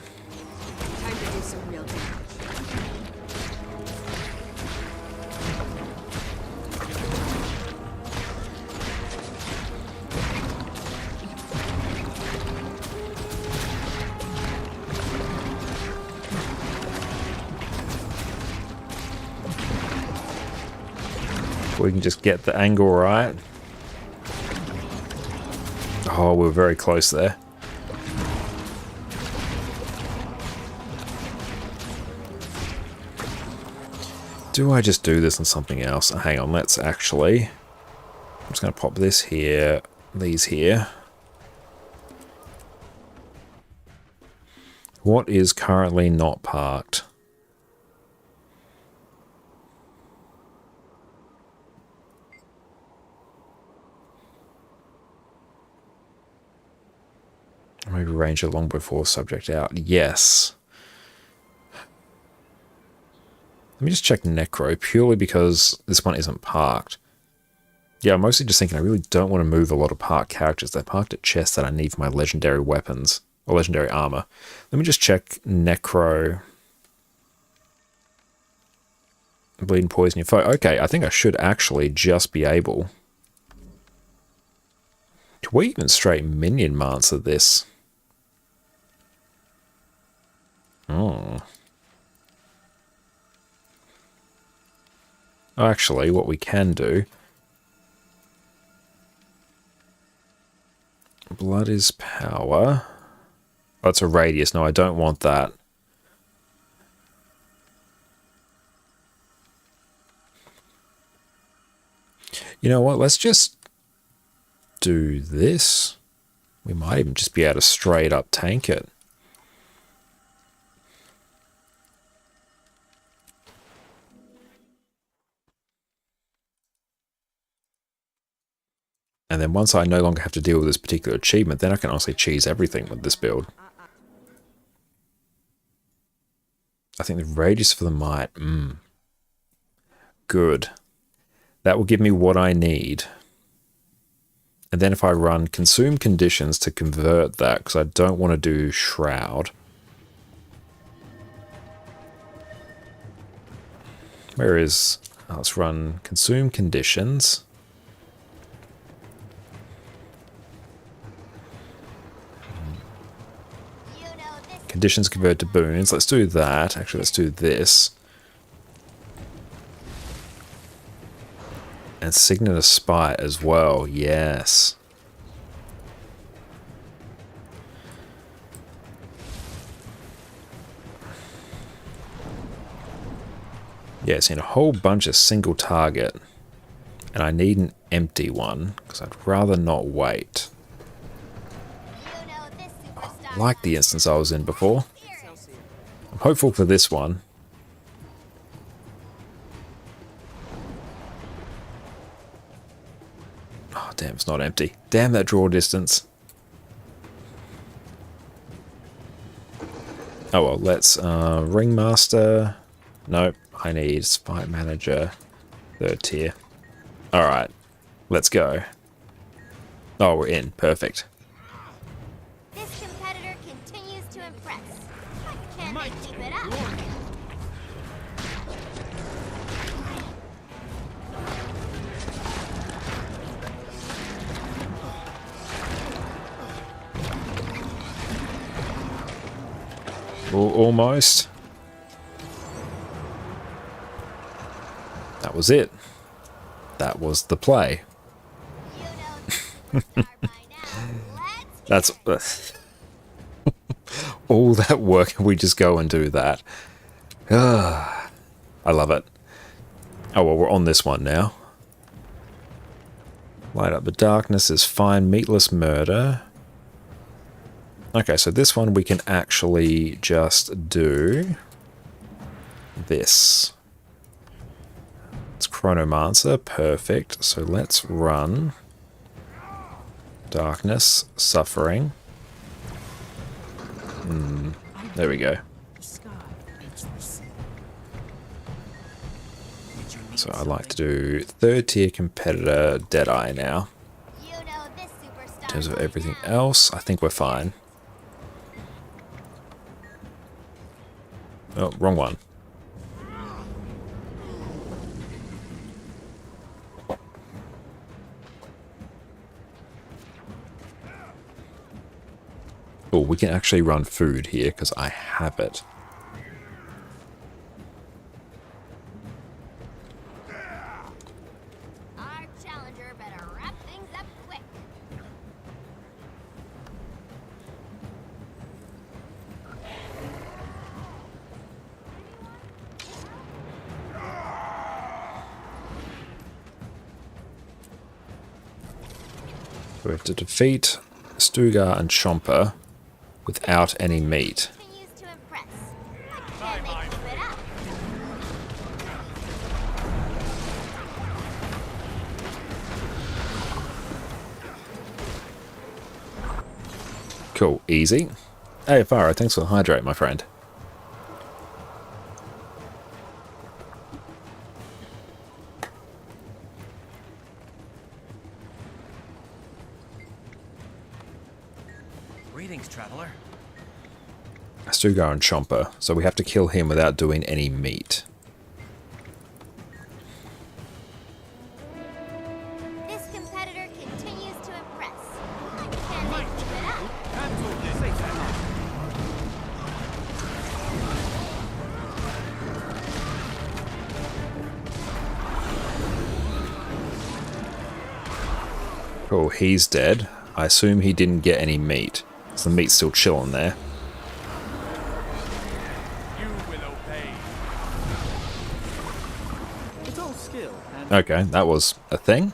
We can just get the angle right. Oh, we're very close there. Do I just do this on something else? Hang on, let's actually... I'm just going to pop this here, these here. What is currently not parked? Maybe Ranger Longbow Force subject out. Yes. Let me just check Necro, purely because this one isn't parked. Yeah, I'm mostly just thinking I really don't want to move a lot of parked characters. They're parked at chests that I need for my legendary weapons, or legendary armor. Let me just check Necro. Bleed and poison your foe. Okay, I think I should actually just be able... Can we even straight minion master this? Oh. Actually, what we can do... Blood is power. Oh, it's a radius. No, I don't want that. You know what? Let's just do this. We might even just be able to straight up tank it. And then once I no longer have to deal with this particular achievement, then I can honestly cheese everything with this build. I think the radius for the might. Good. That will give me what I need. And then if I run consume conditions to convert that, because I don't want to do shroud. Where is... let's run consume conditions. Conditions convert to boons. Let's do that. Actually, let's do this. And Signet of Spite as well. Yes. Yeah, it's in a whole bunch of single target. And I need an empty one, because I'd rather not wait. I like the instance I was in before. I'm hopeful for this one. Oh, damn, it's not empty. Damn that draw distance. Oh well, let's Ringmaster. Nope, I need Fight Manager, 3rd tier. Alright, let's go. Oh, we're in. Perfect. This competitor continues to impress. Can they keep it up? Almost. That was it. That was the play. That's all that work, we just go and do that. I love it. Oh well, we're on this one now. Light up the darkness is fine. Meatless murder. Okay, so this one we can actually just do this. It's Chronomancer, perfect. So let's run Darkness, Suffering. There we go. So I like to do 3rd tier competitor Deadeye now. In terms of everything else, I think we're fine. Oh, wrong one. Oh, we can actually run food here because I have it. Our challenger better wrap things up quick. We have to defeat Stugar and Chomper without any meat. Cool, easy. Hey, Faro, thanks for the hydrate, my friend. Greetings, traveler. Stugar and Chomper, so we have to kill him without doing any meat. This competitor continues to impress. Can they keep it up? Cool, he's dead. I assume he didn't get any meat. So the meat's still chilling there. Okay, that was a thing.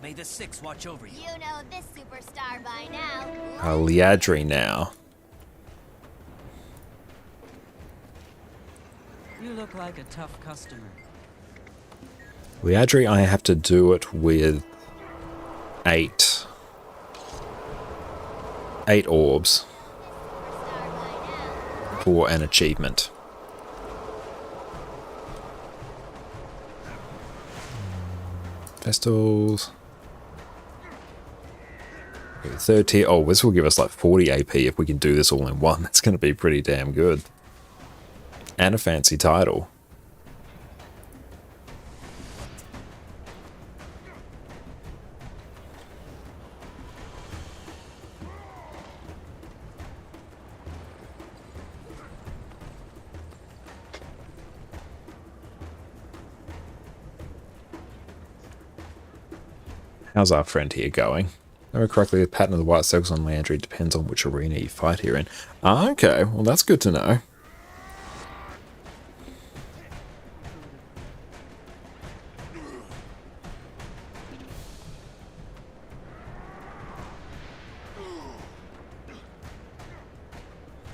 May the Six watch over you. You know this superstar by now. Liadri now. You look like a tough customer. Liadri, I have to do it with 8 orbs for an achievement. Festivals. 3rd tier. Oh, this will give us like 40 AP if we can do this all in one. That's going to be pretty damn good. And a fancy title. How's our friend here going? remember correctly, the pattern of the white circles on Landry depends on which arena you fight here in. Ah, okay, well that's good to know.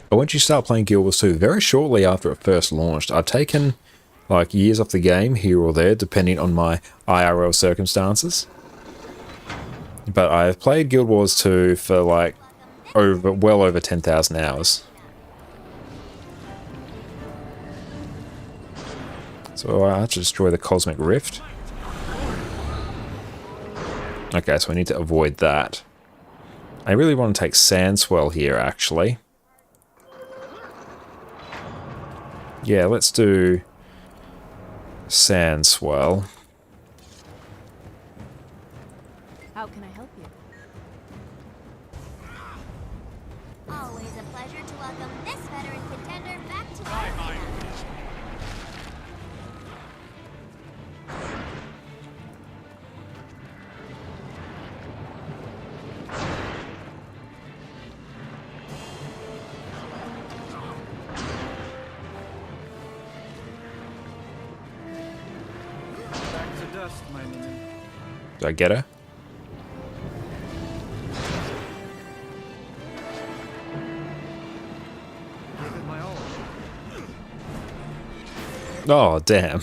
But once you start playing Guild Wars 2, very shortly after it first launched, I'd taken like years off the game here or there, depending on my IRL circumstances. But I've played Guild Wars 2 for like well over 10,000 hours. So I have to destroy the Cosmic Rift. Okay, so I need to avoid that. I really want to take Sandswell here, actually. Yeah, let's do Sandswell. How can I help you? Always a pleasure to welcome this veteran contender back to our arena. Back to dust, my minion. Did I get her? Give it my all. Oh, damn.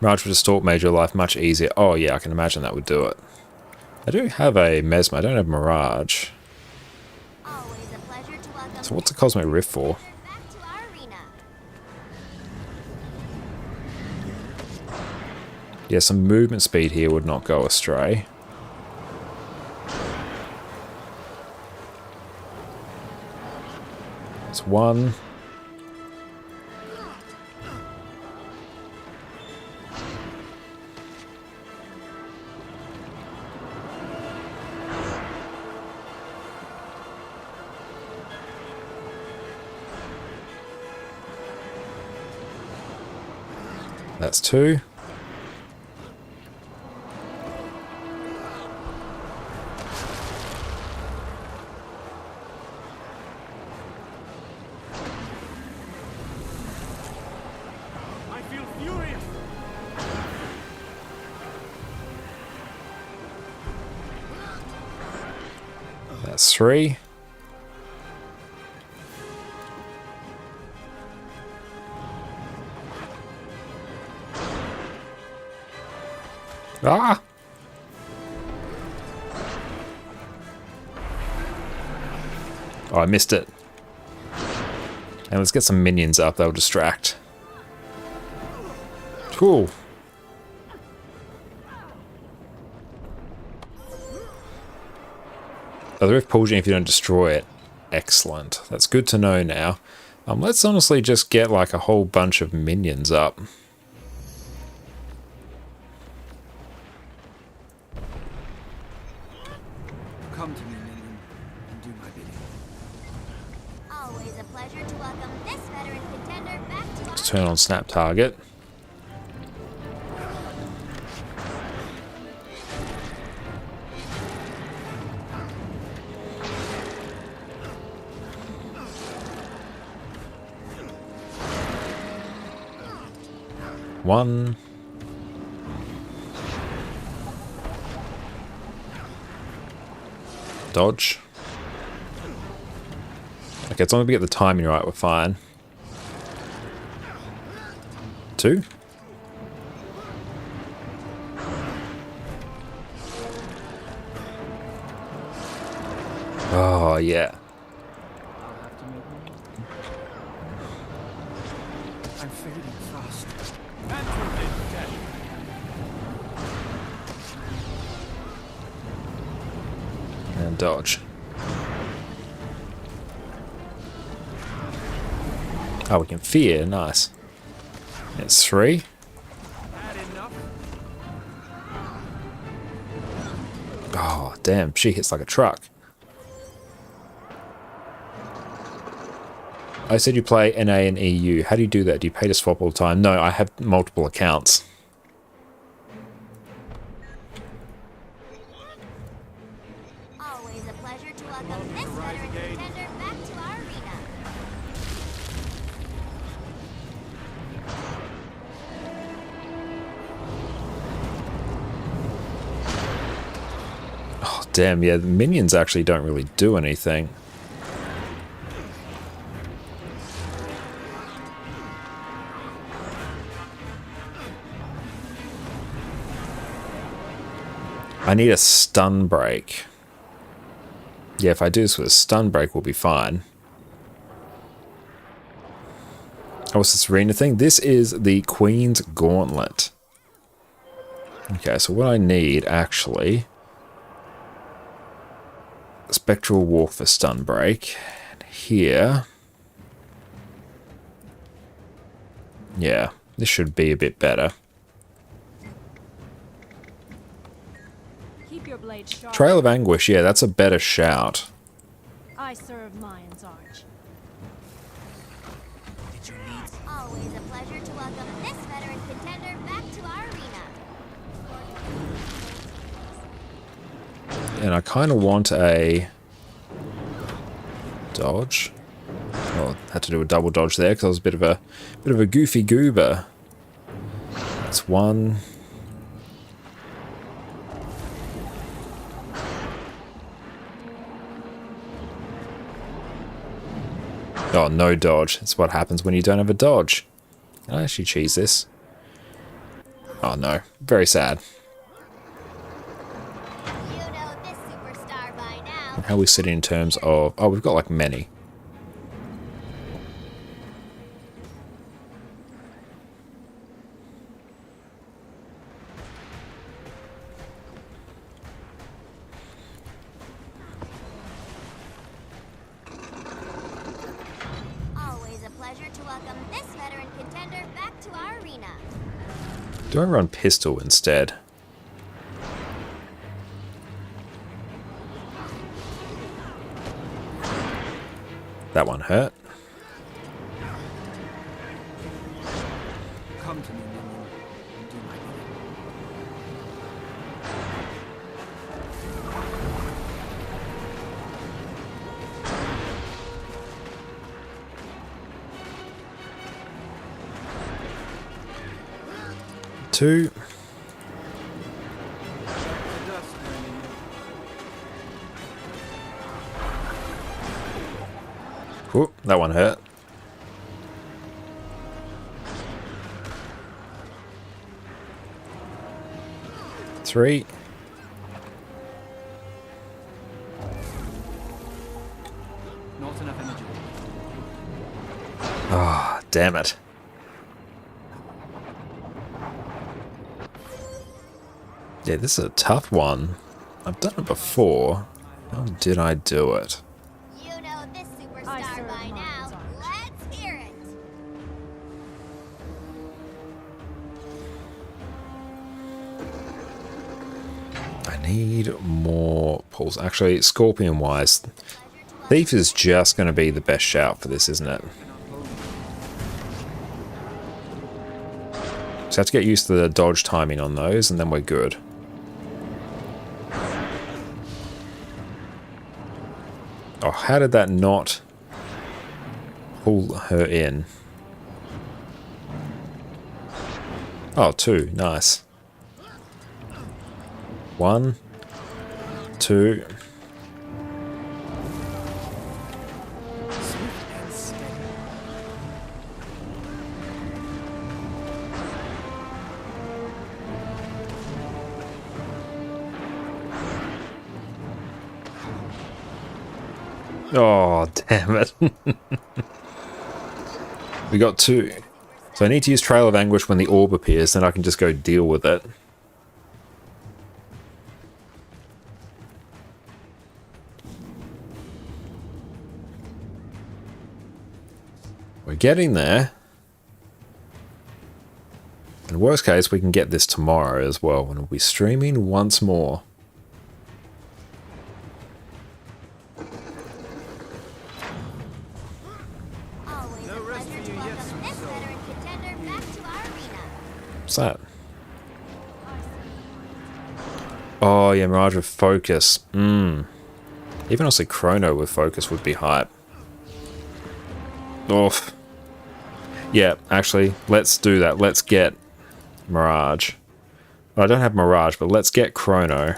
Mirage would distort made your life much easier. Oh, yeah, I can imagine that would do it. I do have a Mesmer. I don't have Mirage. Always a pleasure to welcome So what's the Cosmic Rift for? back to our arena. Yeah, some movement speed here would not go astray. It's one. That's two. I feel furious. That's three. Ah! Oh, I missed it. And let's get some minions up, they'll distract. Cool. Oh, the rift pulls you if you don't destroy it. Excellent. That's good to know now. Let's honestly just get like a whole bunch of minions up. Come to me, minion, and do my bidding. Always a pleasure to welcome this veteran contender back to our Let's turn on snap target. One. Dodge. Okay, as long as we get the timing right, we're fine. Two. Oh, yeah. I'll have to make one. I'm fading fast. And dodge. Oh, we can fear. Nice. It's three. Oh, damn. She hits like a truck. I said you play NA and EU. How do you do that? Do you pay to swap all the time? No, I have multiple accounts. damn, yeah, the minions actually don't really do anything. I need a stun break. Yeah, if I do this with a stun break, we'll be fine. Oh, what's this arena thing? This is the Queen's Gauntlet. Okay, so what I need, actually... Spectral Walk for stun break. And here... Yeah, this should be a bit better. Keep your blade sharp. Trail of Anguish, yeah, that's a better shout. I serve Lion's Arch. Always a pleasure to welcome this veteran contender back to our arena. And I kind of want a dodge. Oh, had to do a double dodge there because I was a bit of a goofy goober. That's one. Oh, no dodge. That's what happens when you don't have a dodge. Can I actually cheese this? Oh no, very sad. You know this superstar by now. How are we sitting in terms of... Oh, we've got like many. Always a pleasure to welcome this veteran contender back to our arena. Do I run pistol instead? That one hurt. Come to me, minion, and do my bidding. Two. Ooh, that one hurt. Three. Not enough energy. Ah, oh, damn it. Yeah, this is a tough one. I've done it before. How did I do it? You know this superstar by now. Let's hear it. I need more pulls. Actually, Scorpion-wise, Thief is just going to be the best shout for this, isn't it? Just have to get used to the dodge timing on those, and then we're good. Oh, how did that not pull her in? Oh, two. Nice. One. Two. Oh, damn it. We got two. So I need to use Trail of Anguish when the orb appears, then I can just go deal with it. We're getting there. In worst case, we can get this tomorrow as well, when we'll be streaming once more. What's that? Oh yeah, Mirage with focus. Even honestly, Chrono with focus would be hype. Oof. Yeah, actually, let's do that. Let's get Mirage. Well, I don't have Mirage, but let's get Chrono.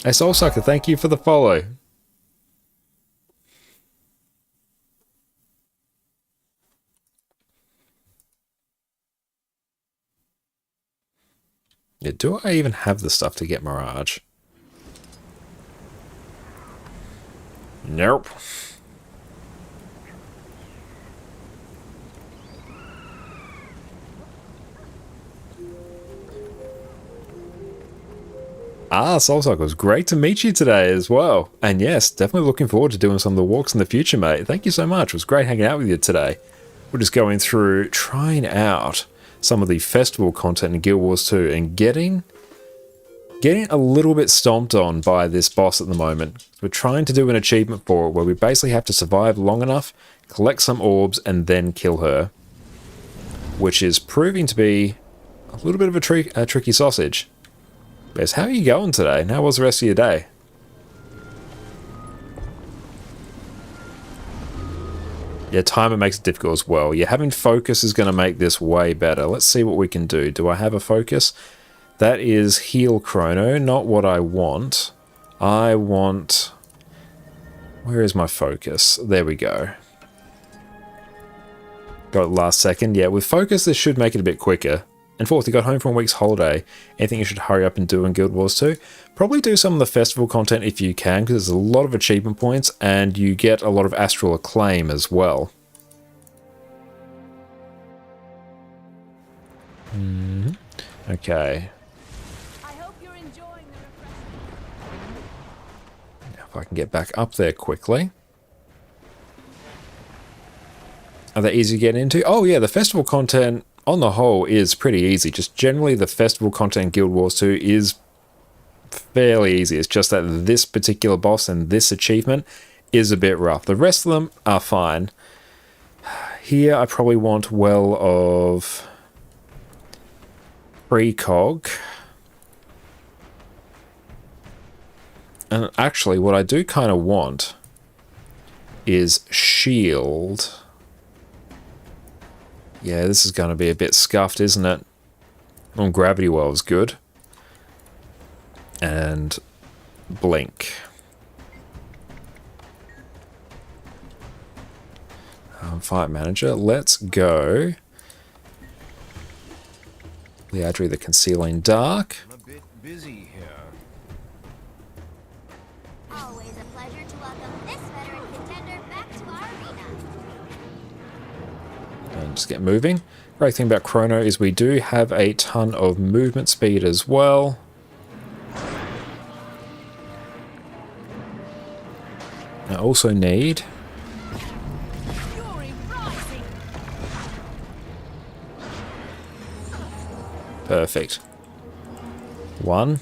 Hey, Soul Sucker, thank you for the follow. Yeah, do I even have the stuff to get Mirage? Nope. Ah, Soulsucker, it was great to meet you today as well. And yes, definitely looking forward to doing some of the walks in the future, mate. Thank you so much. It was great hanging out with you today. We're just going through, trying out some of the festival content in Guild Wars 2 and getting a little bit stomped on by this boss at the moment. We're trying to do an achievement for it where we basically have to survive long enough, collect some orbs, and then kill her. Which is proving to be a little bit of a tricky sausage. Bess, how are you going today? And how was the rest of your day? Yeah, timer makes it difficult as well. Yeah, having focus is going to make this way better. Let's see what we can do. Do I have a focus? That is heal chrono, not what I want. I want... Where is my focus? There we go. Got it last second. Yeah, with focus, this should make it a bit quicker. And fourth, you got home from a week's holiday. Anything you should hurry up and do in Guild Wars 2? Probably do some of the festival content if you can, because there's a lot of achievement points, and you get a lot of astral acclaim as well. Okay. I hope you're enjoying the If I can get back up there quickly. Are they easy to get into? Oh yeah, the festival content on the whole is pretty easy. Just generally the festival content in Guild Wars 2 is fairly easy. It's just that this particular boss and this achievement is a bit rough. The rest of them are fine. Here I probably want well of precog. And actually what I do kind of want is shield. Yeah, this is going to be a bit scuffed, isn't it? Well, Gravity Well is good. And Blink. Fight Manager, let's go. Leadri the Concealing Dark. I'm a bit busy here. Always a pleasure to welcome this veteran contender back to our arena. And just get moving. Great thing about Chrono is we do have a ton of movement speed as well. I also need... Perfect. 1.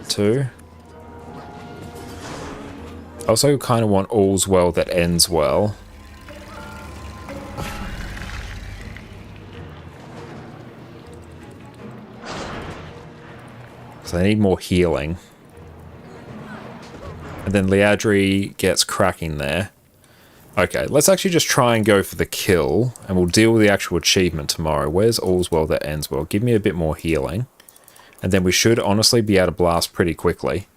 2. I also kind of want all's well that ends well. So I need more healing. And then Leadri gets cracking there. Okay, let's actually just try and go for the kill, and we'll deal with the actual achievement tomorrow. Where's all's well that ends well? Give me a bit more healing. And then we should honestly be able to blast pretty quickly.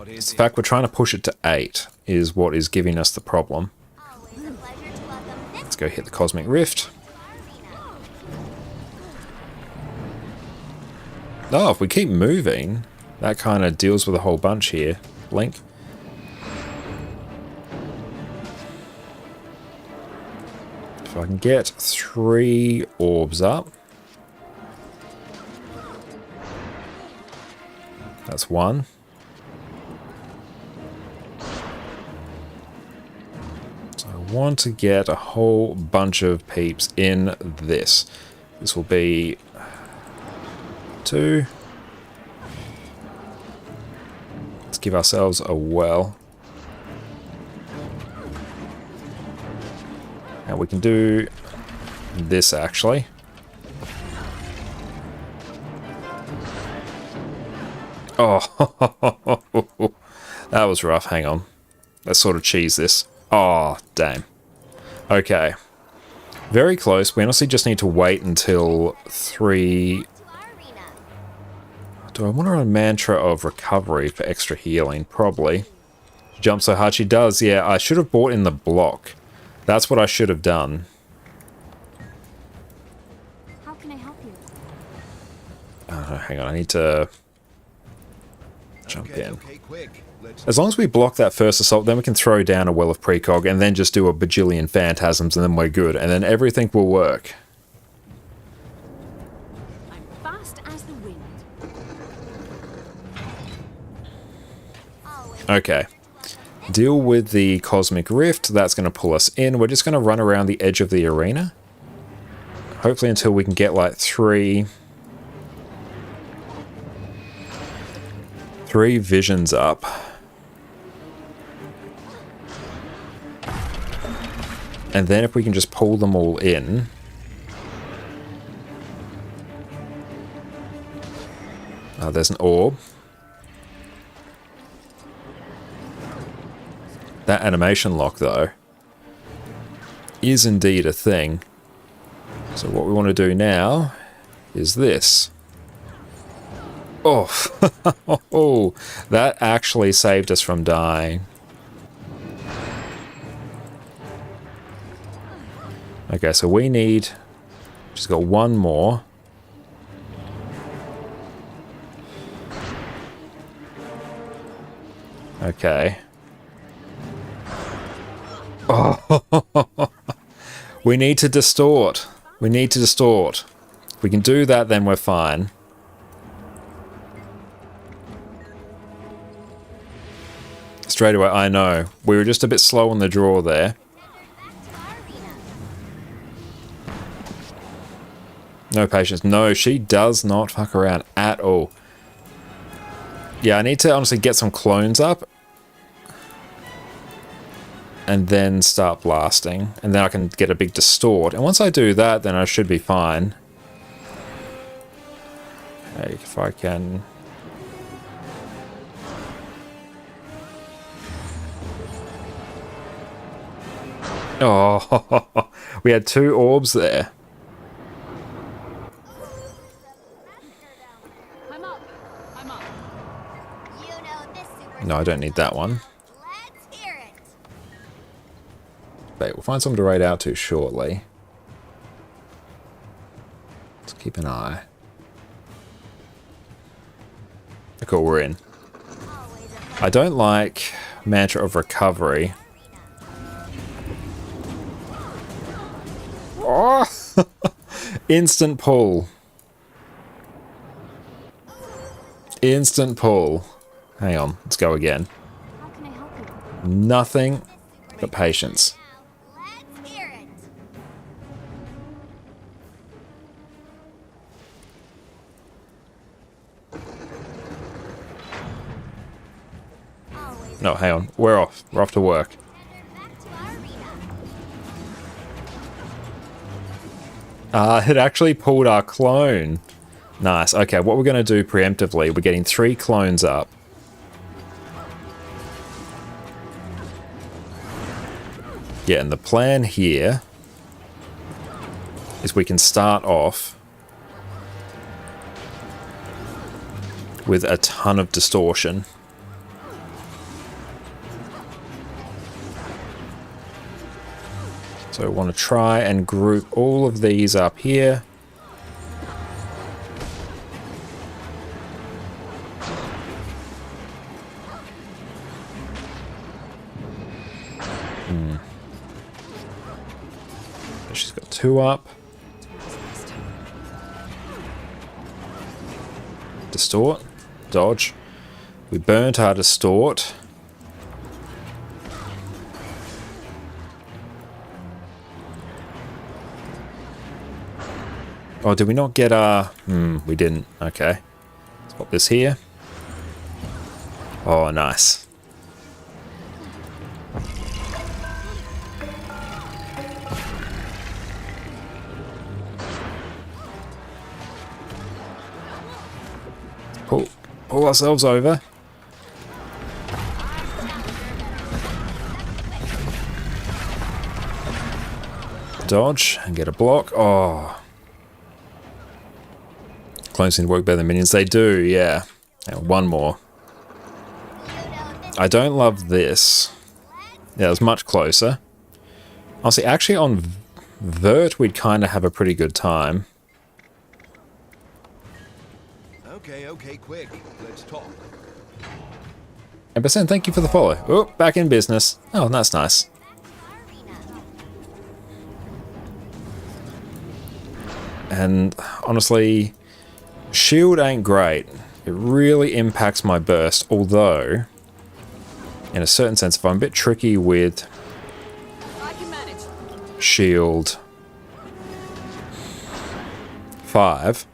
It's the fact we're trying to push it to 8 is what is giving us the problem. Let's go hit the Cosmic Rift. Oh, if we keep moving, that kind of deals with a whole bunch here. Blink. If I can get 3 orbs up. That's 1. So I want to get a whole bunch of peeps in this. This will be 2. Let's give ourselves a well. And we can do this actually. Oh, that was rough. Hang on. Let's sort of cheese this. Oh, damn. Okay. Very close. We honestly just need to wait until 3... Do I want to run a mantra of recovery for extra healing? Probably. She jumps so hard she does. Yeah, I should have bought in the block. That's what I should have done. How can I help you? Hang on, I need to jump in. As long as we block that first assault, then we can throw down a well of precog and then just do a bajillion phantasms and then we're good. And then everything will work. I'm fast as the wind. Okay. Deal with the Cosmic Rift. That's going to pull us in. We're just going to run around the edge of the arena. Hopefully until we can get like three visions up. And then if we can just pull them all in. Oh, there's an orb. That animation lock, though, is indeed a thing. So what we want to do now is this. Oh, oh, that actually saved us from dying. Okay, so we need... Just got one more. Okay. Oh, we need to distort. We need to distort. If we can do that, then we're fine. Straight away, I know. We were just a bit slow on the draw there. No patience. No, she does not fuck around at all. Yeah, I need to honestly get some clones up. And then start blasting. And then I can get a big distort. And once I do that, then I should be fine. Okay, if I can... Oh, we had two orbs there. No, I don't need that one. Wait, we'll find someone to raid out to shortly. Let's keep an eye. Cool, we're in. I don't like Mantra of Recovery. Oh! Instant pull. Instant pull. Hang on, let's go again. Nothing but patience. No, hang on. We're off. We're off to work. It actually pulled our clone. Nice. Okay, what we're going to do preemptively, we're getting 3 clones up. Yeah, and the plan here is we can start off with a ton of distortion. So I want to try and group all of these up here. She's got 2 up. Distort. Dodge. We burnt our distort. Oh, did we not get our... we didn't. Okay. Let's pop this here. Oh, nice. Pull ourselves over. dodge and get a block. Oh. Clones seem to work better than minions. They do, yeah. And one more. I don't love this. Yeah, it was much closer. Honestly, actually on Vert, we'd kind of have a pretty good time. Okay, quick. Let's talk. And percent, thank you for the follow. Oh, back in business. Oh, that's nice. And honestly, shield ain't great. It really impacts my burst, although, in a certain sense, if I'm a bit tricky with shield 5,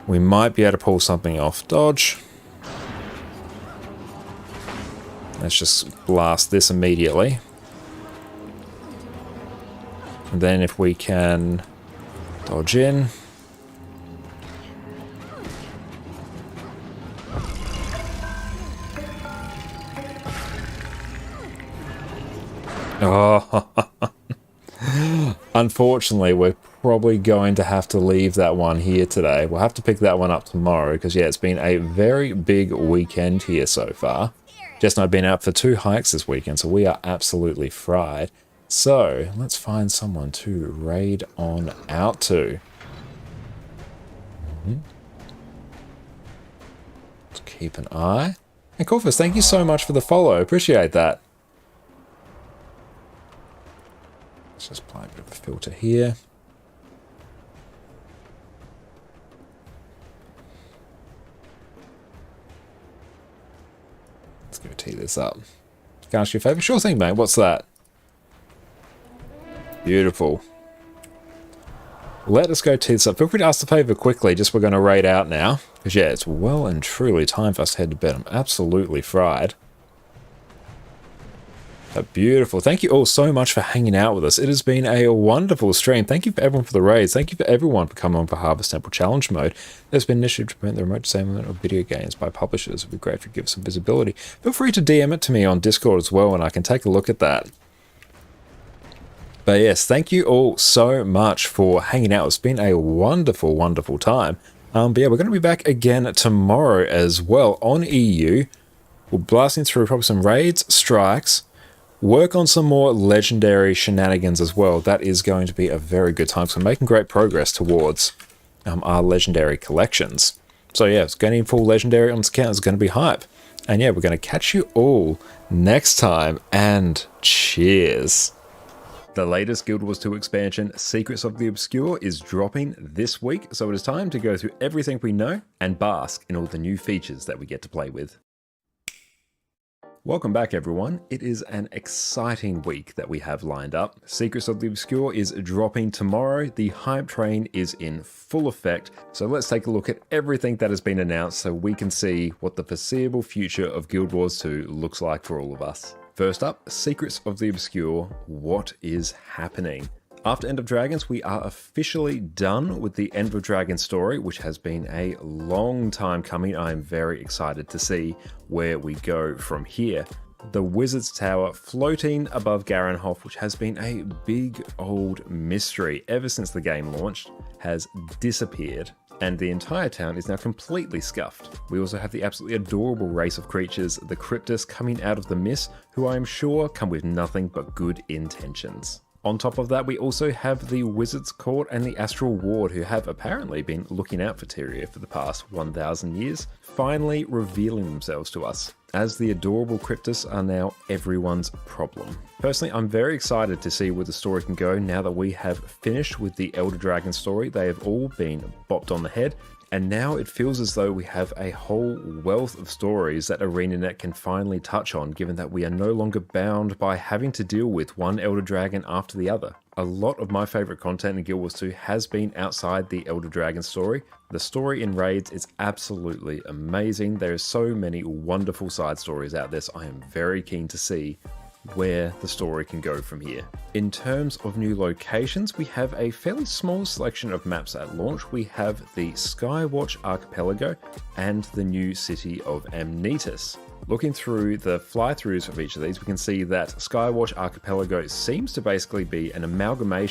we might be able to pull something off. Dodge. Let's just blast this immediately. And then if we can dodge in. Oh, unfortunately, we're probably going to have to leave that one here today. We'll have to pick that one up tomorrow because, yeah, it's been a very big weekend here so far. Jess and I have been out for 2 hikes this weekend, so we are absolutely fried. So, let's find someone to raid on out to. Let's keep an eye. And Corvus, thank you so much for the follow. Appreciate that. Let's just apply a bit of a filter here. Let's go tee this up. Can I ask you a favour? Sure thing, mate. What's that? Beautiful. Let us go tee this up. Feel free to ask the favour quickly, just we're going to raid out now. Because, yeah, it's well and truly time for us to head to bed. I'm absolutely fried. But beautiful. Thank you all so much for hanging out with us. It has been a wonderful stream. Thank you for everyone for the raids. Thank you for everyone for coming on for Harvest Temple Challenge mode. There's been an initiative to prevent the remote disablement of video games by publishers. It would be great if you give us some visibility. Feel free to DM it to me on Discord as well, and I can take a look at that. But yes, thank you all so much for hanging out. It's been a wonderful, wonderful time. But yeah, we're going to be back again tomorrow as well on EU. We're blasting through probably some raids, strikes, work on some more legendary shenanigans as well. That is going to be a very good time. So we're making great progress towards our legendary collections. So yeah, it's getting full legendary on this account is going to be hype. And yeah, we're going to catch you all next time. And cheers. The latest Guild Wars 2 expansion, Secrets of the Obscure, is dropping this week. So it is time to go through everything we know and bask in all the new features that we get to play with. Welcome back everyone. It is an exciting week that we have lined up. Secrets of the Obscure is dropping tomorrow. The hype train is in full effect. So let's take a look at everything that has been announced so we can see what the foreseeable future of Guild Wars 2 looks like for all of us. First up, Secrets of the Obscure. What is happening? After End of Dragons, we are officially done with the End of Dragons story, which has been a long time coming. I am very excited to see where we go from here. The Wizard's Tower floating above Garenhof, which has been a big old mystery ever since the game launched, has disappeared. And the entire town is now completely scuffed. We also have the absolutely adorable race of creatures, the Cryptus, coming out of the mist, who I am sure come with nothing but good intentions. On top of that, we also have the Wizard's Court and the Astral Ward, who have apparently been looking out for Tyria for the past 1,000 years, finally revealing themselves to us, as the adorable Cryptus are now everyone's problem. Personally, I'm very excited to see where the story can go now that we have finished with the Elder Dragon story. They have all been bopped on the head, and now it feels as though we have a whole wealth of stories that ArenaNet can finally touch on, given that we are no longer bound by having to deal with one Elder Dragon after the other. A lot of my favourite content in Guild Wars 2 has been outside the Elder Dragon story. The story in Raids is absolutely amazing. There are so many wonderful side stories out there, so I am very keen to see where the story can go from here. In terms of new locations, we have a fairly small selection of maps at launch. We have the Skywatch Archipelago and the new city of Amnetis. Looking through the fly-throughs of each of these, we can see that Skywatch Archipelago seems to basically be an amalgamation